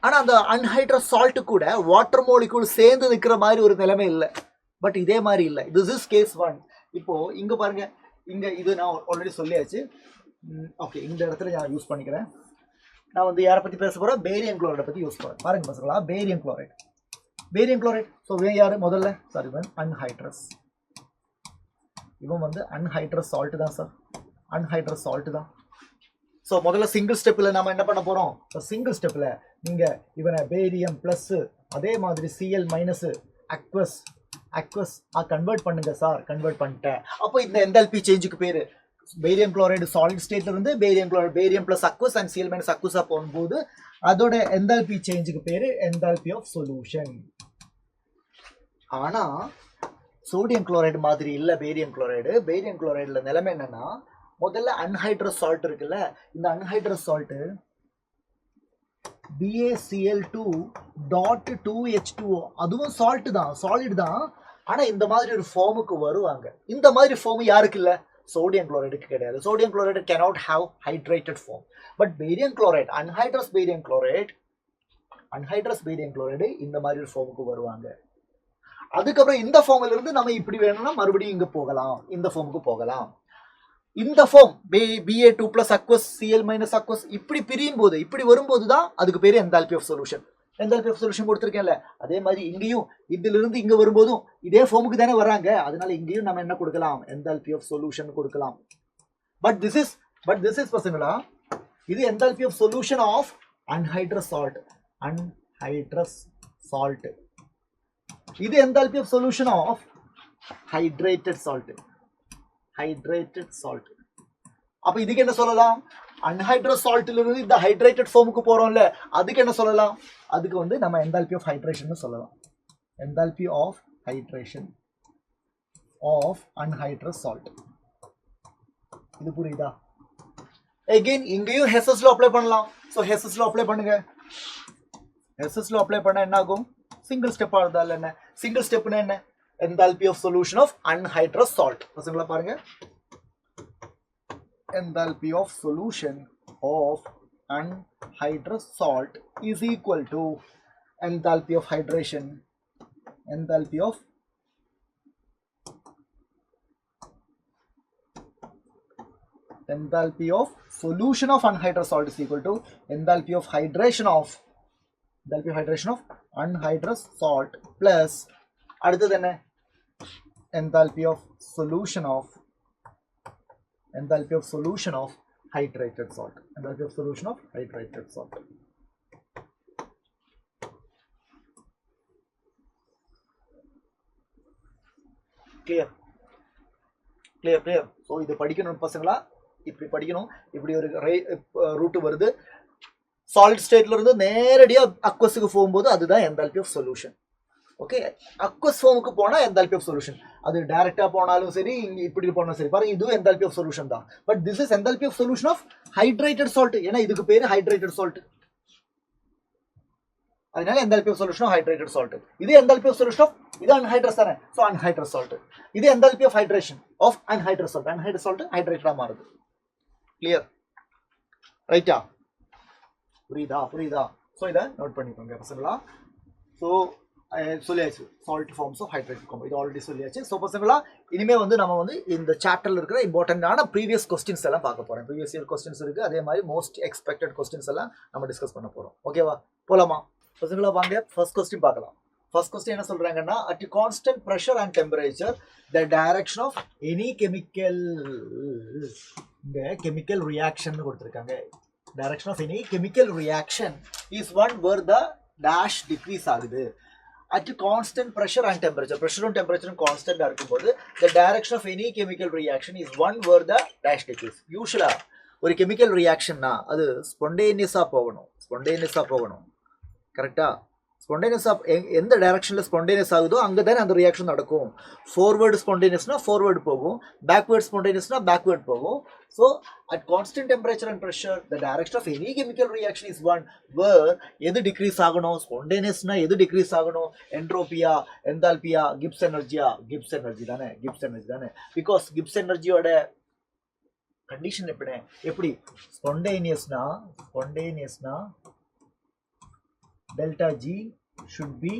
ஆனா அந்த அன்ஹைட்ரஸ் சால்ட் கூட வாட்டர் மோலிகூல் சேர்ந்து நிற்கிற மாதிரி ஒரு நிலைமை இல்லை. பட் இதே மாதிரி இல்லை. This is case 1. இப்போ இங்க பாருங்க, இங்க இது நான் ஆல்ரெடி சொல்லியாச்சு. ஓகே, இந்த இடத்துல நான் யூஸ் பண்ணிக்கிறேன். நான் வந்து யாரை பத்தி பேச போறேன்? பேரியம் குளோரைடை பத்தி யூஸ் பண்ணுறேன். பாருங்க பசங்களா, பேரியம் குளோரைட். ஸோ யாரு முதல்ல? Sorry, anhydrous. இவன் வந்து அன்ஹைட்ரஸ் சால்ட் தான் சார், அன்ஹைட்ரஸ் சால்ட் தான். ஸோ முதல்ல சிங்கிள் ஸ்டெப்பில் நம்ம என்ன பண்ண போகிறோம்? சிங்கிள் ஸ்டெப்பில் நீங்கள் இவனை பேரியம் ப்ளஸ் அதே மாதிரி Cl மைனஸ் அக்வஸ் கன்வெர்ட் பண்ணுங்க சார். கன்வெர்ட் பண்ணிட்டேன். அப்போ இந்த என்தால்பி சேஞ்சுக்கு பேர் பேரியம் குளோரைடு சாலிட் ஸ்டேட்ல இருந்து barium plus aqueous and Cl minus அக்வஸா போகும்போது அதோட என்தால்பி சேஞ்சுக்கு பேர் என்தால்பி ஆஃப் சொல்யூஷன். ஆனால் சோடியம் குளோரைடு மாதிரி இல்லை பேரியம் குளோரைடுல நிலைமை என்னன்னா, முதல்ல அன்ஹைட்ரஸ் சால்ட் இருக்குல்ல, இந்த அன்ஹைட்ரஸ் சால்ட் BaCl2.2H2O அதுவும் சால்ட் தான், சாலிட் தான். ஆனா இந்த மாதிரி ஒரு ஃபார்முக்கு வருவாங்க. இந்த மாதிரி ஃபார்ம் யாருக்கு இல்ல? சோடியம் குளோரைடுக்கு கிடையாது. Sodium chloride cannot have hydrated form. But barium chloride, anhydrous barium chloride இந்த மாதிரி ஒரு ஃபார்முக்கு வருவாங்க. அதுக்கப்புறம் இந்த ஃபார்ம்ல இருந்து நம்ம இப்படி வேணும்னா மறுபடியும் இங்க போகலாம், இந்த ஃபார்முக்கு போகலாம். இந்த form Ba2 plus aqueous Cl minus aqueous இப்படி பிரியும் போது, இப்படி வரும்போது தான் அதுக்கு பேரு enthalpy of solution. enthalpy of solution கொடுத்திருக்கேன்ல அதே மாதிரி இங்கேயும் இதில இருந்து இங்க வரும்போதும் இதே ஃபார்முக்கு தானே வராங்க அதனால இங்கேயும் நாம என்ன கொடுக்கலாம் enthalpy of solution கொடுக்கலாம் but this is பசங்களா இது enthalpy of solution of anhydrous salt இது enthalpy of solution of hydrated salt அப்ப இதுக்கு என்ன சொல்லலாம் anhydrous salt ல இருந்து இந்த hydrated form-க்கு போறோம்ல அதுக்கு என்ன சொல்லலாம் அதுக்கு வந்து நம்ம enthalpy of hydration னு சொல்லலாம் enthalpy of hydration of anhydrous salt இது புரியுதா again இங்கேயும் Hess's law அப்ளை பண்ணலாம் சோ Hess's law அப்ளை பண்ணுங்க Hess's law அப்ளை பண்ணா என்ன ஆகும் சிங்கிள் ஸ்டெப் ஆகுதால என்ன சிங்கிள் ஸ்டெப்னா என்ன enthalpy of solution of anhydrous salt பசங்களா பாருங்க enthalpy of solution of anhydrous salt is equal to enthalpy of hydration enthalpy of solution of anhydrous salt is equal to enthalpy of hydration of anhydrous salt plus அடுத்தது என்ன enthalpy of solution of hydrated salt clear so இது படிக்கணும் பசங்களா இப்படி படிக்கணும் இப்படி ஒரு root வருது சாலிட் ஸ்டேட்ல இருந்து நேரடியா அக்வஸ்க்கு போகும்போது அதுதான் enthalpy of solution okay aqueous ஃபார்முக்கு போனா enthalpy of solution அது டைரக்டா போனாலும் சரி இங்க இப்படி போனாலும் சரி பாருங்க இது enthalpy of solution தான் but this is enthalpy of solution of hydrated salt ஏனா இதுக்கு பேரு hydrated salt அதனால enthalpy of solution of hydrated salt இது enthalpy of solution of இது anhydrous தானே சோ anhydrous salt இது enthalpy of hydration of anhydrous salt hydrated ஆ மாறுது clear ரைட்டா புரியுதா சோ இத நோட் பண்ணிக்கோங்க பசங்களா சோ சொல்லியாச்சு salt forms of hydrated compound இது ஆல்ரெடி சொல்லியாச்சு சோ பசங்களா இனிமே வந்து நம்ம வந்து இந்த சாப்டர்ல இருக்கிற இம்பார்ட்டன்ட்டான previous questions எல்லாம் பார்க்க போறோம் previous year questions இருக்கு அதே மாதிரி most expected questions எல்லாம் நம்ம டிஸ்கஸ் பண்ண போறோம் ஓகேவா போலாமா பசங்களா வாங்க first question பார்க்கலாம் first question என்ன சொல்றாங்கன்னா at constant pressure and temperature the direction of any chemical reaction கொடுத்திருக்காங்க direction of any chemical reaction is one where the dash decrease ஆகுது at constant pressure and temperature pressure and temperature constant இருக்கும்போது the direction of any chemical reaction is one where the dash decrease usually ஒரு chemical reaction னா அது spontaneous-ஆ போகணும் கரெக்ட்டா spontaneous எந்த டைரக்ஷன்ல spontaneous ஆகுதோ அங்க தான் அந்த ரியாக்ஷன் நடக்கும் forward spontaneousனா forward போகும் backward spontaneousனா backward போகும் so at constant temperature and pressure the direction of any chemical reaction is one where எது டிக்ரீஸ் ஆகணும் spontaneousனா எது டிக்ரீஸ் ஆகணும் entropy-யா enthalpy-யா Gibbs energy தானே because Gibbs energy-யோட கண்டிஷன் எப்படி spontaneousனா delta G should be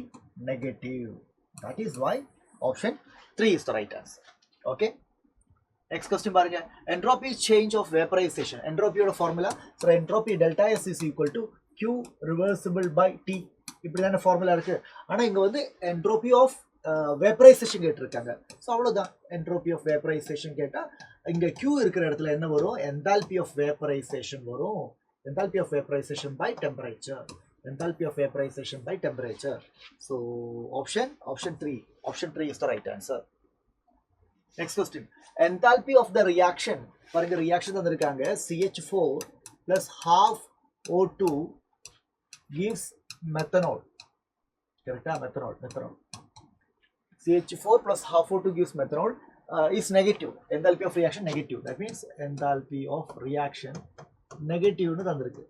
negative. That is why option 3 is the right answer. Okay. Next question பாருங்க. Entropy is change of vaporization. Entropy ஓட formula. So entropy delta S is equal to Q reversible by T. இப்படிதான formula இருக்கு. ஆனா இங்க வந்து entropy of vaporization கேட்டிருக்காங்க. So அவ்வளவுதான். Entropy of vaporization கேட்டா இங்க Q இருக்கிற இடத்துல என்ன வரும்? Enthalpy of vaporization வரும். Enthalpy of vaporization by temperature. Enthalpy of vaporization by temperature. So option 3 is the right answer. Next question. Enthalpy of the reaction. பாருங்க reaction தந்திருக்காங்க CH4 plus half O2 gives methanol. கரெக்ட்டா methanol. CH4 plus half O2 gives methanol is negative. Enthalpy of reaction negative. That means enthalpy of reaction negative னு தந்திருக்கு.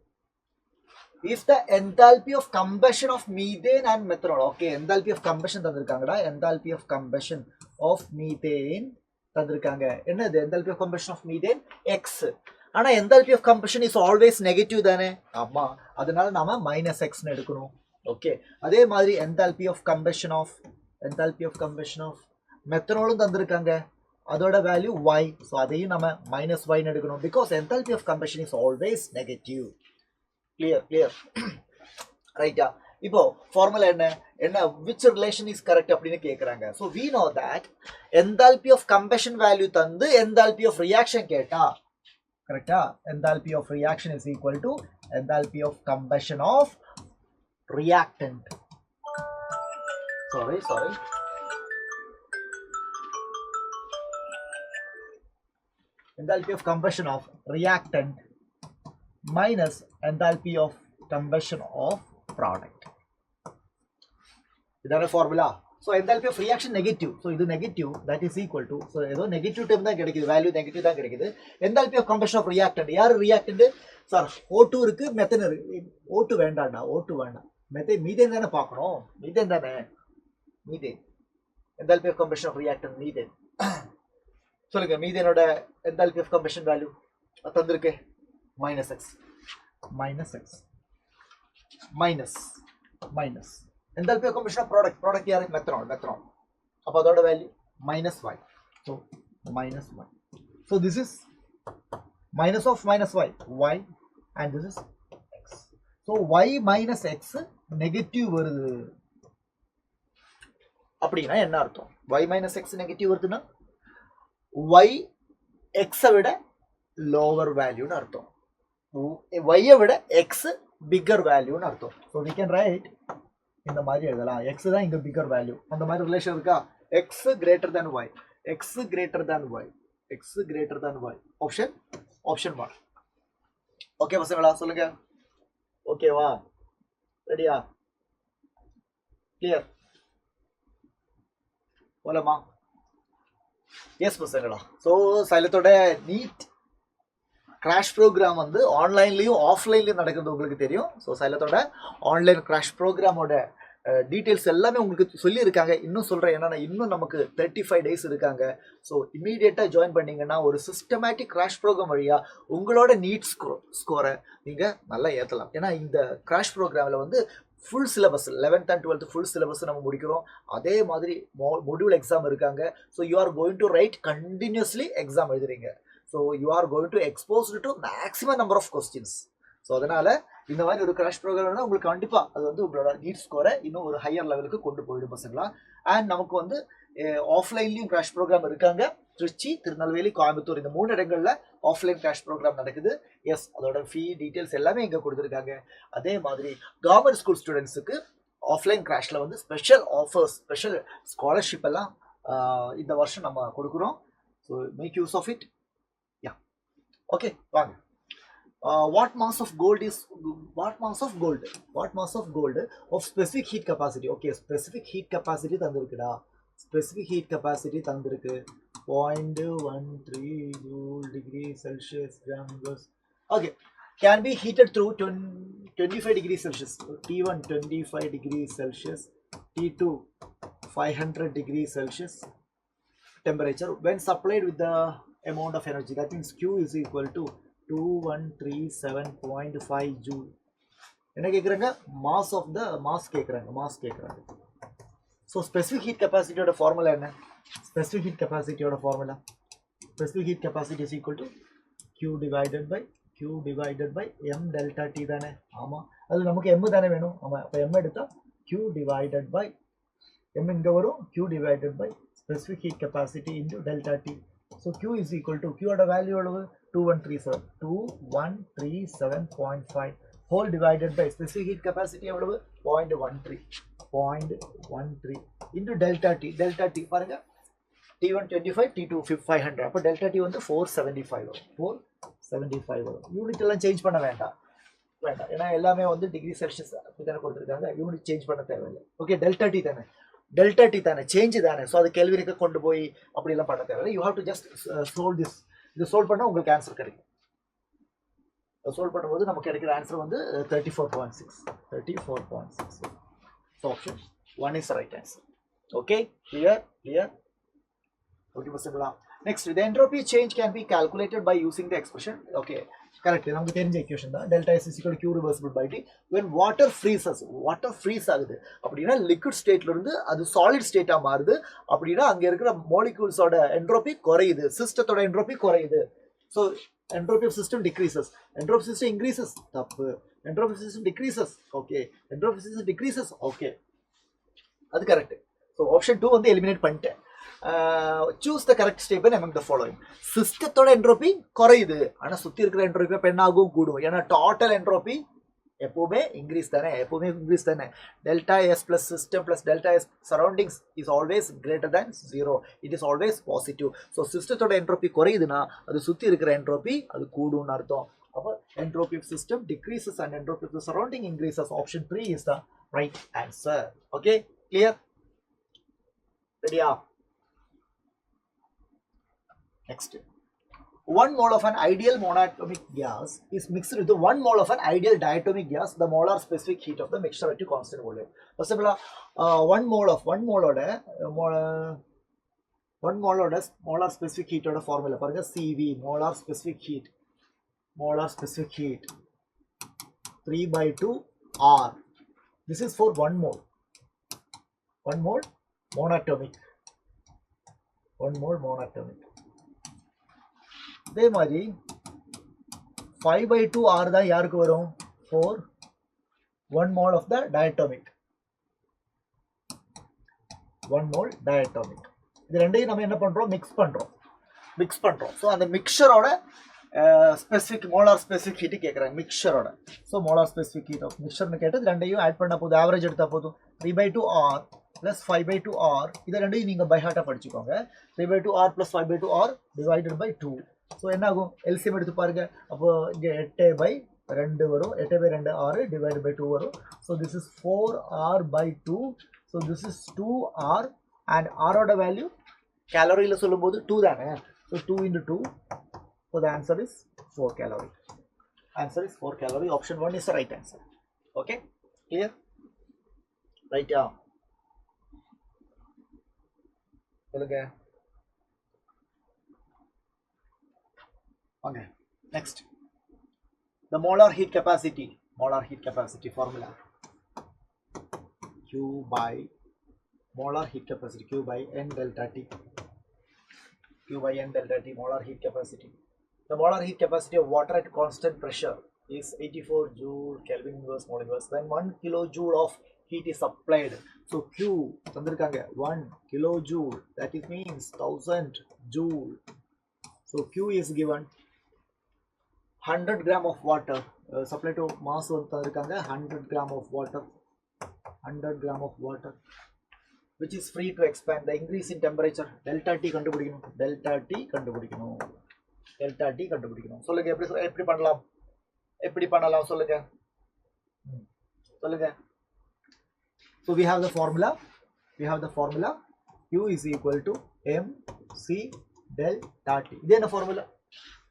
If the enthalpy of combustion of methane and methanol, okay, enthalpy of combustion தந்திருக்காங்கடா enthalpy of combustion of methane தந்திருக்காங்க என்னது enthalpy of combustion of methane x ஆனா enthalpy of combustion is always negative தானே ஆமா அதனால நாம -x னு எடுக்கணும் okay அதே மாதிரி enthalpy of combustion of methanol தந்திருக்காங்க அதோட வேல்யூ y so அதையும் நாம -y னு எடுக்கணும் because enthalpy of combustion is always negative clear right இப்போ ஃபார்முலா என்ன which relation is correct அப்படினு கேக்குறாங்க. So we know that enthalpy of combustion value தந்து enthalpy of reaction கேட்டா கரெக்ட்டா? Enthalpy of reaction is equal to enthalpy of combustion of reactant. Sorry. Enthalpy of combustion of reactant minus enthalpy of combustion of product. This is formula. So enthalpy of reaction negative. So this negative, that is equal to, so this negative term da kedikudhu, value negative da kedikudhu. Enthalpy of combustion of reactant. Yaar reactant? Sir, O2 irukku, methane irukku. O2 vendanda, O2 venda. Methane thana paakrom. Methane thane. Methane. Enthalpy of combustion of reactant methane. சொல்லுங்க methane oda enthalpy of combustion value தந்திருக்கே minus x enthalpy of combustion of product யாரு methanol அப்ப அதோட value minus y. So minus y. So this is minus of minus y and this is x. So y minus x negative வருது அப்படினா என்ன அர்த்தம்? y minus x negative வருதுனா y x விட lower value னு அர்த்தம். y விட x bigger value னு அர்த்தம். So we can write இந்த மாதிரி எழுதலாம். x தான் இங்க bigger value. அந்த மாதிரி ரிலேஷன் இருக்கா? x greater than y. Option 1. Okay பசங்களா சொல்லுங்க. ஓகேவா? ரெடியா? கிளியர்? போலாமா? எஸ் பசங்களா. ஸோ சைலத்தோட நீட் கிராஷ் ப்ரோக்ராம் வந்து ஆன்லைன்லேயும் ஆஃப்லைன்லேயும் நடக்கிறது உங்களுக்கு தெரியும். ஸோ சைலத்தோட ஆன்லைன் கிராஷ் ப்ரோக்ராமோட டீட்டெயில்ஸ் எல்லாமே உங்களுக்கு சொல்லியிருக்காங்க. இன்னும் சொல்கிறேன் என்னன்னா இன்னும் நமக்கு 35 days இருக்காங்க. ஸோ இமீடியட்டாக ஜாயின் பண்ணிங்கன்னா ஒரு சிஸ்டமேட்டிக் கிராஷ் ப்ரோக்ராம் வழியாக உங்களோட நீட் ஸ்கோரை நீங்கள் நல்லா ஏற்றலாம். ஏன்னா இந்த கிராஷ் ப்ரோக்ராமில் வந்து full syllabus 11th and 12th full syllabus நம்ம முடிக்கிறோம். அதே மாதிரி மொடியூல் எக்ஸாம் இருக்காங்க. So you are going to write continuously exam எழுதுறீங்க. So you are going to exposed to maximum number of questions. So அதனால் இந்த மாதிரி ஒரு கிராஷ் ப்ரோக்ராம்னா உங்களுக்கு கண்டிப்பாக அது வந்து உங்களோட நீட் ஸ்கோரை இன்னும் ஒரு ஹையர் லெவலுக்கு கொண்டு போயிடும் பசங்களா. அண்ட் நமக்கு வந்து ஆஃப்லைன்லேயும் கிராஷ் ப்ரோக்ராம் இருக்காங்க. திருச்சி, திருநெல்வேலி, கோயம்புத்தூர் இந்த 3 இடங்களில் ஆஃப்லைன் கிராஷ் ப்ரோக்ராம் நடக்குது. எஸ், அதோட ஃபீ டீட்டெயில்ஸ் எல்லாமே இங்கே கொடுத்துருக்காங்க. அதே மாதிரி கவர்மெண்ட் ஸ்கூல் ஸ்டூடெண்ட்ஸுக்கு ஆஃப்லைன் கிராஷில் வந்து ஸ்பெஷல் ஆஃபர்ஸ், ஸ்பெஷல் ஸ்காலர்ஷிப் எல்லாம் இந்த வருஷம் நம்ம கொடுக்குறோம். So make use of it. Yeah okay வாங்க. What mass of gold of specific heat capacity? Okay, specific heat capacity தந்திருக்குடா. Specific heat capacity தந்திருக்கு 0.13 joule degree Celsius gram inverse. Okay, can be heated through 25 degrees Celsius. T1 25 degrees Celsius, T2 500 degrees Celsius temperature when supplied with the amount of energy. That means Q is equal to 2137.5 joule. என்ன கேக்குறாங்க? Mass of the mass கேக்குறாங்க. So specific heat கெப்பாசிட்டியோட formula என்ன? Specific heat கெப்பாசிட்டியோட formula is equal to Q divided by M delta T தானே? ஆமாம், அது நமக்கு M தானே வேணும். ஆமாம், அப்போ M எடுத்தா Q டிவைடட் பை M இங்கே வரும். Q divided by specific heat capacity into delta T. So Q is equal to Qயோட வேல்யூ எவ்வளவு? 2137.5 whole divided by specific heat capacity எவ்வளவு? 0.13 into delta T பாருங்க, T1 25, T2 500. அப்போ delta T வந்து 475 வரும். Unit எல்லாம் சேஞ்ச் பண்ண வேண்டாம், ஏன்னா எல்லாமே வந்து டிகிரி செல்சியஸ் தானே கொடுத்துருக்காங்க. யூனிட் சேஞ்ச் பண்ண தேவையில்லை. ஓகே, டெல்டா டி தானே சேஞ்ச் தானே. ஸோ அது கேள்விக்கு கொண்டு போய் அப்படிலாம் பண்ண தேவையில்லை. You have to just solve this. இது சால்வ் பண்ணால் உங்களுக்கு ஆன்சர் கிடைக்கும். சால்வ் பண்ணும்போது நமக்கு கிடைக்கிற ஆன்சர் வந்து 34.6. So option 1 is right answer. Okay, clear. Okay பசங்களா. Next, the entropy change can be calculated by using the expression. Okay, correct. நமக்கு தெரிஞ்ச ஈக்குவேஷன் தான். Delta S = Q reversible by T. when water freeze ஆகுது அப்படின்னா liquid ஸ்டேட்ல இருந்து அது solid ஸ்டேட்டா மாறுது அப்படின்னா அங்க இருக்கிற மாலிக்யூல்ஸோட என்ட்ரோபி குறையுது, சிஸ்டத்தோட என்ட்ரோபி குறையுது. So entropy of system decreases. Entropy of system increases. தப்பு. Entropy of system decreases. Okay. Entropy of system decreases. Okay. That's correct. So option 2 வந்து eliminate பண்ணிட்டேன். Choose the correct statement among the following. சிஸ்டத்தோட entropy குறையுது, ஆனா சுத்தி இருக்கிற entropy பெண்ணாகும் கூடும். ஏன்னா டோட்டல் என்ட்ரோபி எப்பவுமே இன்க்ரீஸ் தானே, எப்பவுமே இன்க்ரீஸ் தானே. Delta S plus system plus delta S surroundings is always greater than 0. It is always positive. So சிஸ்டத்தோட என்ட்ரோபி குறையுதுன்னா அது சுத்தி இருக்கிற என்ட்ரோபி அது கூடும்னு அர்த்தம். அப்போ entropy of system decreases and entropy of the surrounding increases. Option 3 is the right answer. Okay, clear? Ready? Next, 1 mole of an ideal monatomic gas is mixed with 1 mole of an ideal diatomic gas. The molar specific heat of the mixture at constant volume. First of all, 1 mole molar specific heat oda formula parunga CV, molar specific heat. Molar specific heat 3/2 R. This is for 1 mole. 1 mole monatomic. 1 mole monatomic. இதே மாதிரி 5/2 R தான் யாருக்கு வரும்? for 1 mole of the diatomic. 1 mole diatomic. இது ரெண்டையும் நம்ம என்ன பண்றோம்? மிக்ஸ் பண்றோம். ஸோ அந்த மிக்சரோட ஸ்பெசிஃபிக் மோலார் ஸ்பெசிஃபிக் ஹீட் கேட்குறாங்க மிக்சரோட. So molar specific heat of மிக்சர்னு கேட்டது ரெண்டையும் ஆட் பண்ண போதும், ஆவரேஜ் எடுத்தால் போதும். 3/2 R ப்ளஸ் 5/2 R, இதை ரெண்டையும் நீங்கள் பை ஹார்ட்டாக படிச்சுக்கோங்க. 3/2 R plus 5/2 R divided by 2. So என்ன ஆகும்? எல்சிஎம் எடுத்து பாருங்க. அப்போ இங்கே 8/2 வரும். 8/2 6 டிவைடட் பை 2 வரும். So this is 4R/2. So this is 2R and ஆரோட வேல்யூ கேலரியில் சொல்லும்போது 2 தானே. So 2 into 2. So the answer is 4 calorie. Answer is 4 calorie. Option 1 is the right answer. Okay, clear? Right, yeah. Okay. Okay. Next, the molar heat capacity formula. Q by molar heat capacity. Q by N delta T. Q by N delta T molar heat capacity. The molar heat capacity of water at constant pressure is 84 joule Kelvin inverse mole inverse when 1 kilojoule of heat is applied. So Q தந்திருக்காங்க 1 kilojoule, that is means 1000 joule. So Q is given 100 gram of water. Supply to mass தந்திருக்காங்க 100 gram of water. 100 gram of water which is free to expand. The increase in temperature delta T கண்டுபிடிக்கணும். delta T கண்டுபிடிக்கணும். சொல்லுங்க எப்படி பண்ணலாம் சொல்லுங்க. So we have the formula. Q is equal to mc delta T. இது என்ன formula?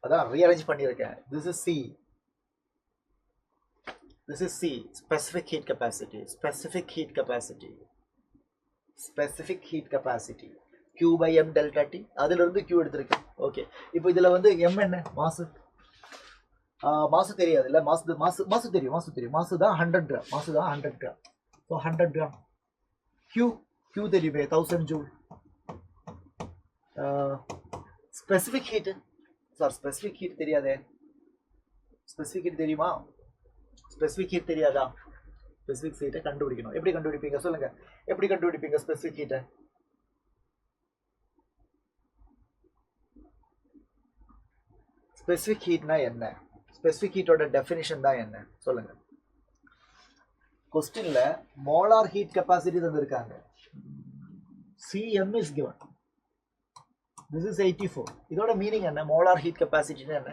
அதான் rearrange பண்ணிருக்கேன். This is C. Specific heat capacity. Q by M delta T. அதில் இருந்து Q எடுத்திருக்கேன். ஓகே, இப்போ இதில் வந்து M என்ன? மாசு தெரியாது இல்லை, மாசு தெரியும். மாசு தான் 100 கிராம். So 100 gram. Q தெரியுமே 1000 ஜூல். ஸ்பெசிஃபிக் ஹீட் தெரியாதே. ஸ்பெசிஃபிக் ஹீட் தெரியுமா? ஸ்பெசிஃபிக் ஹீட் தெரியாதா? ஸ்பெசிஃபிக் ஹீட்டை கண்டுபிடிக்கணும். எப்படி கண்டுபிடிப்பீங்க சொல்லுங்க. எப்படி கண்டுபிடிப்பீங்க ஸ்பெசிஃபிக் ஹீட்டை? ஸ்பெசிஃபிக் ஹீட்னா என்ன? ஸ்பெசிஃபிக் ஹீட்டோட டெஃபினிஷன் தான் என்ன சொல்லுங்க. கொஸ்டின்ல மோலார் ஹீட் கெப்பாசிட்டி தந்திருக்காங்க. Cm is given. This is 84. இதோட மீனிங் என்ன? மோலார் ஹீட் கெப்பாசிட்டினா என்ன?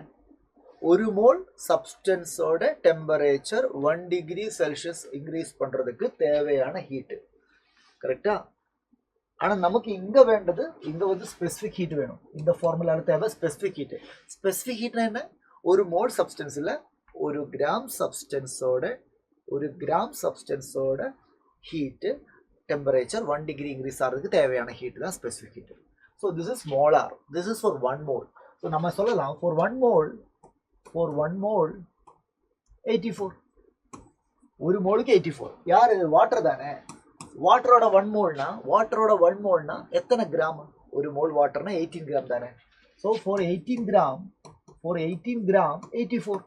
ஒரு மோல் சப்ஸ்டன்ஸோட டெம்பரேச்சர் 1 டிகிரி செல்சியஸ் இன்க்ரீஸ் பண்றதுக்கு தேவையான ஹீட். கரெக்டா? ஆனா நமக்கு இங்க வேண்டது, இங்க வந்து ஸ்பெசிஃபிக் ஹீட் வேணும். இந்த ஃபார்முலால தேவை ஸ்பெசிஃபிக் ஹீட். ஸ்பெசிஃபிக் ஹீட்னா என்ன? ஒரு மோல் சப்ஸ்டன்ஸ்ல ஒரு கிராம் சப்ஸ்டன்ஸோட ஹீட் டெம்பரேச்சர் 1 டிகிரி இன்க்ரீஸ் ஆகிறதுக்கு தேவையான ஹீட் தான் specific heat. So this is molar. This is for 1 mole. So நம்ம சொல்லலாம் ஃபார் 1 மோல் 84. ஒரு மோலுக்கு 84. யாரு? வாட்டர் தானே. வாட்டரோட 1 மோல்னா எத்தனை கிராம்? ஒரு மோல் வாட்டர்னா 18 கிராம் தானே. So for 18 gram 84.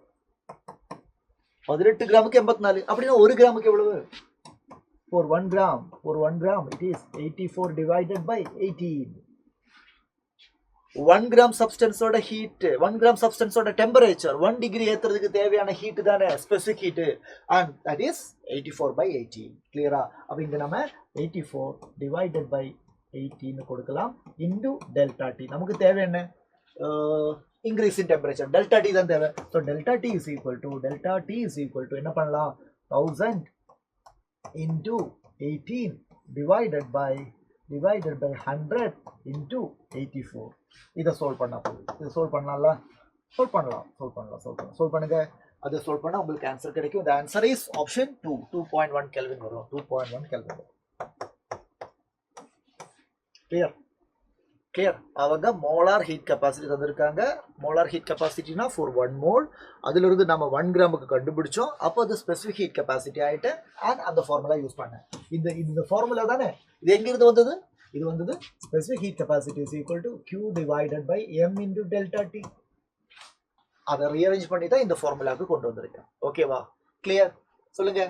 18 கிராமுக்கு 84. அப்படின்னா 1 கிராமுக்கு எவ்வளவு? For 1 gram it is 84 divided by 18. 1 gram substance oda heat, 1 gram substance oda temperature 1 degree ஏத்துறதுக்கு தேவையான heat தானே specific heat, and that is 84 by 18. clear ஆ? அப்ப இங்க நம்ம 84 divided by 18 கொடுக்கலாம் into delta T. நமக்கு தேவை என்ன? increase in temperature, delta T தான் தேவை. so delta T is equal to என்ன பண்ணலாம்? 1000 into 18 divided by 100 into 84. இதை solve பண்ணா போதும். இதை solve பண்ணலாம்ல? solve பண்ணுங்க. அதை solve பண்ணா உங்களுக்கு ஆன்சர் கிடைக்கும். the answer is option 2. 2.1 Kelvin வரும். 2.1 Kelvin வரும். clear அவங்க மோலார் ஹீட் கெபாசிட்டி தந்திருக்காங்க. மோலார் ஹீட் கெபாசிட்டினா for 1 mole, அதுல இருந்து நம்ம 1 கிராமுக்கு கண்டுபிடிச்சோம். அப்போ அது ஸ்பெசிபிக் ஹீட் கெபாசிட்டி ஆயிட்டு and அந்த ஃபார்முலா யூஸ் பண்ணேன். இந்த ஃபார்முலா தானே இது எங்க இருந்து வந்தது? இது வந்தது specific heat capacity is equal to Q divided by M into delta T. அதை ரீஅரேஞ்ச் பண்ணி தான் இந்த ஃபார்முலாக்கு கொண்டு வந்திருக்கேன். ஓகேவா? கிளியர்? சொல்லுங்க.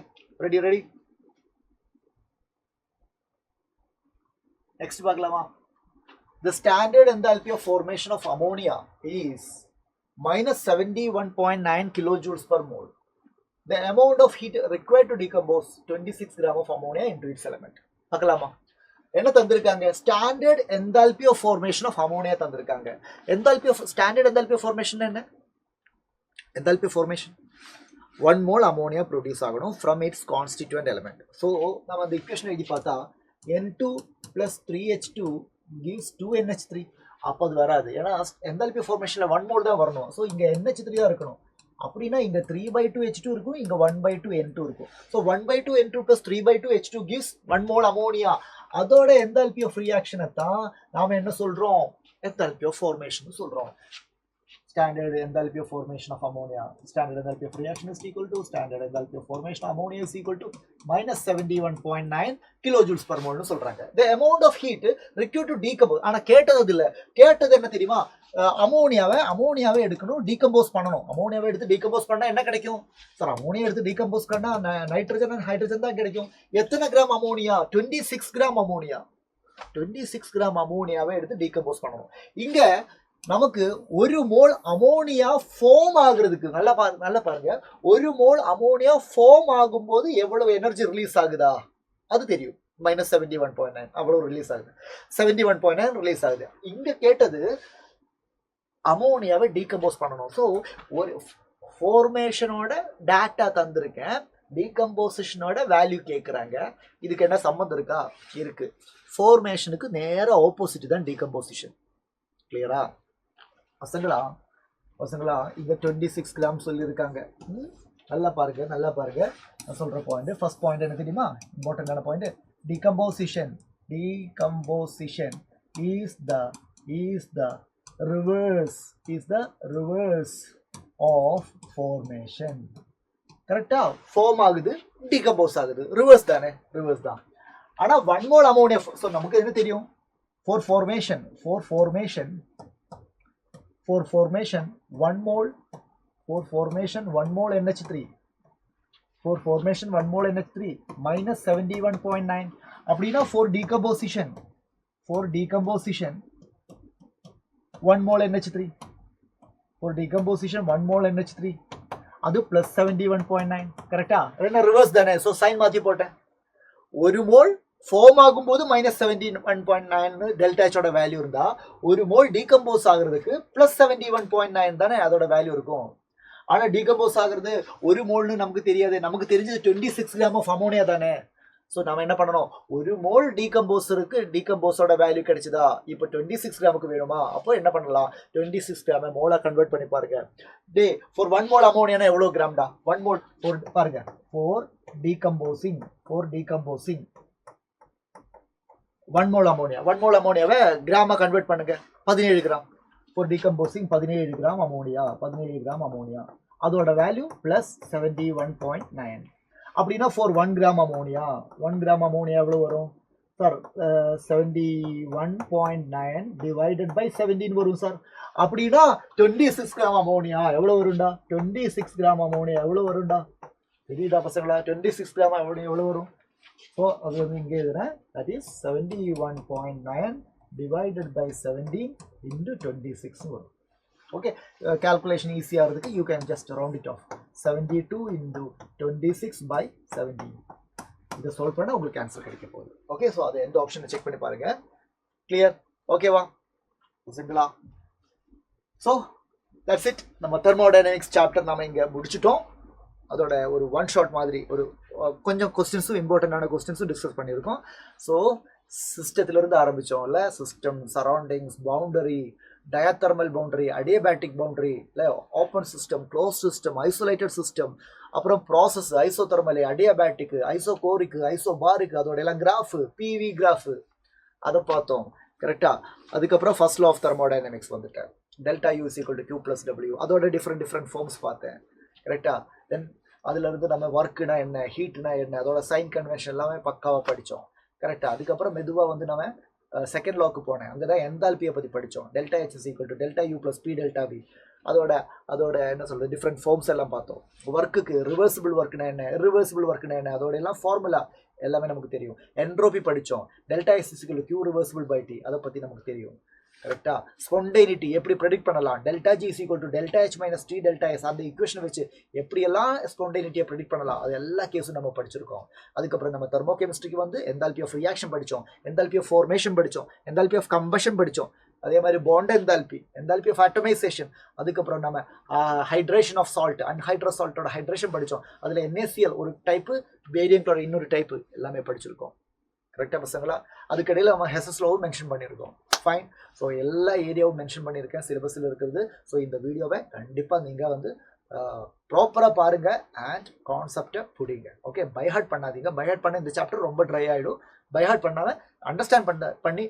ரெடி? நெக்ஸ்ட் பார்க்கலாமா? The standard enthalpy of formation of ammonia is minus 71.9 kilojoules per mole. The amount of heat required to decompose 26 gram of ammonia into its element. பார்க்கலாமா? என்ன தந்திருக்காங்க? Standard enthalpy of formation of ammonia தந்திருக்காங்க. Standard enthalpy of formation என்ன? Enthalpy of formation 1 mole ammonia produce ஆகணும் from its constituent element. So நம்ம அந்த equation எழுதி பார்த்தா N2 plus 3H2 gives 2NH3. அப்போ அது வராது. ஏன்னா என்தால்பி ஃபார்மேஷன்ல 1 mole தான் வரணும். ஸோ இங்க NH3 தான் இருக்கணும். அப்படின்னா இங்க 3/2 H2 இருக்கும், இங்க 1/2 N2 இருக்கும். So 1/2 N2 plus 3/2 H2 gives 1 mole ammonia. அதோட என்தால்பி ஆஃப் ரியாக்ஷனை தான் நாம என்ன சொல்றோம்? என்தால்பி ஆஃப் ஃபார்மேஷன் சொல்றோம். Standard enthalpy of formation of ammonia. Standard enthalpy of reaction is equal to standard enthalpy of formation of ammonia is equal to minus 71.9 kilojoules per mole. சொல்றாங்க. The amount of heat required to decompose. ஆனா கேட்டது இல்ல. கேட்டது என்ன தெரியுமா? அமோனியாவை எடுக்கணும், decompose பண்ணணும். அமோனியாவை எடுத்து டீகம்போஸ் பண்ணா என்ன கிடைக்கும்? சார் அமோனியா எடுத்து டீகம்போஸ் பண்ணா நைட்ரஜன் அண்ட் ஹைட்ரஜன் தான் கிடைக்கும். எத்தனை gram ammonia? 26 gram ammonia. 26 gram அமோனியாவை எடுத்து டீகம்போஸ் பண்ணணும். இங்க நமக்கு 1 மோல் அமோனியா ஃபார்ம் ஆகுறதுக்கு நல்லா பாருங்க, 1 மோல் அமோனியா ஃபார்ம் ஆகும்போது எவ்வளவு எனர்ஜி ரிலீஸ் ஆகுதா அது தெரியும். minus 71.9 அவ்வளவு ரிலீஸ் ஆகுது. 71.9 ரிலீஸ் ஆகுது. இங்க கேட்டது அமோனியாவை டீகம்போஸ் பண்ணணும். ஸோ ஒரு ஃபார்மேஷனோட டேட்டா தந்திருக்கேன், டீகம்போசிஷனோட வேல்யூ கேட்குறாங்க. இதுக்கு என்ன சம்மந்தம் இருக்கா? இருக்கு. ஃபார்மேஷனுக்கு நேராக ஆப்போசிட் தான் டீகம்போசிஷன். கிளியரா பசங்களா? இங்க 26 கிராம் சொல்லியிருக்காங்க. நல்லா பாருங்க. நான் சொல்ற பாயிண்ட், ஃபர்ஸ்ட் பாயிண்ட் என்ன தெரியுமா? இம்பார்ட்டன்டான point. Decomposition is the reverse of formation. கரெக்டா? ஃபார்ம் ஆகுது, டீகம்போஸ் ஆகுது, ரிவர்ஸ் தான். ஆனா 1 mole அமோனியா, சோ நமக்கு என்ன தெரியும்? for formation 1 mole NH3 minus 71.9. அப்படின்னா for decomposition 1 mole NH3 அது plus 71.9. கரெக்டா? என்ன ரிவர்ஸ் தானே? சோ சைன் மாத்தி போட்டேன். 1 mole ஃபார்ம் ஆகும்போது minus 71.9 டெல்டா H ஓட வேல்யூ இருந்தா 1 மோல் டீகம்போஸ் ஆகுறதுக்கு plus 71.9 தானே அதோட வேல்யூ இருக்கும். ஆனா டீகம்போஸ் ஆகுறது 1 மோல்னு நமக்கு தெரியாது. நமக்கு தெரிஞ்சது 26 கிராம் ஆஃப் அமோனியா தானே. ஸோ நம்ம என்ன பண்ணணும்? 1 மோல் டீகம்போஸோட வேல்யூ கிடைச்சதா? இப்போ 26 கிராமுக்கு வேணுமா? அப்போ என்ன பண்ணலாம்? 26 கிராம மோலா கன்வெர்ட் பண்ணி பாருங்க. ஃபார் 1 மோல் அமோனியானா எவ்வளவு கிராம்டா? 1 மோல் பாருங்க. for decomposing 1 mole அமோனியாவை கிராமா கன்வெர்ட் பண்ணுங்க. 17 gram. for decomposing 17 gram ammonia. அதோட வேல்யூ plus 71.9. அப்படின்னா for 1 கிராம் அமோனியா எவ்வளவு வரும்? சார் 71.9 டிவைடட் பை 17 வரும் சார். அப்படின்னா 26 கிராம் அமோனியா எவ்வளோ வரும்டா? 26 கிராம் அமோனியா எவ்வளோ வரும்டா? தெரியுதா பசங்களா? 26 கிராம் அமோனியா எவ்வளோ வரும்? ஸோ அது வந்து இங்கே எழுதுறேன். That is 71.9 divided by 17 into 26 வரும். ஓகே, கால்குலேஷன் ஈஸியாக இருக்குது. You can just round it off. 72 into 26 by 17. இதை சால்வ் பண்ணால் உங்களுக்கு ஆன்சர் கிடைக்க போகுது. ஓகே, ஸோ அதை எந்த ஆப்ஷனை செக் பண்ணி பாருங்க. கிளியர்? ஓகேவா? சரிங்களா? So that's it. நம்ம தெர்மோடைனமிக்ஸ் சாப்டர் நம்ம இங்கே முடிச்சிட்டோம். அதோட ஒரு ஒன் ஷாட் மாதிரி ஒரு கொஞ்சம் கொஸ்டின்ஸும் இம்பார்ட்டண்டான கொஸ்டின்ஸும் டிஸ்கஸ் பண்ணியிருக்கோம். ஸோ சிஸ்டத்திலிருந்து ஆரம்பித்தோம்ல, system, surroundings, boundary, diathermal boundary, adiabatic boundary, இல்லை open system, close system, isolated system, அப்புறம் process, isothermal, adiabatic, isochoric, isobar, அதோட எல்லாம் கிராஃபு, பிவி கிராஃபு அதை பார்த்தோம். கரெக்டாக? அதுக்கப்புறம் ஃபர்ஸ்ட் லா ஆஃப் தெர்மோடைனமிக்ஸ் வந்துட்டேன். Delta U is equal to Q plus W, அதோட டிஃப்ரெண்ட் ஃபார்ம்ஸ் பார்த்தேன். கரெக்டாக? தென் அதுலேருந்து நம்ம ஒர்க்குனா என்ன, ஹீட்னா என்ன, அதோட சைன் கன்வென்ஷன் எல்லாமே பக்காவாக படித்தோம். கரெக்டாக? அதுக்கப்புறம் மெதுவாக வந்து நம்ம செகண்ட் லாக்கு போனேன். அங்கே தான் என்தால்பியை பற்றி படித்தோம். Delta H is equal to delta U plus P delta P, அதோட என்ன சொல்கிறது, டிஃப்ரெண்ட் ஃபார்ம்ஸ் எல்லாம் பார்த்தோம். ஒர்க்குக்கு ரிவர்சிபிள் ஒர்க்குனா என்ன, irreversible ஒர்க்குனா என்ன, அதோட எல்லாம் ஃபார்முலா எல்லாமே நமக்கு தெரியும். என்ட்ரோபி படித்தோம். Delta S is equal to Q reversible by T, அதை பற்றி நமக்கு தெரியும். கரெக்டா? ஸ்பான்டேனிட்டி எப்படி ப்ரெடிக்ட் பண்ணலாம், delta G is equal to delta H minus T delta S, அந்த ஈக்குவேஷனை வச்சு எப்படியெல்லாம் ஸ்பான்டேனிட்டியை ப்ரெடிக்ட் பண்ணலாம், அது எல்லா கேஸும் நம்ம படிச்சிருக்கோம். அதுக்கப்புறம் நம்ம தெர்மோ கெமிஸ்ட்ரிக்கு வந்து என்தால்பி ஆஃப் ரியாக்ஷன் படித்தோம், என்தால்பி ஆஃப் ஃபார்மேஷன் படித்தோம், என்தால்பி ஆஃப் கம்பஷன் படித்தோம், அதே மாதிரி பாண்ட் என்தால்பி ஆஃப் ஆட்டமைசேஷன், அதுக்கப்புறம் நம்ம ஹைட்ரேஷன் ஆஃப் சால்ட், அன்ஹைட்ரஸ் சால்ட்டோட ஹைட்ரேஷன் படித்தோம். அதில் NaCl ஒரு டைப்பு, வேரியண்ட்டோட இன்னொரு டைப்பு எல்லாமே படிச்சிருக்கோம். கரெக்டாக பசங்களா? அதுக்கடையில் நம்ம ஹெஸஸ் லாவும் மென்ஷன் பண்ணியிருக்கோம். ஃபைன். ஸோ எல்லா ஏரியாவும் மென்ஷன் பண்ணியிருக்கேன் சிலபஸில் இருக்கிறது. ஸோ இந்த வீடியோவை கண்டிப்பாக நீங்கள் வந்து ப்ராப்பராக பாருங்கள் அண்ட் கான்செப்டை புரியுங்க. ஓகே, பைஹார்ட் பண்ணாதீங்க. பைஹார்ட் பண்ண இந்த சாப்டர் ரொம்ப ட்ரை ஆகிடும். பைஹார்ட் பண்ணாமல் அண்டர்ஸ்டாண்ட்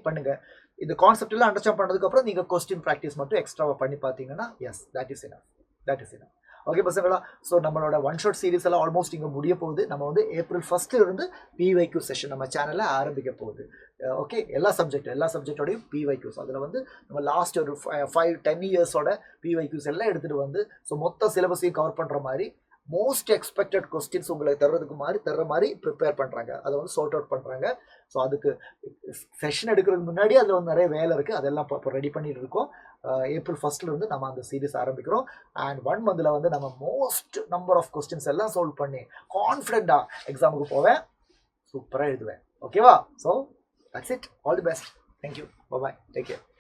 பண்ணுங்கள். இந்த கான்செப்ட் எல்லாம் அண்டர்ஸ்டாண்ட் பண்ணதுக்கப்புறம் நீங்கள் கொஸ்டின் ப்ராக்டிஸ் மட்டும் எக்ஸ்ட்ராவாக பண்ணி பார்த்தீங்கன்னா yes, that is enough. Okay பசங்களா? ஸோ நம்மளோட ஒன் ஷாட் சீரிஸ் எல்லாம் ஆல்மோஸ்ட் இங்கே முடிய போகுது. நம்ம வந்து April 1 இருந்து PYQ செஷன் நம்ம சேனலில் ஆரம்பிக்க போகுது. ஓகே, எல்லா சப்ஜெக்டோடையும் PYQs, அதில் வந்து நம்ம லாஸ்ட் ஒரு 5-10 இயர்ஸோட PYQs எல்லாம் எடுத்துகிட்டு வந்து ஸோ மொத்த சிலபஸையும் கவர் பண்ணுற மாதிரி மோஸ்ட் எக்ஸ்பெக்டட் கொஸ்டின்ஸ் உங்களுக்கு தர்ற மாதிரி ப்ரிப்பேர் பண்ணுறாங்க. அதை வந்து சார்ட் அவுட் பண்ணுறாங்க. ஸோ அதுக்கு செஷன் எடுக்கிறதுக்கு முன்னாடி அதில் வந்து நிறைய வேலை இருக்குது. அதெல்லாம் இப்போ ரெடி பண்ணிட்டு இருக்கோம். April 1 இருந்து நம்ம அந்த சீரிஸ் ஆரம்பிக்கிறோம். அண்ட் 1 மந்தில் வந்து நம்ம மோஸ்ட் நம்பர் ஆஃப் கொஸ்டின்ஸ் எல்லாம் சால்வ் பண்ணி கான்ஃபிடென்ட்டாக எக்ஸாமுக்கு போவேன், சூப்பராக எழுதுவேன். ஓகேவா? So that's it. All the best. Thank you. Bye. Take care.